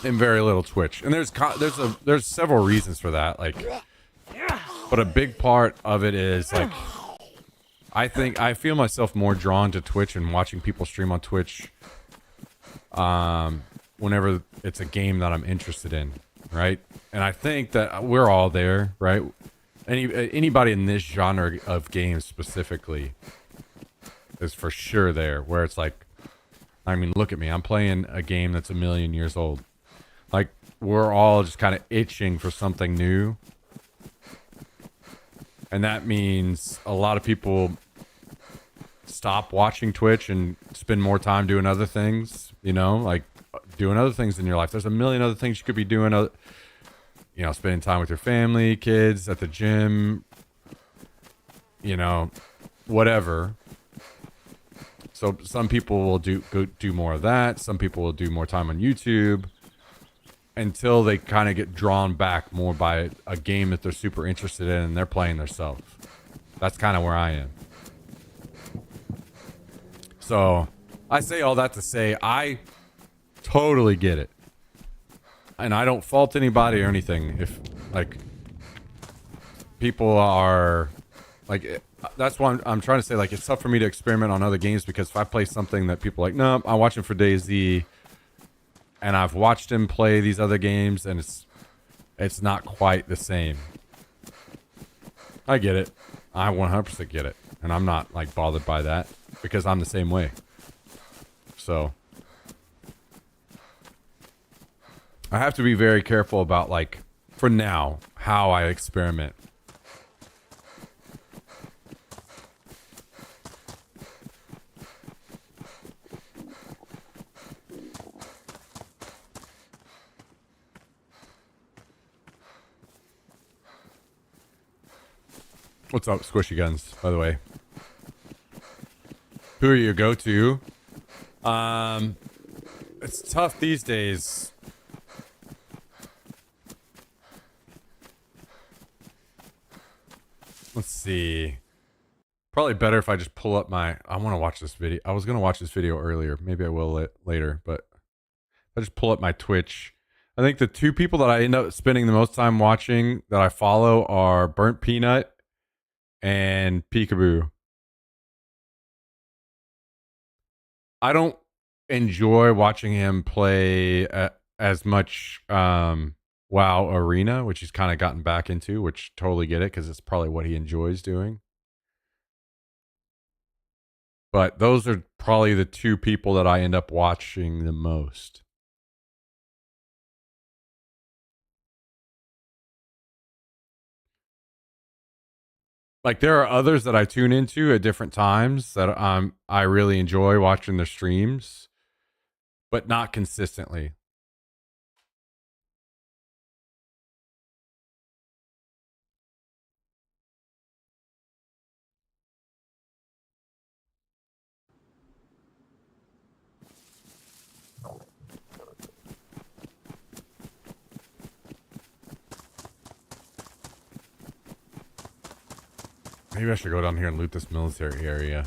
and very little Twitch. And there's several reasons for that. Like, but a big part of it is like, I feel myself more drawn to Twitch and watching people stream on Twitch. Whenever it's a game that I'm interested in. Right, and I think that we're all there, right? Anybody in this genre of games specifically is for sure there. Where it's like, I mean, look at me. I'm playing a game that's 1 million years old. Like, we're all just kind of itching for something new, and that means a lot of people stop watching Twitch and spend more time doing other things. You know, like doing other things in your life. There's a million other things you could be doing. You know, spending time with your family, kids, at the gym, you know, whatever. So some people will do more of that. Some people will do more time on YouTube until they kind of get drawn back more by a game that they're super interested in and they're playing themselves. That's kind of where I am. So I say all that to say I totally get it. And I don't fault anybody or anything. If, like, people are, like, that's why I'm trying to say, like, it's tough for me to experiment on other games because if I play something that people are like, no, I'm watching for DayZ, and I've watched him play these other games, and it's not quite the same. I get it. I 100% get it. And I'm not, like, bothered by that because I'm the same way. So I have to be very careful about, like, for now, how I experiment. What's up, Squishy Guns, by the way? Who are your go-to? It's tough these days. Let's see. Probably better if I just pull up my... I want to watch this video. I was going to watch this video earlier. Maybe I will later, but I just pull up my Twitch. I think the two people that I end up spending the most time watching that I follow are Burnt Peanut and Peekaboo. I don't enjoy watching him play as much WoW Arena, which he's kind of gotten back into, which totally get it because it's probably what he enjoys doing. But those are probably the two people that I end up watching the most. like there are others that I tune into at different times that I really enjoy watching their streams, but not consistently. Maybe I should go down here and loot this military area.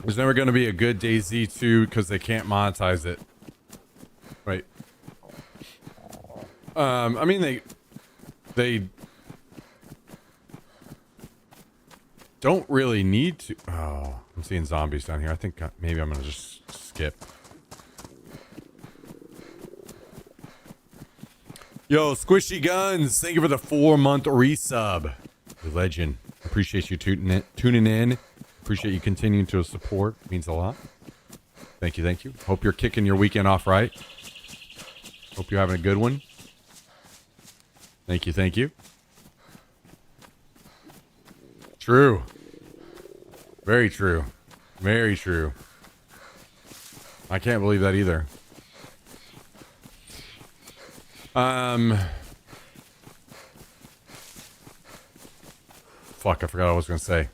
There's never going to be a good DayZ 2 because they can't monetize it. Right. I mean, they don't really need to. Oh, I'm seeing zombies down here. I think maybe I'm going to just skip. Yo, Squishy Guns, thank you for the 4-month resub. The legend. Appreciate you tuning in. Appreciate you continuing to support. Means a lot. Thank you, thank you. Hope you're kicking your weekend off right. Hope you're having a good one. Thank you, thank you. True. Very true. Very true. I can't believe that either. Fuck, I forgot what I was gonna say.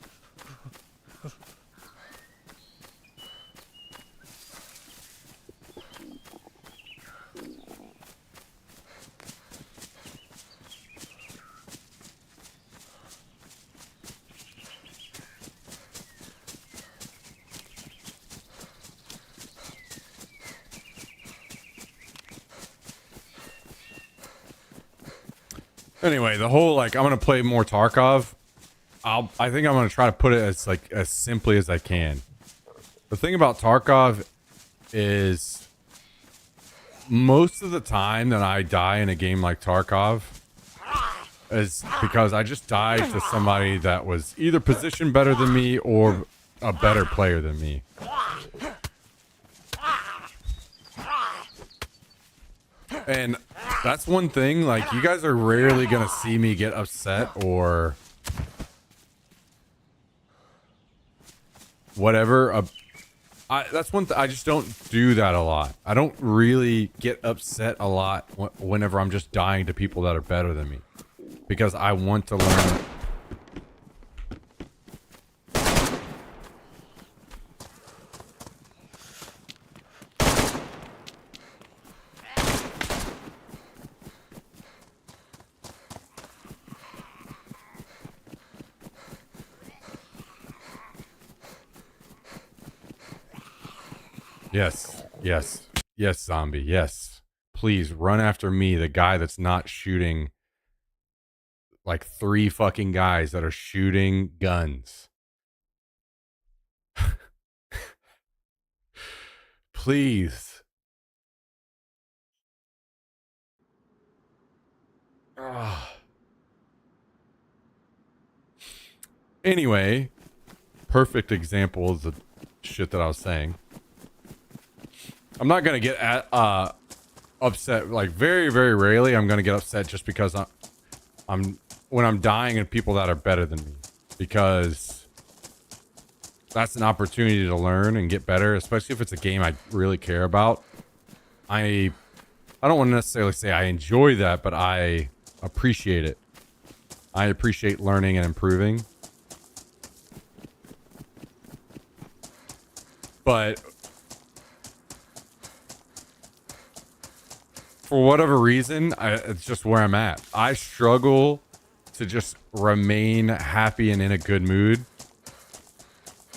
Anyway, the whole like I'm gonna play more Tarkov. I think I'm gonna try to put it as simply as I can. The thing about Tarkov is most of the time that I die in a game like Tarkov is because I just died to somebody that was either positioned better than me or a better player than me. And that's one thing, like, you guys are rarely gonna see me get upset or whatever. That's one thing, I just don't do that a lot. I don't really get upset a lot whenever I'm just dying to people that are better than me. Because I want to learn. Yes, yes, yes, zombie, yes. Please run after me, the guy that's not shooting like 3 fucking guys that are shooting guns. Please. Anyway, perfect example of the shit that I was saying. I'm not gonna get upset. Like very, very rarely, I'm gonna get upset just because I'm when I'm dying at people that are better than me, because that's an opportunity to learn and get better, especially if it's a game I really care about. I don't want to necessarily say I enjoy that, but I appreciate it. I appreciate learning and improving. But for whatever reason, it's just where I'm at. I struggle to just remain happy and in a good mood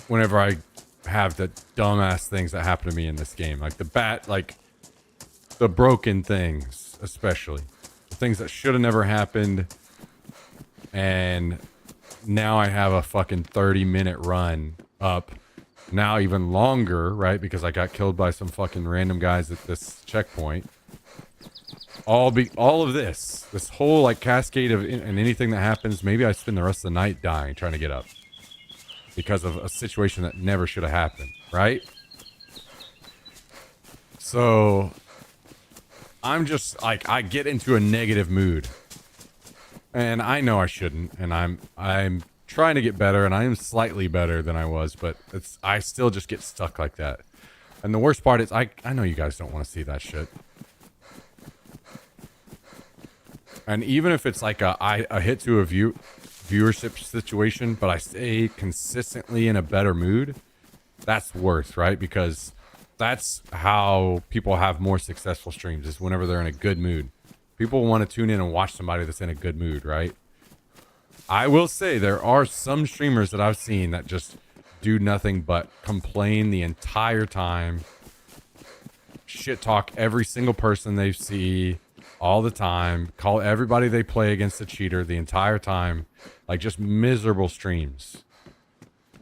whenever I have the dumbass things that happen to me in this game. Like the broken things, especially. The things that should have never happened. And now I have a fucking 30-minute run up. Now even longer, right? Because I got killed by some fucking random guys at this checkpoint. All of this whole like cascade of and anything that happens, maybe I spend the rest of the night dying trying to get up because of a situation that never should have happened, right? So I'm just like, I get into a negative mood. And I know I shouldn't, and I'm trying to get better, and I am slightly better than I was, but I still just get stuck like that. And the worst part is I know you guys don't want to see that shit. And even if it's like a hit to a viewership situation, but I stay consistently in a better mood, that's worth, right? Because that's how people have more successful streams, is whenever they're in a good mood. People want to tune in and watch somebody that's in a good mood, right? I will say there are some streamers that I've seen that just do nothing but complain the entire time, shit talk every single person they see all the time, call everybody they play against a cheater the entire time, like just miserable streams.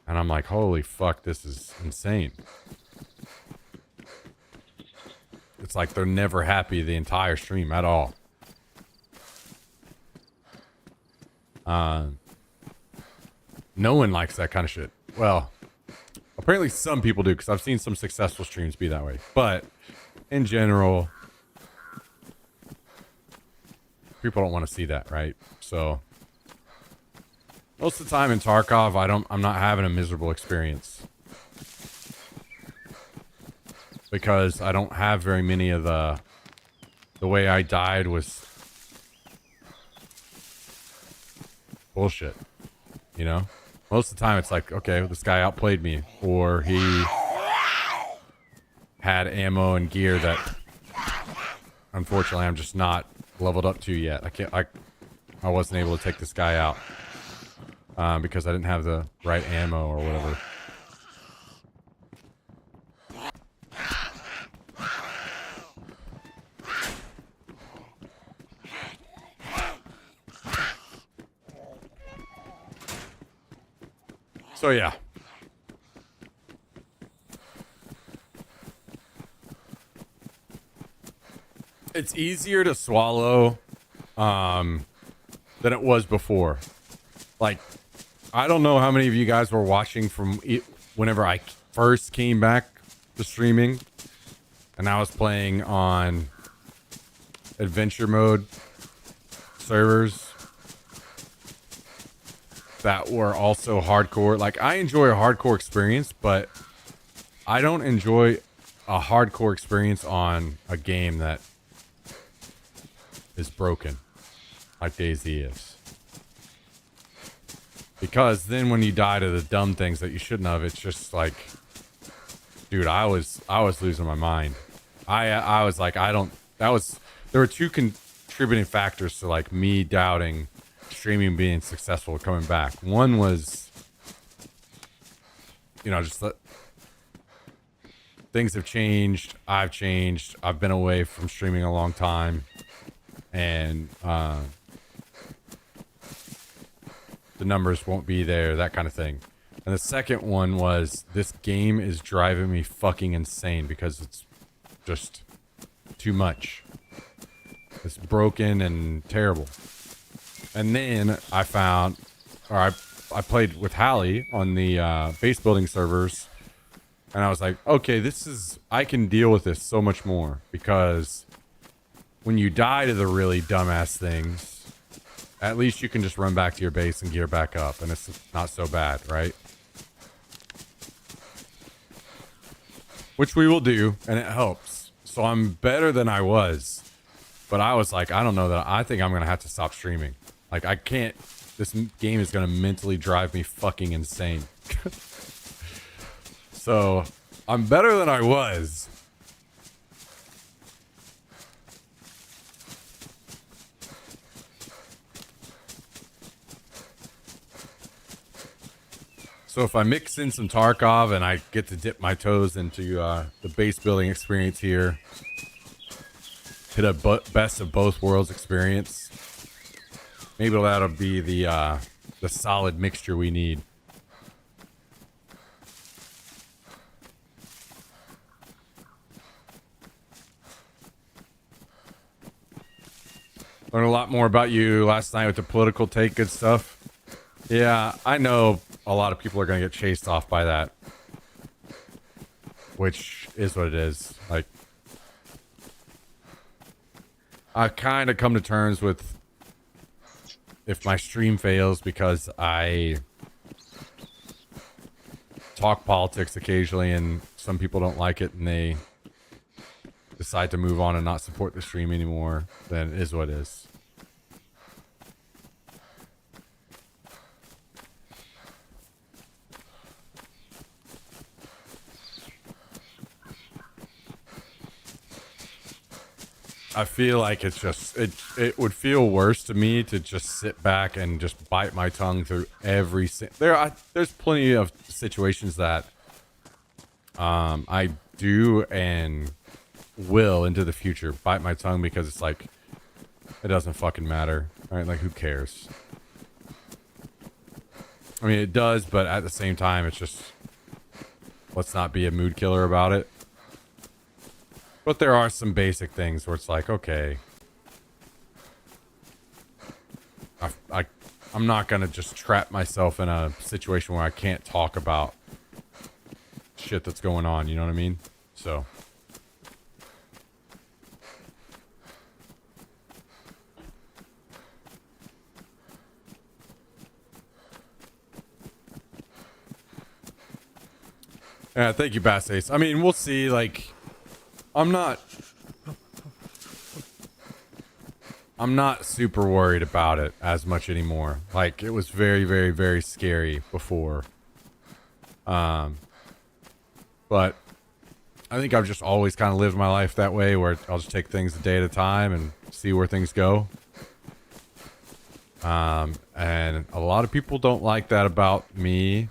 And I'm like, holy fuck, this is insane. It's like they're never happy the entire stream at all. No one likes that kind of shit. Well, apparently some people do, because I've seen some successful streams be that way. But in general, people don't want to see that, right? So most of the time in Tarkov, I'm not having a miserable experience, because I don't have very many of the way I died was bullshit, you know? Most of the time it's like, okay, this guy outplayed me, or he had ammo and gear that unfortunately I'm just not leveled up to yet. I wasn't able to take this guy out because I didn't have the right ammo or whatever. So yeah. It's easier to swallow than it was before. Like, I don't know how many of you guys were watching from whenever I first came back to streaming, and I was playing on adventure mode servers that were also hardcore. Like, I enjoy a hardcore experience, but I don't enjoy a hardcore experience on a game that is broken, like DayZ is. Because then when you die to the dumb things that you shouldn't have, it's just like, dude, I was losing my mind. I was like, there were two contributing factors to like me doubting streaming being successful coming back. One was, you know, just that things have changed. I've changed. I've been away from streaming a long time, and the numbers won't be there, that kind of thing. And the second one was, this game is driving me fucking insane because it's just too much. It's broken and terrible. And then I found, or I played with Hallie on the base building servers, and I was like, okay, I can deal with this so much more, because when you die to the really dumbass things, at least you can just run back to your base and gear back up, and it's not so bad, right? Which we will do, and it helps. So I'm better than I was, but I was like, I don't know, I think I'm going to have to stop streaming. Like, I can't, this game is going to mentally drive me fucking insane. So, I'm better than I was. So if I mix in some Tarkov and I get to dip my toes into the base building experience here, hit a best of both worlds experience, maybe that'll be the solid mixture we need. Learned a lot more about you last night with the political take. Good stuff. Yeah, I know a lot of people are going to get chased off by that, which is what it is. Like, I've kind of come to terms with if my stream fails because I talk politics occasionally and some people don't like it and they decide to move on and not support the stream anymore, then it is what it is. I feel like it's just it would feel worse to me to just sit back and just bite my tongue through every there's plenty of situations that I do and will into the future bite my tongue because it's like it doesn't fucking matter. All right, like who cares? I mean, it does, but at the same time, it's just let's not be a mood killer about it. But there are some basic things where it's like, okay, I'm not going to just trap myself in a situation where I can't talk about shit that's going on, you know what I mean? So. Yeah, thank you, Bass Ace. I mean, we'll see, like... I'm not super worried about it as much anymore. Like it was very, very, very scary before. But I think I've just always kind of lived my life that way where I'll just take things a day at a time and see where things go. And a lot of people don't like that about me,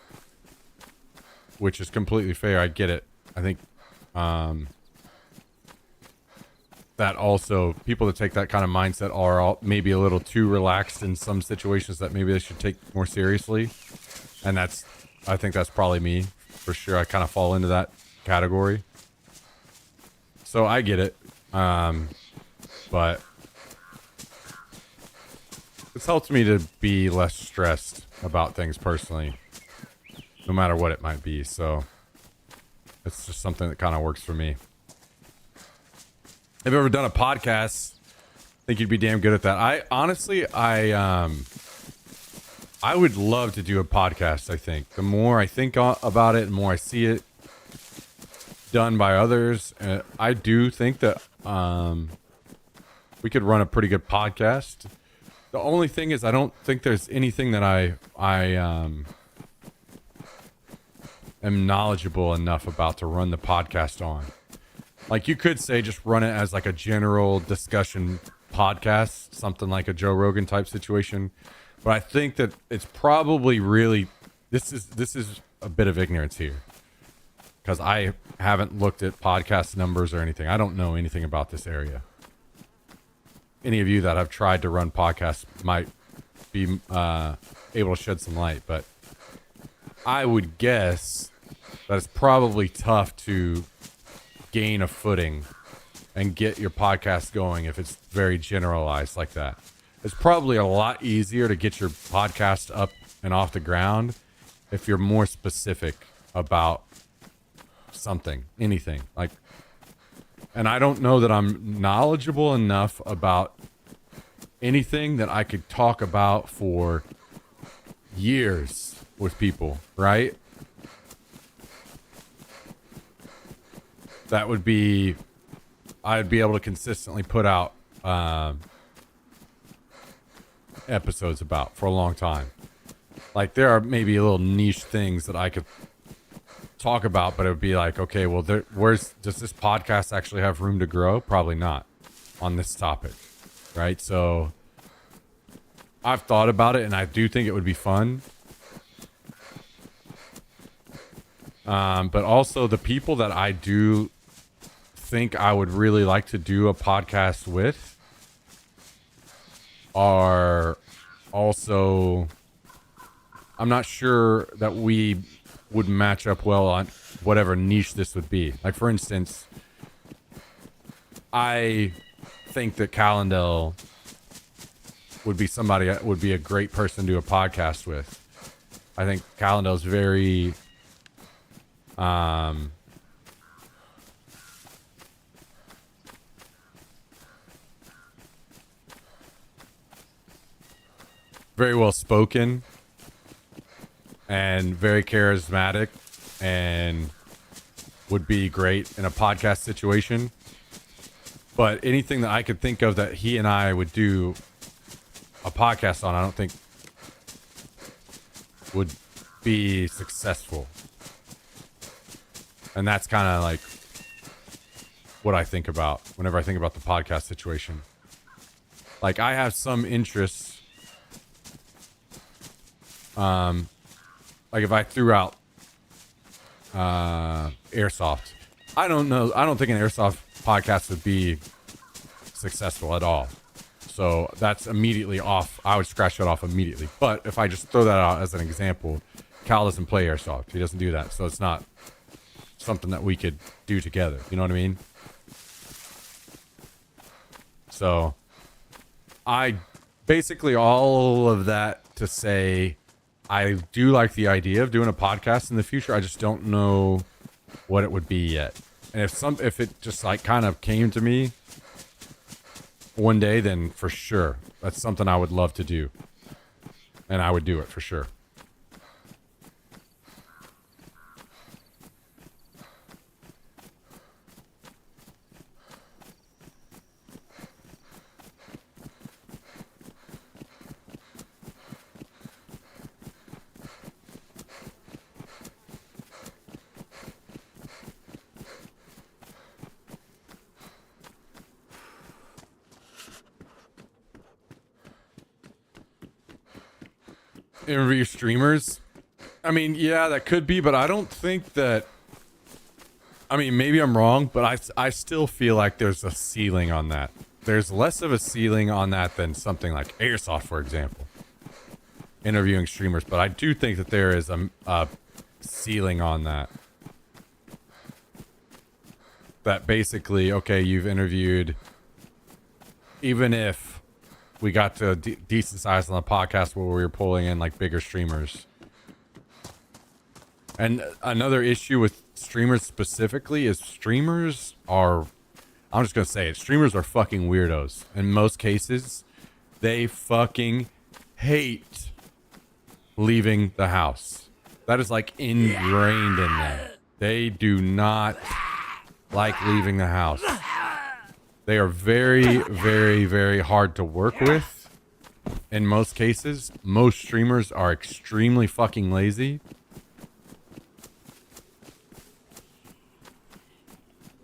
which is completely fair. I get it. I think, that also people that take that kind of mindset are maybe a little too relaxed in some situations that maybe they should take more seriously. And I think that's probably me for sure. I kind of fall into that category. So I get it. But it's helped me to be less stressed about things personally, no matter what it might be. So it's just something that kind of works for me. Have you ever done a podcast? I think you'd be damn good at that. I would love to do a podcast. I think the more I think about it, the more I see it done by others, I do think that we could run a pretty good podcast. The only thing is, I don't think there's anything that I am knowledgeable enough about to run the podcast on. Like you could say just run it as like a general discussion podcast, something like a Joe Rogan type situation. But I think that it's probably really this is a bit of ignorance here. Because I haven't looked at podcast numbers or anything. I don't know anything about this area. Any of you that have tried to run podcasts might be able to shed some light, but I would guess that it's probably tough to gain a footing and get your podcast going if it's very generalized like that. It's probably a lot easier to get your podcast up and off the ground if you're more specific about something, anything. Like, and I don't know that I'm knowledgeable enough about anything that I could talk about for years with people, right? That would be, I'd be able to consistently put out episodes about for a long time. Like there are maybe little niche things that I could talk about, but it would be like, okay, well, does this podcast actually have room to grow? Probably not on this topic, right? So I've thought about it, and I do think it would be fun. But also the people that I do think I would really like to do a podcast with are also, I'm not sure that we would match up well on whatever niche this would be. Like, for instance, I think that Calendel would be somebody that would be a great person to do a podcast with. I think Calendel's very very well spoken and very charismatic and would be great in a podcast situation. But anything that I could think of that he and I would do a podcast on, I don't think would be successful. And that's kind of like what I think about whenever I think about the podcast situation. Like, I have some interests. Like if I threw out airsoft, I don't know. I don't think an airsoft podcast would be successful at all. So that's immediately off. I would scratch that off immediately. But if I just throw that out as an example, Cal doesn't play airsoft. He doesn't do that. So it's not something that we could do together. You know what I mean? So I basically all of that to say I do like the idea of doing a podcast in the future. I just don't know what it would be yet. And if it just like kind of came to me one day, then for sure that's something I would love to do. And I would do it for sure. Interview streamers. I mean, yeah, that could be, but I don't think that. I mean, maybe I'm wrong, but I still feel like there's a ceiling on that. There's less of a ceiling on that than something like airsoft, for example. Interviewing streamers, but I do think that there is a ceiling on that. That basically, okay, you've interviewed, even if we got to decent size on the podcast where we were pulling in like bigger streamers. And another issue with streamers specifically is streamers are, I'm just going to say it, streamers are fucking weirdos. In most cases, they fucking hate leaving the house. That is like ingrained in them. They do not like leaving the house. They are very, very, very hard to work with. In most cases, most streamers are extremely fucking lazy.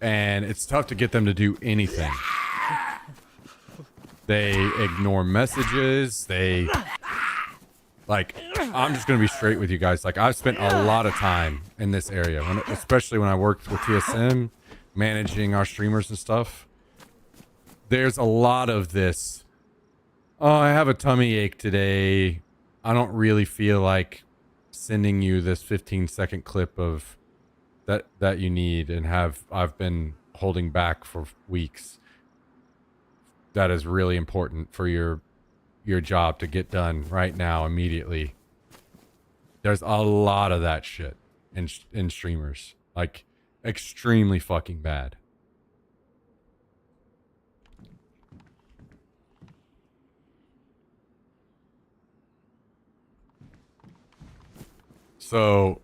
And it's tough to get them to do anything. They ignore messages. They, like, I'm just going to be straight with you guys. Like, I've spent a lot of time in this area, especially when I worked with TSM, managing our streamers and stuff. There's a lot of this. Oh, I have a tummy ache today. I don't really feel like sending you this 15-second clip of that you need, and I've been holding back for weeks. That is really important for your job to get done right now, immediately. There's a lot of that shit in streamers, like extremely fucking bad. So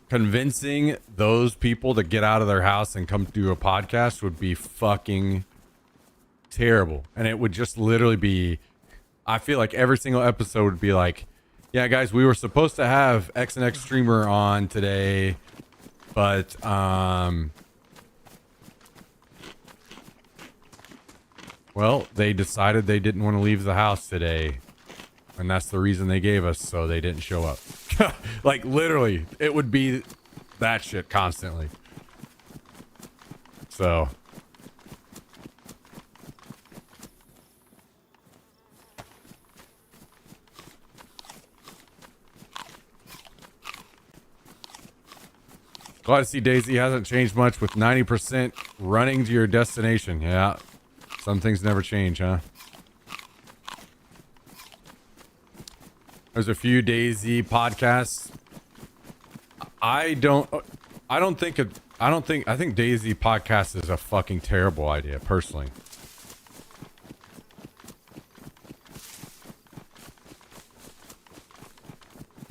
convincing those people to get out of their house and come do a podcast would be fucking terrible. And it would just literally be, I feel like every single episode would be like, yeah, guys, we were supposed to have X and X streamer on today, but well, they decided they didn't want to leave the house today. And that's the reason they gave us, so they didn't show up. Like, literally, it would be that shit constantly. So. Glad to see Daisy hasn't changed much with 90% running to your destination. Yeah. Some things never change, huh? There's a few Daisy podcasts. I think Daisy podcast is a fucking terrible idea, personally.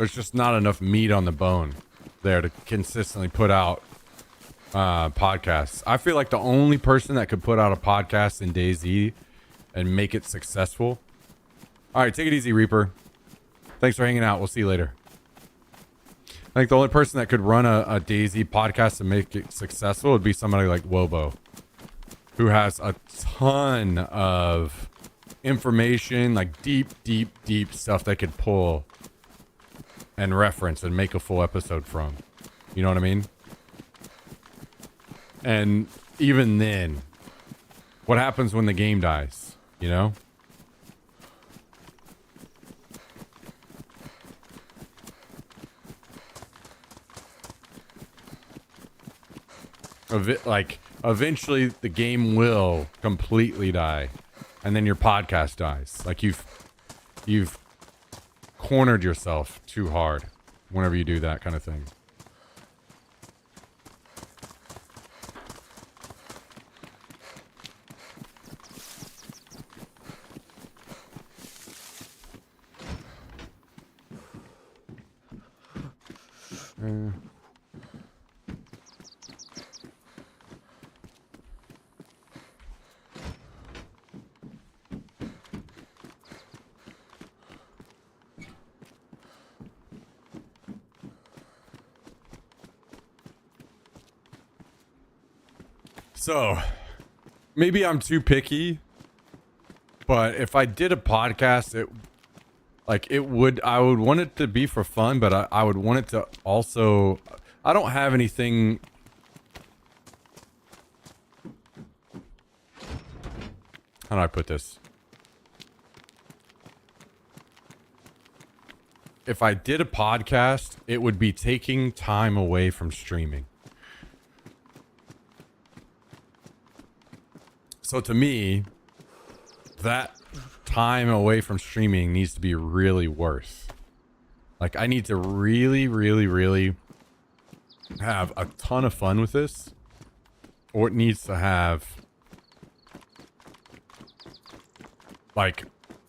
There's just not enough meat on the bone there to consistently put out podcasts. I feel like the only person that could put out a podcast in DayZ and make it successful. All right, take it easy, Reaper. Thanks for hanging out. We'll see you later. I think the only person that could run a DayZ podcast and make it successful would be somebody like Wobo, who has a ton of information, like deep stuff they could pull and reference and make a full episode from. You know what I mean? And even then, what happens when the game dies, you know? Eventually the game will completely die, and then your podcast dies. Like you've cornered yourself too hard whenever you do that kind of thing. So, maybe I'm too picky, but if I did a podcast, I would want it to be for fun, but I would want it to also, I don't have anything. How do I put this? If I did a podcast, it would be taking time away from streaming. So to me, that time away from streaming needs to be really worth. Like, I need to really have a ton of fun with this, or it needs to have like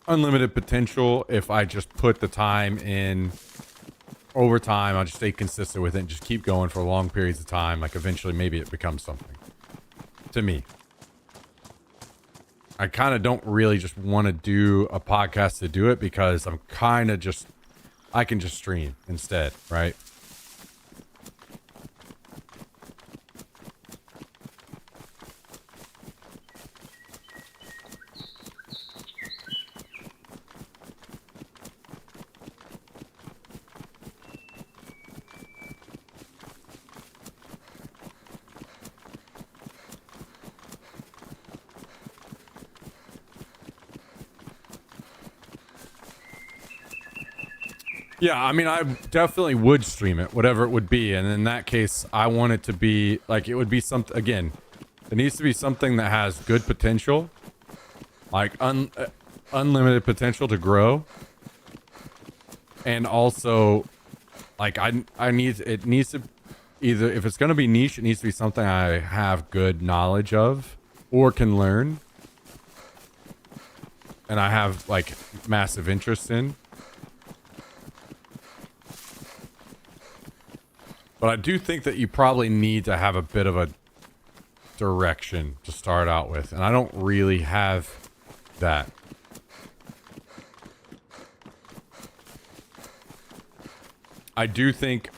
unlimited potential. If I just put the time in over time, I'll just stay consistent with it and just keep going for long periods of time. Like, eventually maybe it becomes something to me. I kind of don't really just want to do a podcast to do it, because I'm kind of just, I can just stream instead, right? Yeah, I mean, I definitely would stream it, whatever it would be. And in that case, I want it to be, like, it would be something, again, it needs to be something that has good potential, like unlimited potential to grow. And also, like, it needs to, either, if it's going to be niche, it needs to be something I have good knowledge of or can learn. And I have, like, massive interest in. But I do think that you probably need to have a bit of a direction to start out with. And I don't really have that. I do think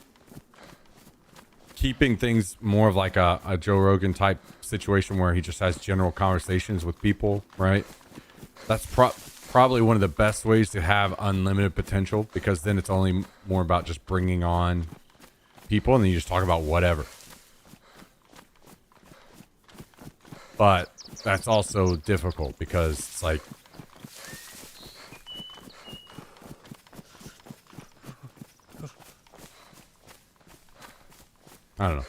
keeping things more of like a Joe Rogan type situation where he just has general conversations with people, right? That's probably one of the best ways to have unlimited potential, because then it's only more about just bringing on people and then you just talk about whatever. But that's also difficult because it's like, I don't know.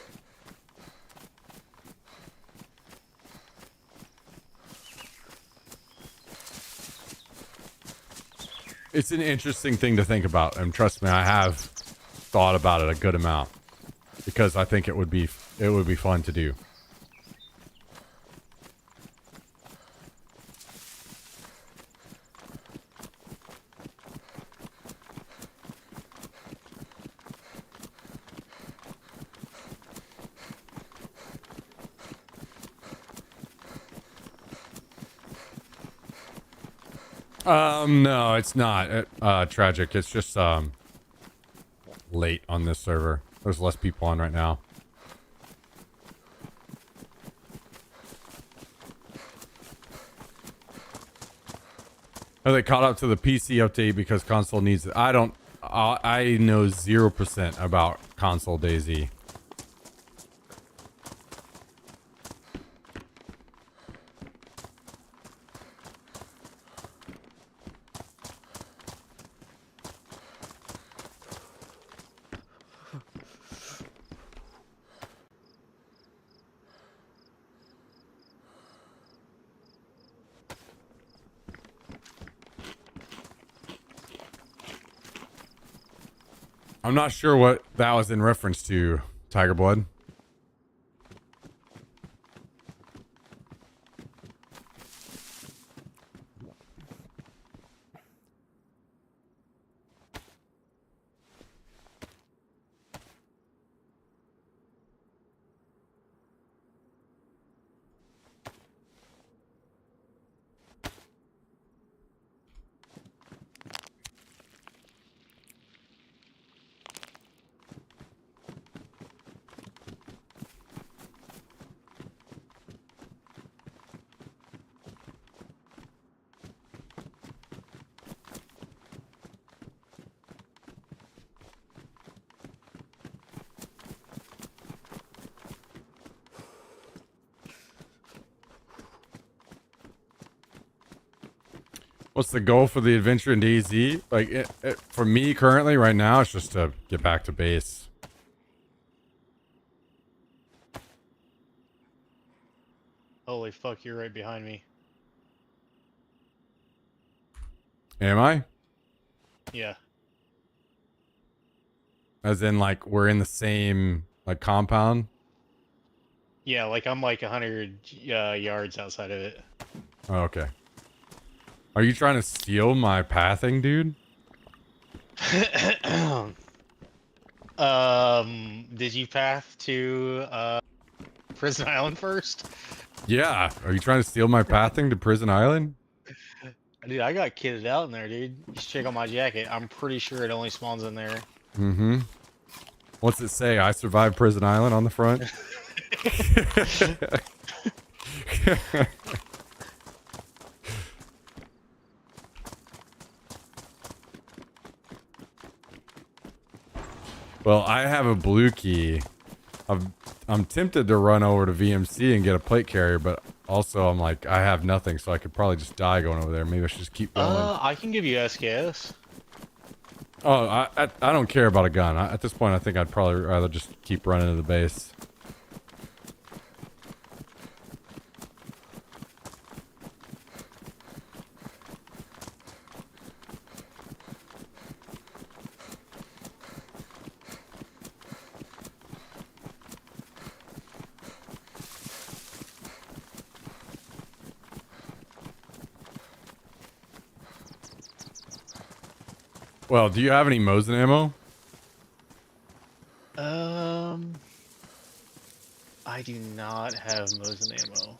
It's an interesting thing to think about, and trust me, I have thought about it a good amount, because I think it would be fun to do. No, it's not tragic. It's just late on this server. There's less people on right now. Are they caught up to the PC update because console needs it? I don't. I know 0% about console DayZ. I'm not sure what that was in reference to, Tiger Blood. What's the goal for the adventure in DayZ? Like, for me currently, right now, it's just to get back to base. Holy fuck, you're right behind me. Am I? Yeah. As in, like, we're in the same, like, compound? Yeah, like I'm like 100 yards outside of it. Oh, okay. Are you trying to steal my pathing, dude? Did you path to Prison Island first? Yeah. Are you trying to steal my pathing to Prison Island? Dude, I got kitted out in there, dude. Just check on my jacket. I'm pretty sure it only spawns in there. Mm-hmm. What's it say? I survived Prison Island on the front? Well, I have a blue key. I'm tempted to run over to VMC and get a plate carrier, but also I'm like, I have nothing, so I could probably just die going over there. Maybe I should just keep going. I can give you SKS. Oh, I don't care about a gun. At this point, I think I'd probably rather just keep running to the base. Well, do you have any Mosin ammo? I do not have Mosin ammo.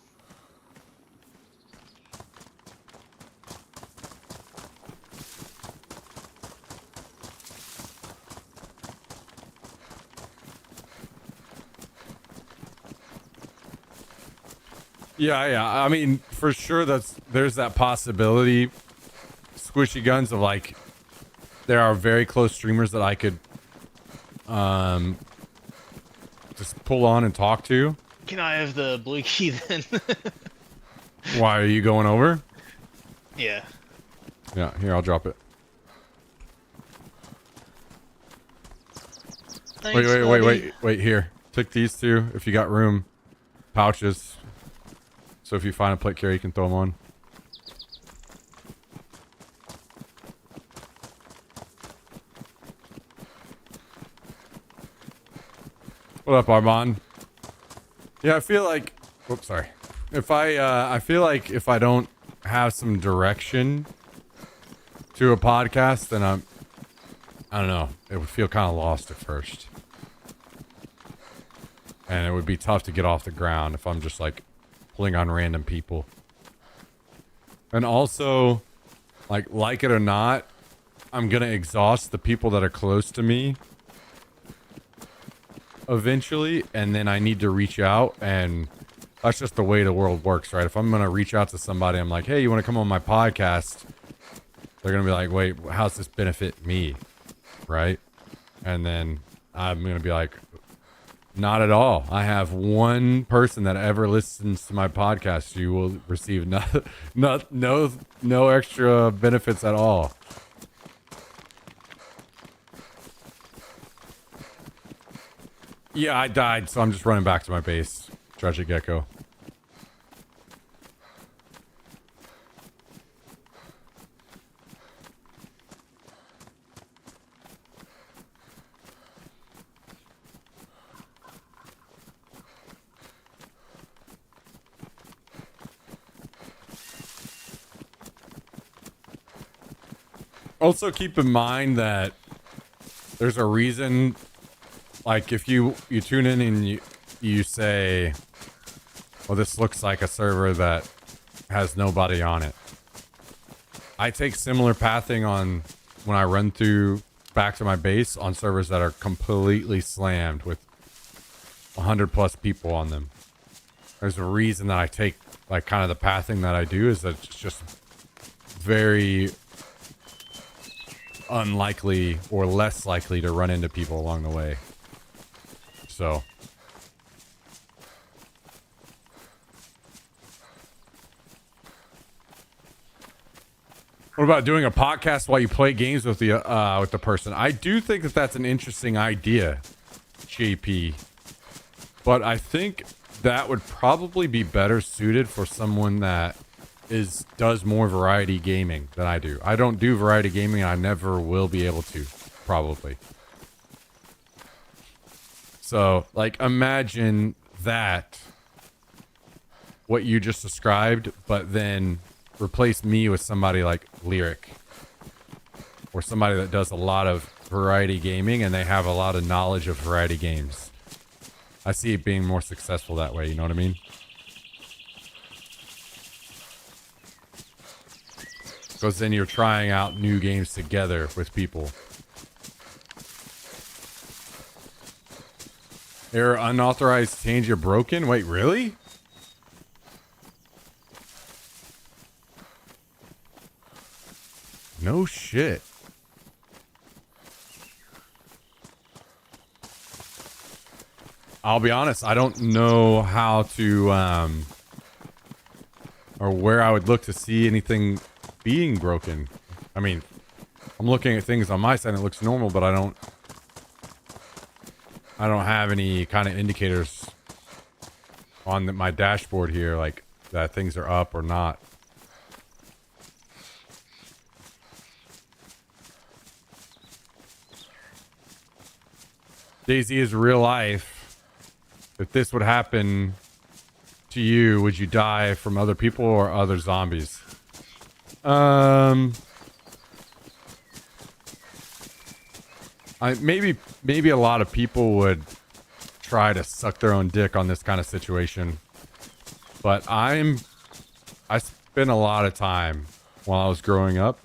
Yeah. I mean, for sure, there's that possibility. Squishy guns of like, there are very close streamers that I could, just pull on and talk to. Can I have the blue key then? Why are you going over? Yeah. Yeah, here, I'll drop it. Thanks, Wait, here. Take these two if you got room. Pouches. So if you find a plate carrier, you can throw them on. What up, Armand? Yeah, I feel like... Whoops, sorry. I feel like if I don't have some direction to a podcast, then I don't know. It would feel kind of lost at first. And it would be tough to get off the ground if I'm just like pulling on random people. And also, like it or not, I'm gonna exhaust the people that are close to me eventually, and then I need to reach out, and that's just the way the world works, right? If I'm gonna reach out to somebody, I'm like, hey, you want to come on my podcast? They're gonna be like, wait, how's this benefit me, right? And then I'm gonna be like, not at all. I have one person that ever listens to my podcast. You will receive no extra benefits at all. Yeah, I died, so I'm just running back to my base. Tragic Gecko. Also, keep in mind that there's a reason. Like, if you tune in and you say, well, this looks like a server that has nobody on it. I take similar pathing on when I run through back to my base on servers that are completely slammed with 100 plus people on them. There's a reason that I take, like, kind of the pathing that I do is that it's just very unlikely or less likely to run into people along the way. So what about doing a podcast while you play games with the person? I do think that that's an interesting idea, JP. But I think that would probably be better suited for someone that does more variety gaming than I do. I don't do variety gaming, and I never will be able to, probably. So, like, imagine that, what you just described, but then replace me with somebody like Lyric, or somebody that does a lot of variety gaming and they have a lot of knowledge of variety games. I see it being more successful that way, you know what I mean? Because then you're trying out new games together with people. Error unauthorized change, you're broken? Wait, really? No shit. I'll be honest, I don't know how to, or where I would look to see anything being broken. I mean, I'm looking at things on my side and it looks normal, but I don't have any kind of indicators on my dashboard here, like that things are up or not. Daisy is real life. If this would happen to you, would you die from other people or other zombies? Maybe a lot of people would try to suck their own dick on this kind of situation. But I spent a lot of time while I was growing up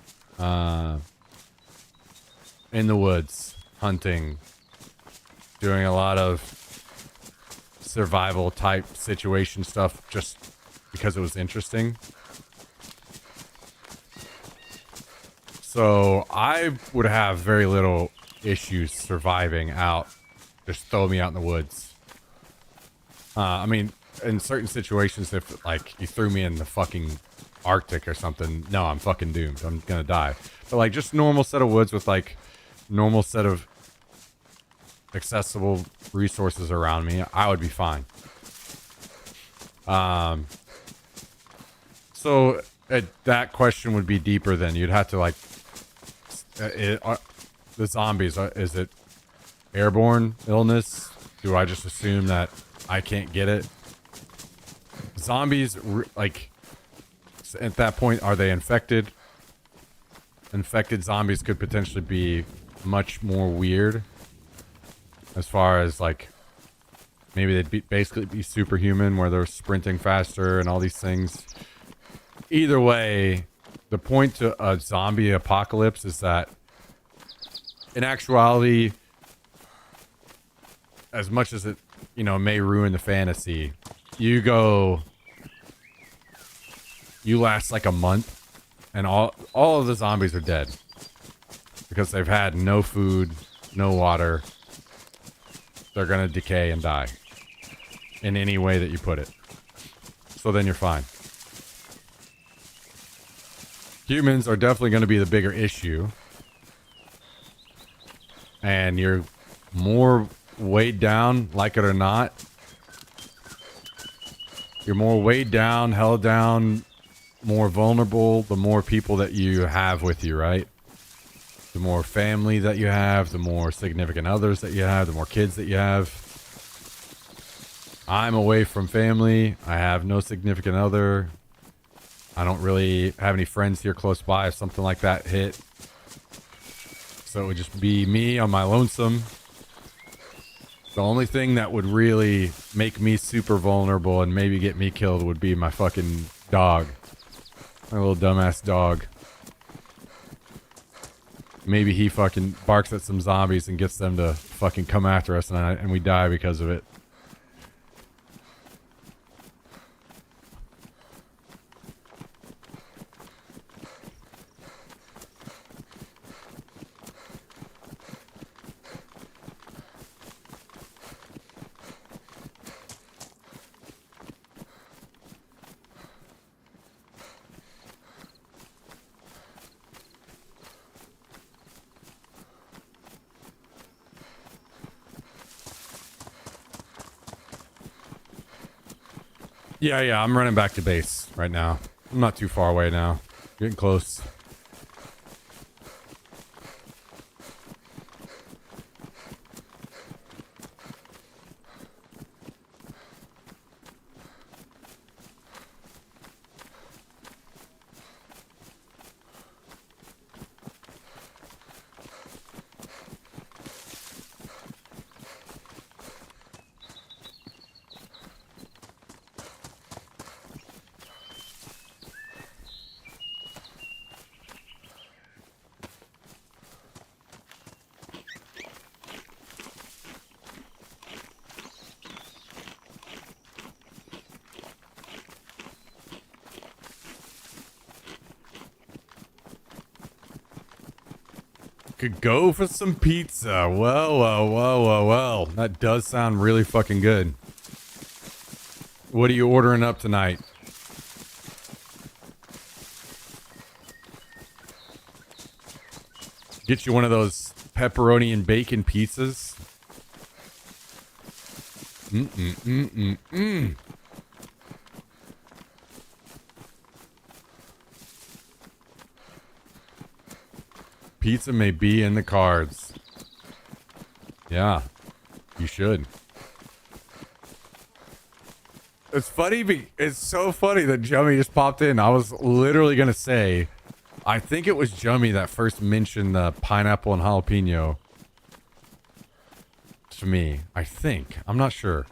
in the woods, hunting, doing a lot of survival type situation stuff just because it was interesting. So I would have very little issues surviving out. Just throw me out in the woods. I mean, in certain situations, if like you threw me in the fucking Arctic or something, no, I'm fucking doomed. I'm gonna die. But like just normal set of woods with like normal set of accessible resources around me, I would be fine. So that question would be deeper then. You'd have to like the zombies, is it airborne illness? Do I just assume that I can't get it? Zombies, like, at that point, are they infected? Infected zombies could potentially be much more weird. As far as, like, maybe they'd basically be superhuman, where they're sprinting faster and all these things. Either way, the point to a zombie apocalypse is that, in actuality, as much as it, may ruin the fantasy, you last like a month, and all of the zombies are dead because they've had no food, no water. They're gonna decay and die in any way that you put it. So then you're fine. Humans are definitely going to be the bigger issue. And you're more weighed down, like it or not. You're more weighed down, held down, more vulnerable, the more people that you have with you, right? The more family that you have, the more significant others that you have, the more kids that you have. I'm away from family. I have no significant other. I don't really have any friends here close by if something like that hit. So it would just be me on my lonesome. The only thing that would really make me super vulnerable and maybe get me killed would be my fucking dog. My little dumbass dog. Maybe he fucking barks at some zombies and gets them to fucking come after us and we die because of it. Yeah, I'm running back to base right now. I'm not too far away now. Getting close. Could go for some pizza. Well. That does sound really fucking good. What are you ordering up tonight? Get you one of those pepperoni and bacon pizzas. Pizza may be in the cards. Yeah, you should. It's funny. It's so funny that Jummy just popped in. I was literally going to say, I think it was Jummy that first mentioned the pineapple and jalapeno to me. I think. I'm not sure.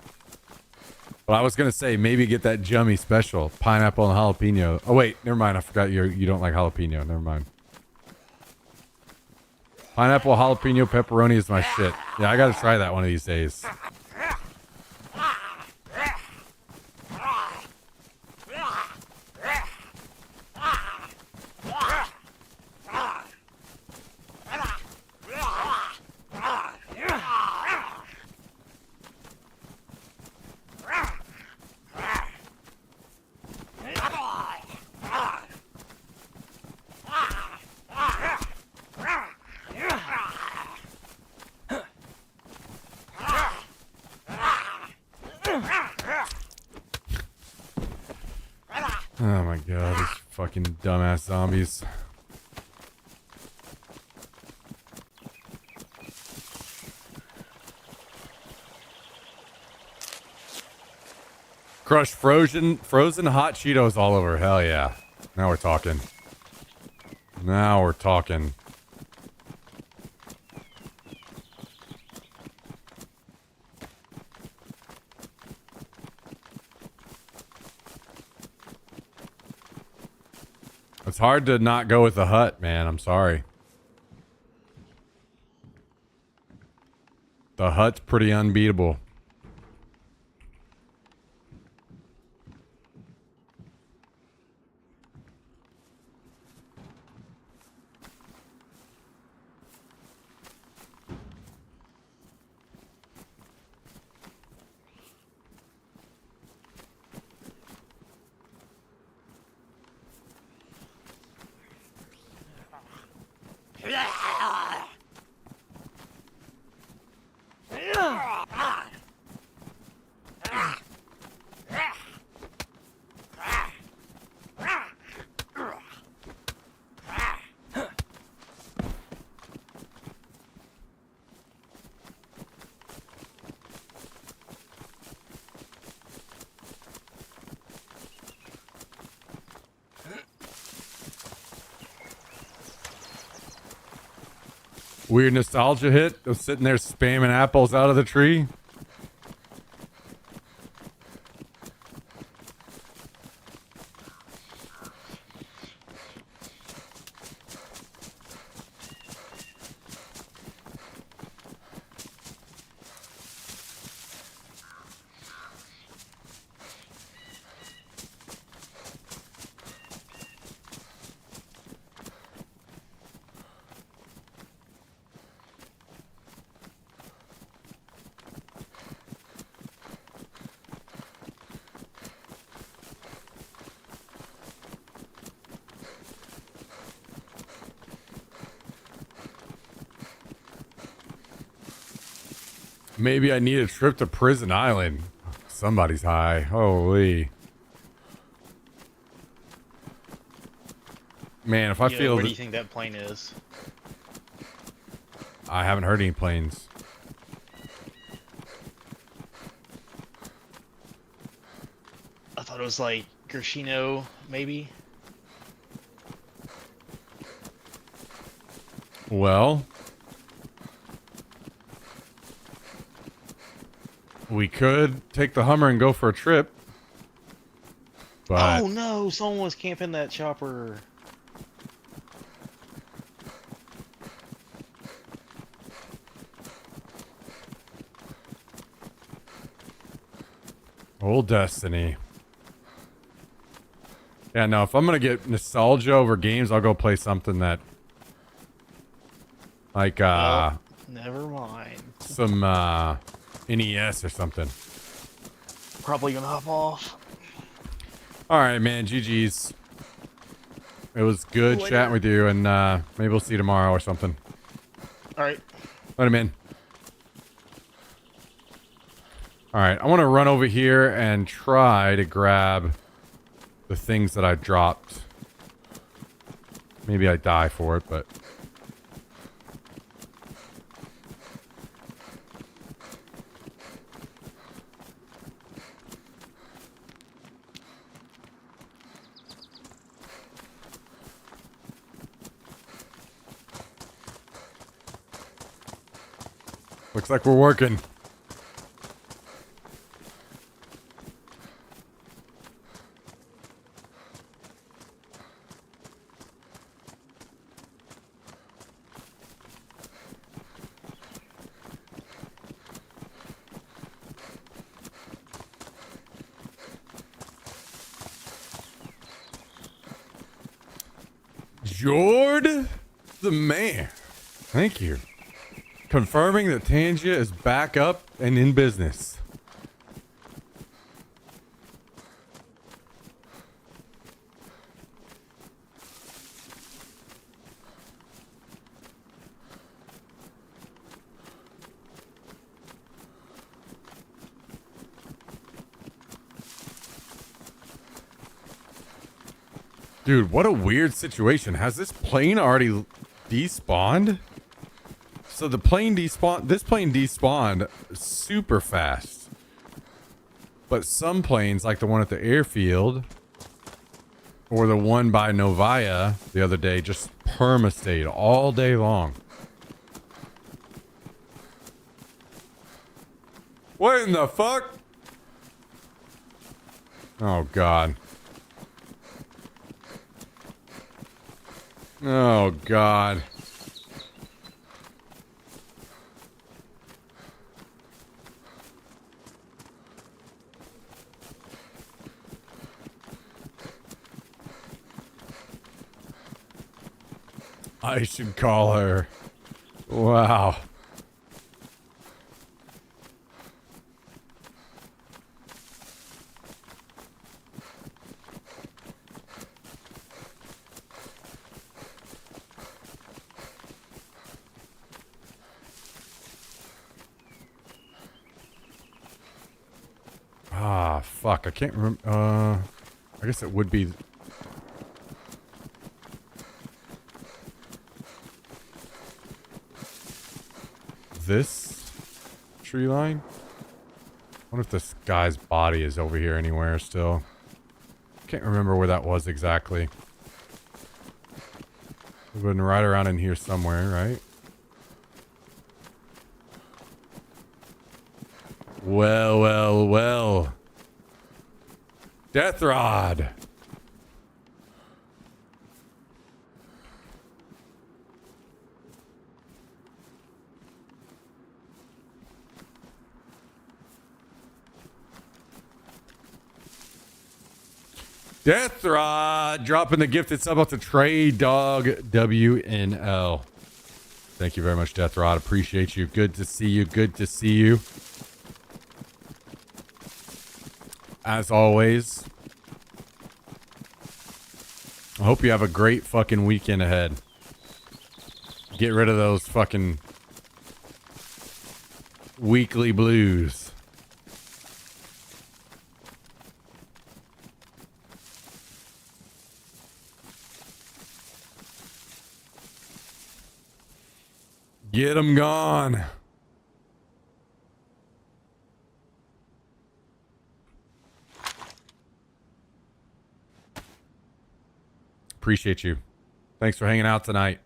But I was going to say, maybe get that Jummy special. Pineapple and jalapeno. Oh, wait. Never mind. I forgot you don't like jalapeno. Never mind. Pineapple, jalapeno, pepperoni is my shit. Yeah, I gotta try that one of these days. Oh my god, these fucking dumbass zombies. Crushed frozen hot Cheetos all over. Hell yeah. Now we're talking. Now we're talking. It's hard to not go with the hut, man. I'm sorry. The hut's pretty unbeatable. Weird nostalgia hit of sitting there spamming apples out of the tree. Maybe I need a trip to Prison Island. Somebody's high. Holy. Man, if I feel... Where do you think that plane is? I haven't heard any planes. I thought it was like Gershino, maybe? Well... we could take the Hummer and go for a trip. But Oh no, someone was camping that chopper. old Destiny. Yeah, no, if I'm gonna get nostalgia over games, I'll go play something that like Never mind. some NES or something. Probably gonna hop off. All right, man. GG's. It was good chatting with you, and maybe we'll see you tomorrow or something. All right. Let him in. All right, I want to run over here and try to grab the things that I dropped. Maybe I die for it, but... looks like we're working. Jord the man. Thank you. Confirming that Tgif is back up and in business. Dude, what a weird situation. Has this plane already despawned? So the plane despawned, this plane despawned super fast. But some planes, like the one at the airfield, or the one by Novaya the other day, just perma-stayed all day long. What in the fuck? Oh, God. Oh, God. I should call her. Wow. Ah, fuck. I can't remember. I guess it would be. This tree line? I wonder if this guy's body is over here anywhere still. Can't remember where that was exactly. We've been right around in here somewhere, right? Well, well, well. Death Rod. Death Rod dropping the gifted sub off to Trade Dog WNL. Thank you very much, Death Rod. Appreciate you. Good to see you. Good to see you. As always, I hope you have a great fucking weekend ahead. Get rid of those fucking weekly blues. Get them gone. Appreciate you. Thanks for hanging out tonight.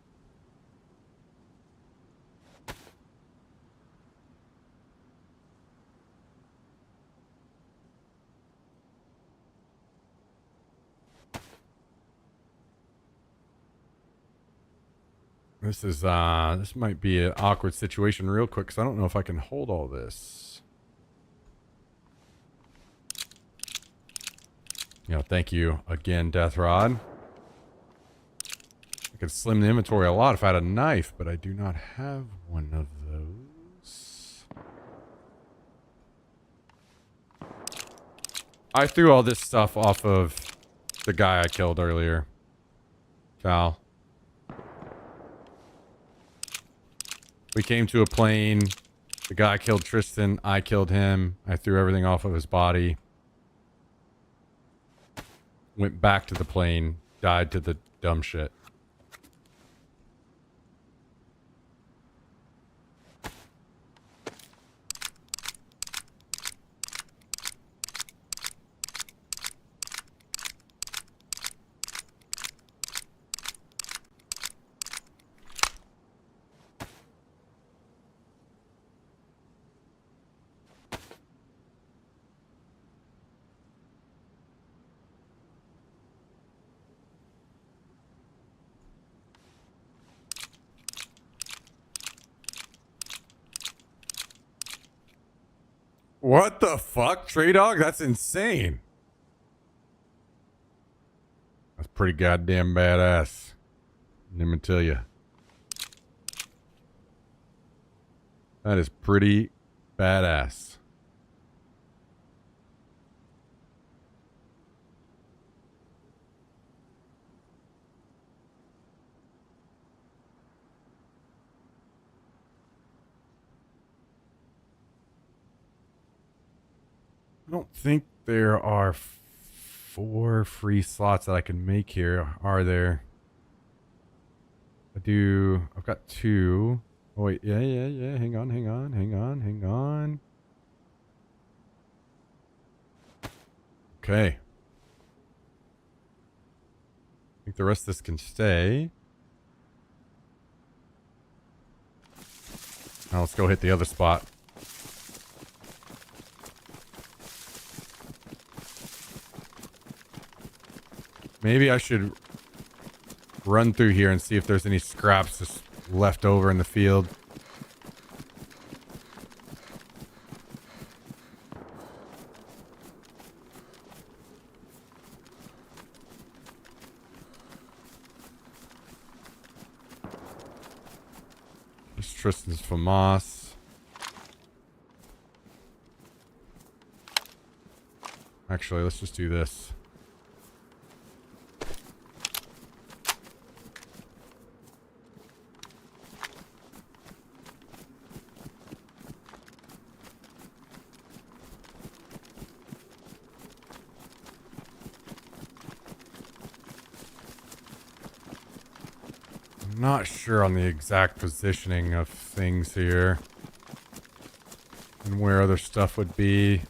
This might be an awkward situation real quick because I don't know if I can hold all this. Thank you again, Death Rod. I could slim the inventory a lot if I had a knife, but I do not have one of those. I threw all this stuff off of the guy I killed earlier. Cal. We came to a plane. The guy killed Tristan. I killed him. I threw everything off of his body. Went back to the plane. Died to the dumb shit. What the fuck, Trey Dog? That's insane. That's pretty goddamn badass. Let me tell you. That is pretty badass. I don't think there are 4 free slots that I can make here, are there? I've got 2. Oh wait, yeah. Hang on. Okay. I think the rest of this can stay. Now let's go hit the other spot. Maybe I should run through here and see if there's any scraps just left over in the field. There's Tristan's FAMAS. Actually, let's just do this. I'm not sure on the exact positioning of things here and where other stuff would be.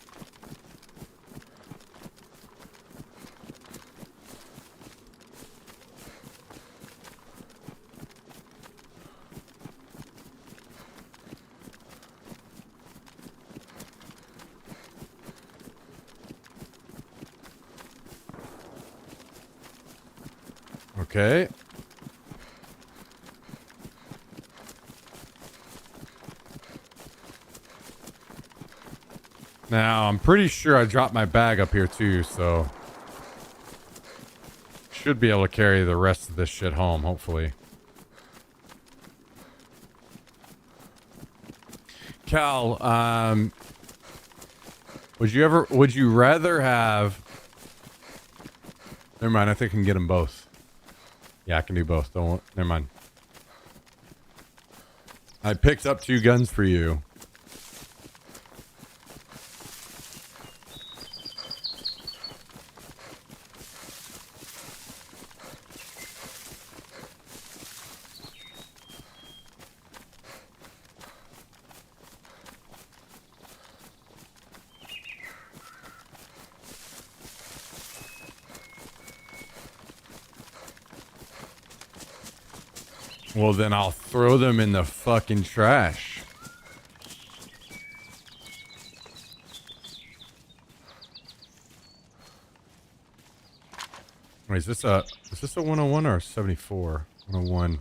Okay. Now, I'm pretty sure I dropped my bag up here too, so should be able to carry the rest of this shit home, hopefully. Cal, would you rather have... Never mind, I think I can get them both. Yeah, I can do both. Never mind. I picked up 2 guns for you. Well, then I'll throw them in the fucking trash. Wait, is this a 101 or a 74? 101.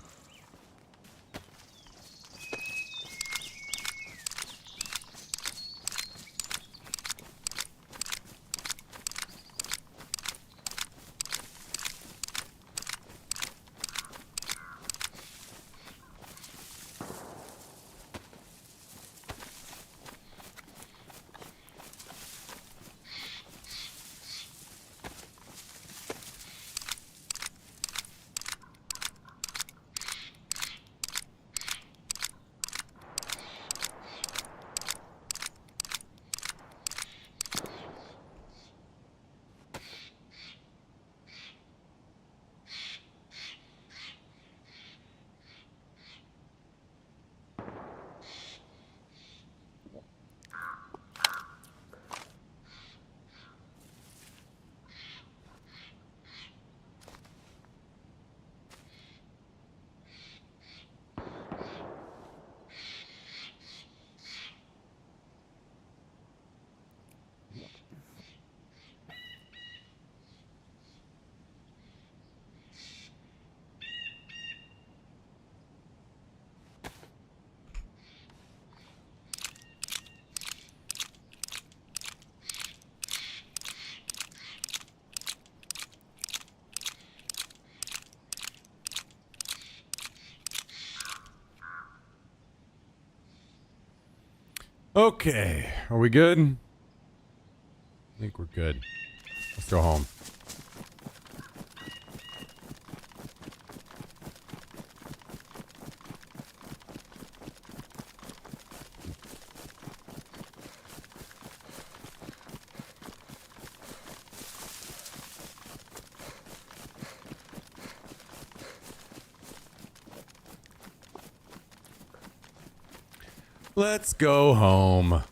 Okay, are we good? I think we're good. Let's go home. Let's go home.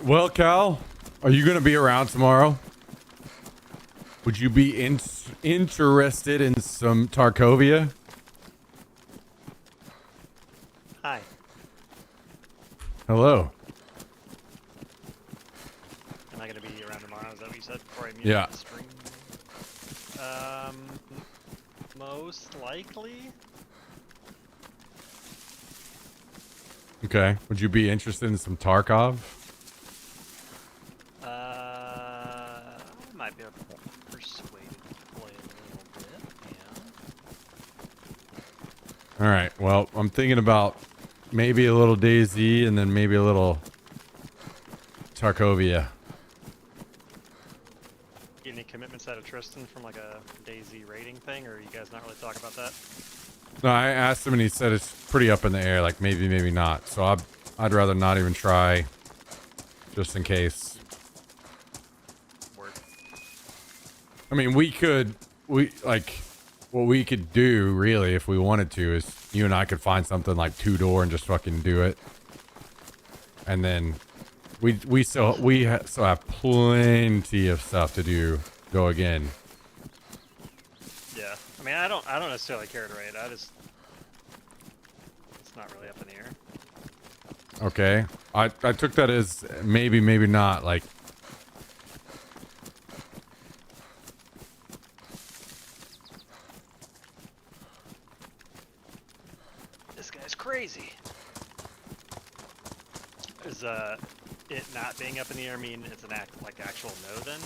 Well, Cal, are you going to be around tomorrow? Would you be interested in some Tarkovia? Hi. Hello. Am I gonna be around tomorrow? Is that what you said before I muted Yeah. the stream? Most likely. Okay. Would you be interested in some Tarkov? I might be persuaded to play a little bit. Yeah. All right. Well, I'm thinking about maybe a little DayZ and then maybe a little Tarkovia. Get any commitments out of Tristan from like a DayZ rating thing, or you guys not really talk about that? No, I asked him and he said it's pretty up in the air, like maybe, maybe not. So I'd rather not even try, just in case. Word. I mean, what we could do really if we wanted to is you and I could find something like 2-door and just fucking do it. And then we still have plenty of stuff to do. Go again. Yeah. I mean, I don't necessarily care to raid. It's not really up in the air. Okay. I took that as maybe, maybe not. Like, This guy's crazy. Is it not being up in the air mean it's an actual no then,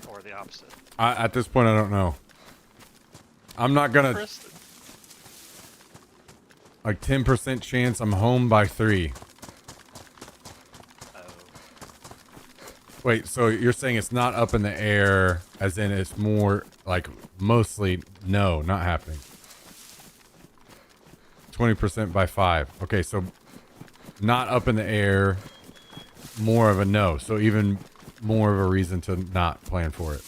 or the opposite? at this point, I don't know. I'm not gonna Tristan. like 10% chance I'm home by 3. Oh. Wait, so you're saying it's not up in the air, as in it's more like mostly no, not happening. 20% by 5. Okay, so not up in the air, more of a no. So even more of a reason to not plan for it.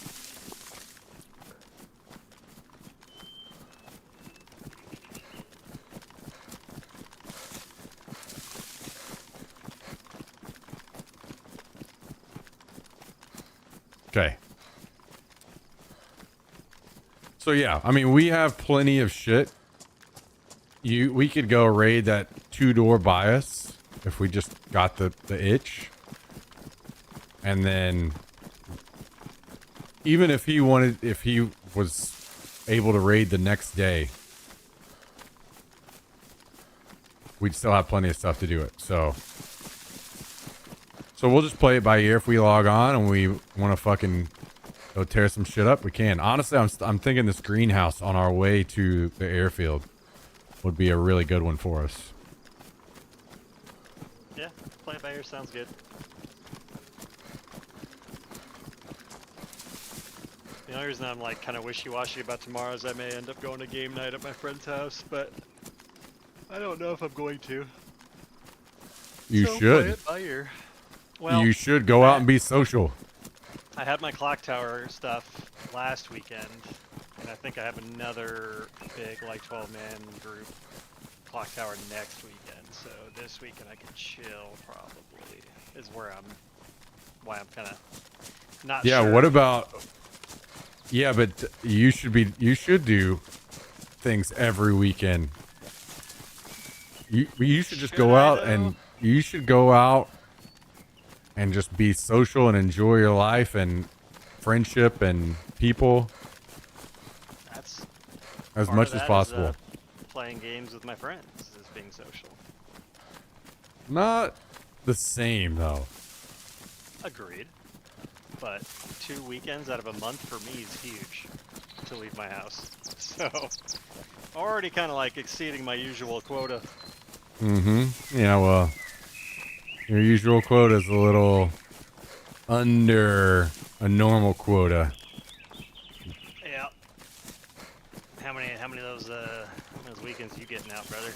Okay. So yeah, I mean, we have plenty of shit. We could go raid that 2-door bias if we just got the itch. And then even if he was able to raid the next day, we'd still have plenty of stuff to do it. So we'll just play it by ear. If we log on and we want to fucking go tear some shit up, we can. Honestly, I'm thinking this greenhouse on our way to the airfield would be a really good one for us. Yeah, play it by ear sounds good. The only reason I'm like kind of wishy-washy about tomorrow is I may end up going to game night at my friend's house, but I don't know if I'm going to. You So should. play it by ear. Well, You should go out and be social. I had my clock tower stuff last weekend, and I think I have another big like 12-man group clock tower next weekend. So this weekend I can chill probably is why I'm kind of not Yeah, sure. what about... Yeah, but you should do things every weekend. You should just go out and you should go out and just be social and enjoy your life and friendship and people That's as part much of as that possible. is, playing games with my friends is being social. Not the same though. Agreed. But 2 weekends out of a month for me is huge to leave my house. So already kind of like exceeding my usual quota. Mm-hmm. Yeah, well, your usual quota is a little under a normal quota. Yeah. How many of those weekends you getting out, brother?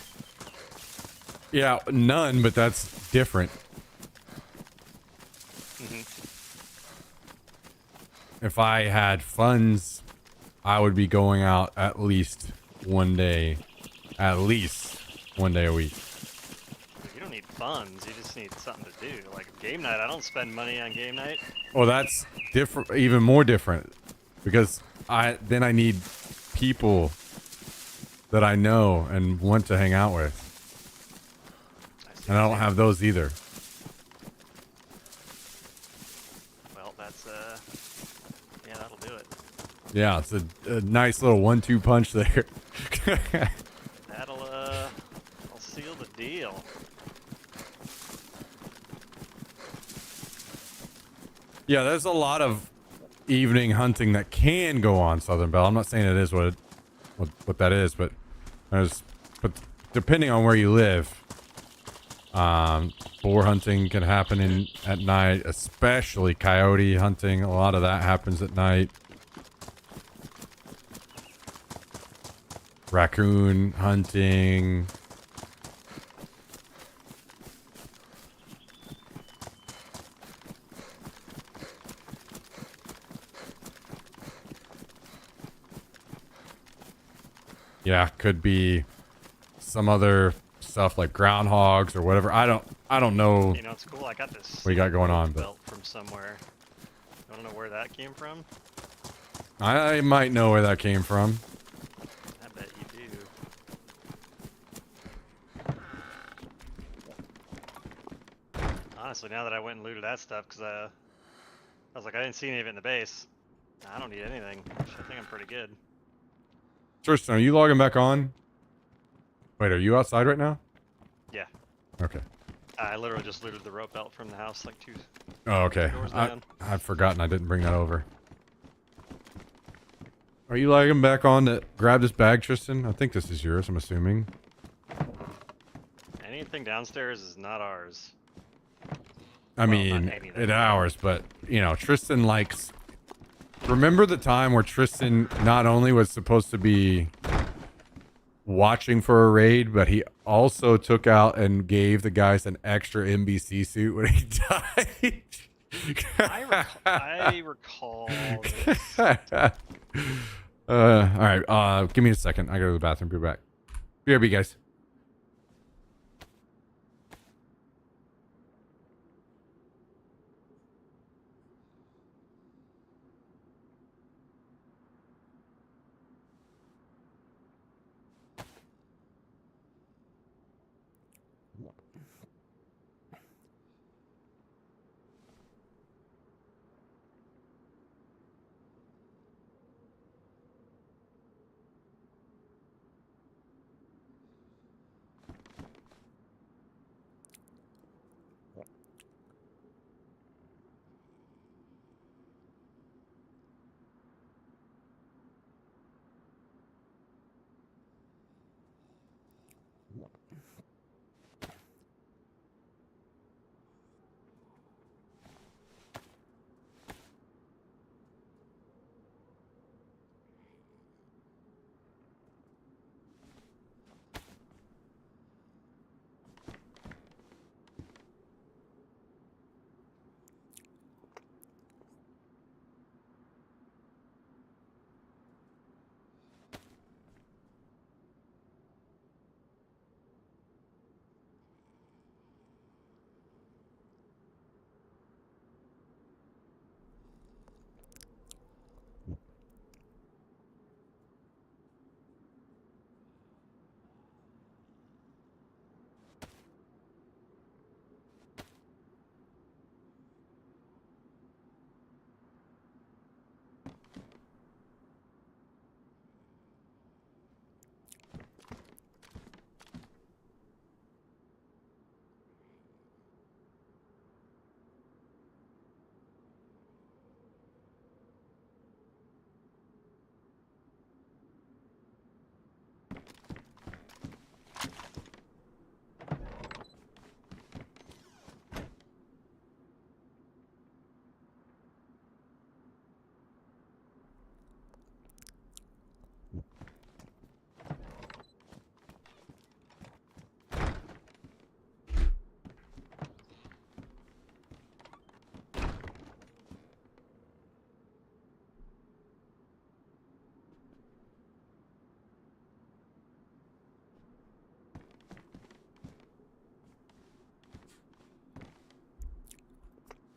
Yeah, none, but that's different. If I had funds, I would be going out at least one day a week. You don't need funds. You just need something to do. Like game night, I don't spend money on game night. Well, that's different, even more different, because I need people that I know and want to hang out with, and I don't have those either. Well, that's yeah, that'll do it. Yeah, it's a nice little 1-2 punch there. That'll I'll seal the deal. Yeah, there's a lot of evening hunting that can go on Southern Belle. I'm not saying it is what that is, but depending on where you live, boar hunting can happen at night, especially coyote hunting. A lot of that happens at night. Raccoon hunting. Yeah, could be some other stuff like groundhogs or whatever. I don't know. You know, it's cool. I got this. What you got going on, but belt from somewhere. I don't know where that came from. I might know where that came from. I bet you do. Honestly, now that I went and looted that stuff, because I was like, I didn't see any of it in the base. I don't need anything. I think I'm pretty good. Tristan, are you logging back on? Wait, are you outside right now? Yeah. Okay. I literally just looted the rope belt from the house like two. Oh, okay. Doors down. I've forgotten I didn't bring that over. Are you logging back on to grab this bag, Tristan? I think this is yours, I'm assuming. Anything downstairs is not ours. I mean, it's ours, but, you know, Tristan likes... Remember the time where Tristan not only was supposed to be watching for a raid, but he also took out and gave the guys an extra NBC suit when he died? I recall this. Alright, give me a second. I go to the bathroom. Be back. BRB, guys.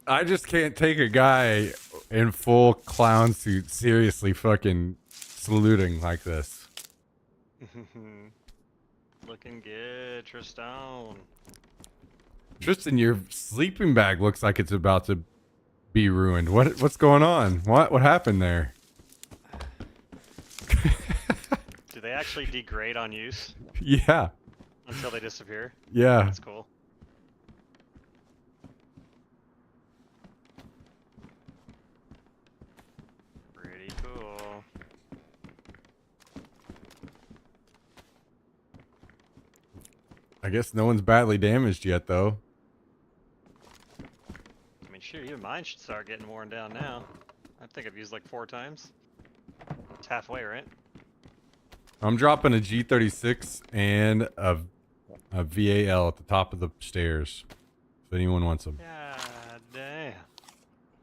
I just can't take a guy in full clown suit seriously fucking saluting like this. Looking good, Tristan. Tristan, your sleeping bag looks like it's about to be ruined. What's going on? What happened there? Do they actually degrade on use Yeah. until they disappear? Yeah. That's cool. Pretty cool. I guess no one's badly damaged yet, though. I mean, shoot, even mine should start getting worn down now. I think I've used like 4 times. It's halfway, right? I'm dropping a G36 and a VAL at the top of the stairs. If anyone wants them. God damn.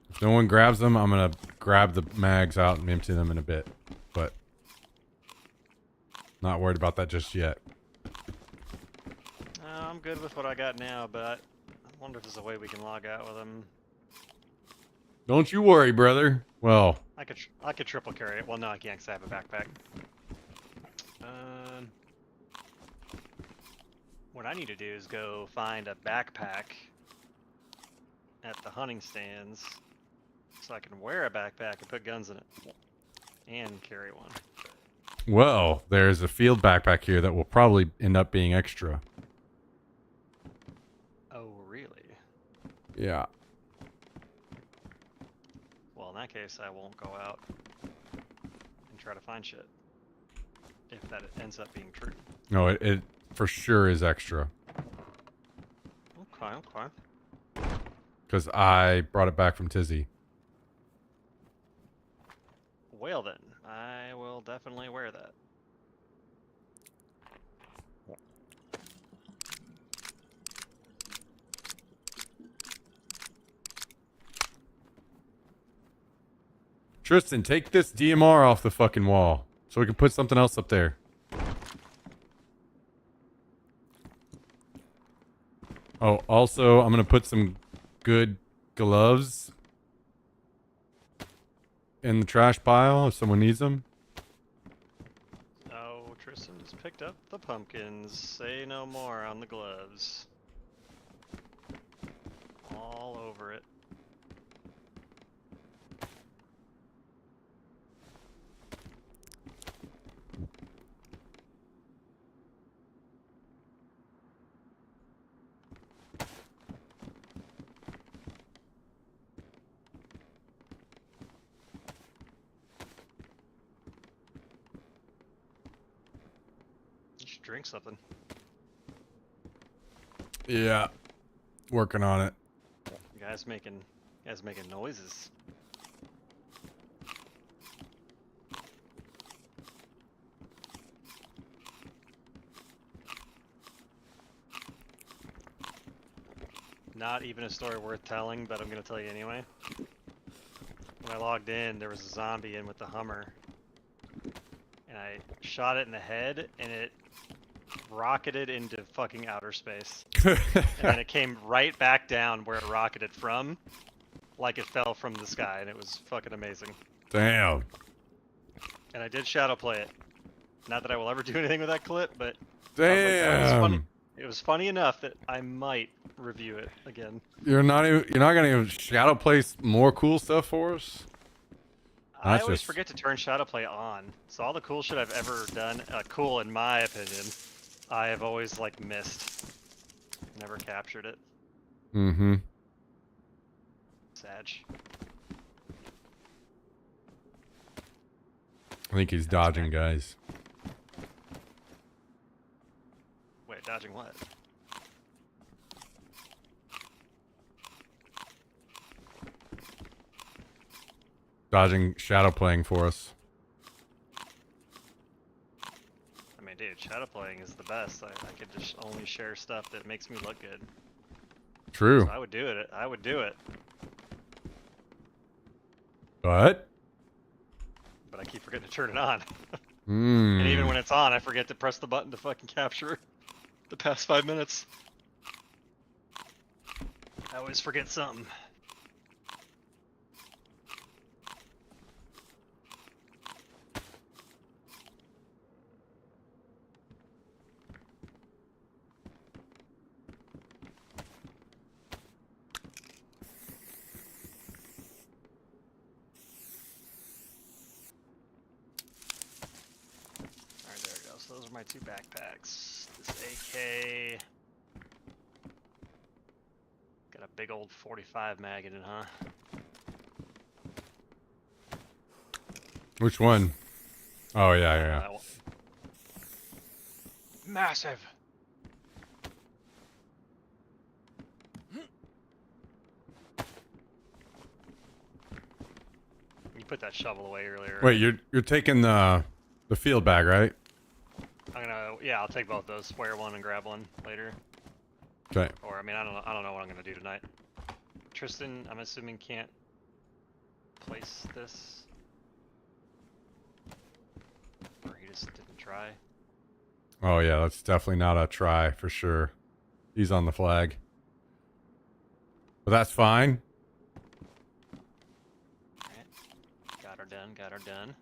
If no one grabs them, I'm gonna grab the mags out and empty them in a bit. But not worried about that just yet. I'm good with what I got now, but I wonder if there's a way we can log out with them. Don't you worry, brother. Well, I could triple carry it. Well, no, I can't because I have a backpack. What I need to do is go find a backpack at the hunting stands so I can wear a backpack and put guns in it and carry one. well, there's a field backpack here that will probably end up being extra. Oh, really? Yeah. Well, in that case, I won't go out and try to find shit. If that ends up being true. No, it for sure is extra. Okay, okay. Because I brought it back from Tizzy. Well then, I will definitely wear that. Tristan, take this DMR off the fucking wall so we can put something else up there. Oh, also, I'm going to put some good gloves in the trash pile if someone needs them. Oh, Tristan just picked up the pumpkins. Say no more on the gloves. All over it. You should drink something. Yeah, working on it. You guys making noises. Not even a story worth telling, but I'm gonna tell you anyway. When I logged in, there was a zombie in with the Hummer. And I shot it in the head, and it rocketed into fucking outer space. And then it came right back down where it rocketed from, like it fell from the sky, and it was fucking amazing. Damn. And I did shadow play it. Not that I will ever do anything with that clip, but Damn. it was funny enough that I might review it again. You're not gonna even shadow place more cool stuff for us? I always forget to turn shadow play on, so all the cool shit I've ever done, cool in my opinion, I have always like missed. Never captured it. Mm-hmm. Sag. I think he's dodging guys. Wait, dodging what? Dodging shadow playing for us. I mean, dude, shadow playing is the best. I could just only share stuff that makes me look good. True. So I would do it. I would do it. But? But I keep forgetting to turn it on. Mm. And even when it's on, I forget to press the button to fucking capture the past 5 minutes. I always forget something. my 2 backpacks? This AK. Got a big old 45 mag in it, huh? Which one? Oh, yeah, yeah. That one. Massive. You put that shovel away earlier. Wait, you're taking the field bag, right? Yeah, I'll take both those. Wear one and grab one later. Okay. Or I mean, I don't know what I'm gonna do tonight. Tristan, I'm assuming can't place this, or he just didn't try. Oh, yeah, that's definitely not a try for sure. He's on the flag. But that's fine. Alright. Got her done, got her done.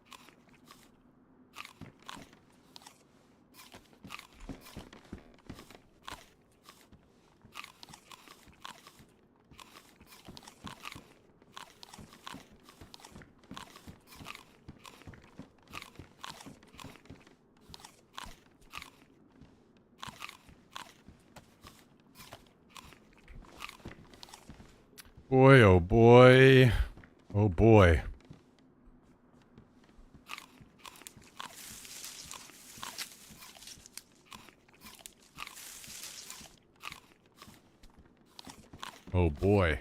Boy, oh boy. Oh boy. Oh boy.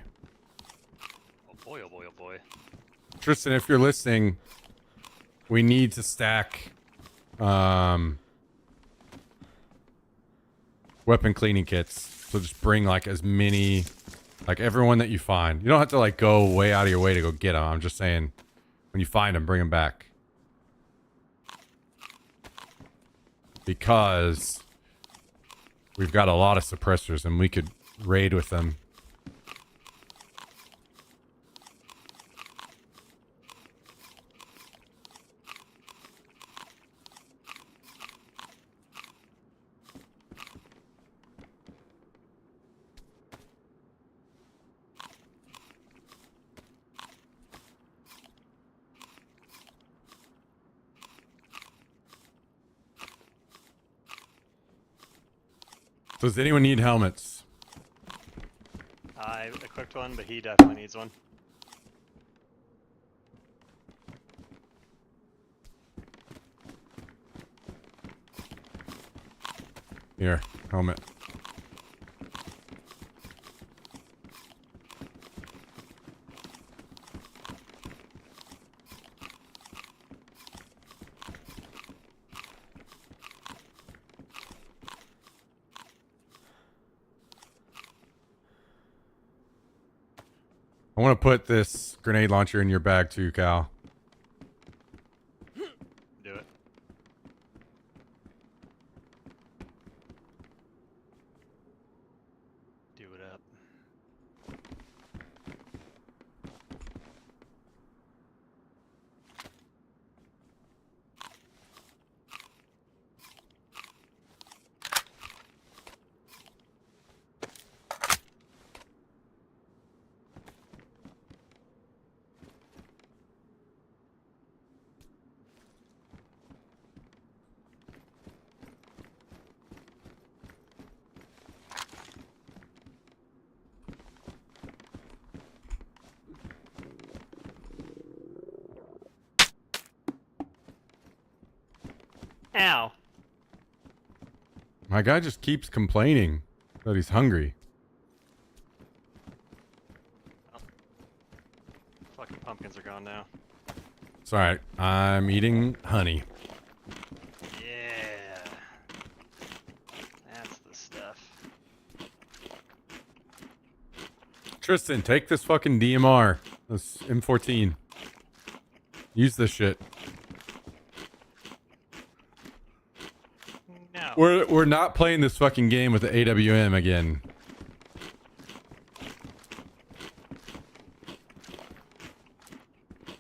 Oh boy, oh boy, oh boy. Tristan, if you're listening, we need to stack weapon cleaning kits. So just bring like as many, like everyone that you find. You don't have to like go way out of your way to go get them. I'm just saying, when you find them, bring them back. Because we've got a lot of suppressors and we could raid with them. So does anyone need helmets? I equipped one, but he definitely needs one. Here, helmet. I want to put this grenade launcher in your bag too, Cal. Do it. Do it up. Ow. My guy just keeps complaining that he's hungry. Fucking pumpkins are gone now. It's alright. I'm eating honey. Yeah. That's the stuff. Tristan, take this fucking DMR. This M14. Use this shit. No. We're not playing this fucking game with the AWM again.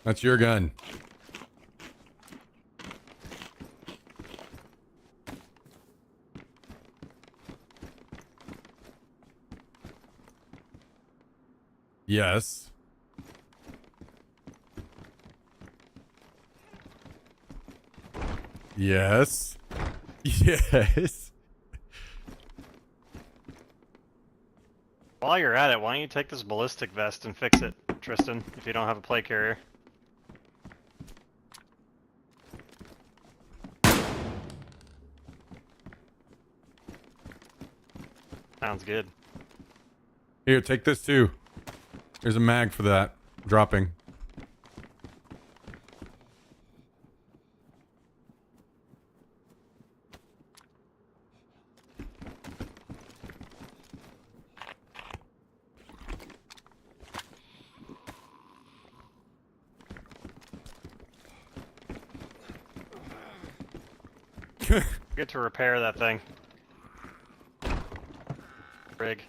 That's your gun. Yes. Yes. Yes. While you're at it, why don't you take this ballistic vest and fix it, Tristan, if you don't have a plate carrier? Sounds good. Here, take this too. Here's a mag for that. Dropping. Get to repair that thing. Rig.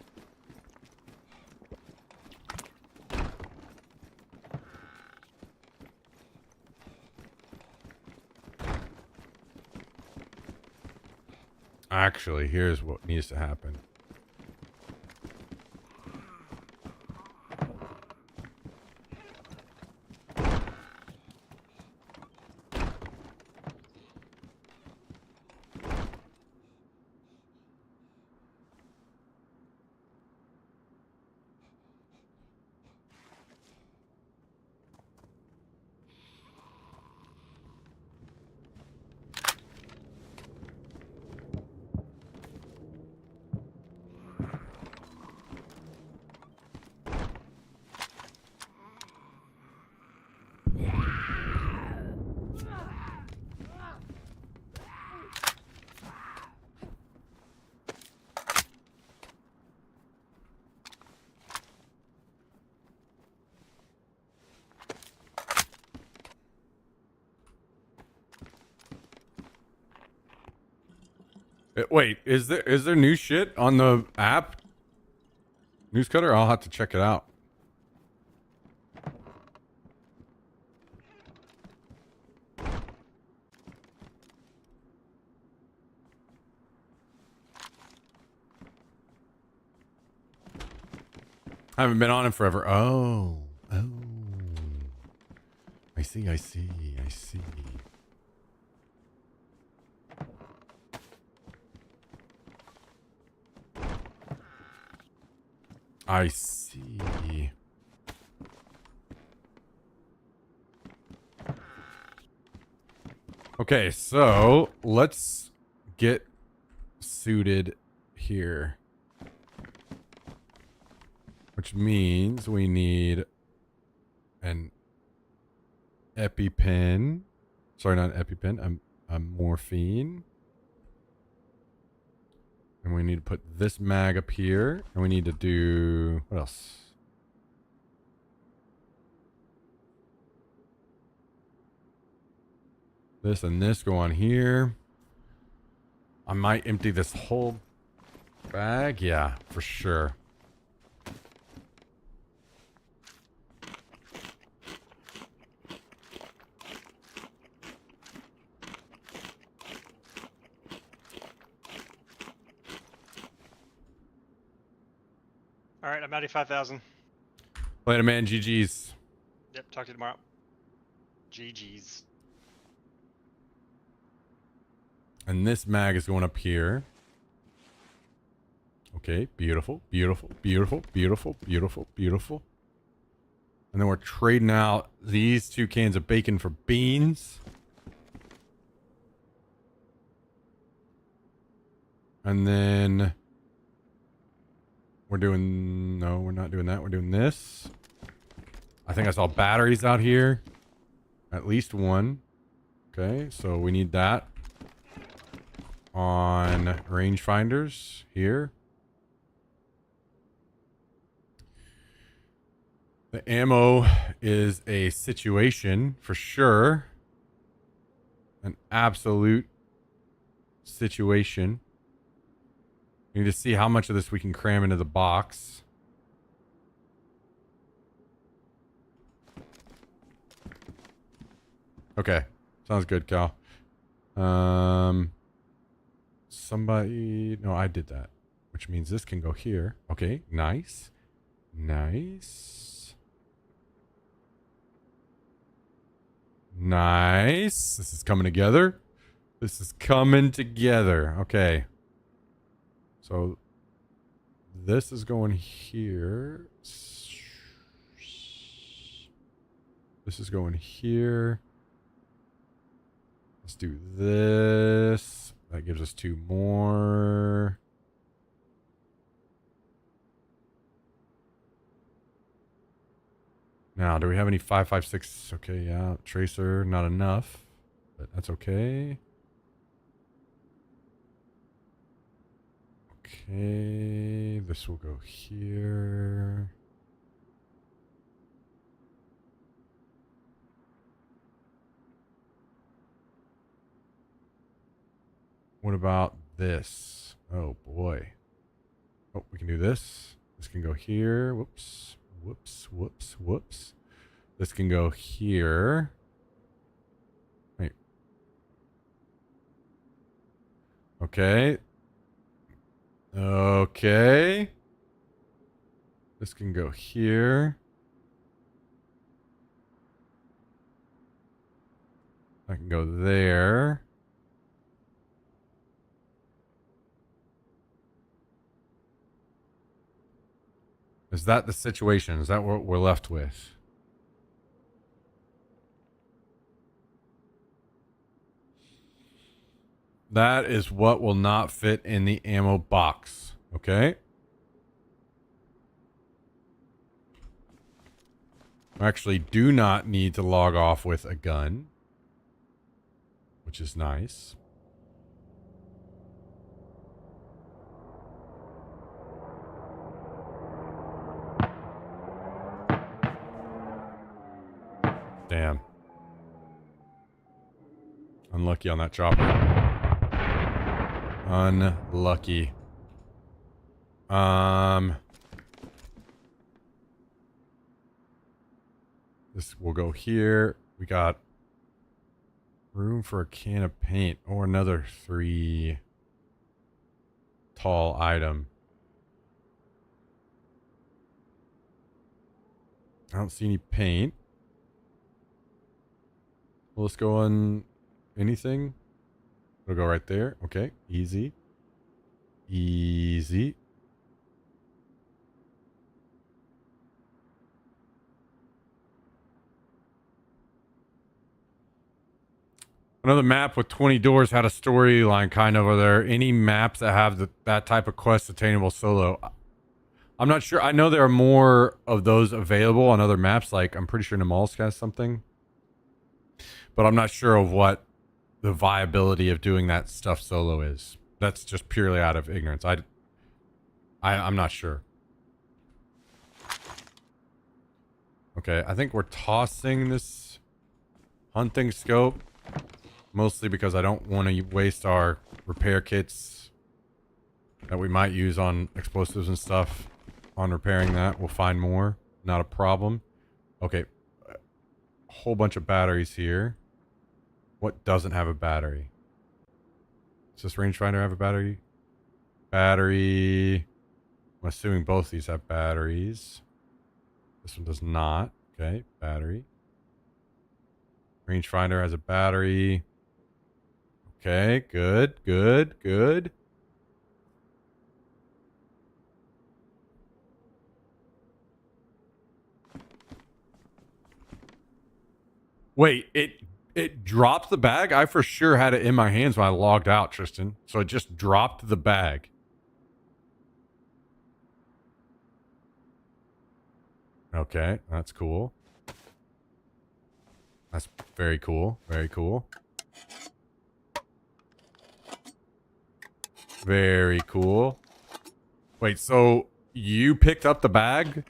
Actually, here's what needs to happen. Wait, is there new shit on the app? News Cutter? I'll have to check it out. I haven't been on it forever. Oh. I see. I see. Okay, so let's get suited here. Which means we need an EpiPen. Sorry, not an EpiPen, a morphine. And we need to put this mag up here. And we need to do... what else? This and this go on here. I might empty this whole bag. Yeah, for sure. Alright, I'm 95,000. Later, man. GG's. Yep, talk to you tomorrow. GG's. And this mag is going up here. Okay, beautiful. And then we're trading out these 2 cans of bacon for beans. And then we're doing... no, we're not doing that. We're doing this. I think I saw batteries out here. At least one. Okay, so we need that on rangefinders here. The ammo is a situation for sure. An absolute situation. We need to see how much of this we can cram into the box. Okay. Sounds good, Cal. Somebody... no, I did that. Which means this can go here. Okay, nice. Nice. Nice. This is coming together. This is coming together. Okay. So this is going here. This is going here. Let's do this. That gives us 2 more. Now, do we have any 5.56? Okay, yeah. Tracer, not enough. But that's okay. Okay. This will go here. What about this? Oh, boy. Oh, we can do this. This can go here. Whoops. Whoops, whoops, whoops. This can go here. Wait. Okay. Okay. This can go here. I can go there. Is that the situation? Is that what we're left with? That is what will not fit in the ammo box. Okay. I actually do not need to log off with a gun, which is nice. Damn. Unlucky on that chopper. Unlucky. This will go here. We got room for a can of paint or another 3 tall item. I don't see any paint. Well, let's go on anything. It'll go right there. Okay. Easy. Easy. Another map with 20 doors had a storyline kind of. Are there any maps that have that type of quest attainable solo? I'm not sure. I know there are more of those available on other maps. Like, I'm pretty sure Namalsk has something. But I'm not sure of what the viability of doing that stuff solo is. That's just purely out of ignorance. I'm not sure. Okay, I think we're tossing this hunting scope. Mostly because I don't want to waste our repair kits that we might use on explosives and stuff on repairing that. We'll find more. Not a problem. Okay. A whole bunch of batteries here. What doesn't have a battery? Does this rangefinder have a battery? Battery. I'm assuming both these have batteries. This one does not. Okay, battery. Rangefinder has a battery. Okay, good, good, good. Wait, it dropped the bag? I for sure had it in my hands when I logged out, Tristan. So it just dropped the bag. Okay, that's cool. That's very cool. Very cool. Very cool. Wait, so you picked up the bag?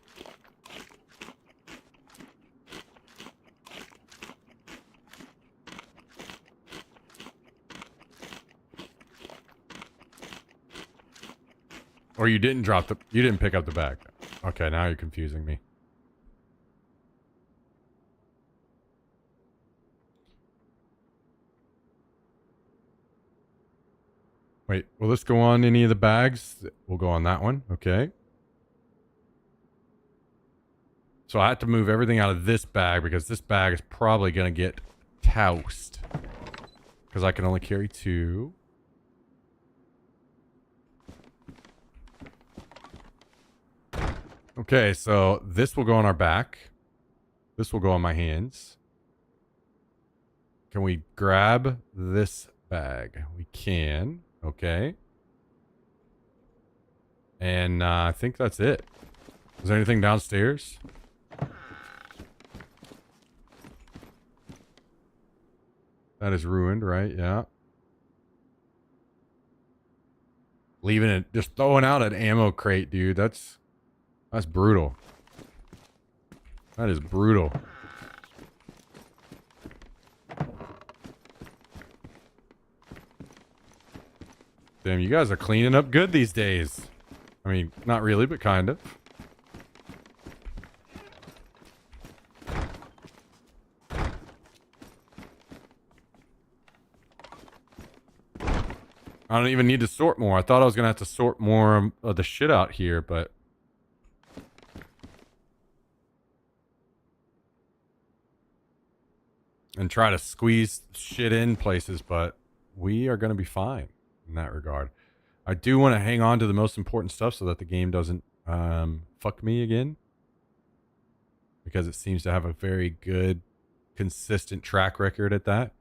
Or you didn't you didn't pick up the bag. Okay, now you're confusing me. Wait, will this go on any of the bags? We'll go on that one. Okay. So I have to move everything out of this bag because this bag is probably going to get toast. Because I can only carry 2. Okay, so this will go on our back. This will go on my hands. Can we grab this bag? We can. Okay. And I think that's it. Is there anything downstairs? That is ruined, right? Yeah. Leaving it, just throwing out an ammo crate, dude. That's brutal. That is brutal. Damn, you guys are cleaning up good these days. I mean, not really, but kind of. I don't even need to sort more. I thought I was going to have to sort more of the shit out here, but... and try to squeeze shit in places, but we are going to be fine in that regard. I do want to hang on to the most important stuff so that the game doesn't fuck me again. Because it seems to have a very good, consistent track record at that.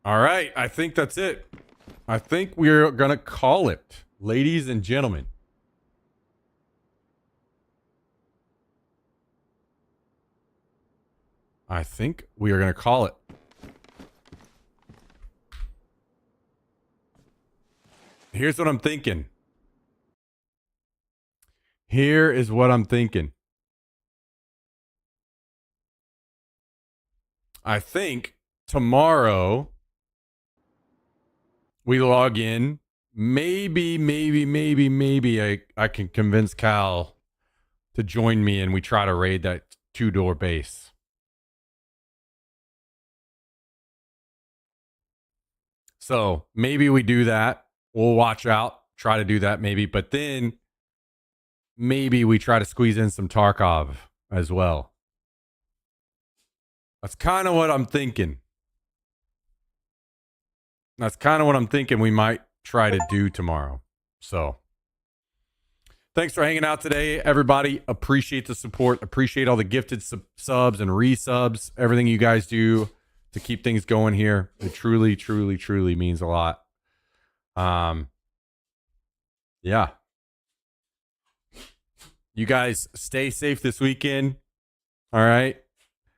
All right, I think that's it. I think we're going to call it, ladies and gentlemen. I think we are going to call it. Here's what I'm thinking. Here is what I'm thinking. I think tomorrow we log in. Maybe I can convince Cal to join me and we try to raid that 2-door base. So maybe we do that. We'll watch out, try to do that maybe. But then maybe we try to squeeze in some Tarkov as well. That's kind of what I'm thinking. That's kind of what I'm thinking we might try to do tomorrow. So thanks for hanging out today, everybody. Appreciate the support. Appreciate all the gifted subs and resubs. Everything you guys do to keep things going here. It truly, truly, truly means a lot. Yeah. You guys stay safe this weekend. All right.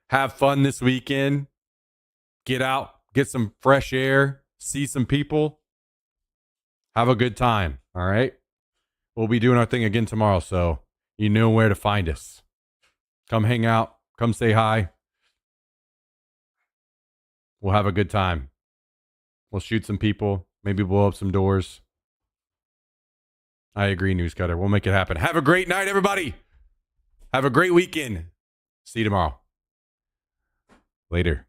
Have fun this weekend. Get out, get some fresh air, see some people. Have a good time. All right. We'll be doing our thing again tomorrow, so you know where to find us. Come hang out. Come say hi. We'll have a good time. We'll shoot some people. Maybe blow up some doors. I agree, Newscutter. We'll make it happen. Have a great night, everybody. Have a great weekend. See you tomorrow. Later.